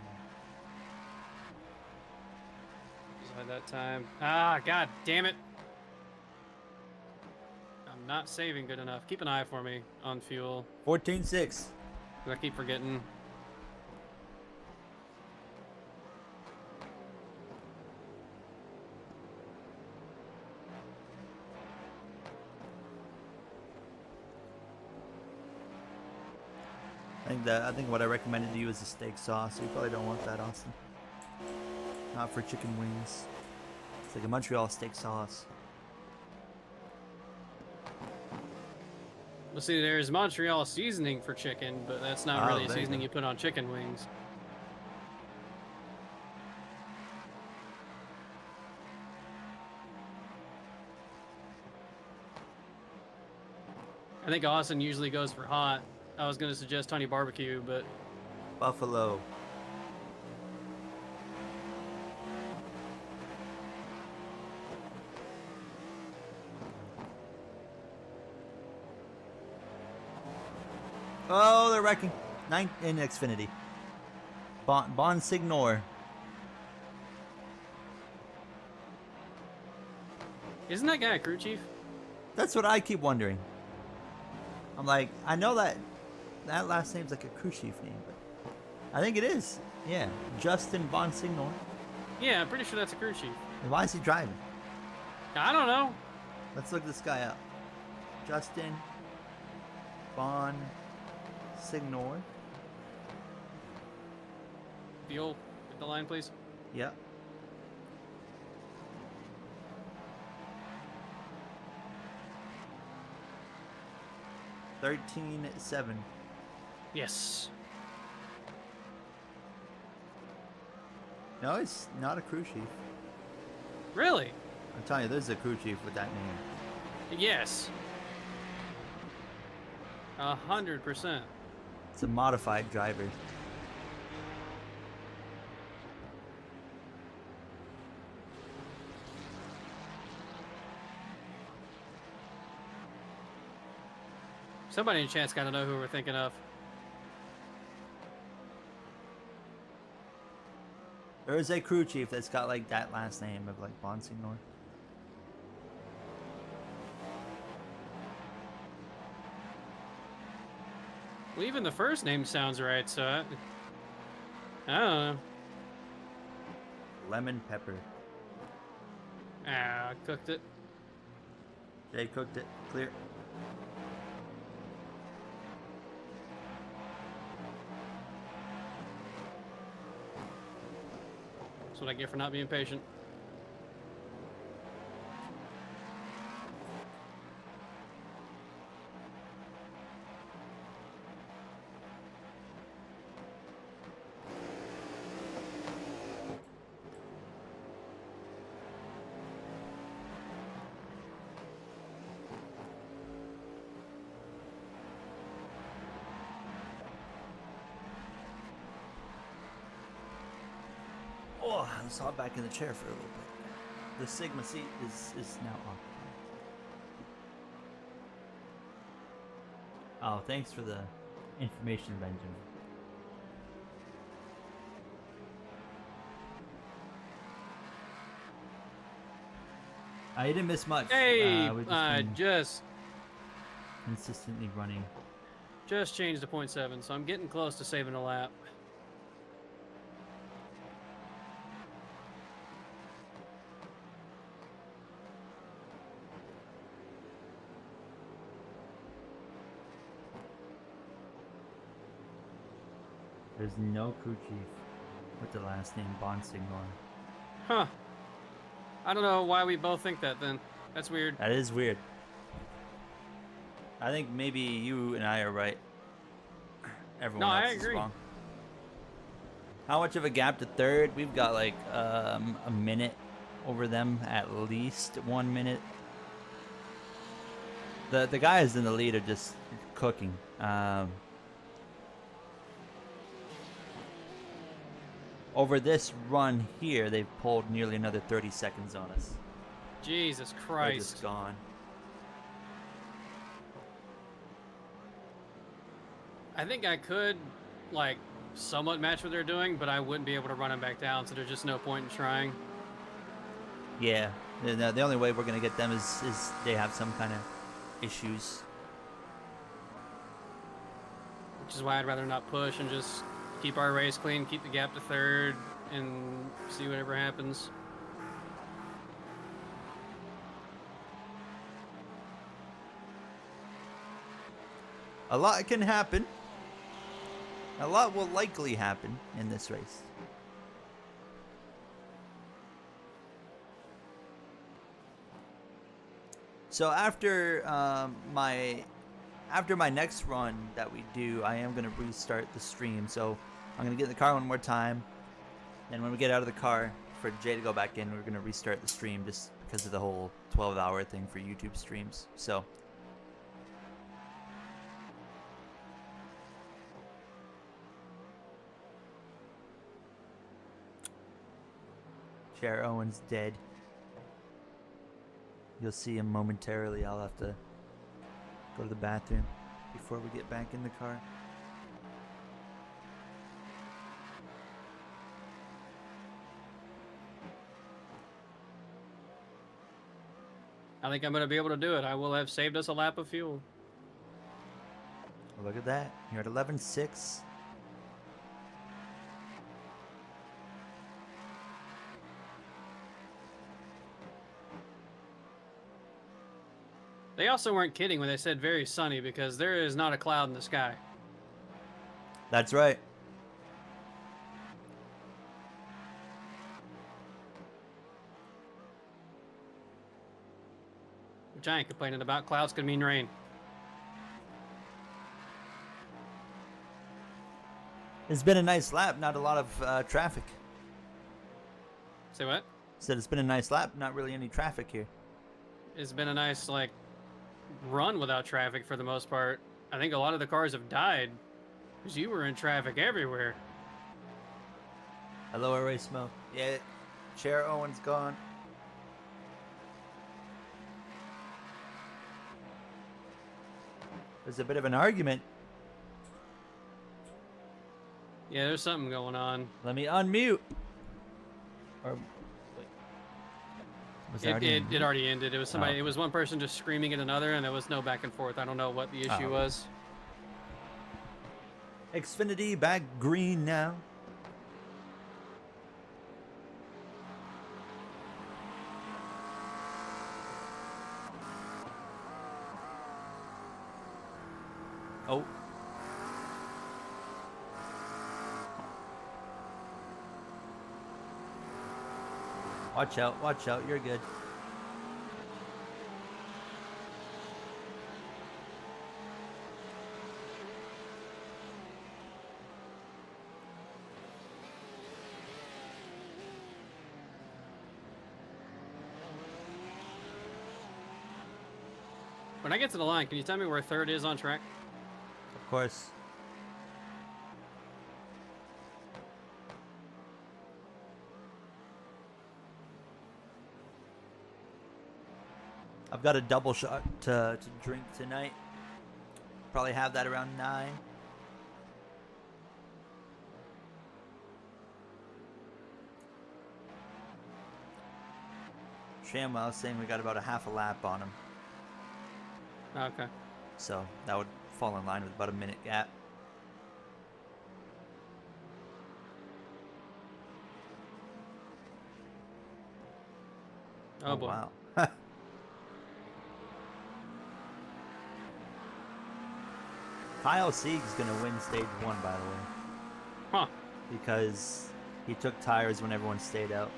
Just had that time. Ah, god damn it. I'm not saving good enough. Keep an eye for me on fuel. 14.6. I keep forgetting. I think what I recommended to you is a steak sauce. You probably don't want that, Austin. Not for chicken wings. It's like a Montreal steak sauce. Well, see, there's Montreal seasoning for chicken, but that's not really a there you seasoning go. you put on chicken wings. I think Austin usually goes for hot. I was going to suggest honey barbecue, but Buffalo. Oh, they're wrecking. In Xfinity. Bon Signor. isn't that guy a crew chief? That's what I keep wondering. I'm like, I know that last name's like a crew chief name, but I think it is. Yeah, Justin Bonsignor. Yeah, I'm pretty sure that's a crew chief. And why is he driving? I don't know. Let's look this guy up. Justin Bonsignor. Fuel, hit the line, please. Yep. $13.7. Yes. No, he's not a crew chief. Really? I'm telling you, there's a crew chief with that name. Yes. 100%. It's a modified driver. Somebody in chat's got to know who we're thinking of. There is a crew chief that's got like that last name of like Bonsignor. Well, even the first name sounds right, so I don't know. Lemon pepper. Ah, cooked it. Jay cooked it. Clear. That's what I get for not being patient. Oh, I was hot back in the chair for a little bit. The Sigma seat is now occupied. Oh, thanks for the information, Benjamin. I didn't miss much. Hey, We've been just consistently running. changed to 0.7, so I'm getting close to saving a lap. There's no crew chief with the last name Bonsignor. Huh. I don't know why we both think that then. That's weird. That is weird. I think maybe you and I are right. Everyone No, else I is agree. wrong. How much of a gap to third? We've got like a minute over them, at least 1 minute. The guys in the lead are just cooking. Over this run here, they've pulled nearly another 30 seconds on us. Jesus They're Christ. just gone. I think I could, like, somewhat match what they're doing, but I wouldn't be able to run them back down, so there's just no point in trying. Yeah, the only way we're gonna get them is they have some kind of issues. Which is why I'd rather not push and just keep our race clean, keep the gap to third, and see whatever happens. A lot can happen. A lot will likely happen in this race. So after my next run that we do, I am gonna restart the stream. So I'm gonna get in the car one more time. Then when we get out of the car, for Jay to go back in, we're gonna restart the stream just because of the whole 12-hour thing for YouTube streams. So. Chair Owen's dead. You'll see him momentarily. I'll have to go to the bathroom before we get back in the car. I think I'm going to be able to do it. I will have saved us a lap of fuel. Look at that. You're at 11.6. They also weren't kidding when they said very sunny, because there is not a cloud in the sky. That's right. Which I ain't complaining about. Clouds could mean rain. It's been a nice lap. Not a lot of traffic. Say what? Said it's been a nice lap. Not really any traffic here. It's been a nice, like, run without traffic for the most part. I think a lot of the cars have died because you were in traffic everywhere. Hello, Array Smoke. Yeah, Chair Owen's gone. There's a bit of an argument. Yeah, there's something going on. Let me unmute. Or wait. Was It already ended. It was somebody. Oh. It was one person just screaming at another, and there was no back and forth. I don't know what the issue was. Xfinity back green now. Oh. Watch out, you're good. When I get to the line, can you tell me where third is on track? Of course. I've got a double shot to drink tonight. Probably have that around 9. Shamwell saying we got about a half a lap on him. Okay. So that would fall in line with about a minute gap. Oh boy. Wow. Kyle Sieg's going to win stage 1, by the way. Huh. Because he took tires when everyone stayed out.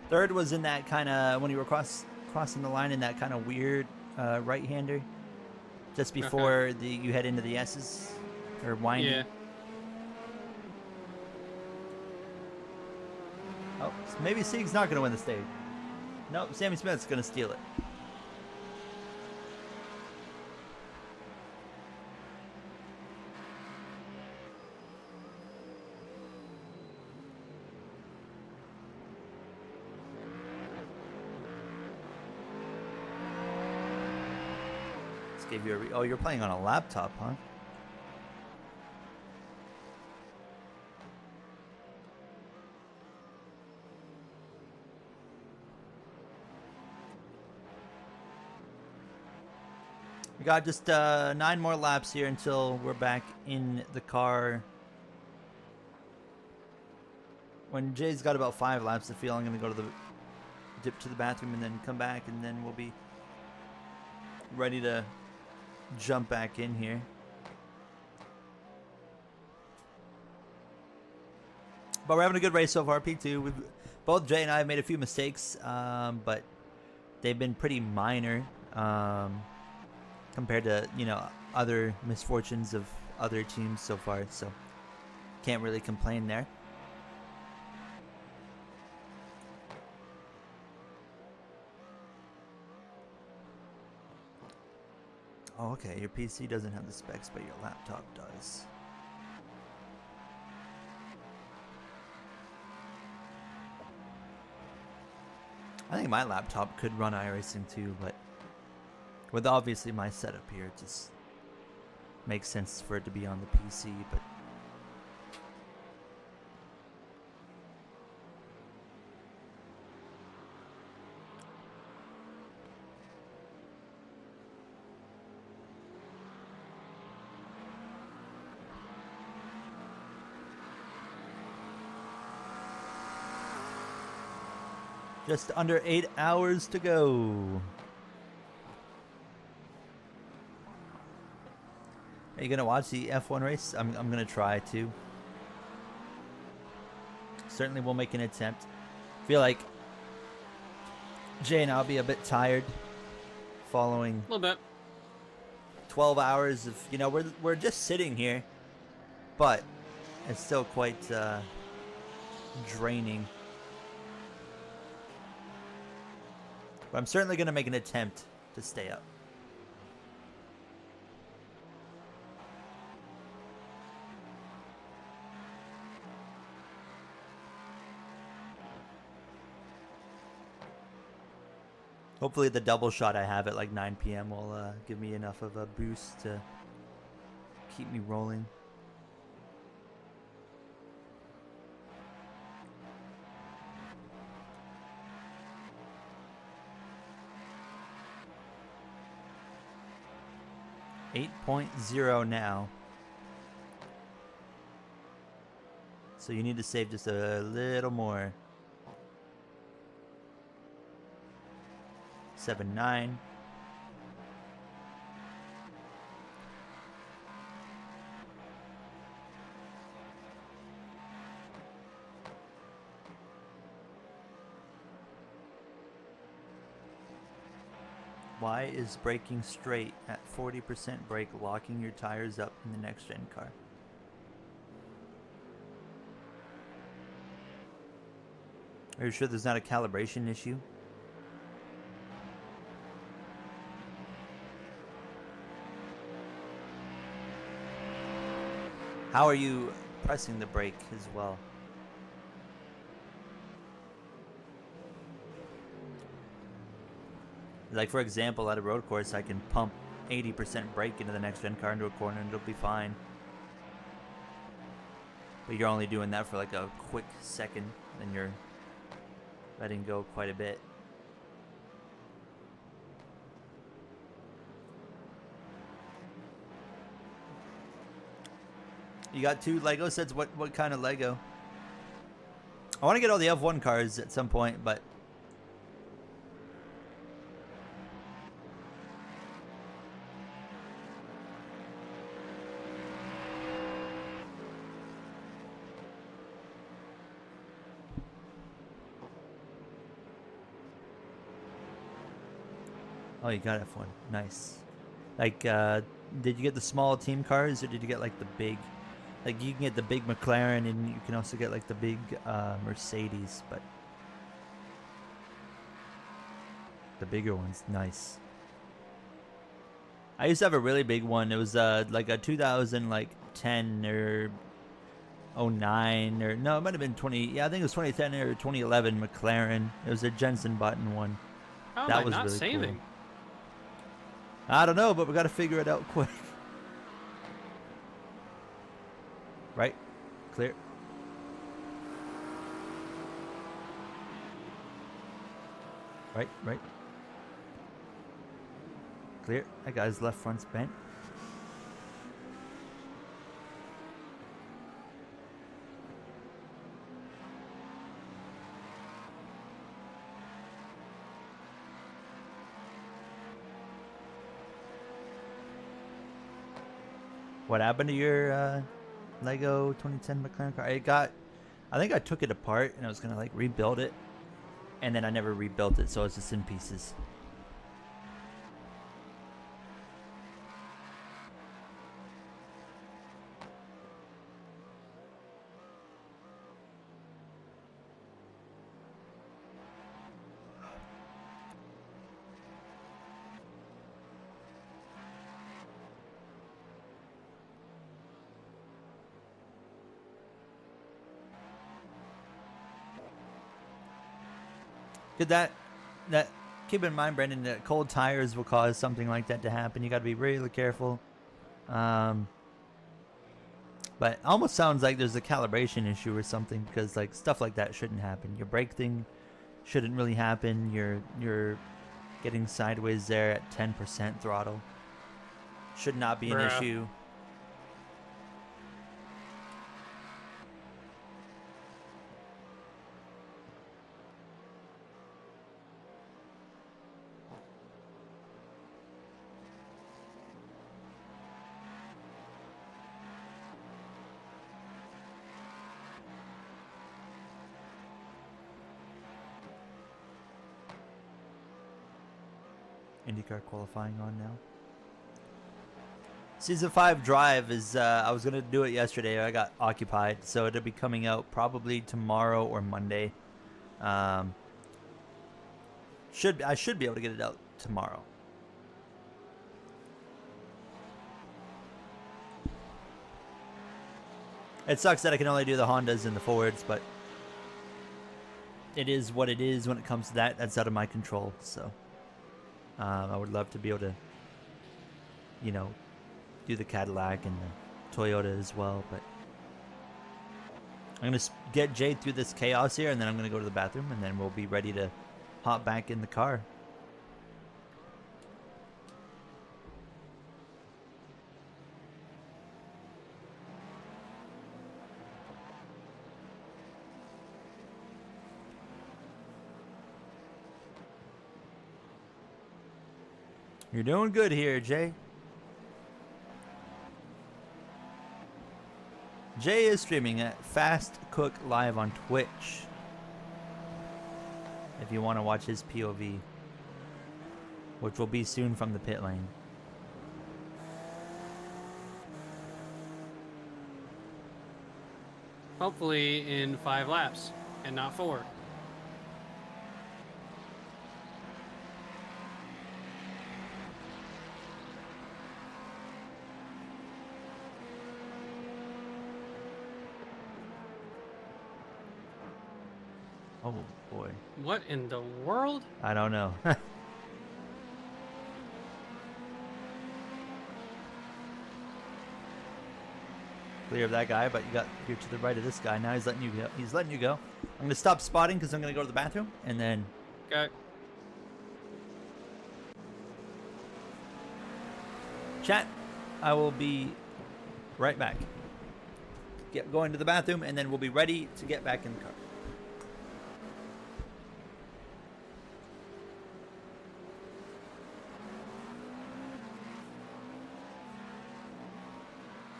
Third was in that kind of, when you were crossing the line in that kind of weird right-hander. Just before you head into the S's. Or winding. Yeah. Oh, so maybe Sieg's not going to win the stage. Nope, Sammy Smith's gonna steal it. Let's give you a oh, you're playing on a laptop, huh? We got just 9 more laps here until we're back in the car. When Jay's got about 5 laps to fill, I'm gonna go to the dip to the bathroom and then come back, and then we'll be ready to jump back in here. But we're having a good race so far, P2. Both Jay and I have made a few mistakes, but they've been pretty minor. Compared to, you know, other misfortunes of other teams so far, so can't really complain there. Oh, okay, your PC doesn't have the specs, but your laptop does. I think my laptop could run iRacing too, but with obviously my setup here, it just makes sense for it to be on the PC, but just under 8 hours to go. Are you gonna watch the F1 race? I'm gonna try to. Certainly will make an attempt. Feel like Jay and I'll be a bit tired following A little bit. 12 hours of, you know, we're just sitting here, but it's still quite draining. But I'm certainly gonna make an attempt to stay up. Hopefully the double shot I have at like 9 p.m. will give me enough of a boost to keep me rolling. .0 now. So you need to save just a little more. 7-9. Why is braking straight at 40% brake locking your tires up in the next gen car? Are you sure there's not a calibration issue? How are you pressing the brake as well? Like, for example, at a road course, I can pump 80% brake into the next gen car into a corner and it'll be fine. But you're only doing that for like a quick second, then you're letting go quite a bit. You got 2 Lego sets? What kind of Lego? I want to get all the F1 cars at some point, but oh, you got F1. Nice. Like, did you get the small team cars, or did you get like the big? Like, you can get the big McLaren, and you can also get like the big Mercedes, but The bigger ones, nice. I used to have a really big one. It was like a 2010 or 09 or no, it might have been 20. Yeah, I think it was 2010 or 2011 McLaren. It was a Jensen Button one. How am That I was not really cool. saving? I don't know, but we got to figure it out quick. Right? Clear. Right. Clear. That guy's left front's bent. What happened to your Lego 2010 McLaren car? I think I took it apart and I was gonna like rebuild it, and then I never rebuilt it, so it's just in pieces. Could that keep in mind, Brendan, that cold tires will cause something like that to happen. You got to be really careful. But it almost sounds like there's a calibration issue or something, because like stuff like that shouldn't happen. Your brake thing shouldn't really happen. You're getting sideways there at 10% throttle. Should not be an Bruh. issue. IndyCar qualifying on now. Season 5 drive is, I was going to do it yesterday. I got occupied, so it'll be coming out probably tomorrow or Monday. I should be able to get it out tomorrow. It sucks that I can only do the Hondas and the Fords, but it is what it is when it comes to that. That's out of my control, so I would love to be able to, you know, do the Cadillac and the Toyota as well, but I'm going to get Jay through this chaos here, and then I'm going to go to the bathroom, and then we'll be ready to hop back in the car. You're doing good here, Jay. Jay is streaming at Fast Cook Live on Twitch, if you want to watch his POV, which will be soon from the pit lane. Hopefully in 5 laps and not 4. Oh boy. What in the world? I don't know. Clear of that guy, but you're to the right of this guy. Now he's letting you go. He's letting you go. I'm going to stop spotting because I'm going to go to the bathroom, and then Okay. chat. I will be right back. Get going to the bathroom, and then we'll be ready to get back in the car.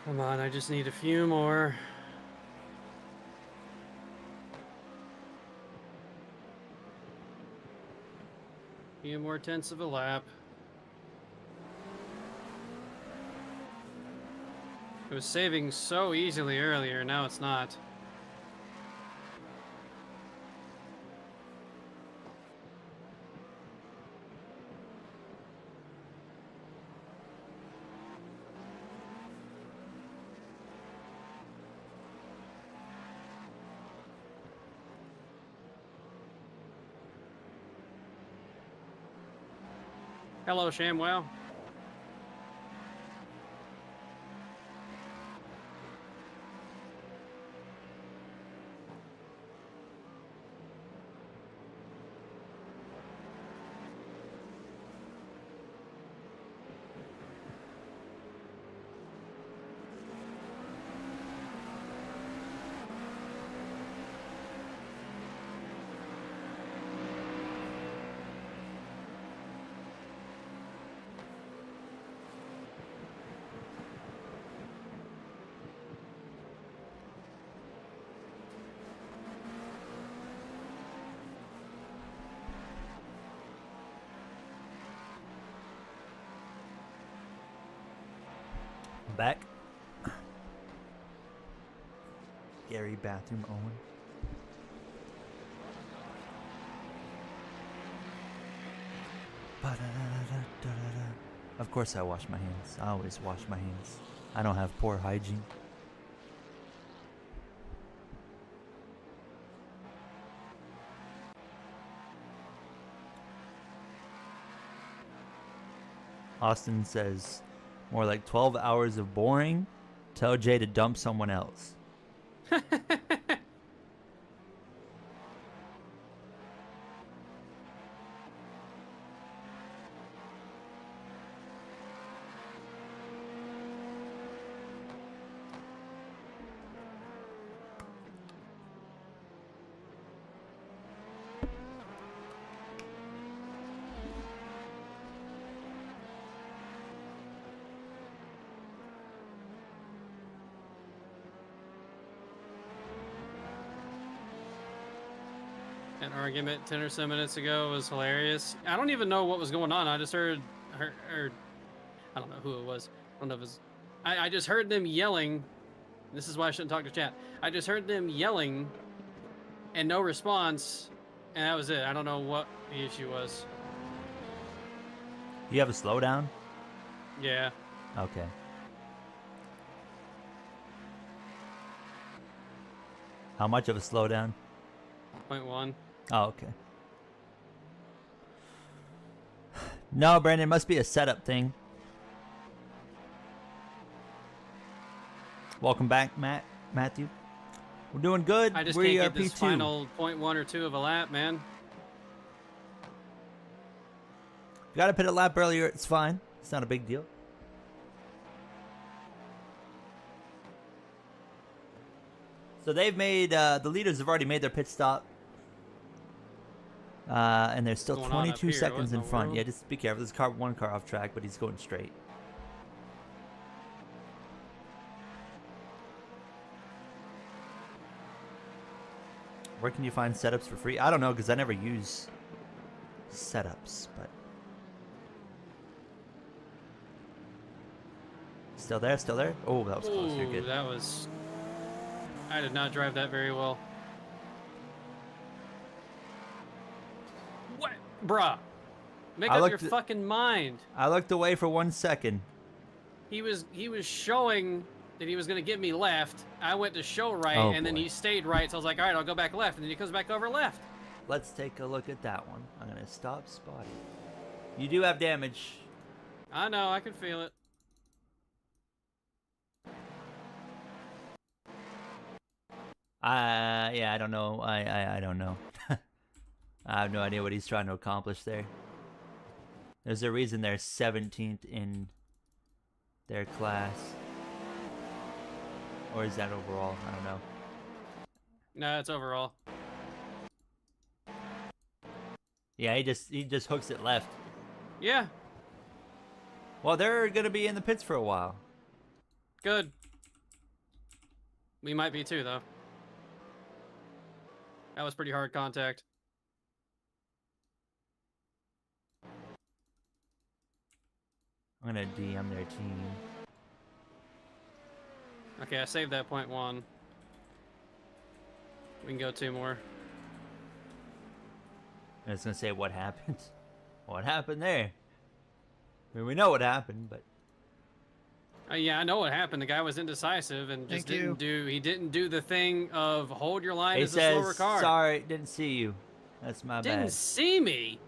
Come on, I just need a few more. Few more tenths of a lap. It was saving so easily earlier, now it's not. Hello, ShamWow. Back. Gary Bathroom Owen. Ba-da-da-da-da-da-da. Of course I wash my hands. I always wash my hands. I don't have poor hygiene. Austin says, more like 12 hours of boring. Tell Jay to dump someone else. That argument 10 or so minutes ago was hilarious. I don't even know what was going on. I just heard I don't know who it was. I don't know if it was. I just heard them yelling. This is why I shouldn't talk to chat. I just heard them yelling and no response, and that was it. I don't know what the issue was. You have a slowdown? Yeah. Okay. How much of a slowdown? 0.1. Oh, okay. No, Brandon, it must be a setup thing. Welcome back, Matthew. We're doing good. I just we can't are get this P2. final 0.1 or 2 of a lap, man. You gotta put a lap earlier. It's fine. It's not a big deal. So they've made, the leaders have already made their pit stop. And they're still What's going on up 22 here? seconds What in in the front. world? Yeah, just be careful. There's one car off track, but he's going straight. Where can you find setups for free? I don't know, because I never use setups, but... Still there? Still there? Oh, that was close. You're Ooh, good. that was... I did not drive that very well. What? Bruh. Make I up your looked- fucking mind. I looked away for 1 second. He was showing that he was going to get me left. I went to show right, Oh, and then boy. he stayed right. So I was like, all right, I'll go back left. And then he comes back over left. Let's take a look at that one. I'm going to stop spotting. You do have damage. I know, I can feel it. Yeah, I don't know. I don't know. I have no idea what he's trying to accomplish there. There's a reason they're 17th in their class. Or is that overall? I don't know. No, it's overall. Yeah, he just hooks it left. Yeah, Well, they're gonna be in the pits for a while. good. We might be too, though. That was pretty hard contact. I'm gonna DM their team. Okay, I saved that 0.1. We can go 2 more. I was gonna say what happened. What happened there? I mean, we know what happened, but Yeah, I know what happened. The guy was indecisive and just Thank you. he didn't do the thing of hold your line he as a slower says, car. "Sorry, didn't see you. That's my Didn't bad." see me.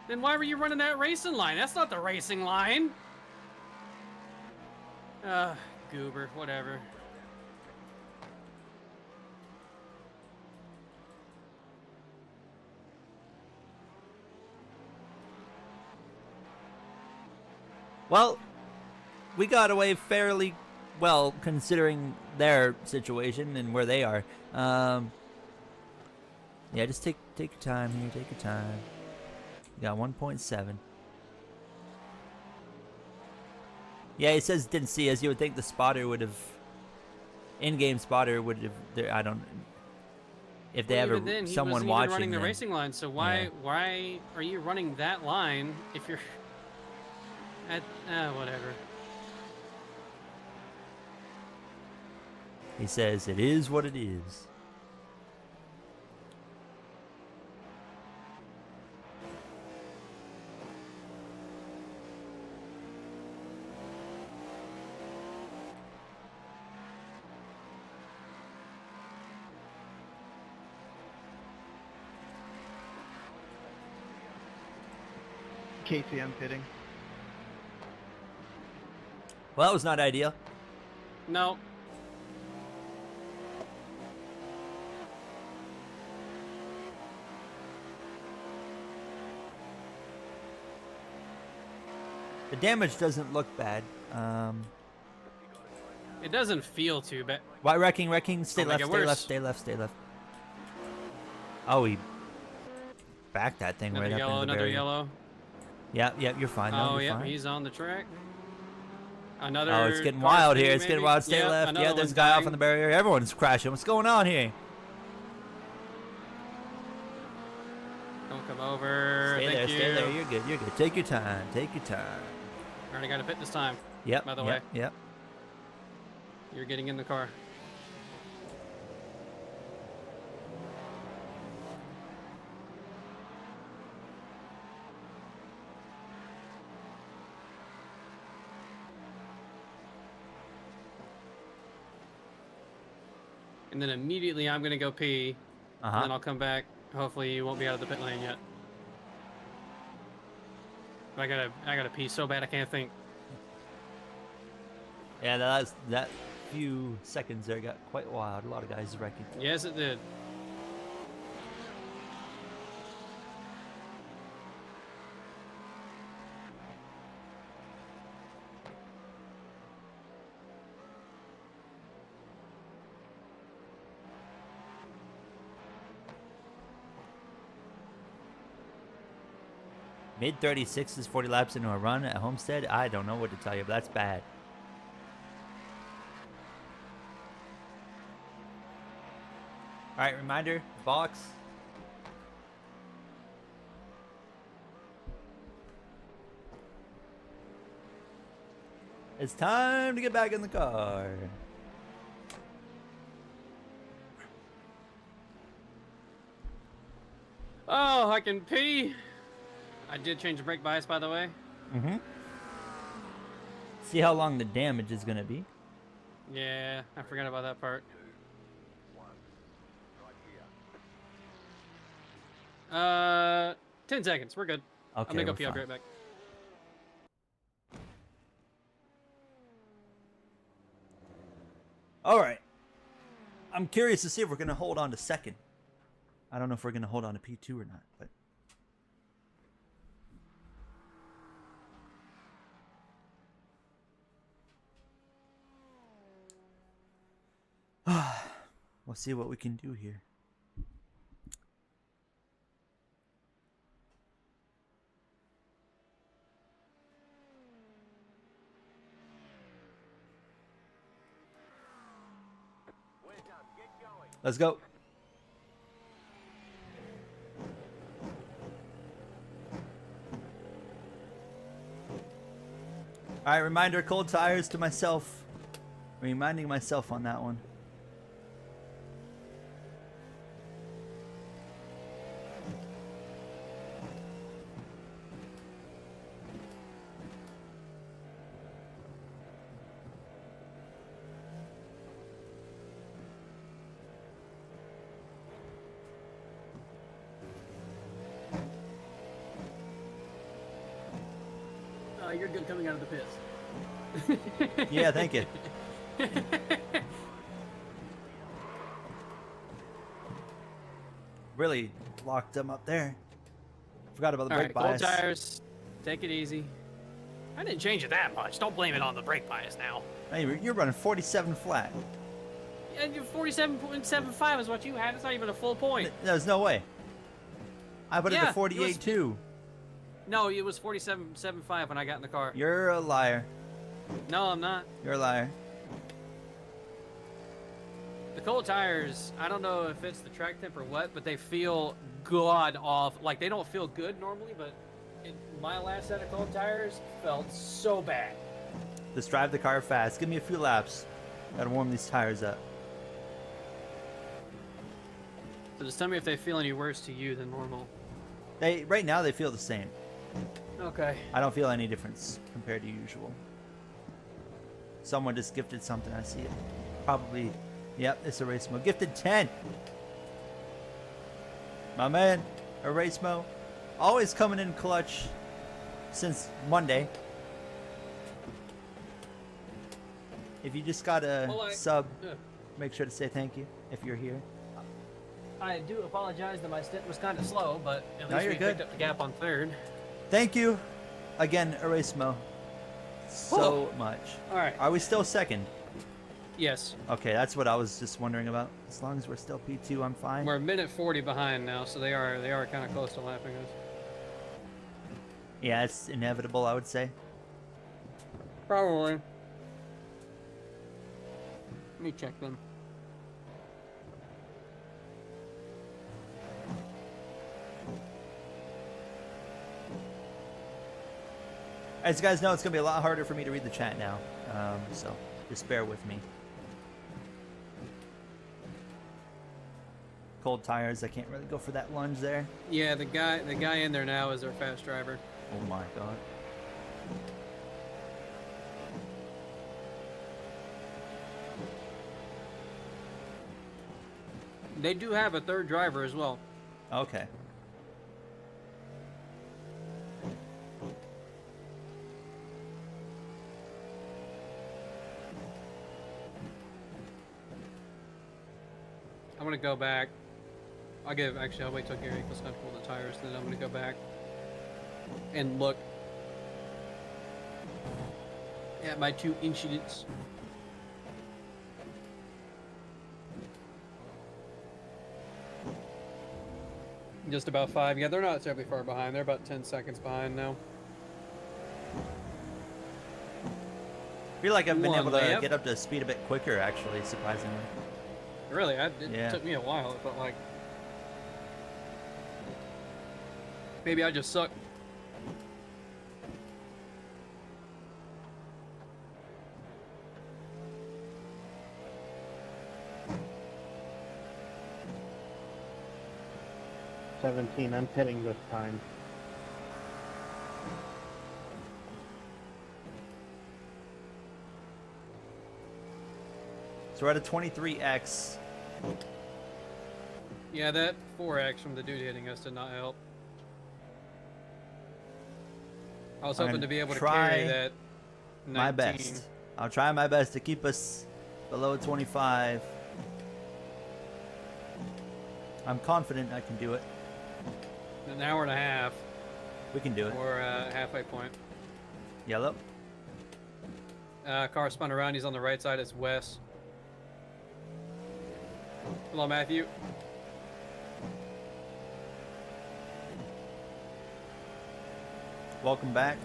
Then why were you running that racing line? That's not the racing line. Goober, whatever. Well, we got away fairly well considering their situation and where they are. Yeah, just take your time here. Take your time. You got 1.7. Yeah, he says didn't see us. You would think the spotter would have, in-game spotter would have. I don't. If they Well, have even then, he someone wasn't watching, even running the then- racing line. So why are you running that line if you're at whatever? He says it is what it is. KCM pitting. Well, that was not ideal. No. The damage doesn't look bad. It doesn't feel too bad. Why wrecking? Stay I'll left, make it stay worse. left, stay left, stay left. Oh, he backed that thing Another right yellow, up into the another barrier. yellow. Yep, you're fine. No, Oh, you're yeah, fine. he's on the track. Another. Oh, it's getting car wild speed, here. It's getting maybe? wild. Stay Yep, left. another Yeah, there's one's a guy off dying. on the barrier. Everyone's crashing. What's going on here? Don't come over. Stay Thank there, you. stay there. You're good. You're good. Take your time. Take your time. Already got a pit this time. Yep. By the yep, way. Yep. You're getting in the car. And then immediately I'm gonna go pee, and then I'll come back. Hopefully you won't be out of the pit lane yet. But I gotta pee so bad I can't think. Yeah, that few seconds there got quite wild. A lot of guys wrecking. Yes, it did. Mid 36s, 40 laps into a run at Homestead. I don't know what to tell you, but that's bad. All right, reminder, box. It's time to get back in the car. Oh, I can pee. I did change the brake bias, by the way. Mm-hmm. See how long the damage is gonna be. Yeah, I forgot about that part. 10 seconds. We're good. Okay, I'm gonna go we're pee. I'll be fine. right back. All right. I'm curious to see if we're gonna hold on to second. I don't know if we're gonna hold on to P2 or not, but. We'll see what we can do here. Let's go. All right, reminder, cold tires to myself. Reminding myself on that one. you're good coming out of the pits. Yeah, thank you. Really locked them up there. Forgot about the All brake right, cold bias. tires. Take it easy. I didn't change it that much. Don't blame it on the brake bias now. Hey, you're running 47 flat. And your 47.75 is what you had. It's not even a full point. There's no way. I put it Yeah, to 48 too. No, it was 47.75 when I got in the car. You're a liar. No, I'm not. You're a liar. The cold tires, I don't know if it's the track temp or what, but they feel god awful. Like, they don't feel good normally, but my last set of cold tires felt so bad. Just drive the car fast. Give me a few laps. Gotta warm these tires up. So just tell me if they feel any worse to you than normal. Right now they feel the same. Okay. I don't feel any difference compared to usual. Someone just gifted something. I see it. Probably. Yep, it's Erasmo. Gifted 10. My man, Erasmo. Always coming in clutch since Monday. If you just got a sub, make sure to say thank you if you're here. I do apologize that my stint was kind of slow, but at No, least you're we good. picked up the gap on third. Thank you again, Erasmo. So much. All right. Are we still second? Yes. Okay, that's what I was just wondering about. As long as we're still P2, I'm fine. We're a minute 40 behind now, so they are kind of close to lapping us. Yeah, it's inevitable, I would say. Probably. Let me check them. As you guys know, it's going to be a lot harder for me to read the chat now. So just bear with me. Cold tires, I can't really go for that lunge there. Yeah, the guy in there now is our fast driver. Oh my god. They do have a third driver as well. Okay. I'm gonna go back. I'll wait till Gary goes to pull the tires, then I'm gonna go back and look at my two incidents. Just about 5. Yeah, they're not terribly far behind. They're about 10 seconds behind now. I feel like I've been One able to layup. get up to speed a bit quicker, actually, surprisingly. Really, it Yeah. took me a while. It felt like maybe I just suck. I'm pitting this time. So we're at a 23X. Yeah, that 4X from the dude hitting us did not help. I was I'm hoping gonna to be able to try carry that 19. My best. I'll try my best to keep us below 25. I'm confident I can do it. An hour and a half We can do it. or halfway point. Yellow. Car spun around. He's on the right side. It's Wes. Hello, Matthew. Welcome back.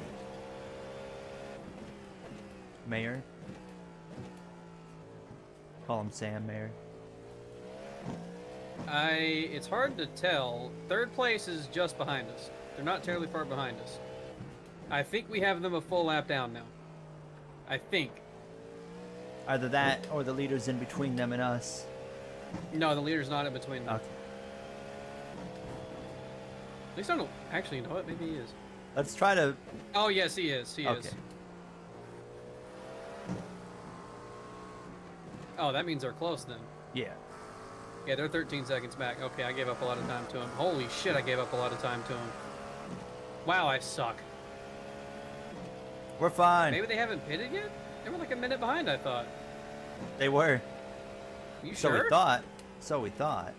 Mayor. Call him Sam, Mayor. It's hard to tell. Third place is just behind us. They're not terribly far behind us. I think we have them a full lap down now. I think. Either that or the leader's in between them and us. No, the leader's not in between them. Okay. At least I don't actually, you know what? Maybe he is. Let's try to... Oh, yes, he is. He is. Okay. Oh, that means they're close then. Yeah. Yeah, they're 13 seconds back. Okay, I gave up a lot of time to him. Holy shit, I gave up a lot of time to him. Wow, I suck. We're fine. Maybe they haven't pitted yet? They were like a minute behind, I thought. They were. You So sure? we thought. So we thought.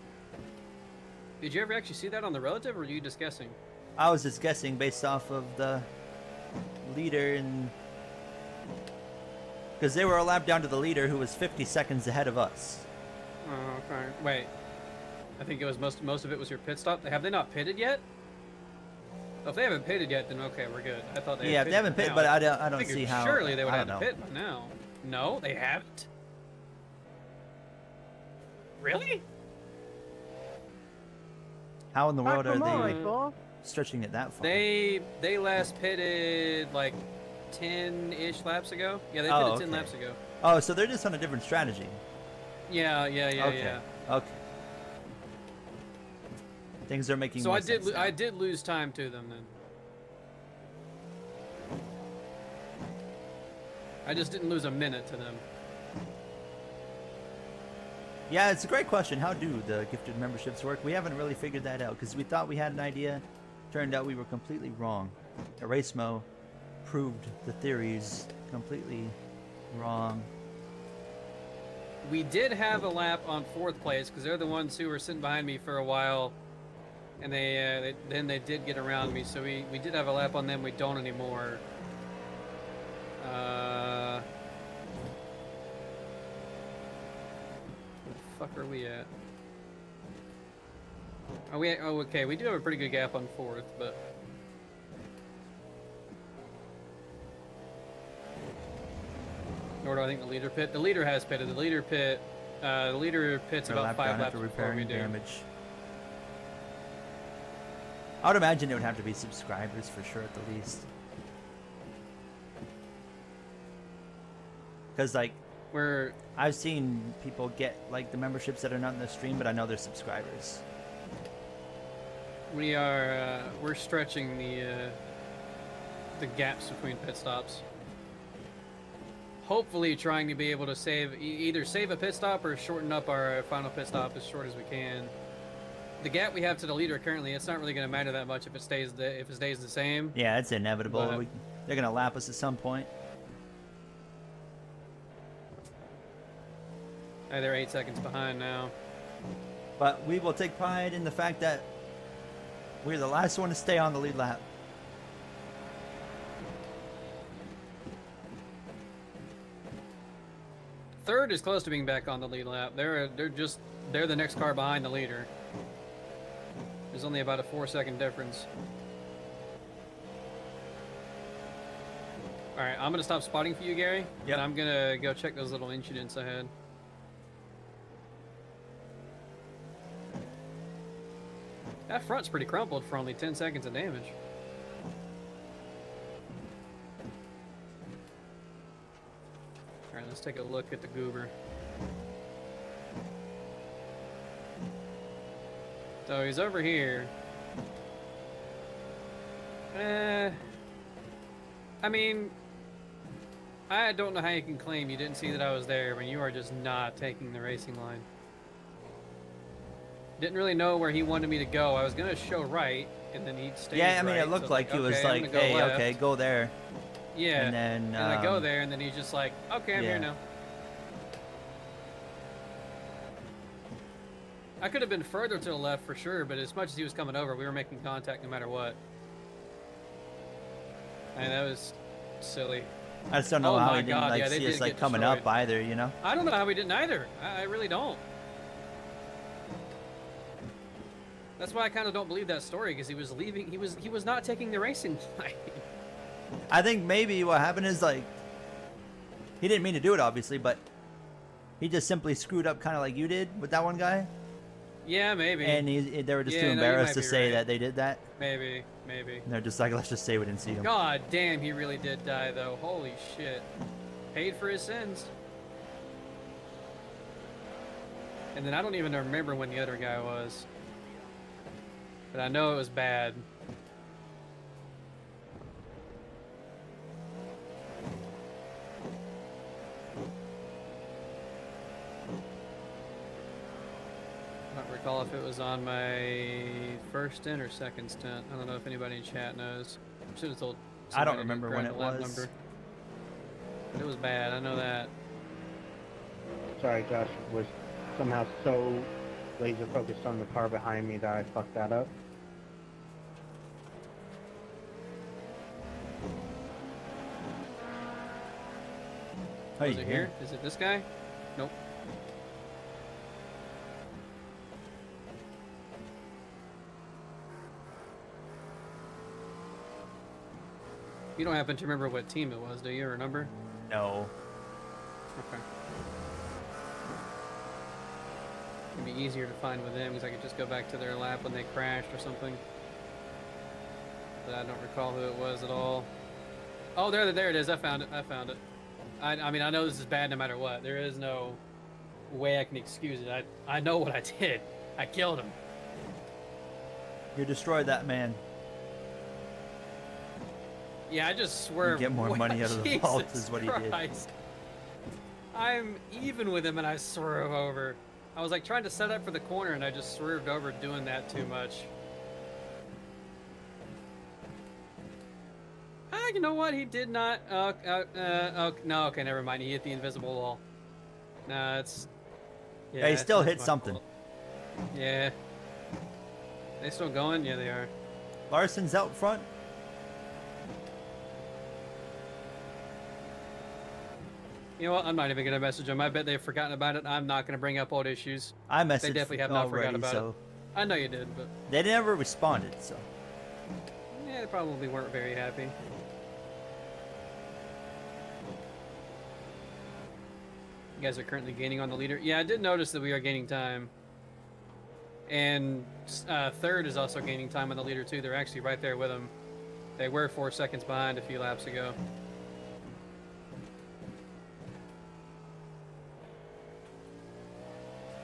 Did you ever actually see that on the relative, or were you just guessing? I was just guessing based off of the leader and because they were a lap down to the leader who was 50 seconds ahead of us. Oh, okay. Wait. I think it was most of it was your pit stop. Have they not pitted yet? Oh, if they haven't pitted yet, then okay, we're good. I thought they. Yeah, had if they haven't pitted, now. but I don't figured see how. Surely they would I have don't to know. pit by now. No, they haven't. Really? How in the world are Come on, they Michael. stretching it that far? They last pitted like 10-ish laps ago. Yeah, they Oh, pitted 10 okay. laps ago. Oh, so they're just on a different strategy. Yeah. Okay. Okay. Things are making So more I did sense now. I did lose time to them then. I just didn't lose a minute to them. Yeah, it's a great question. How do the gifted memberships work? We haven't really figured that out because we thought we had an idea. Turned out we were completely wrong. Erasmo proved the theories completely wrong. We did have a lap on 4th place because they're the ones who were sitting behind me for a while, and they did get around me. So we did have a lap on them. We don't anymore. Where the fuck are we at? Oh, okay. We do have a pretty good gap on 4th, but. Nor do I think the leader pit. The leader has pitted. The leader pits They're about lap 5 down laps after before we repairing do. damage. I would imagine it would have to be subscribers for sure at the least. Because like We're I've seen people get like the memberships that are not in the stream, but I know they're subscribers. we're stretching the gaps between pit stops. Hopefully, trying to be able to either save a pit stop or shorten up our final pit stop as short as we can. The gap we have to the leader currently, it's not really going to matter that much if it stays the same. Yeah, it's inevitable. But- They're gonna lap us at some point. They're 8 seconds behind now. But we will take pride in the fact that we're the last one to stay on the lead lap. Third is close to being back on the lead lap. They're the next car behind the leader. There's only about a 4-second difference. All right, I'm gonna stop spotting for you, Gary. Yep. And I'm gonna go check those little incidents I had. That front's pretty crumpled for only 10 seconds of damage. All right, let's take a look at the goober. So he's over here. I mean, I don't know how you can claim you didn't see that I was there when you are just not taking the racing line. Didn't really know where he wanted me to go. I was gonna show right, and then he'd stay. Yeah, I mean, right, it looked so like he was okay, I'm like, gonna go "Hey, left. okay, go there." Yeah. And then And I go there, and then he's just like, okay, I'm yeah. here now. I could have been further to the left for sure, but as much as he was coming over, we were making contact no matter what. And that was silly. I just don't know Oh how my he didn't God, like yeah, they see did us like get coming destroyed. up either, you know? I don't know how we didn't either. I really don't. That's why I kind of don't believe that story, because he was leaving. He was not taking the racing line. I think maybe what happened is like he didn't mean to do it, obviously, but he just simply screwed up, kind of like you did with that one guy. Yeah, maybe. And they were just Yeah, too no, you embarrassed might to be say right. that they did that. Maybe. And they're just like, let's just say we didn't see him. God damn, he really did die, though. Holy shit. Paid for his sins. And then I don't even remember when the other guy was. But I know it was bad. I don't recall if it was on my first stint or second stint. I don't know if anybody in chat knows. Should have told. I don't somebody to remember when grab it the lap was. number. But it was bad. I know that. Sorry, Josh was somehow so laser focused on the car behind me that I fucked that up. Hey, Is it here? Is it this guy? Nope. You don't happen to remember what team it was, do you, or number? No. Okay. It'd be easier to find with them because I could just go back to their lap when they crashed or something. But I don't recall who it was at all. Oh, there it is. I found it. I found it. I mean, I know this is bad no matter what. There is no way I can excuse it. I know what I did. I killed him. You destroyed that man. Yeah, I just swerved. Get more money out of the vault Jesus is what he did. Christ. I'm even with him and I swerve over. I was like trying to set up for the corner and I just swerved over doing that too much. You know what? He did not. No, okay, never mind. He hit the invisible wall. No, it's. Yeah, he still that's hit my something. fault. Yeah. They still going? Yeah, they are. Larson's out front. You know what? I'm not even gonna message them. I bet they've forgotten about it. I'm not gonna bring up old issues. I messaged They definitely have not forgotten already, about so it. I know you did, but they never responded. So yeah, they probably weren't very happy. You guys are currently gaining on the leader. Yeah, I did notice that we are gaining time. And third is also gaining time on the leader too. They're actually right there with him. They were 4 seconds behind a few laps ago.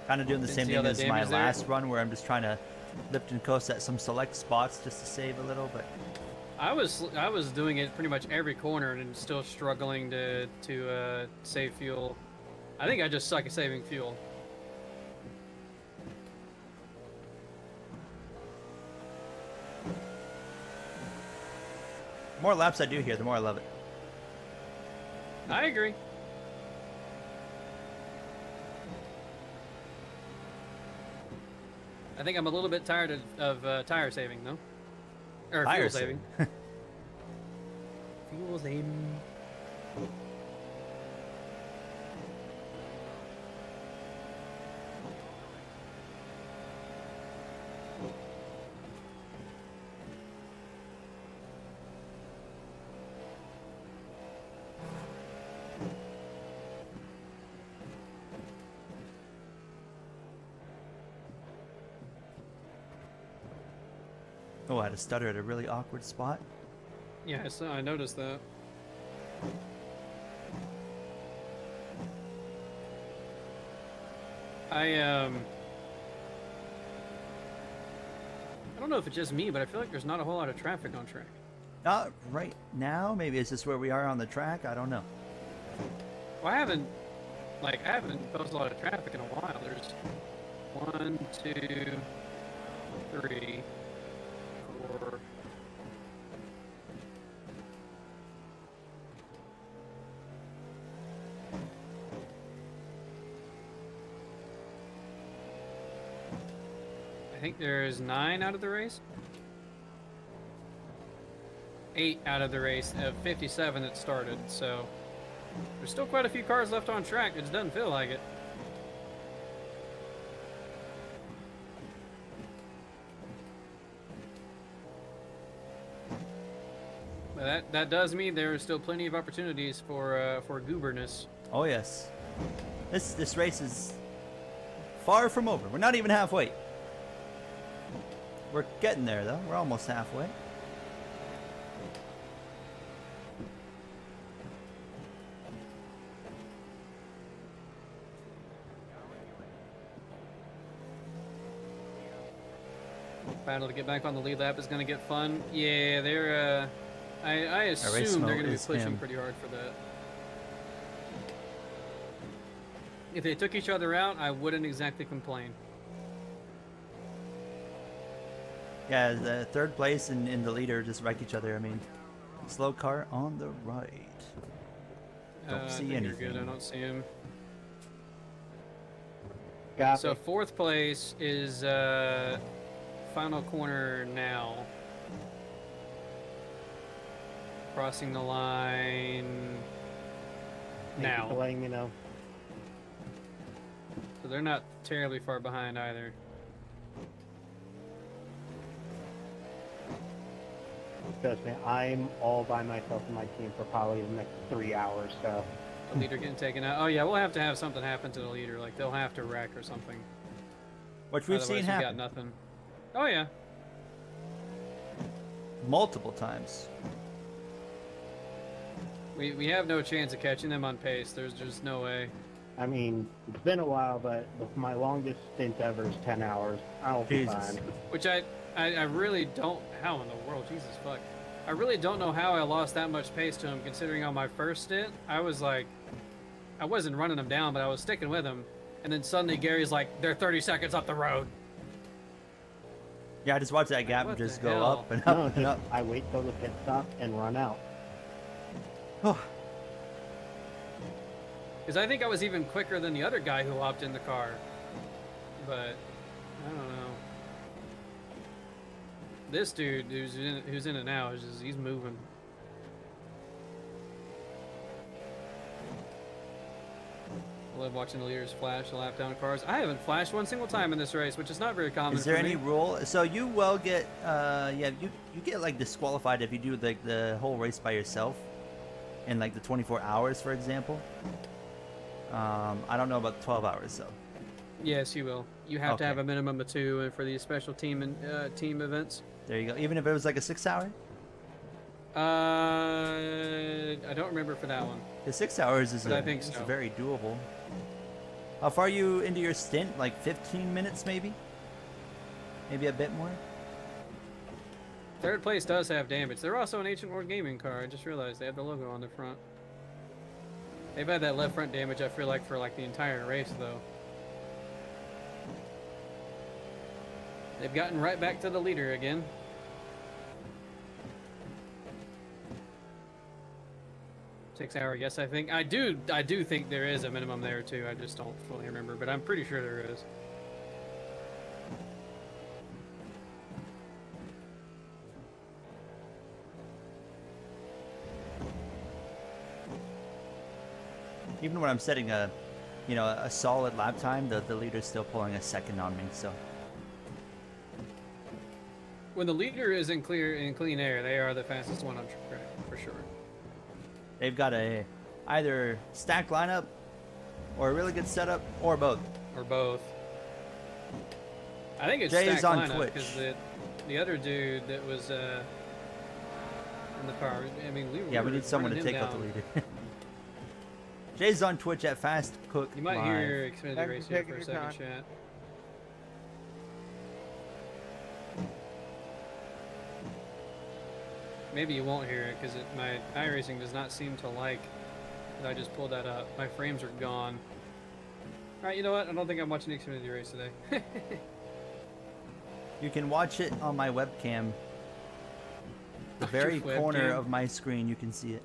kind of doing the Didn't same see all thing that as my damage there. last run, where I'm just trying to lift and coast at some select spots just to save a little. But I was doing it pretty much every corner and still struggling to save fuel. I think I just suck at saving fuel. the more laps I do here, the more I love it. I agree. I think I'm a little bit tired of tire saving though, or Tire fuel saving. Fuel saving. Oh, I had a stutter at a really awkward spot. Yeah, I noticed that. I don't know if it's just me, but I feel like there's not a whole lot of traffic on track. Not right now. Maybe it's just where we are on the track. I don't know. Well, I haven't posted a lot of traffic in a while. There's 1, 2, 3, 4. I think there's 9 out of the race. 8 out of the race of 57 that started, so there's still quite a few cars left on track. It just doesn't feel like it. But that does mean there are still plenty of opportunities for gooberness. Oh yes, this race is far from over. We're not even halfway. We're getting there though. We're almost halfway. Battle to get back on the lead lap is going to get fun. Yeah, they're. I assume they're going to be is pushing him. pretty hard for that. If they took each other out, I wouldn't exactly complain. Yeah, the third place and the leader just wreck each other. I mean, slow car on the right. Don't I see think you're anything. good. I don't see him. Got So it. 4th place is final corner now. Crossing the line Thank you for now. letting me know. So they're not terribly far behind either. Trust me, I'm all by myself and my team for probably the next 3 hours, so. The leader getting taken out. Oh yeah, we'll have to have something happen to the leader. Like they'll have to wreck or something. Which we've Otherwise, seen we got happen nothing. Oh yeah. multiple times. We have no chance of catching them on pace. There's just no way. I mean, it's been a while, but my longest stint ever is 10 hours. I'll be Jesus. fine. Which I really don't. How in the world? Jesus fuck. I really don't know how I lost that much pace to him, considering on my first stint, I was like, I wasn't running him down, but I was sticking with him. And then suddenly Gary's like, they're 30 seconds up the road. Yeah, I just watch that gap what just the go hell? up and up No, and just, up. I wait till the pit stop and run out. Oh, Because I think I was even quicker than the other guy who hopped in the car. But, I don't know. This dude who's in it now, is just, he's moving. I love watching the leaders flash the lap down cars. I haven't flashed one single time in this race, which is not very common is there for any me. rule? So you will get, yeah, you get like disqualified if you do like the whole race by yourself, in like the 24 hours, for example. I don't know about 12 hours though. Yes, you will. You have to Okay. have a minimum of 2 and for these special team and team events. There you go. Even if it was like a 6 hour, I don't remember for that one. the 6 hours is, But I think is so. very doable. How far are you into your stint? Like 15 minutes, maybe? Maybe a bit more. 3rd place does have damage. They're also an Ancient World Gaming car. I just realized they have the logo on the front. They've had that left front damage, I feel like, for like the entire race, though. They've gotten right back to the leader again. Six-hour, yes, I think. I do think there is a minimum there too. I just don't fully remember, but I'm pretty sure there is. Even when I'm setting a, you know, a solid lap time, the leader's still pulling a second on me. So When the leader is in clean air, they are the fastest one on track for sure. they've got a either stacked lineup, or a really good setup, or both. Or both. I think it's Jay's stacked on lineup Twitch. because the other dude that was in the car. I mean, Yeah, we were need someone to running take him out the down. leader. Jay's on Twitch at Fast Cook You might Live. hear Xfinity Thanks Race for here taking for a your second, time. chat. Maybe you won't hear it because my iRacing does not seem to like that I just pulled that up. My frames are gone. Alright, you know what? I don't think I'm watching the Xfinity Race today. You can watch it on my webcam. The On your very corner webcam? of my screen, you can see it.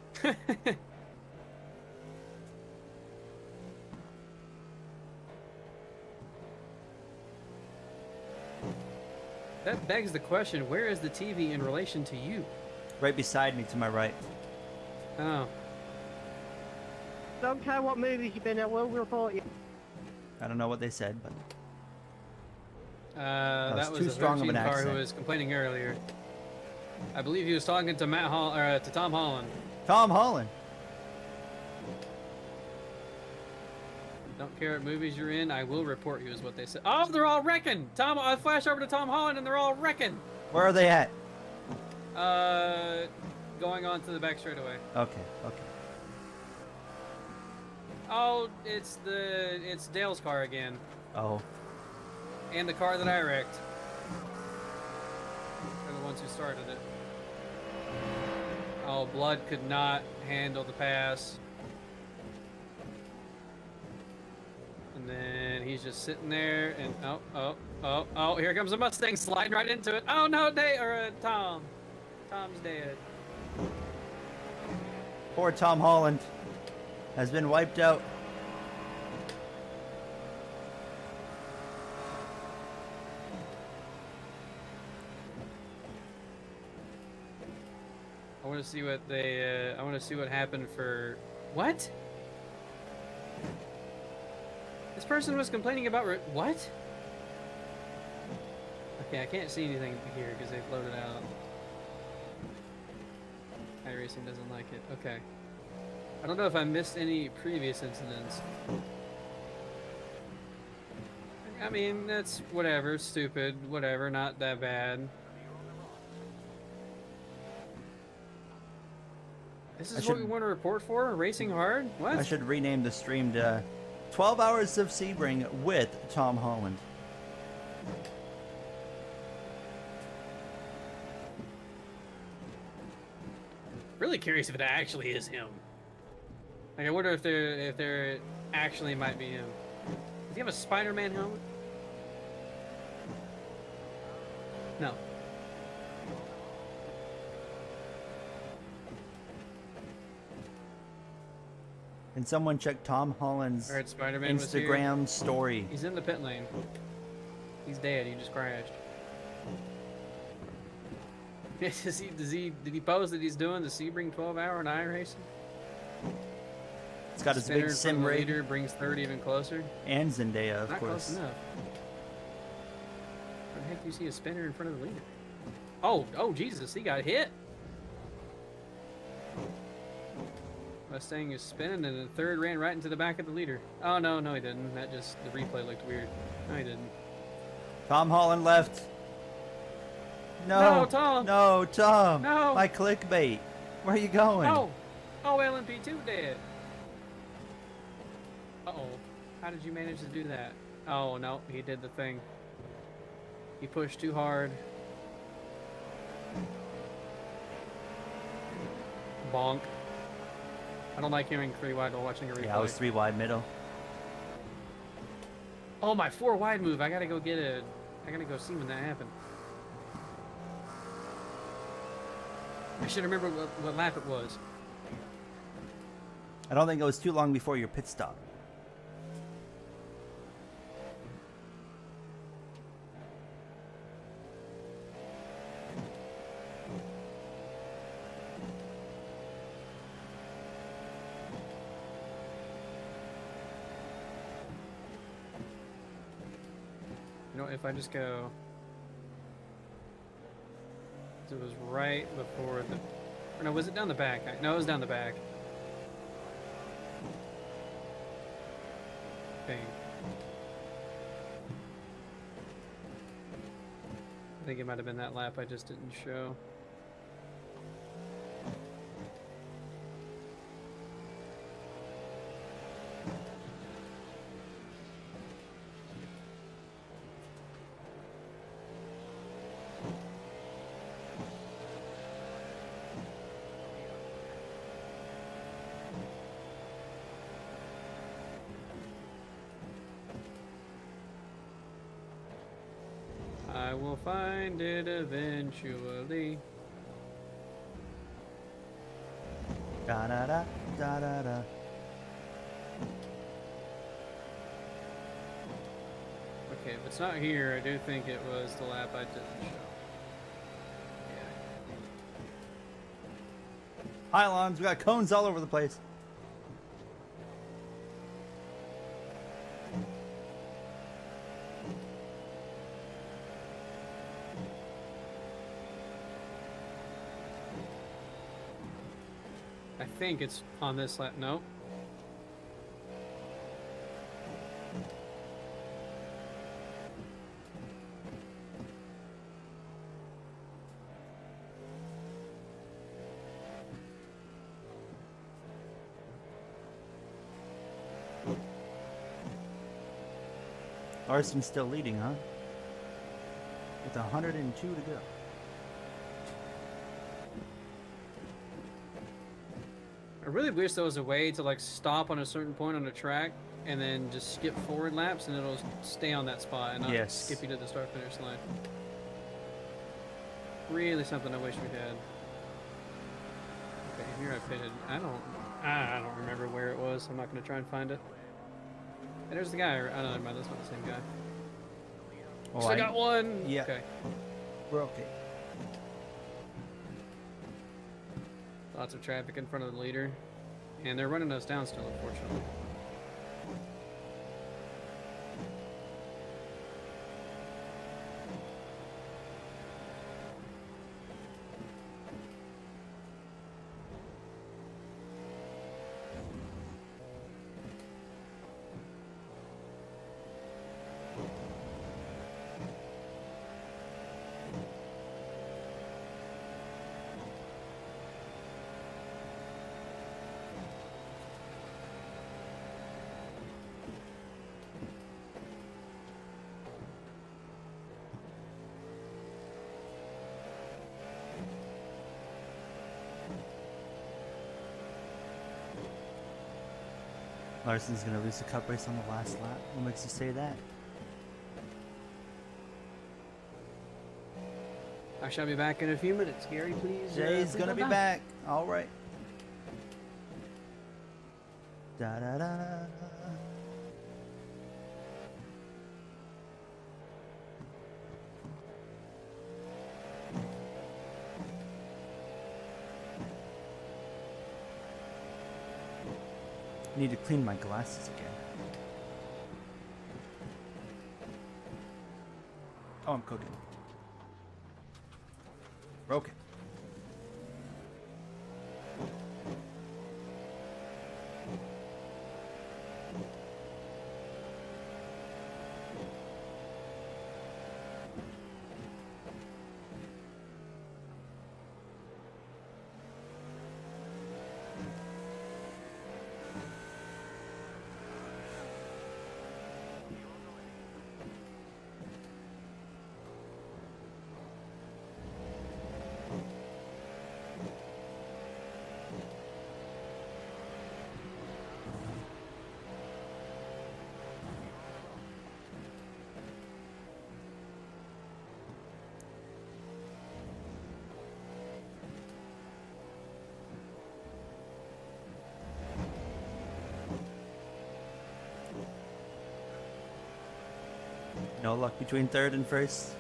That begs the question, where is the TV in relation to you? Right beside me, to my right. Oh. Don't care what movies you've been in, we'll report you. I don't know what they said, but That was was too a strong of 13 an car accent. who was complaining earlier. I believe he was talking to to Tom Holland. Tom Holland. Don't care what movies you're in, I will report you, is what they said. Oh, they're all wrecking! I flash over to Tom Holland and they're all wrecking! Where are they at? Going on to the back straightaway. Okay, okay. Oh, it's Dale's car again. Oh, And the car that I wrecked. They're the ones who started it. Oh, Blood could not handle the pass. And then he's just sitting there, and oh, here comes a Mustang sliding right into it. Oh no, Tom. Tom's dead. poor Tom Holland. has been wiped out. I want to see what they. I want to see what happened for. What? This person was complaining about what? Okay, I can't see anything here because they've loaded out. iRacing doesn't like it. Okay. I don't know if I missed any previous incidents. I mean, that's whatever, stupid, whatever, not that bad. This is what we want to report for? Racing hard? What? I should rename the stream to 12 Hours of Sebring with Tom Holland. Really curious if it actually is him. Like, I wonder if there actually might be him. Does he have a Spider-Man helmet? No. Can someone check Tom Holland's Alright, Spider-Man was here. Instagram story? He's in the pit lane. He's dead. He just crashed. Did he post that he's doing the Sebring 12-hour and iRacing? It's got his Spinner big in front sim of the rig leader brings third even closer. and Zendaya, of Not course. close enough. Where the heck do you see a spinner in front of the leader? Oh Jesus, he got hit. Mustang is spinning and the third ran right into the back of the leader. Oh no, he didn't. That just, the replay looked weird. No, he didn't. Tom Holland left. No, No, Tom. No, Tom. No. My clickbait. Where are you going? Oh, LMP2 dead. Uh-oh. How did you manage to do that? Oh, no, he did the thing. He pushed too hard. Bonk. I don't like hearing 3 wide while watching a replay. Yeah, I was 3 wide middle. Oh, my 4 wide move. I gotta go see when that happened. I should remember what lap it was. I don't think it was too long before your pit stop. You know, if I just go... It was right before the... Or no, was it down the back? No, it was down the back. Bang. I think it might have been that lap I just didn't show. I will find it eventually. Da da da da da da. Okay, if it's not here, I do think it was the lap I didn't show. Pylons, we got cones all over the place. I think it's on this lap. No. Larson's still leading, huh? With 102 to go. I really wish there was a way to like stop on a certain point on the track and then just skip forward laps and it'll stay on that spot and not Yes. skip you to the start finish line. Really something I wish we had. Okay, here I pitted. I don't remember where it was. I'm not going to try and find it. Hey, there's the guy. Oh, no, never mind. That's not the same guy. Oh, Still got one. Yeah. Okay. We're okay. Lots of traffic in front of the leader. And they're running us down still, unfortunately. Larson's gonna lose the cup race on the last lap. What makes you say that? I shall be back in a few minutes. Gary, please. Jay's please gonna hold be on. back. All right. Da da da. Need to clean my glasses again. Oh, I'm cooking. We're okay. No luck between third and first.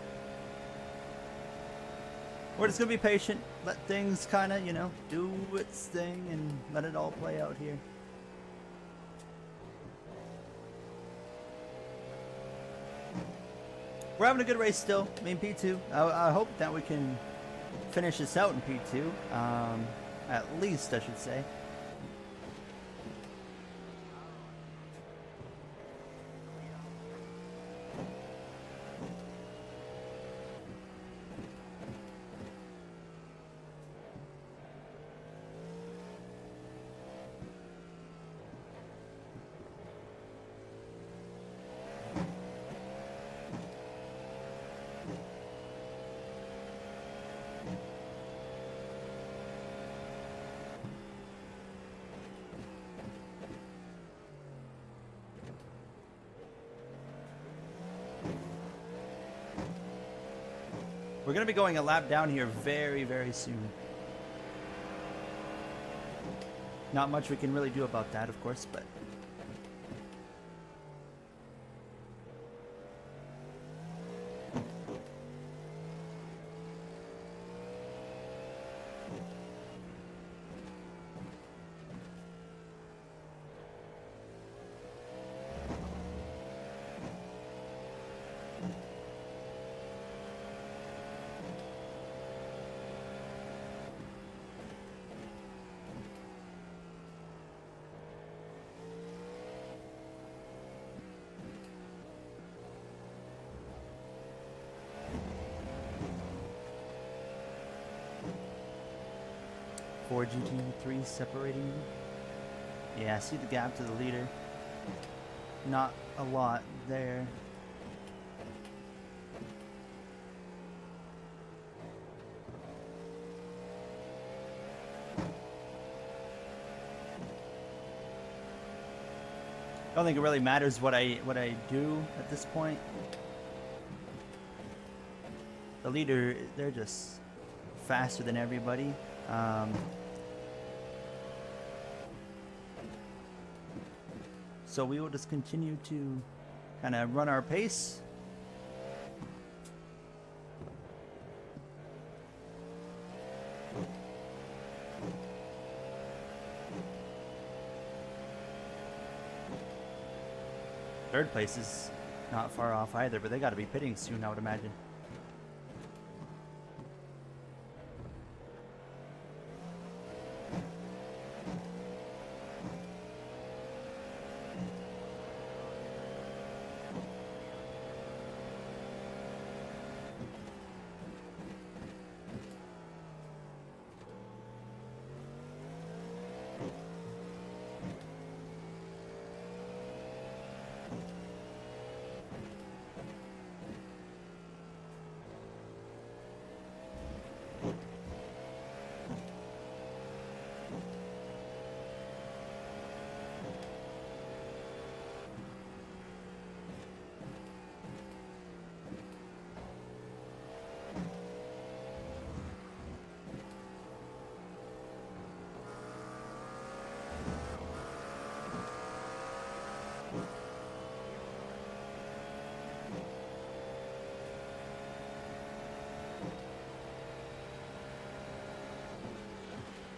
We're just gonna be patient, let things kind of, you know, do its thing and let it all play out here. We're having a good race still. I mean, P2. I hope that we can finish this out in P2. At least, I should say. We're going to be going a lap down here very, very soon. Not much we can really do about that, of course, but... Four GT3 separating. Yeah, I see the gap to the leader. Not a lot there. I don't think it really matters what I do at this point. The leader, they're just faster than everybody. So we will just continue to kind of run our pace. Third place is not far off either, but they got to be pitting soon, I would imagine.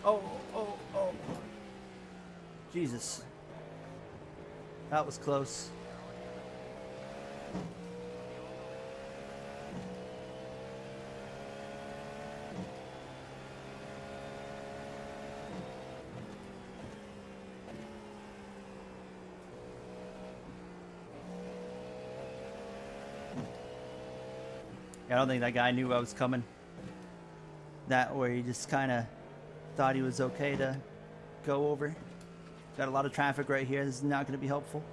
Oh. Jesus. That was close. I don't think that guy knew I was coming. That where he just kind of thought he was okay to go over. Got a lot of traffic right here. This is not going to be helpful.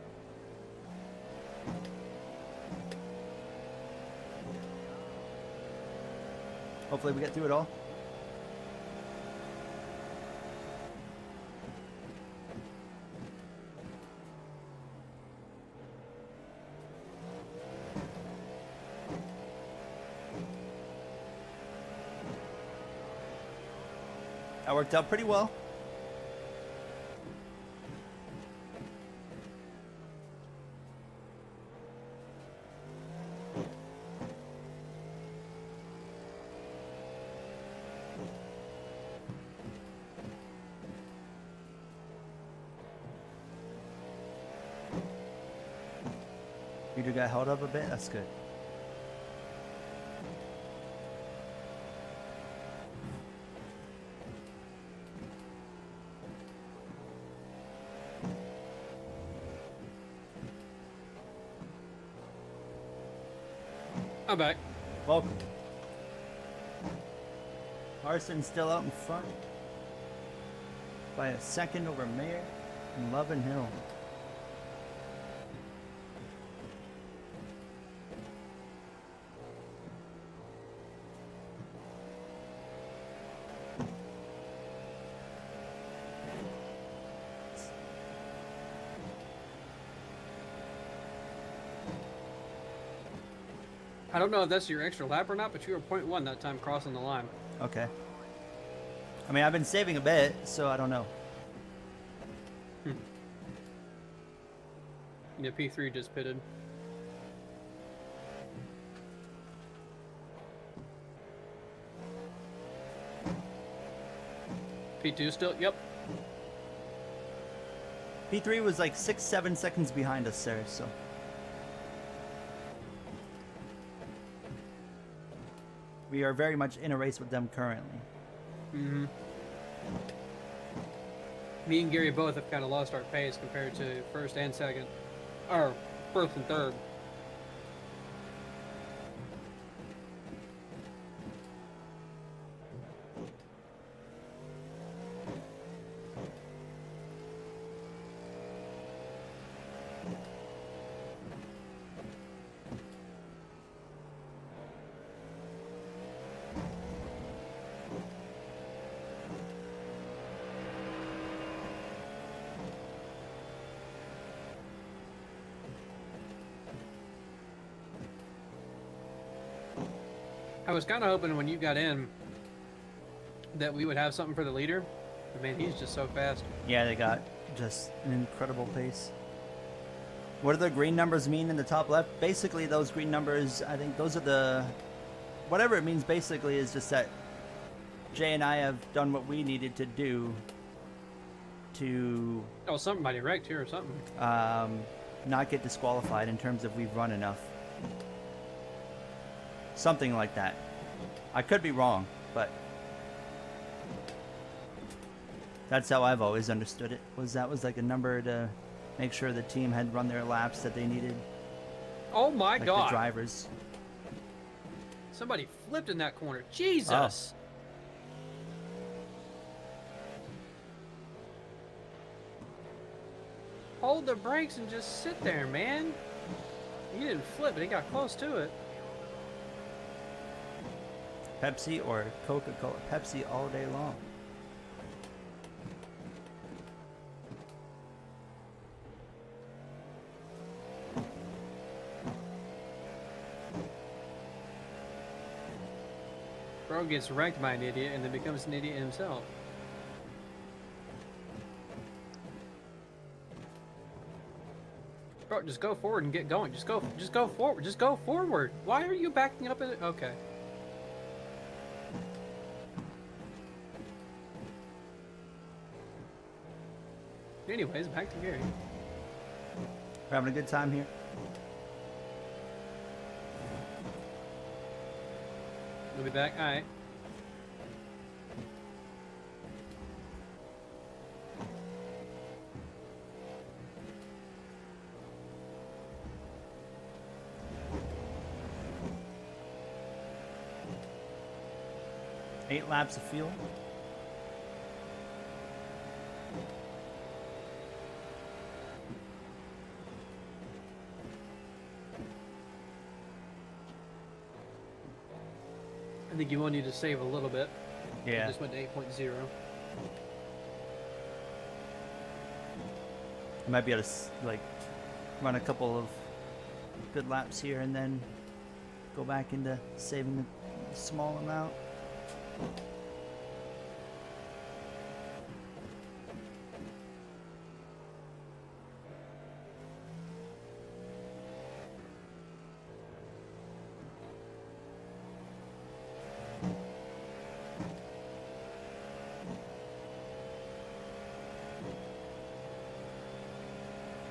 Hopefully we get through it all. That worked out pretty well. You got held up a bit? That's good. I'm back. Welcome. Larson's still out in front by a second over Mayer and Love and Hill. I don't know if that's your extra lap or not, but you were 0.1 that time crossing the line. Okay. I mean, I've been saving a bit, so I don't know. Yeah, P3 just pitted. P2 still? Yep. P3 was like 6-7 seconds behind us there, so. We are very much in a race with them currently. Mm-hmm. Me and Gary both have kind of lost our pace compared to first and second. Or first and third. I was kind of hoping when you got in that we would have something for the leader. But man, he's just so fast. Yeah, they got just an incredible pace. What do the green numbers mean in the top left? Basically, those green numbers, I think those are the... Whatever it means basically is just that Jay and I have done what we needed to do to Oh, somebody wrecked here or something. not get disqualified in terms of we've run enough. Something like that. I could be wrong, but that's how I've always understood it. That was like a number to make sure the team had run their laps that they needed. Oh my Like god. the drivers. Somebody flipped in that corner. Jesus. Hold the brakes and just sit there, man. He didn't flip, but he got close to it. Pepsi or Coca-Cola? Pepsi all day long. Bro gets wrecked by an idiot and then becomes an idiot himself. Bro, just go forward and get going. Just go forward. Just go forward. Why are you backing up? Okay. Anyways, back to Gary. We're having a good time here. We'll be back. All right. Eight laps of fuel. I think you will need to save a little bit. Yeah. I just went to 8.0. I might be able to like run a couple of good laps here and then go back into saving a small amount.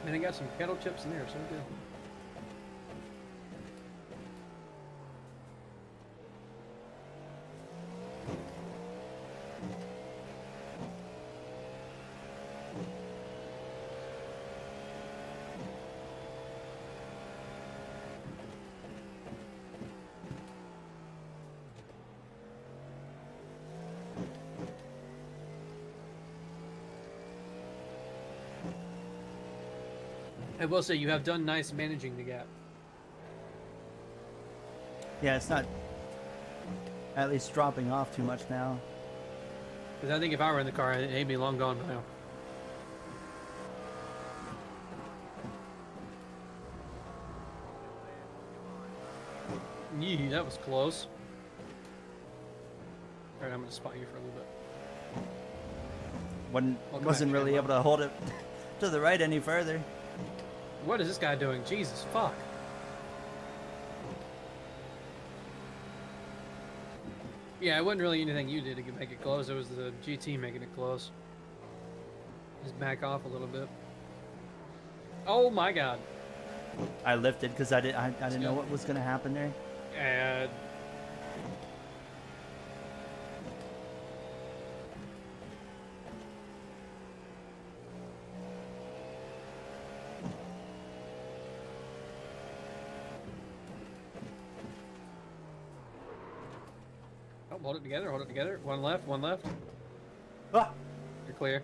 And I got some kettle chips in there, so good. I will say you have done nice managing the gap. Yeah, it's not at least dropping off too much now. Because I think if I were in the car, he'd be long gone by now. Yee, that was close. Alright, I'm gonna spot you for a little bit. Welcome Wasn't back, really Shamrock. able to hold it to the right any further. What is this guy doing? Jesus, fuck. Yeah, it wasn't really anything you did to make it close. It was the GT making it close. Just back off a little bit. Oh my god. I lifted because I didn't know what was gonna happen there. And oh, hold it together, hold it together. One left, one left. Ah! You're clear.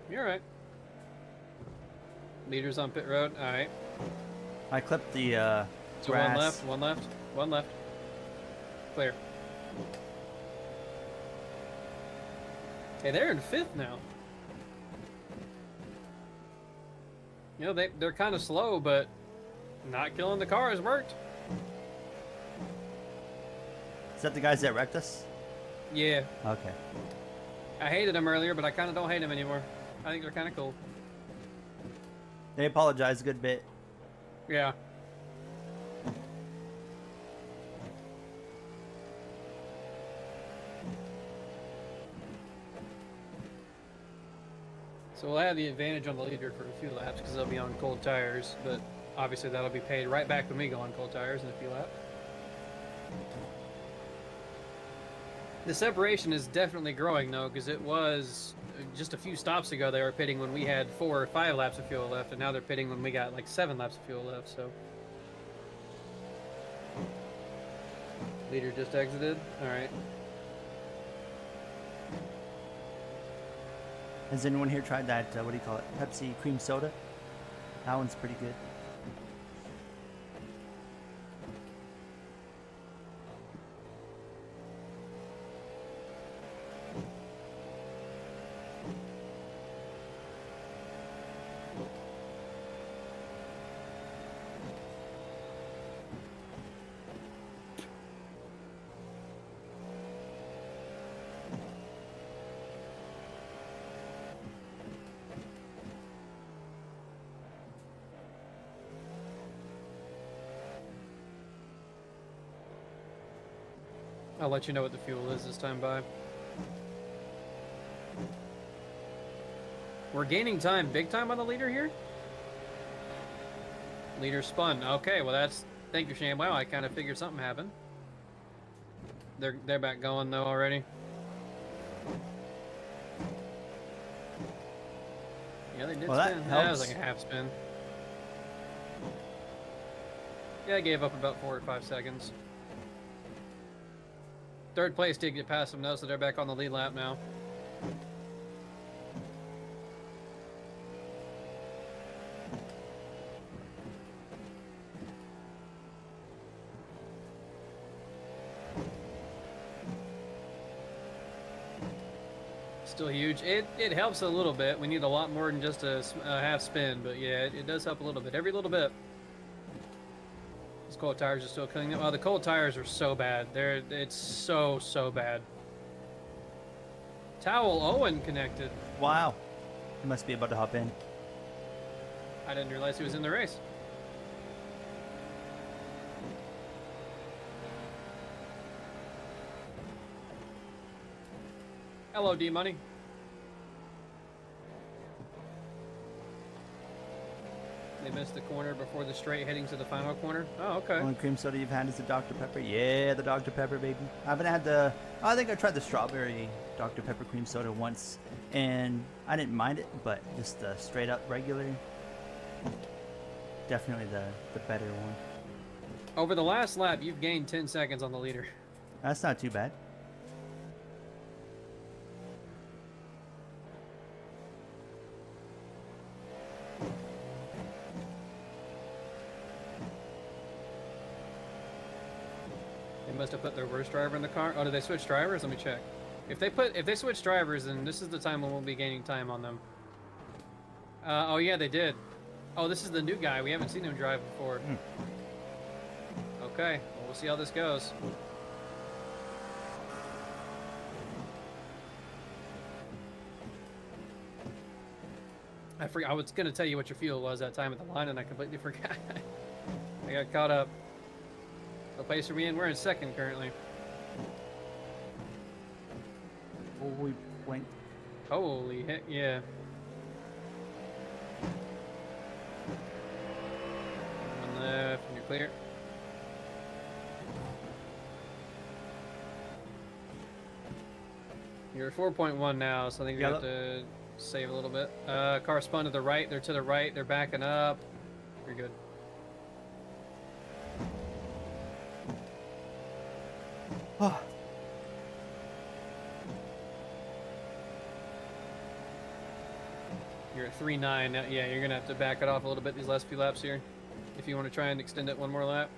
You're alright. Leaders on pit road. Alright. I clipped the So grass. one left, one left, one left. Clear. Hey, they're in fifth now. You know, they're kind of slow, but not killing the car has worked. Is that the guys that wrecked us? Yeah. Okay. I hated them earlier, but I kind of don't hate them anymore. I think they're kind of cool. They apologized a good bit. Yeah. So we'll have the advantage on the leader for a few laps because they'll be on cold tires, but obviously that'll be paid right back when we go on cold tires in a few laps. The separation is definitely growing though, because it was just a few stops ago they were pitting when we had 4 or 5 laps of fuel left, and now they're pitting when we got like 7 laps of fuel left. So leader just exited. All right. Has anyone here tried that, what do you call it, Pepsi cream soda? That one's pretty good. I'll let you know what the fuel is this time by. We're gaining time, big time on the leader here. Leader spun. Okay, well that's. Thank you, Shane. Wow, I kind of figured something happened. They're back going though already. Yeah, they did Well, that spin. helps. That was like a half spin. Yeah, I gave up about 4 or 5 seconds. Third place did get past them though, so they're back on the lead lap now. Still huge. It helps a little bit. We need a lot more than just a half spin, but yeah, it does help a little bit. Every little bit. These cold tires are still killing them. Oh, the cold tires are so bad. It's so bad. Towel Owen connected. Wow. He must be about to hop in. I didn't realize he was in the race. Hello, D-Money. They missed the corner before the straight heading to the final corner. Oh, okay. Only cream soda you've had is the Dr. Pepper. Yeah, the Dr. Pepper, baby. I haven't had the... I think I tried the strawberry Dr. Pepper cream soda once, and I didn't mind it, but just the straight up regular, definitely the better one. Over the last lap, you've gained 10 seconds on the leader. That's not too bad. They must have put their worst driver in the car. Oh, did they switch drivers? Let me check. If they switch drivers, then this is the time when we'll be gaining time on them. Oh yeah, they did. Oh, this is the new guy. We haven't seen him drive before. Okay, well, we'll see how this goes. I forgot. I was gonna tell you what your fuel was that time at the line, and I completely forgot. I got caught up. What place are we in? We're in second currently. Well, we went... Holy heck, yeah. One left, and you're clear. You're at 4.1 now, so I think you have to save a little bit. Car spun to the right. They're to the right. They're backing up. You're good. Oh. You're at 3.9 now. Yeah, you're gonna have to back it off a little bit these last few laps here, if you want to try and extend it one more lap.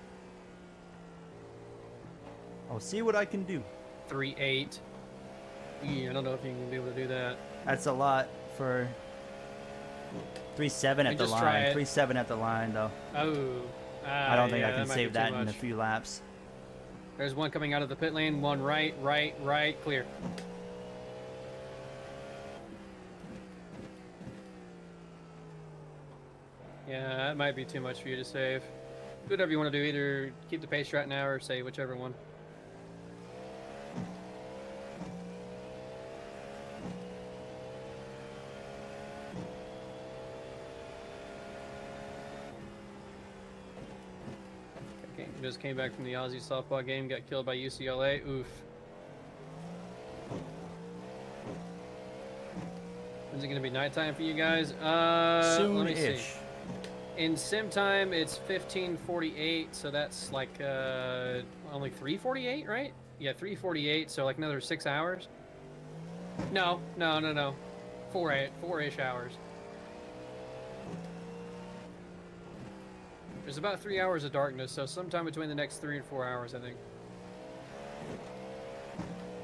I'll see what I can do. 3.8. Yeah, I don't know if you can be able to do that. That's a lot for 3.7 at the just try line. it. 3.7 at the line, though. Oh. I don't think yeah, I can might save be that too in a much. few laps. There's one coming out of the pit lane. One right, clear. Yeah, Yeah, that might be too much for you to save. Do whatever you want to do. Either keep the pace right now or save, whichever one. Okay, just came back from the Aussie softball game. Got killed by UCLA. Oof. When's it gonna be nighttime for you guys? Let me see. Soon-ish. In sim time, it's 15:48, so that's like only 3:48, right? Yeah, 3:48, so like another 6 hours. No, 4-ish hours. There's about 3 hours of darkness, so sometime between the next 3 and 4 hours, I think.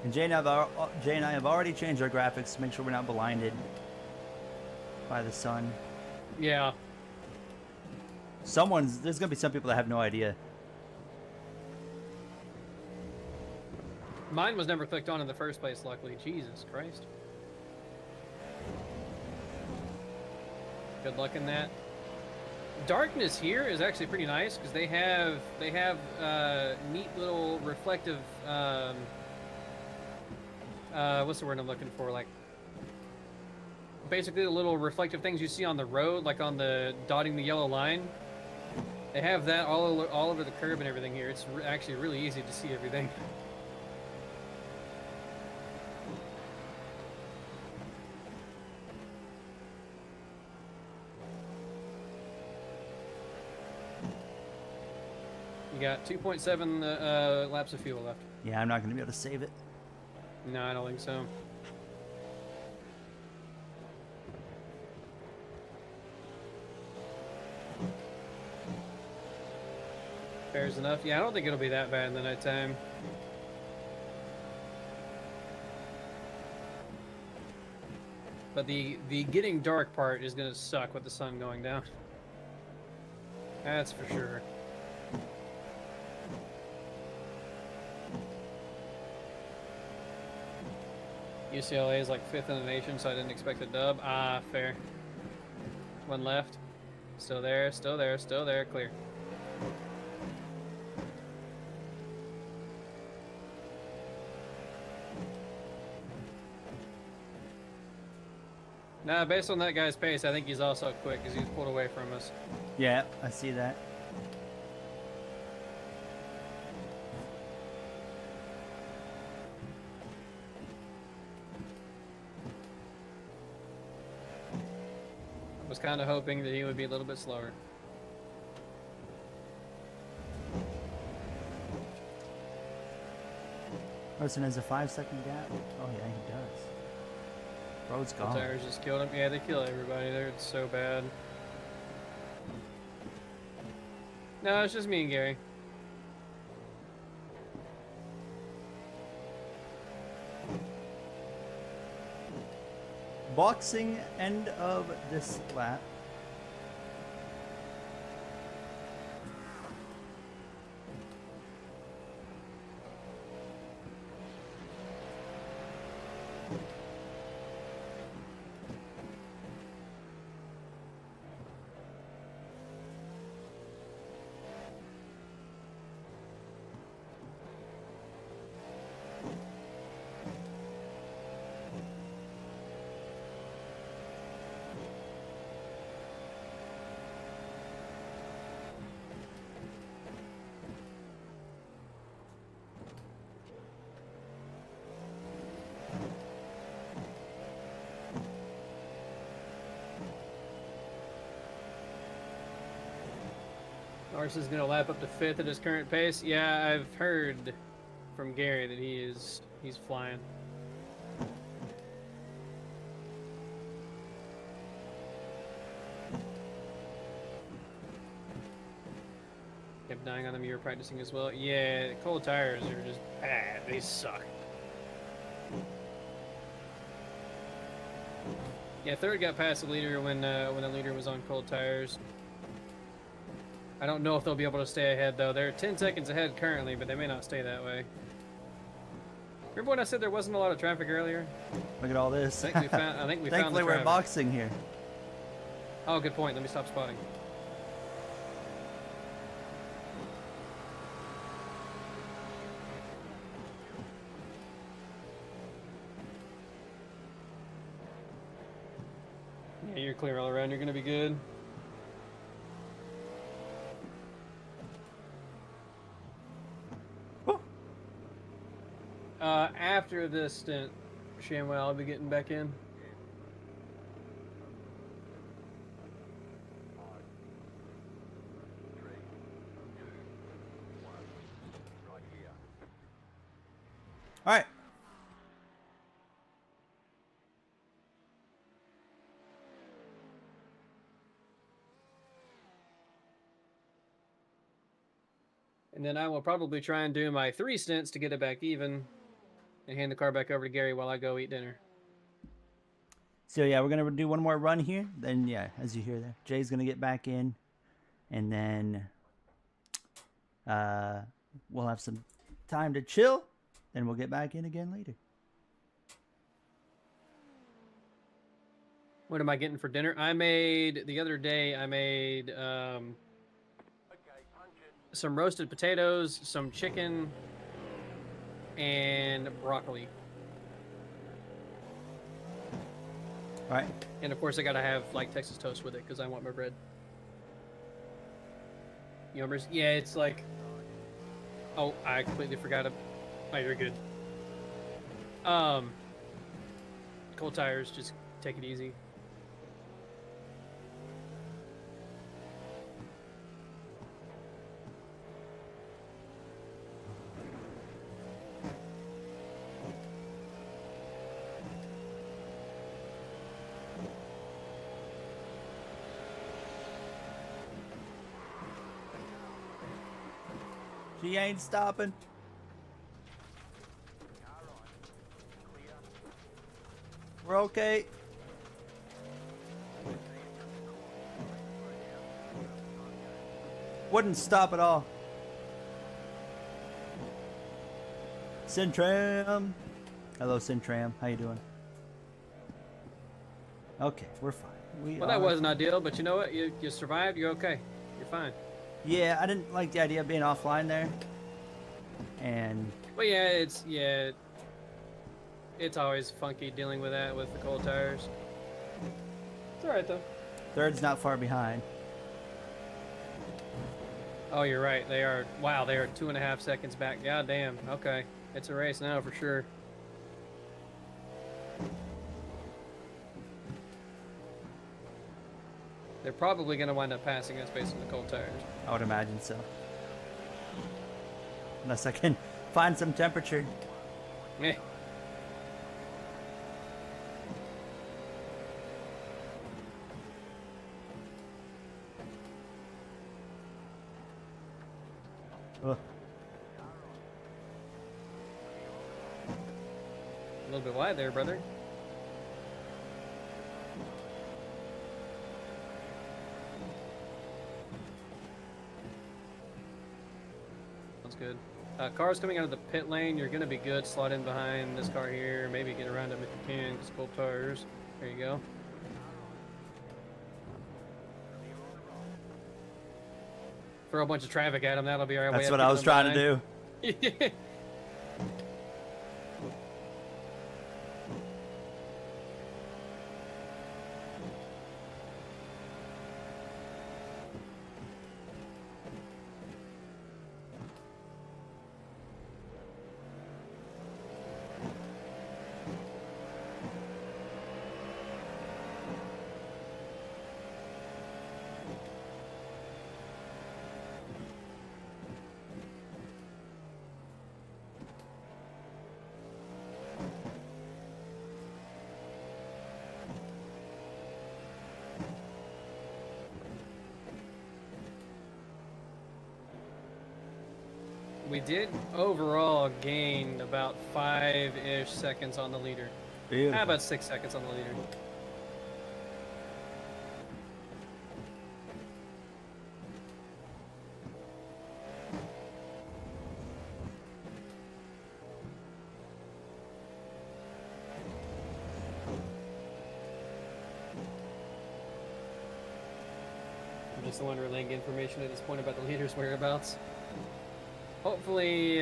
And Jay and I have already changed our graphics to make sure we're not blinded by the sun. Yeah. There's gonna be some people that have no idea. Mine was never clicked on in the first place, luckily. Jesus Christ. Good luck in that. Darkness here is actually pretty nice because they have neat little reflective what's the word I'm looking for, like basically the little reflective things you see on the road, like on the dotting the yellow line. They have that all over the curb and everything here. It's actually really easy to see everything. You got 2.7 laps of fuel left. Yeah, I'm not gonna be able to save it. No, I don't think so. Fair's enough. Yeah, I don't think it'll be that bad in the nighttime. But the getting dark part is gonna suck with the sun going down. That's for sure. UCLA is like 5th in the nation, so I didn't expect a dub. Ah, fair. One left. Still there, still there, still there. Clear. Nah, based on that guy's pace, I think he's also quick because he's pulled away from us. Yeah, I see that. I was kind of hoping that he would be a little bit slower. Person has a 5-second gap. Oh yeah, he does. Road's The gone. tires just killed him. Yeah, they kill everybody there. It's so bad. No, it's just me and Gary. Boxing end of this lap. Larson's gonna lap up to 5th at his current pace. Yeah, I've heard from Gary that he's flying. Kept dying on them. You were practicing as well. Yeah, cold tires are just bad. They suck. Yeah, 3rd got past the leader when the leader was on cold tires. I don't know if they'll be able to stay ahead though. They're 10 seconds ahead currently, but they may not stay that way. Remember when I said there wasn't a lot of traffic earlier? Look at all this. I think we found the Thankfully, we're traffic. boxing here. Oh, good point. Let me stop spotting. Yeah, you're clear all around. You're gonna be good. After this stint, Shamwell, I'll be getting back in. All right. And then I will probably try and do my 3 stints to get it back even and hand the car back over to Gary while I go eat dinner. So yeah, we're gonna do one more run here. Then yeah, as you hear there, Jay's gonna get back in, and then we'll have some time to chill, and we'll get back in again later. What am I getting for dinner? The other day, I made some roasted potatoes, some chicken, and broccoli. All right. And of course, I gotta have like Texas toast with it because I want my bread. Yummers. Yeah, it's like. Oh, I completely forgot. Oh, you're good. Cold tires. Just take it easy. She ain't stopping. We're okay. Wouldn't stop at all. Sintram. Hello, Sintram. How you doing? Okay, we're fine. Well, that wasn't ideal, but you know what? You survived. You're okay. You're fine. Yeah, I didn't like the idea of being offline there. And Well, yeah, it's always funky dealing with that with the cold tires. It's all right though. third's not far behind. Oh, you're right. They are. Wow, they are 2.5 seconds back. God damn. Okay, it's a race now for sure. They're probably going to wind up passing us based on the cold tires. I would imagine so. Unless I can find some temperature. Eh. Ugh. A little bit wide there, brother. That's good. Cars coming out of the pit lane, you're going to be good. Slot in behind this car here. Maybe get around them if you can, because cold tires. There you go. Throw a bunch of traffic at them. That'll be our way. That's what I was trying to do. We did overall gain about 5-ish seconds on the leader. Beautiful. How about 6 seconds on the leader? I'm just the one relaying information at this point about the leader's whereabouts. Hopefully,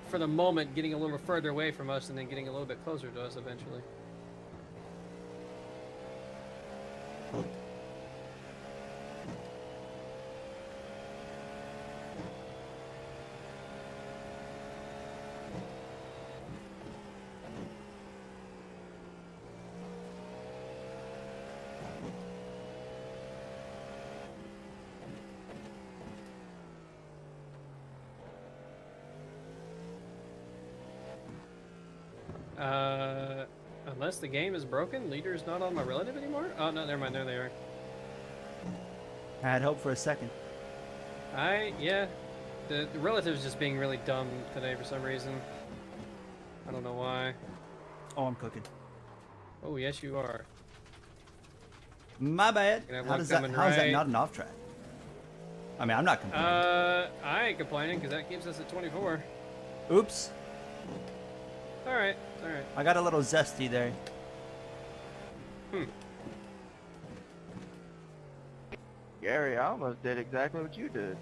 for the moment, getting a little further away from us and then getting a little bit closer to us eventually. Unless the game is broken, leader's not on my relative anymore? Oh, no, never mind. There they are. I had hope for a second. Yeah. The relative's just being really dumb today for some reason. I don't know why. Oh, I'm cooking. Oh, yes, you are. My bad. Gonna have How one does that? coming How is that right. not an off track? I mean, I'm not complaining. I ain't complaining because that keeps us at 24. Oops. Alright, alright. I got a little zesty there. Gary, I almost did exactly what you did.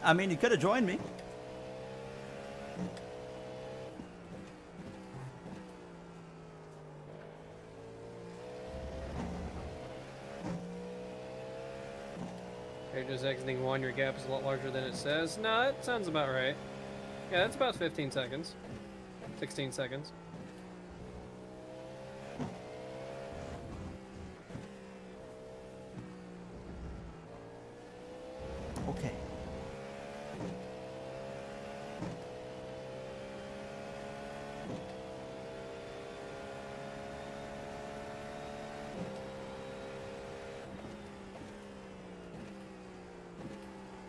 I mean, you could have joined me. You're just exiting one, your gap is a lot larger than it says. No, that sounds about right. Yeah, that's about 15 seconds. 16 seconds. Okay.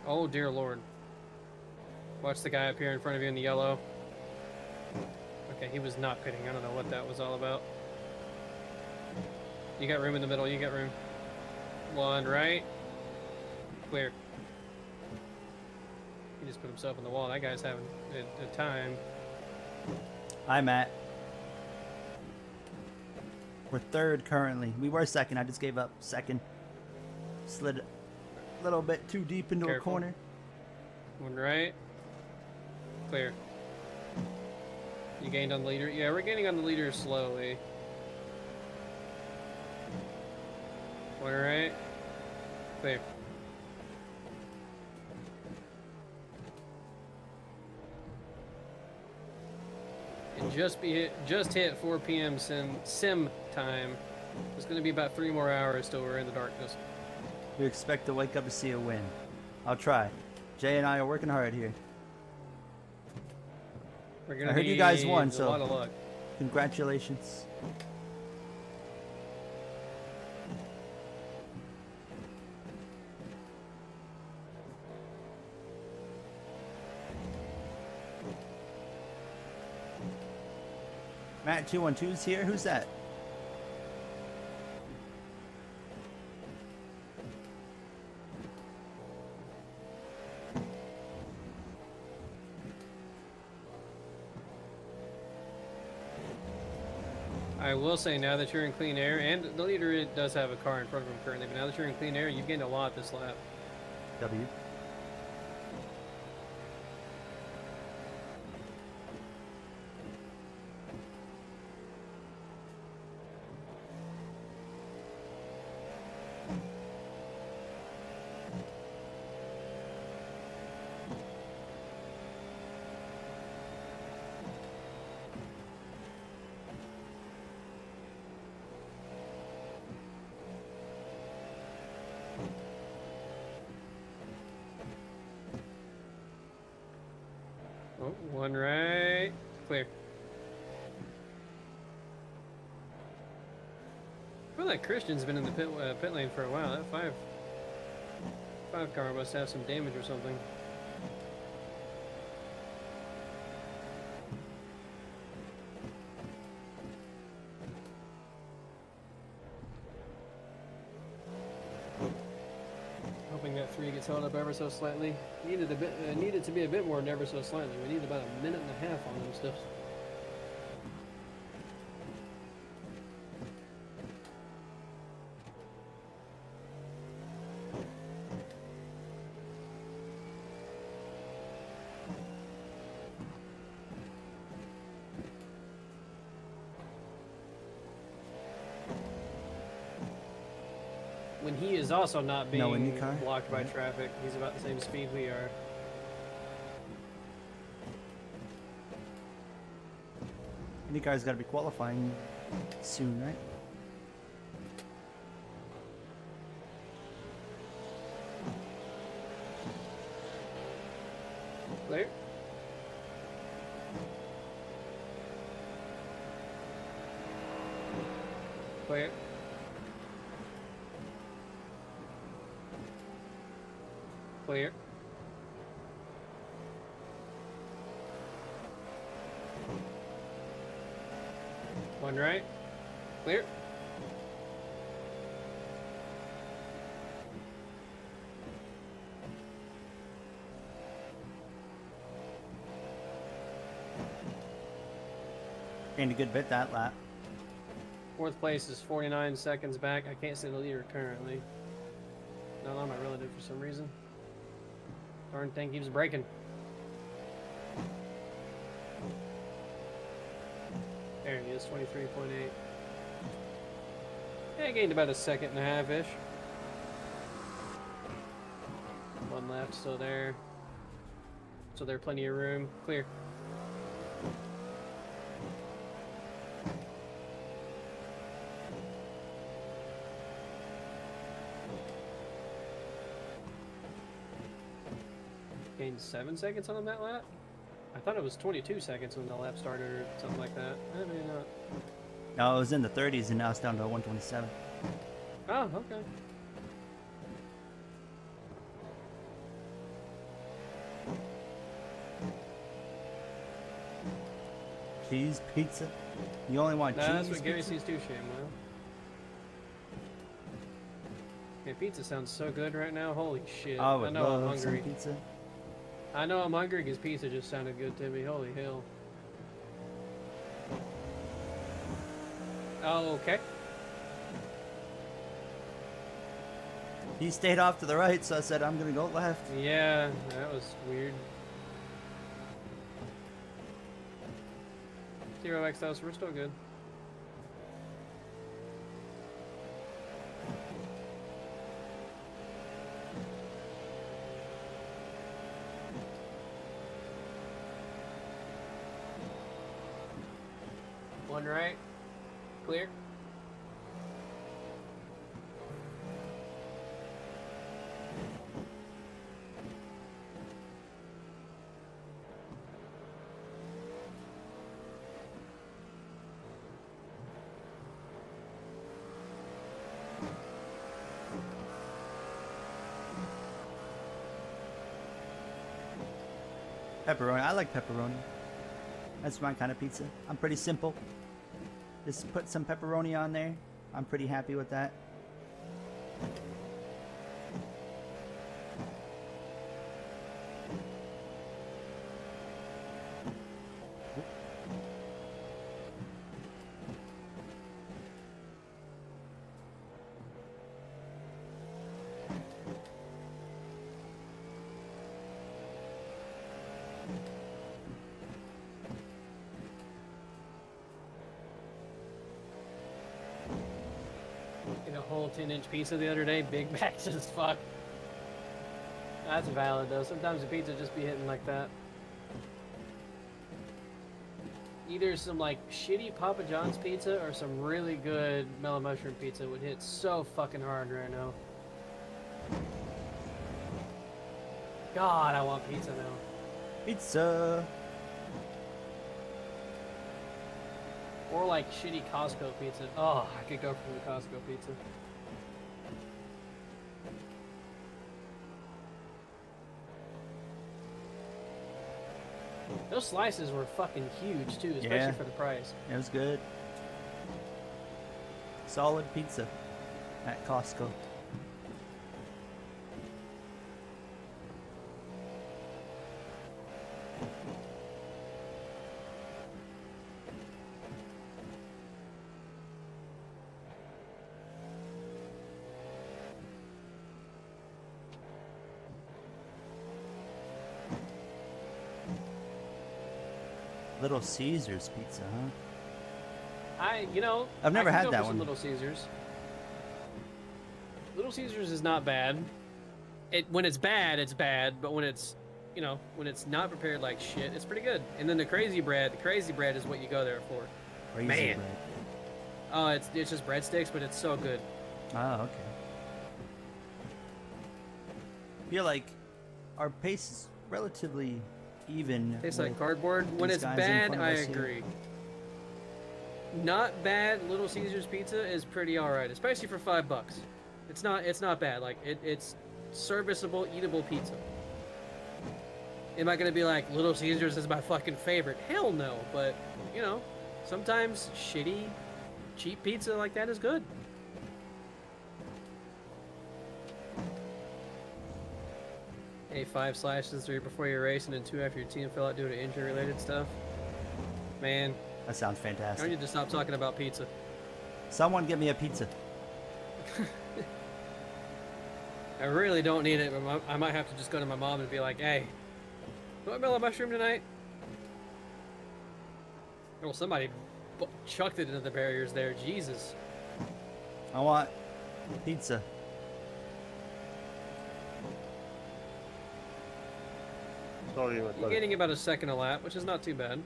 Oh, dear Lord. Watch the guy up here in front of you in the yellow. Okay, he was not pitting. I don't know what that was all about. You got room in the middle. You got room. One right. Clear. He just put himself on the wall. That guy's having a time. Hi, Matt. We're third currently. We were second. I just gave up. Second. Slid a little bit too deep into Careful. a corner. One right. Clear. You gained on the leader? Yeah, we're gaining on the leader slowly. One right. Clear. And just hit 4 p.m. sim time. It's going to be about 3 more hours till we're in the darkness. We expect to wake up to see a win. I'll try. Jay and I are working hard here. We're gonna I heard you guys need won, a so lot of luck. congratulations. Matt 212's here. Who's that? I will say now that you're in clean air, and the leader does have a car in front of him currently, but now that you're in clean air, you've gained a lot this lap. W. Oh, one right. Clear. I feel like Christian's been in the pit lane for a while. That five car must have some damage or something. Hoping that 3 gets held up ever so slightly. Needed to be a bit more than ever so slightly. We need about a minute and a half on them stuffs. When he is also not No being IndyCar? blocked by Right. traffic, he's about the same speed we are. IndyCar's got to be qualifying soon, right? Clear. Clear. Clear. One right. Clear. Gained a good bit that lap. Fourth place is 49 seconds back. I can't see the leader currently. No, I'm not relative for some reason. Darn thing keeps breaking. There he is, 23.8. Yeah, I gained about a second and a half-ish. One left, still there. So there's plenty of room. Clear. Gained 7 seconds on that lap? I thought it was 22 seconds when the lap started or something like that. Maybe not. No, it was in the 30s and now it's down to 127. Oh, okay. Cheese pizza? You only want Nah, cheese that's what Gary pizza? sees too, Shane. Well. Okay, pizza sounds so good right now. Holy shit. I would know I'm love some hungry. pizza. I know I'm hungry because pizza just sounded good to me. Holy hell. Oh, okay. He stayed off to the right, so I said I'm gonna go left. Yeah, that was weird. 0x though, so we're still good. One right. Clear. Pepperoni. I like pepperoni. That's my kind of pizza. I'm pretty simple. Just put some pepperoni on there. I'm pretty happy with that. Ate a whole 10-inch pizza the other day, big batch as fuck. That's valid though. Sometimes the pizza just be hitting like that. Either some like shitty Papa John's pizza or some really good mellow mushroom pizza would hit so fucking hard right now. God, I want pizza now. Pizza. Or like shitty Costco pizza. Oh, I could go for the Costco pizza. Those slices were fucking huge too, especially Yeah. for the price. It was good. Solid pizza at Costco. Little Caesars pizza, huh? I've never had go that for some one. Little Caesars. Little Caesars is not bad. When it's bad, it's bad. But when it's not prepared like shit, it's pretty good. And then the crazy bread is what you go there for. Crazy Man. bread. Oh, it's just breadsticks, but it's so good. Oh, okay. I feel like our pace is relatively even. Tastes with like cardboard. When these it's guys in bad, front of I us here. agree. not bad Little Caesars pizza is pretty all right, especially for $5. It's not bad. Like it's serviceable, eatable pizza. Am I gonna be like Little Caesars is my fucking favorite? Hell no. But you know, sometimes shitty, cheap pizza like that is good. Hey, 5 slashes, 3 before your race, and then 2 after your team fell out due to injury-related stuff. Man, That sounds I fantastic. need to stop talking about pizza. Someone give me a pizza. I really don't need it, but I might have to just go to my mom and be like, hey, do I a mushroom tonight? Well, somebody chucked it into the barriers there. Jesus. I want pizza. Sorry, my You're brother. getting about a second a lap, which is not too bad.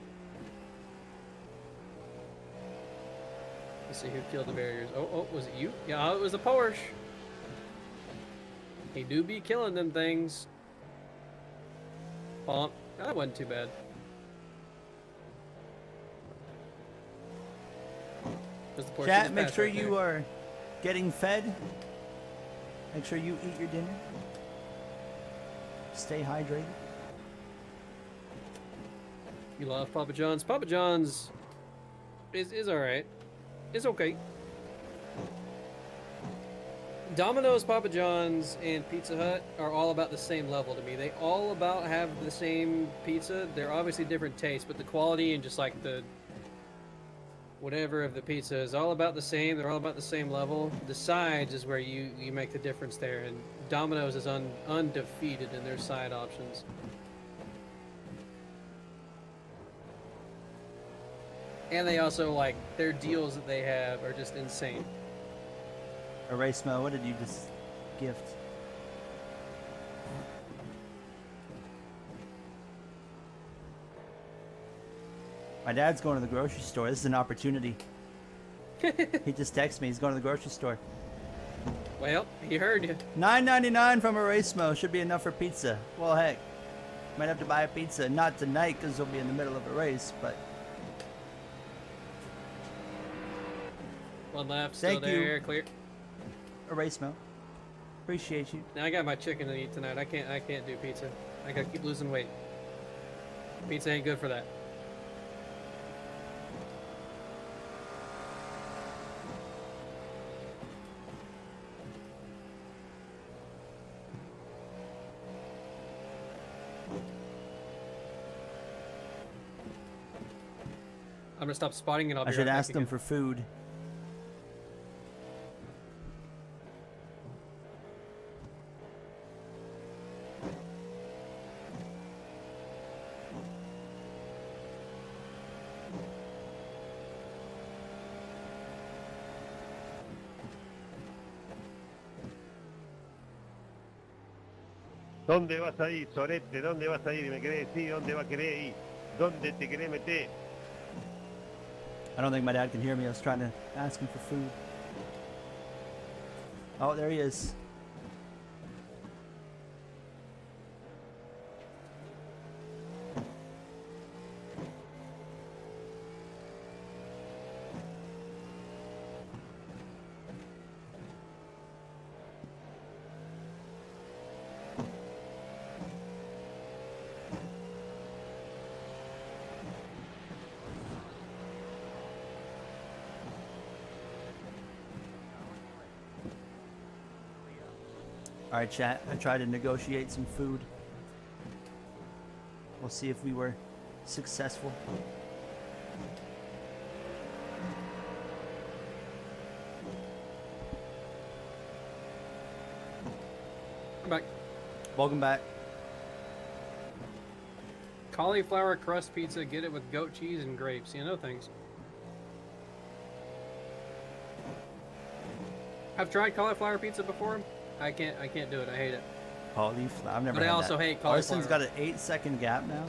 Let's see who killed the barriers. Oh, was it you? Yeah, it was the Porsche. He do be killing them things. Bonk. That wasn't too bad. Was the Porsche Chat, just make passed sure right you there. are getting fed. Make sure you eat your dinner. Stay hydrated. You love Papa John's. Papa John's is alright. It's okay. Domino's, Papa John's, and Pizza Hut are all about the same level to me. They all about have the same pizza. They're obviously different tastes, but the quality and just like the whatever of the pizza is all about the same. They're all about the same level. The sides is where you make the difference there, and Domino's is undefeated in their side options. And they also, like, their deals that they have are just insane. Erasmo, what did you just gift? My dad's going to the grocery store. This is an opportunity. He just texted me. He's going to the grocery store. Well, he heard you. $9.99 from Erasmo should be enough for pizza. Well, heck, might have to buy a pizza. Not tonight because we'll be in the middle of a race, but One left, still Thank you. there, clear. Erasmo, appreciate you. Now I got my chicken to eat tonight. I can't do pizza. I gotta keep losing weight. Pizza ain't good for that. I'm gonna stop spotting and I'll be I should right back ask them again. for food. ¿Dónde vas a ir, Sorete? ¿Dónde vas a ir? ¿Me querés decir dónde va a querer ir? ¿Dónde te querés meter? I don't think my dad can hear me. I was trying to ask him for food. Oh, there he is. Alright, chat. I tried to negotiate some food. We'll see if we were successful. I'm back. Welcome back. Cauliflower crust pizza, get it with goat cheese and grapes. You know things. I've tried cauliflower pizza before. I can't do it. I hate it. Cauliflower. I've never But I had also that. hate Larson's cauliflower. got an 8-second gap now.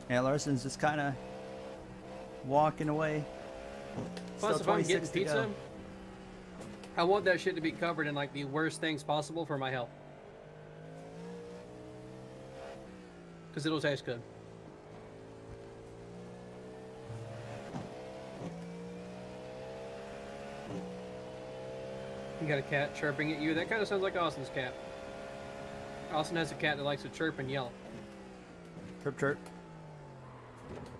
Yeah, Larson's just kind of walking away. Plus, Still if I'm 26 getting to pizza, go. I want that shit to be covered in like the worst things possible for my health. Because it'll taste good. You got a cat chirping at you. That kind of sounds like Austin's cat. Austin has a cat that likes to chirp and yell. Chirp, chirp.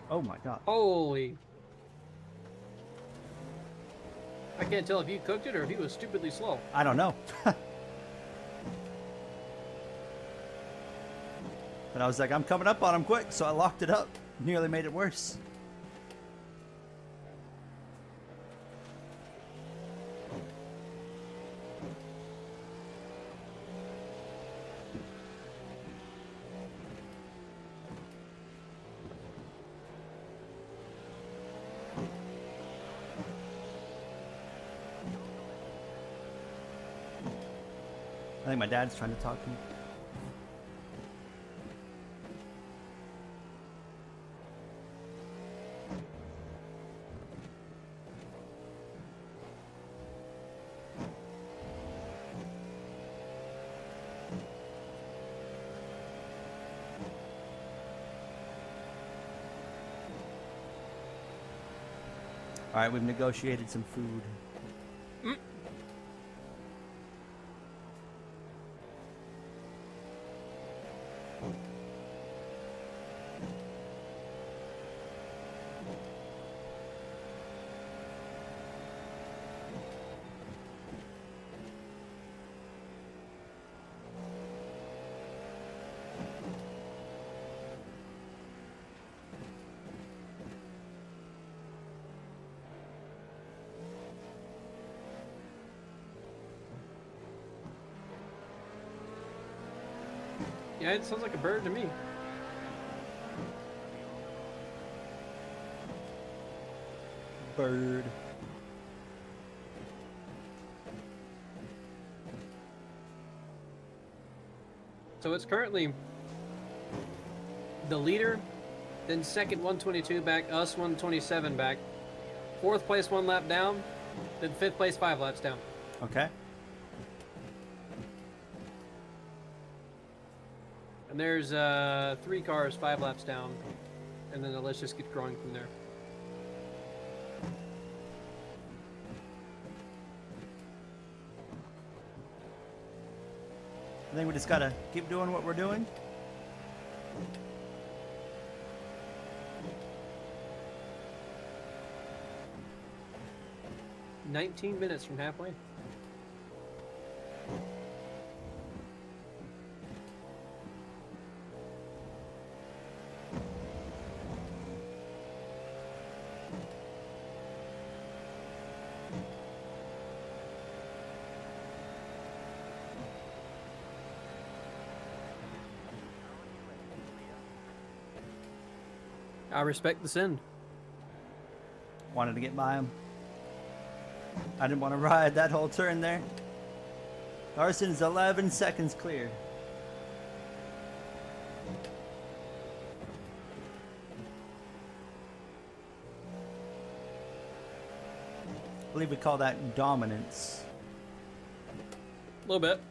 Oh my god. Holy. I can't tell if you cooked it or if he was stupidly slow. I don't know. But I was like, I'm coming up on him quick, so I locked it up. Nearly made it worse. I think my dad's trying to talk to me. All right, we've negotiated some food. Yeah, it sounds like a bird to me. Bird. So it's currently the leader, then second 122 back, us 127 back, fourth place 1 lap down, then fifth place 5 laps down. Okay. And there's 3 cars 5 laps down, and then let's just get growing from there. I think we just gotta keep doing what we're doing. "19 minutes from halfway." I respect the sin. Wanted to get by him. I didn't want to ride that whole turn there. Carson is 11 seconds clear. I believe we call that dominance. A little bit.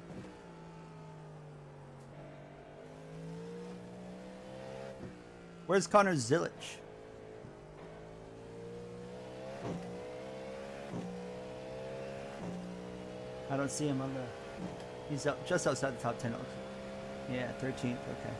Where's Connor Zillich? I don't see him on the... He's up just outside the top 10. Yeah, 13th, okay.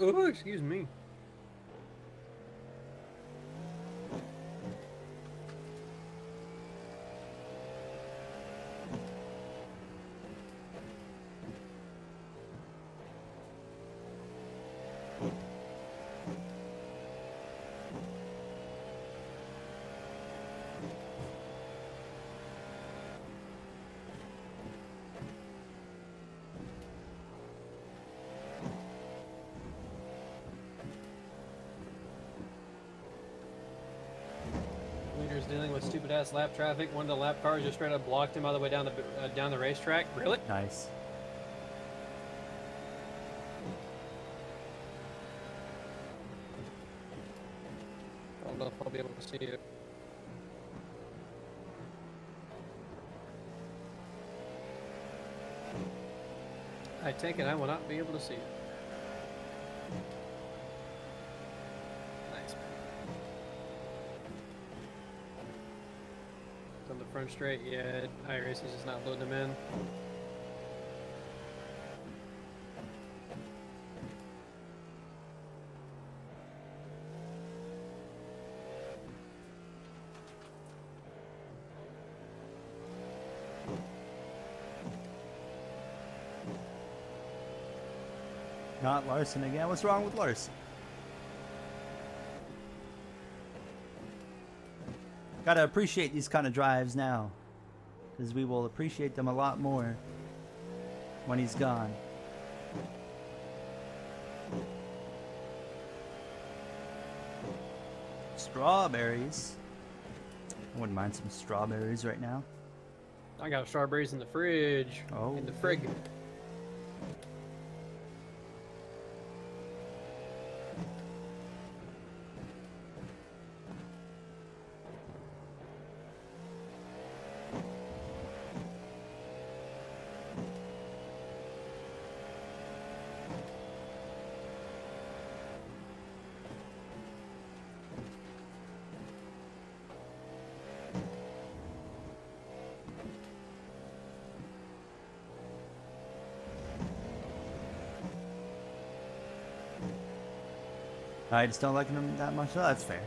Oh, excuse me. Leader's dealing with stupid ass lap traffic. One of the lap cars just straight up blocked him all the way down the racetrack. Really? Nice. I don't know if I'll be able to see it. I take it I will not be able to see it. Nice. It's on the front straight, yeah. iRacing's just not loading them in. Not Larson again. What's wrong with Larson? Gotta appreciate these kind of drives now, because we will appreciate them a lot more when he's gone. Strawberries. I wouldn't mind some strawberries right now. I got strawberries in the fridge. Oh. In the frig. I just don't like him that much. Oh, that's fair.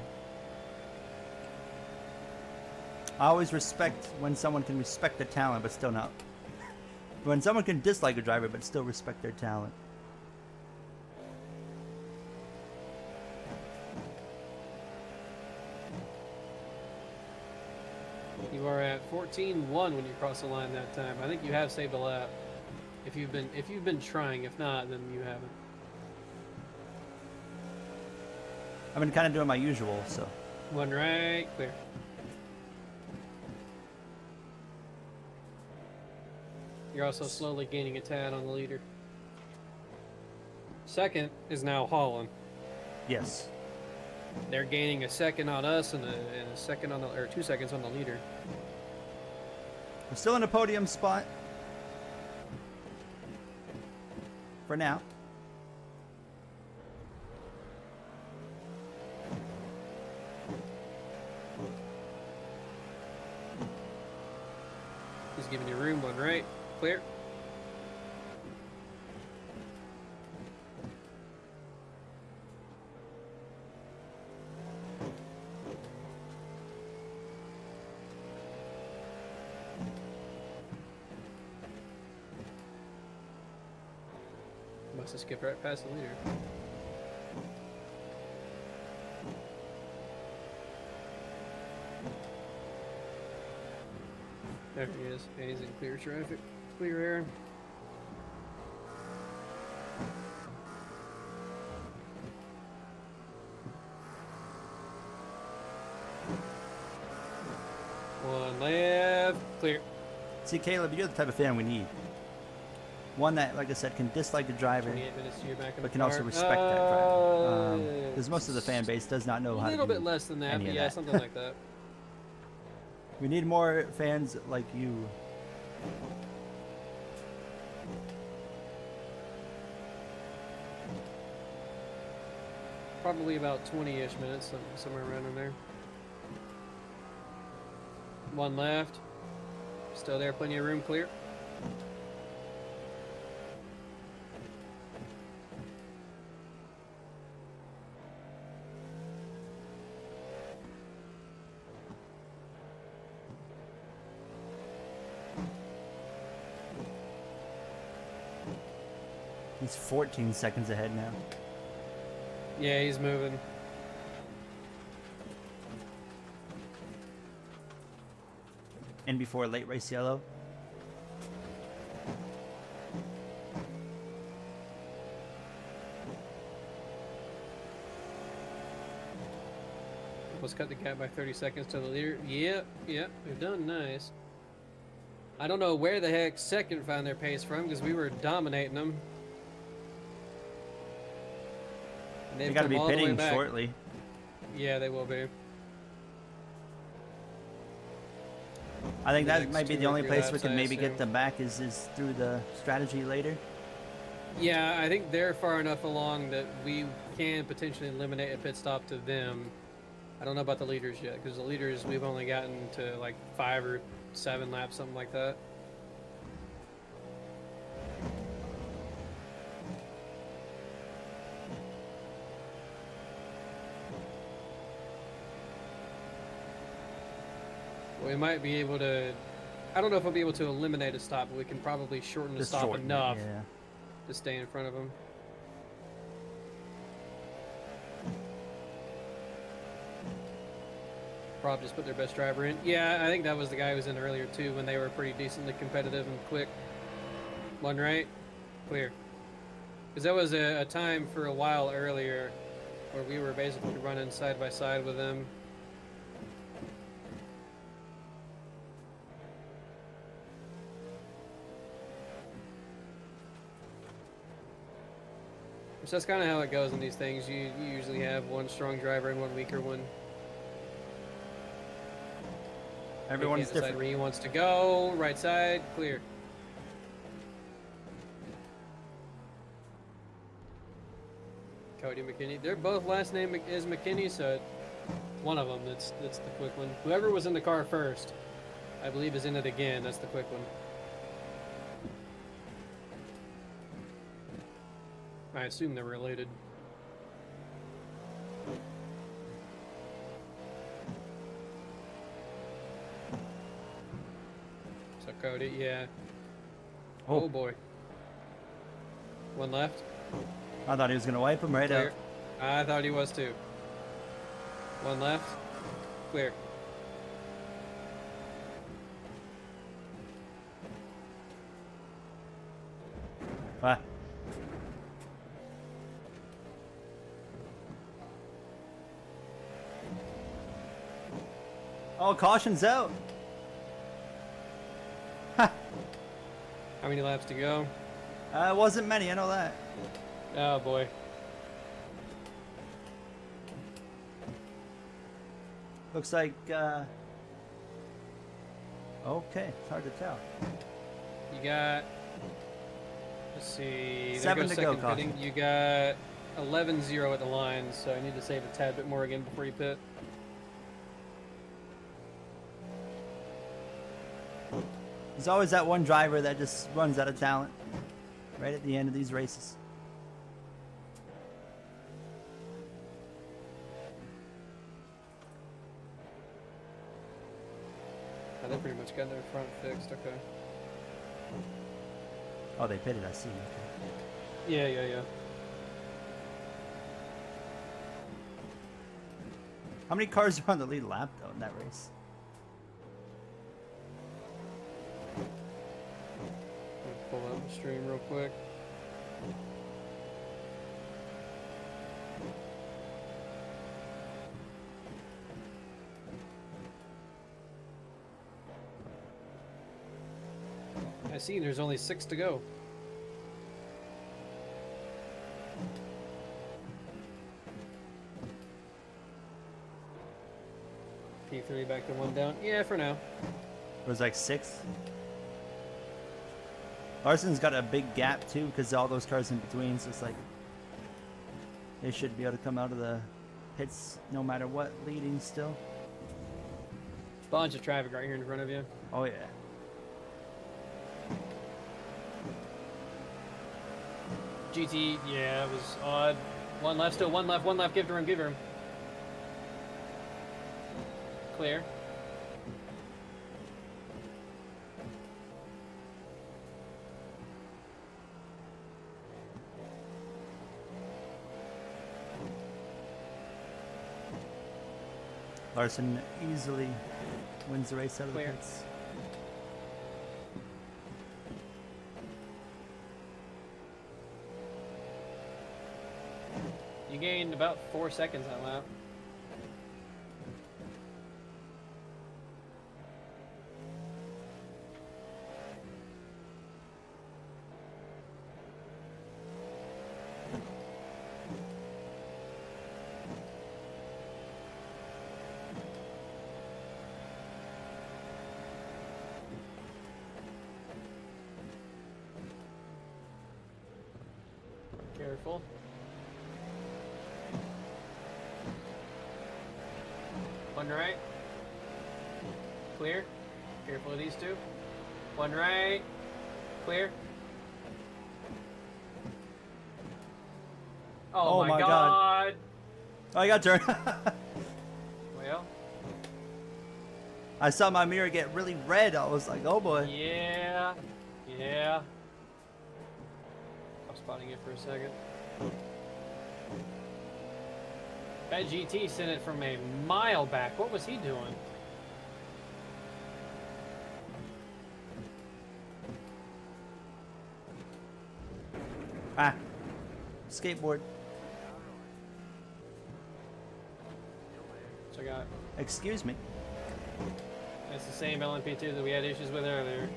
I always respect when someone can respect the talent, but still not. When someone can dislike a driver, but still respect their talent. You are at 14-1 when you cross the line that time. I think you have saved a lap. If you've been trying. If not, then you haven't. I've been kind of doing my usual, so. One right, clear. You're also slowly gaining a tad on the leader. Second is now Holland. Yes. They're gaining a second on us and a second on the, or 2 seconds on the leader. We're still in a podium spot. For now. He's giving you room, one right, clear. Must have skipped right past the leader. There he is. And he's in clear traffic. Clear air. One left. Clear. See, Caleb, you're the type of fan we need. One that, like I said, can dislike the driver, 28 minutes to your back in but the can car. also respect that driver. Because most of the fan base does not know A how to little do bit less than that, any but of yeah, that. something like that. We need more fans like you. Probably about 20-ish minutes, somewhere around in there. One left. Still there, plenty of room, clear. He's 14 seconds ahead now. Yeah, he's moving. And before late race yellow. Let's cut the gap by 30 seconds to the leader. Yep, we've done nice. I don't know where the heck second found their pace from because we were dominating them. And They they've got to come be all the way pitting back. shortly. Yeah, they will be. I think The that next might be 2 the or only 3 place we laps, can I maybe get assume. them back is through the strategy later. Yeah, I think they're far enough along that we can potentially eliminate a pit stop to them. I don't know about the leaders yet, because the leaders we've only gotten to like 5 or 7 laps, something like that. We might be able to. I don't know if we'll be able to eliminate a stop, but we can probably shorten the Just stop shorten it, enough yeah. to stay in front of them. Probably just put their best driver in. Yeah, I think that was the guy who was in earlier too, when they were pretty decently competitive and quick. One right, clear. Because that was a time for a while earlier where we were basically running side by side with them. So that's kind of how it goes in these things. You usually have one strong driver and one weaker one. Everyone's He can't decide different. where he wants to go. Right side, clear. Cody McKinney. Their both last name is McKinney, so one of them. That's the quick one. Whoever was in the car first, I believe, is in it again. That's the quick one. I assume they're related. So Cody, yeah. Oh. Oh boy. One left. I thought he was gonna wipe him right Clear. out. I thought he was too. One left. Clear. Ah. Oh, caution's out. How many laps to go? Wasn't many, I know that. Oh boy. Looks like, okay, it's hard to tell. You got, let's see, there 7 goes to go, second pitting. You got 11-0 at the line, so I need to save a tad bit more again before you pit. There's always that one driver that just runs out of talent right at the end of these races. Oh, they pretty much got their front fixed, okay. Oh, they pitted, I see. Okay. Yeah. How many cars are on the lead lap, though, in that race? Pull up the stream real quick. I see there's only 6 to go. P3 back to 1 down. Yeah, for now. It was like 6. Larson's got a big gap, too, because all those cars in between, so it's like they should be able to come out of the pits no matter what, leading still. Bunch of traffic right here in front of you. Oh, yeah. GT, yeah, it was odd. One left, still one left, give to him, give to him. Clear. Larson easily wins the race out of the Clear. pits. You gained about 4 seconds that lap. Careful. One right. Clear. Careful of these two. One right. Clear. Oh, my god. Oh, I got turned. Well, I saw my mirror get really red. I was like, oh boy. yeah. Yeah. I'm spotting it for a second. That GT sent it from a mile back. What was he doing? Ah. Skateboard. So I got. Excuse me. It's the same LMP2 that we had issues with earlier.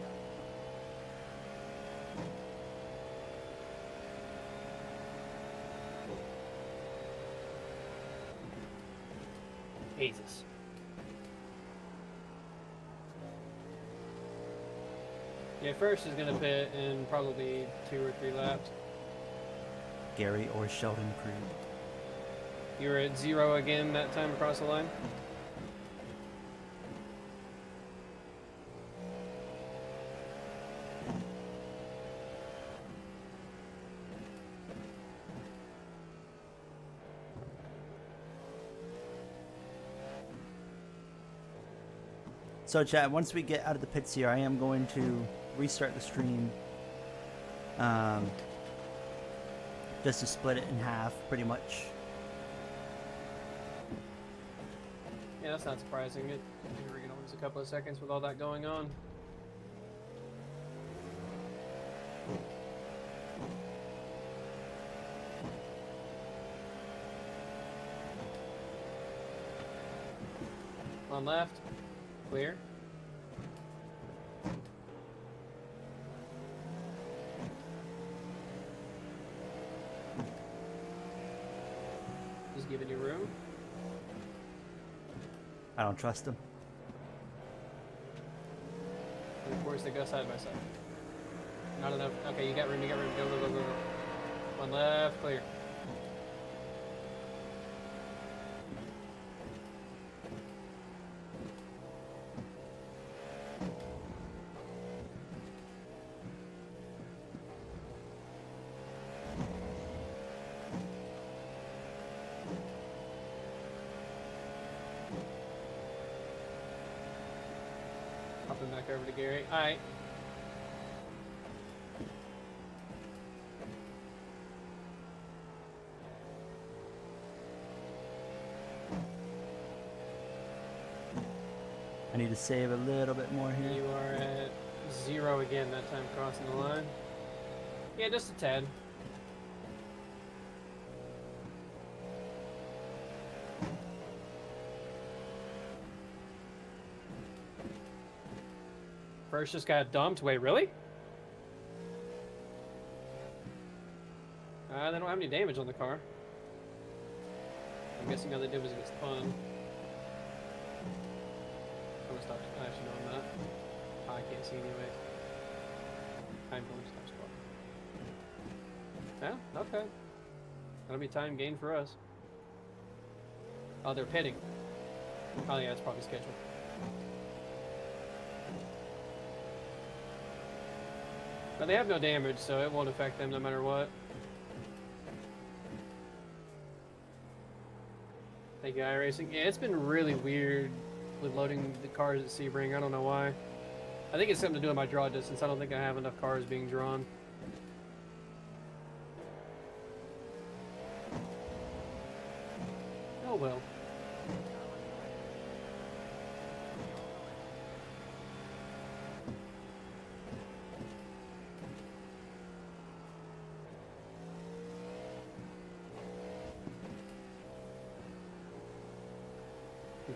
Jesus. Yeah, first is gonna pit in probably 2 or 3 laps. Gary or Sheldon Creed. You were at 0 again that time across the line? So chat, once we get out of the pits here, I am going to restart the stream. Just to split it in half, pretty much. Yeah, that's not surprising. We're gonna lose a couple of seconds with all that going on. On left, clear. Just giving you room. I don't trust him. And of course they go side by side. Not enough. Okay, you got room, Go, go, go, go, go. One left, clear. Hopping back over to Gary. Alright. I need to save a little bit more here. You are at 0 again that time crossing the line. Yeah, just a tad. First just got dumped. Wait, really? They don't have any damage on the car. I'm guessing all they did was get spun. I'm gonna stop. Actually, no, I'm not. I can't see anyway. I'm going to stop spotting. Yeah, okay. That'll be time gain for us. Oh, they're pitting. Oh, yeah, it's probably scheduled. But they have no damage, so it won't affect them no matter what. Thank you, iRacing. Yeah, it's been really weird with loading the cars at Sebring. I don't know why. I think it's something to do with my draw distance. I don't think I have enough cars being drawn. Oh well.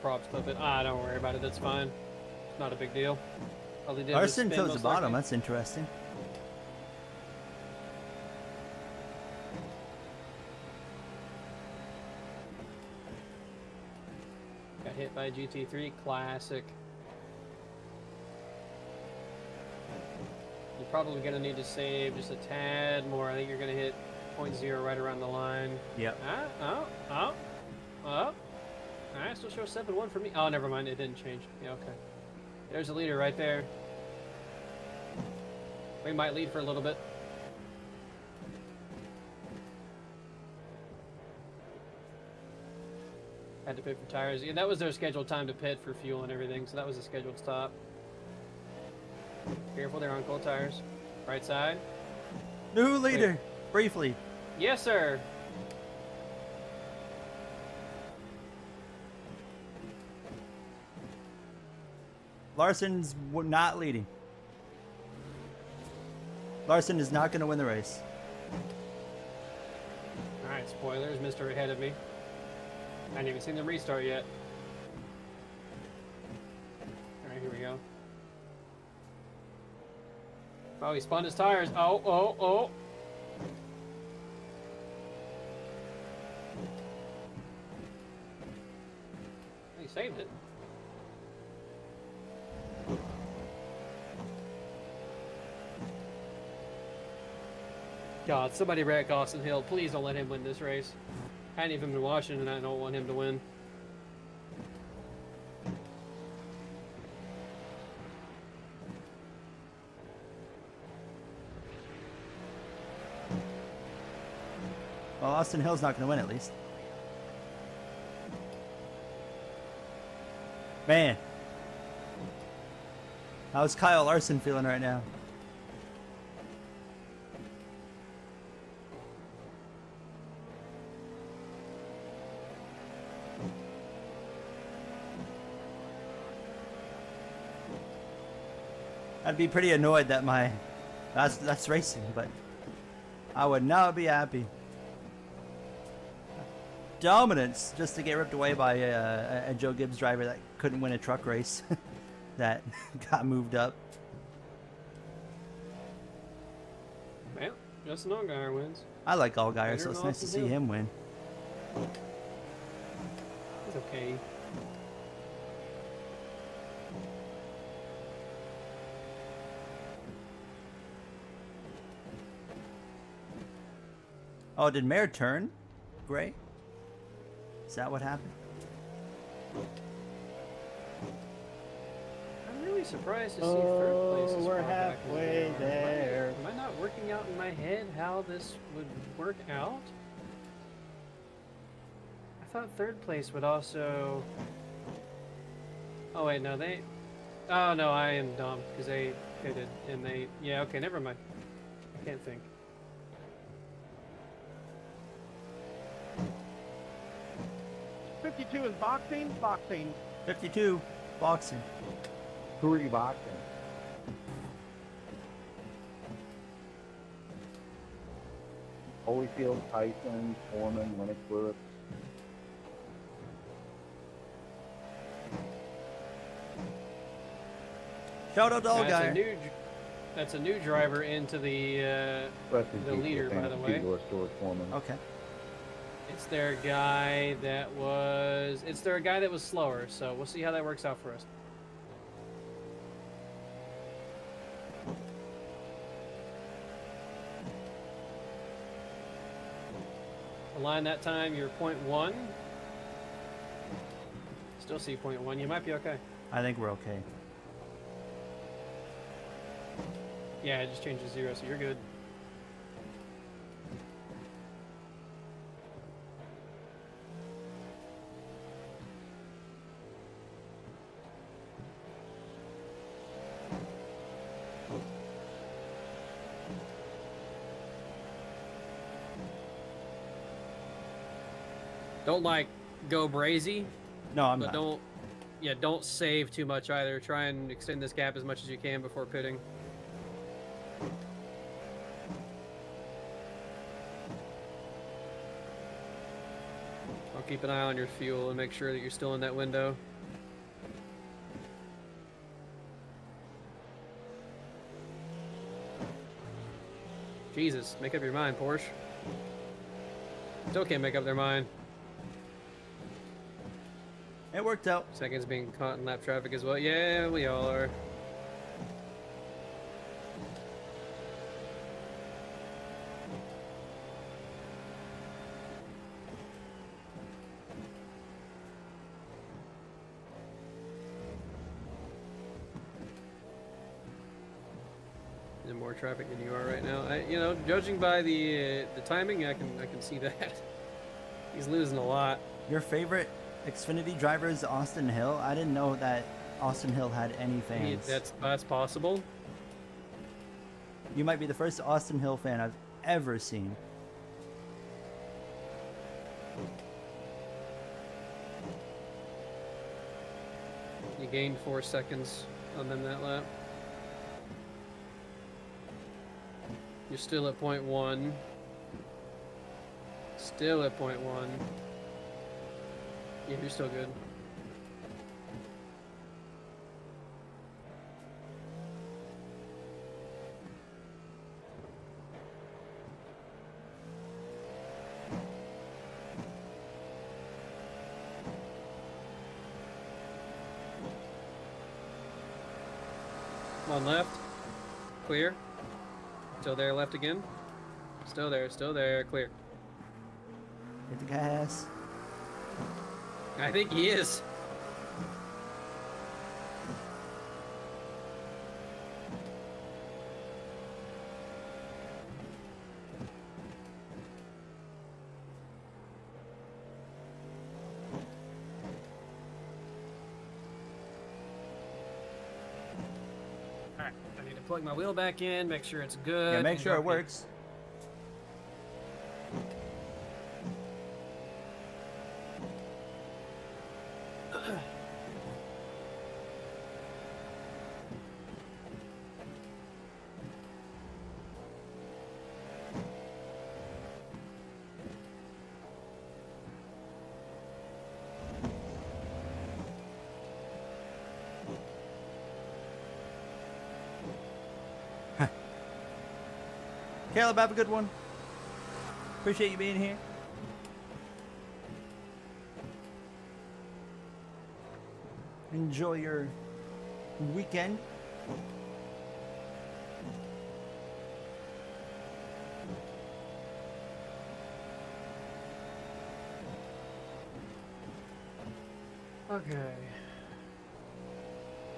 Props clip it. Don't worry about it. That's fine. It's not a big deal. All they did was Larson spin chose the most bottom. likely. That's interesting. Got hit by a GT3. Classic. You're probably going to need to save just a tad more. I think you're going to hit 0.0 right around the line. Yep. Oh. Alright, still shows 7-1 for me. Oh, never mind, it didn't change. Yeah, okay. There's a leader right there. We might lead for a little bit. Had to pit for tires. Yeah, that was their scheduled time to pit for fuel and everything, so that was a scheduled stop. Careful, they're on cold tires. Right side. New leader. Briefly. Yes, sir. Larson's not leading. Larson is not going to win the race. Alright, spoilers, Mr. ahead of me. I haven't even seen them restart yet. Alright, here we go. Oh, he spun his tires. Oh. He saved it. God, somebody wreck Austin Hill. Please don't let him win this race. I hadn't even been watching and I don't want him to win. Well, Austin Hill's not going to win at least. Man. How's Kyle Larson feeling right now? I'd be pretty annoyed that that's racing, but I would not be happy. Dominance just to get ripped away by a Joe Gibbs driver that couldn't win a truck race that got moved up. Well, Justin Allgaier wins. I like Allgaier, Better so it's than nice to Austin see Hill. him win. He's okay. Oh, did Mayor turn gray? Is that what happened? I'm really surprised to see third place. As we're far back as we halfway are. there. Am I not working out in my head how this would work out? I thought third place would also... Oh wait, no, they... Oh no, I am dumb, because they pitted, and they... Yeah, okay, never mind. I can't think. '52 is boxing. Boxing. 52, boxing. Who are you boxing? Holyfield, Tyson, Foreman, Lennox Lewis. Shout out to Allgaier. That's a new driver into the Rest in The peace, leader, by famous the way. Tubular George Foreman. Okay. It's their guy that was... It's their guy that was slower, so we'll see how that works out for us. Align that time, you're 0.1. Still see 0.1, you might be okay. I think we're okay. Yeah, it just changed to 0, so you're good. Don't like go brazy, No, I'm but not. don't save too much either. Try and extend this gap as much as you can before pitting. I'll keep an eye on your fuel and make sure that you're still in that window. Jesus, make up your mind, Porsche. Still can't make up their mind. It worked out. Seconds being caught in lap traffic as well. Yeah, we all are. more traffic than you are right now. Judging by the timing, I can see that. He's losing a lot. Your favorite Xfinity driver is Austin Hill? I didn't know that Austin Hill had any fans. That's possible. You might be the first Austin Hill fan I've ever seen. You gained 4 seconds on them that lap. You're still at 0.1. Still at 0.1. Yeah, you're still good. One left. Clear. Still there, left again. Still there, clear. Hit the gas. I think he is. Alright, I need to plug my wheel back in, make sure it's good. Yeah, make and sure it okay. works. Caleb, have a good one. Appreciate you being here. Enjoy your weekend. Okay.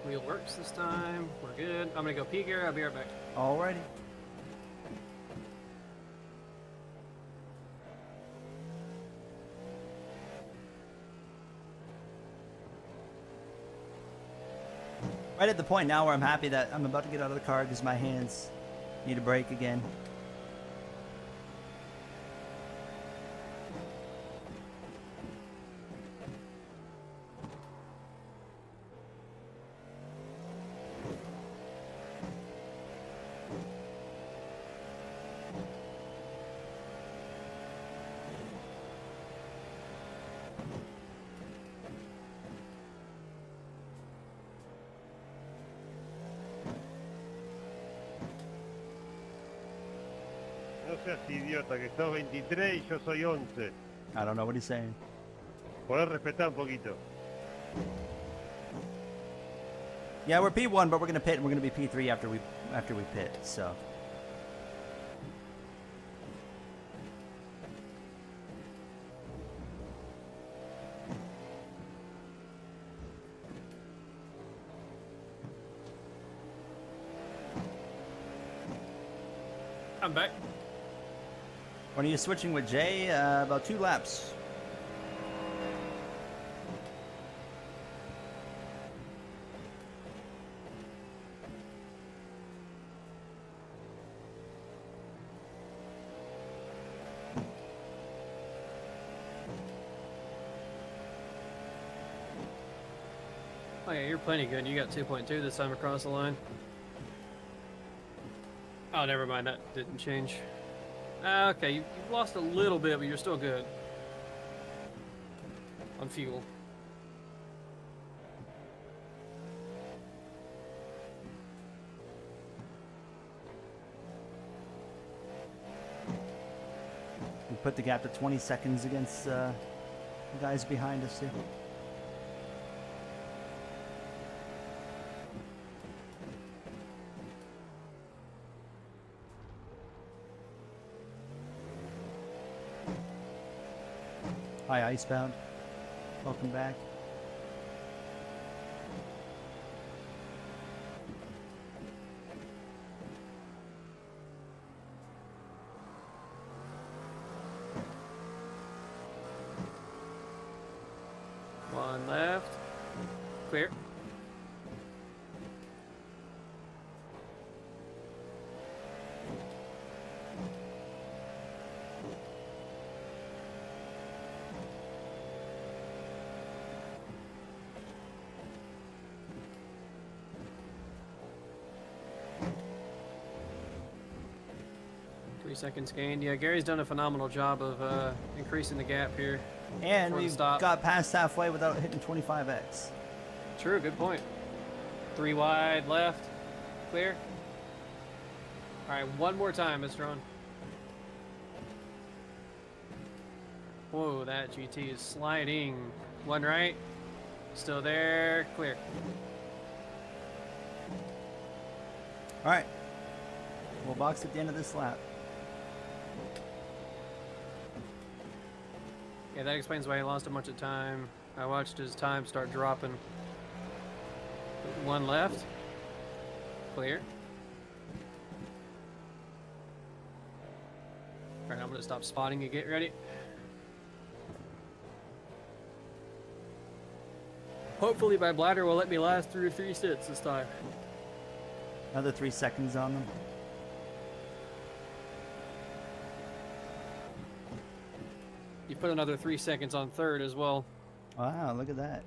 Wheel works this time. We're good. I'm gonna go pee gear. I'll be right back. Alrighty. Right at the point now where I'm happy that I'm about to get out of the car because my hands need a break again. No seas idiota, que sos 23 y yo soy 11. I don't know what he's saying. Podés respetar un poquito. Yeah, we're P1, but we're gonna pit and we're gonna be P3 after we pit, so. I'm back. When are you switching with Jay? About 2 laps. Oh yeah, you're plenty good. You got 2.2 this time across the line. Oh, never mind. That didn't change. Okay, you've lost a little bit, but you're still good. On fuel. We put the gap to 20 seconds against the guys behind us here. Hi, Icebound. Welcome back. Clear. Seconds gained. Yeah, Gary's done a phenomenal job of increasing the gap here. And Before the we stop. got past halfway without hitting 25x. True, good point. 3 wide left. Clear. All right, one more time, Mr. On. Whoa, that GT is sliding. One right. Still there. Clear. All right. We'll box at the end of this lap. Yeah, that explains why he lost a bunch of time. I watched his time start dropping. One left. Clear. All right, I'm going to stop spotting you. Get ready. Hopefully my bladder will let me last through 3 stints this time. Another 3 seconds on them. You put another 3 seconds on third as well. Wow, look at that.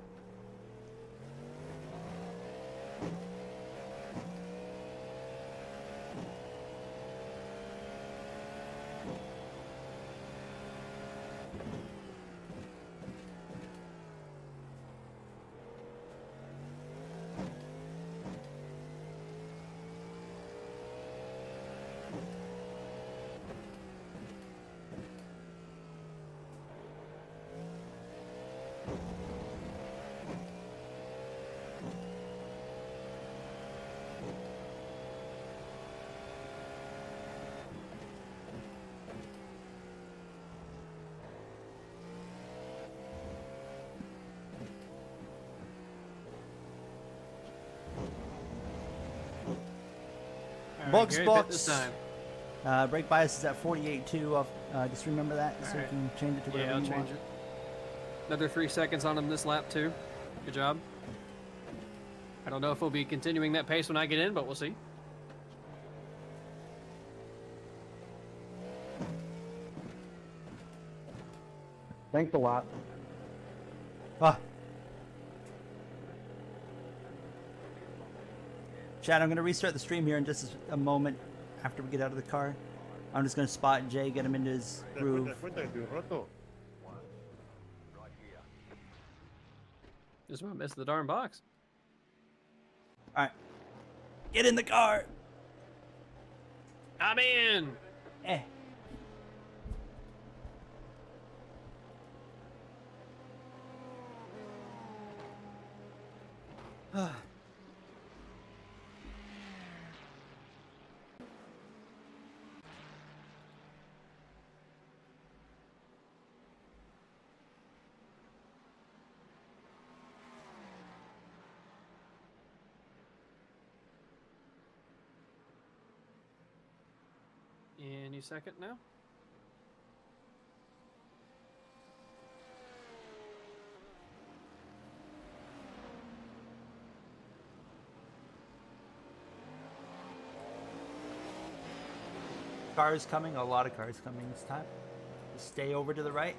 All right, Box, Gary, box. bit this time. Brake bias is at 48.2. Just remember that so Alright. we can change it to whatever Yeah, I'll you change want. it. Another 3 seconds on him this lap too. Good job. I don't know if we'll be continuing that pace when I get in, but we'll see. Thanks a lot. Ah. Chad, I'm going to restart the stream here in just a moment after we get out of the car. I'm just going to spot Jay, get him into his groove. Just want to miss the darn box. All right. Get in the car. I'm in. Eh. Any second now. Cars coming, a lot of cars coming this time. Just stay over to the right.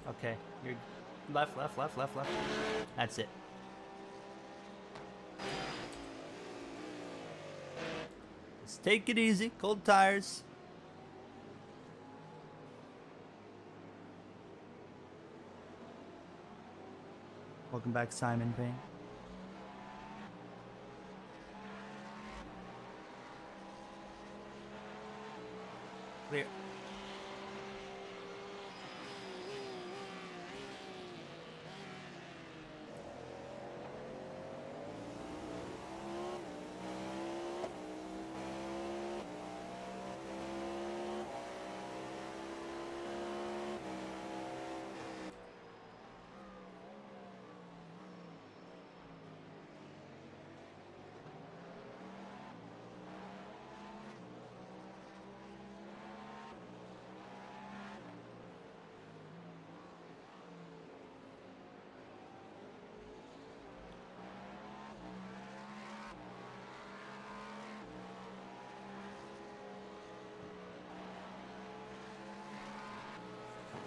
Okay, you're left. That's it. Just take it easy, cold tires. Welcome back, Simon Payne. Clear.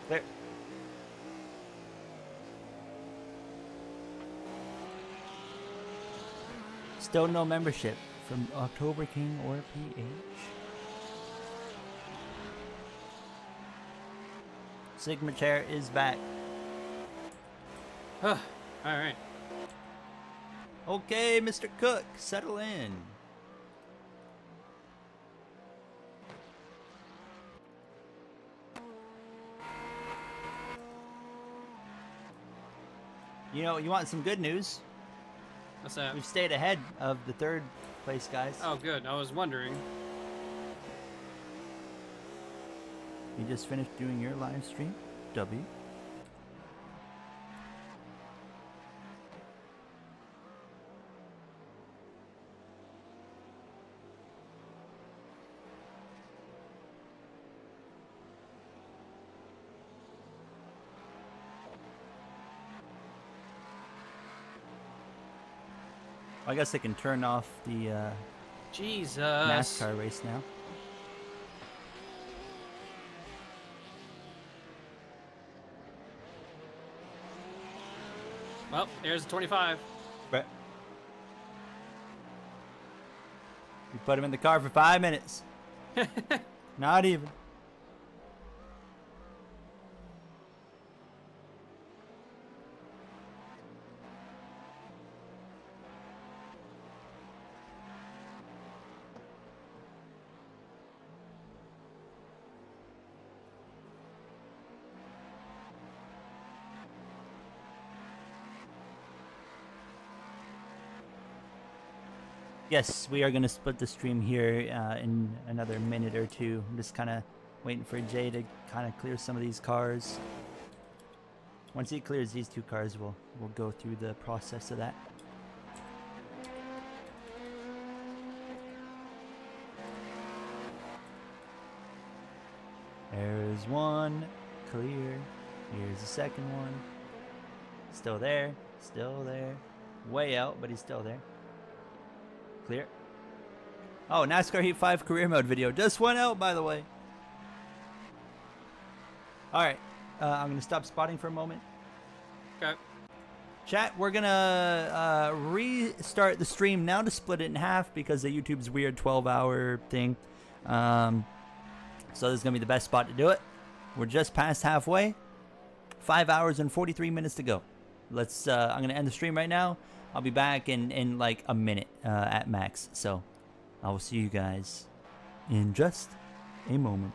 There. Still no membership from October King or PH. Sigma Chair is back. All right. Okay, Mr. Cook, settle in. You know, you want some good news? What's that? We've stayed ahead of the third place guys. Oh, good. I was wondering. You just finished doing your live stream, W. I guess I can turn off the Jesus. NASCAR race now. Well, there's the 25. But you put him in the car for 5 minutes. Not even. Yes, we are going to split the stream here in another minute or two. I'm just kind of waiting for Jay to kind of clear some of these cars. Once he clears these two cars, we'll go through the process of that. There's one, clear. Here's the second one. Still there, way out, but he's still there. Clear. Oh, NASCAR Heat 5 career mode video just went out, by the way. Alright, I'm going to stop spotting for a moment. Okay. Chat, we're going to restart the stream now to split it in half because of YouTube's weird 12-hour thing. So this is going to be the best spot to do it. We're just past halfway. 5 hours and 43 minutes to go. Let's. I'm going to end the stream right now. I'll be back in like a minute at max. So I will see you guys in just a moment.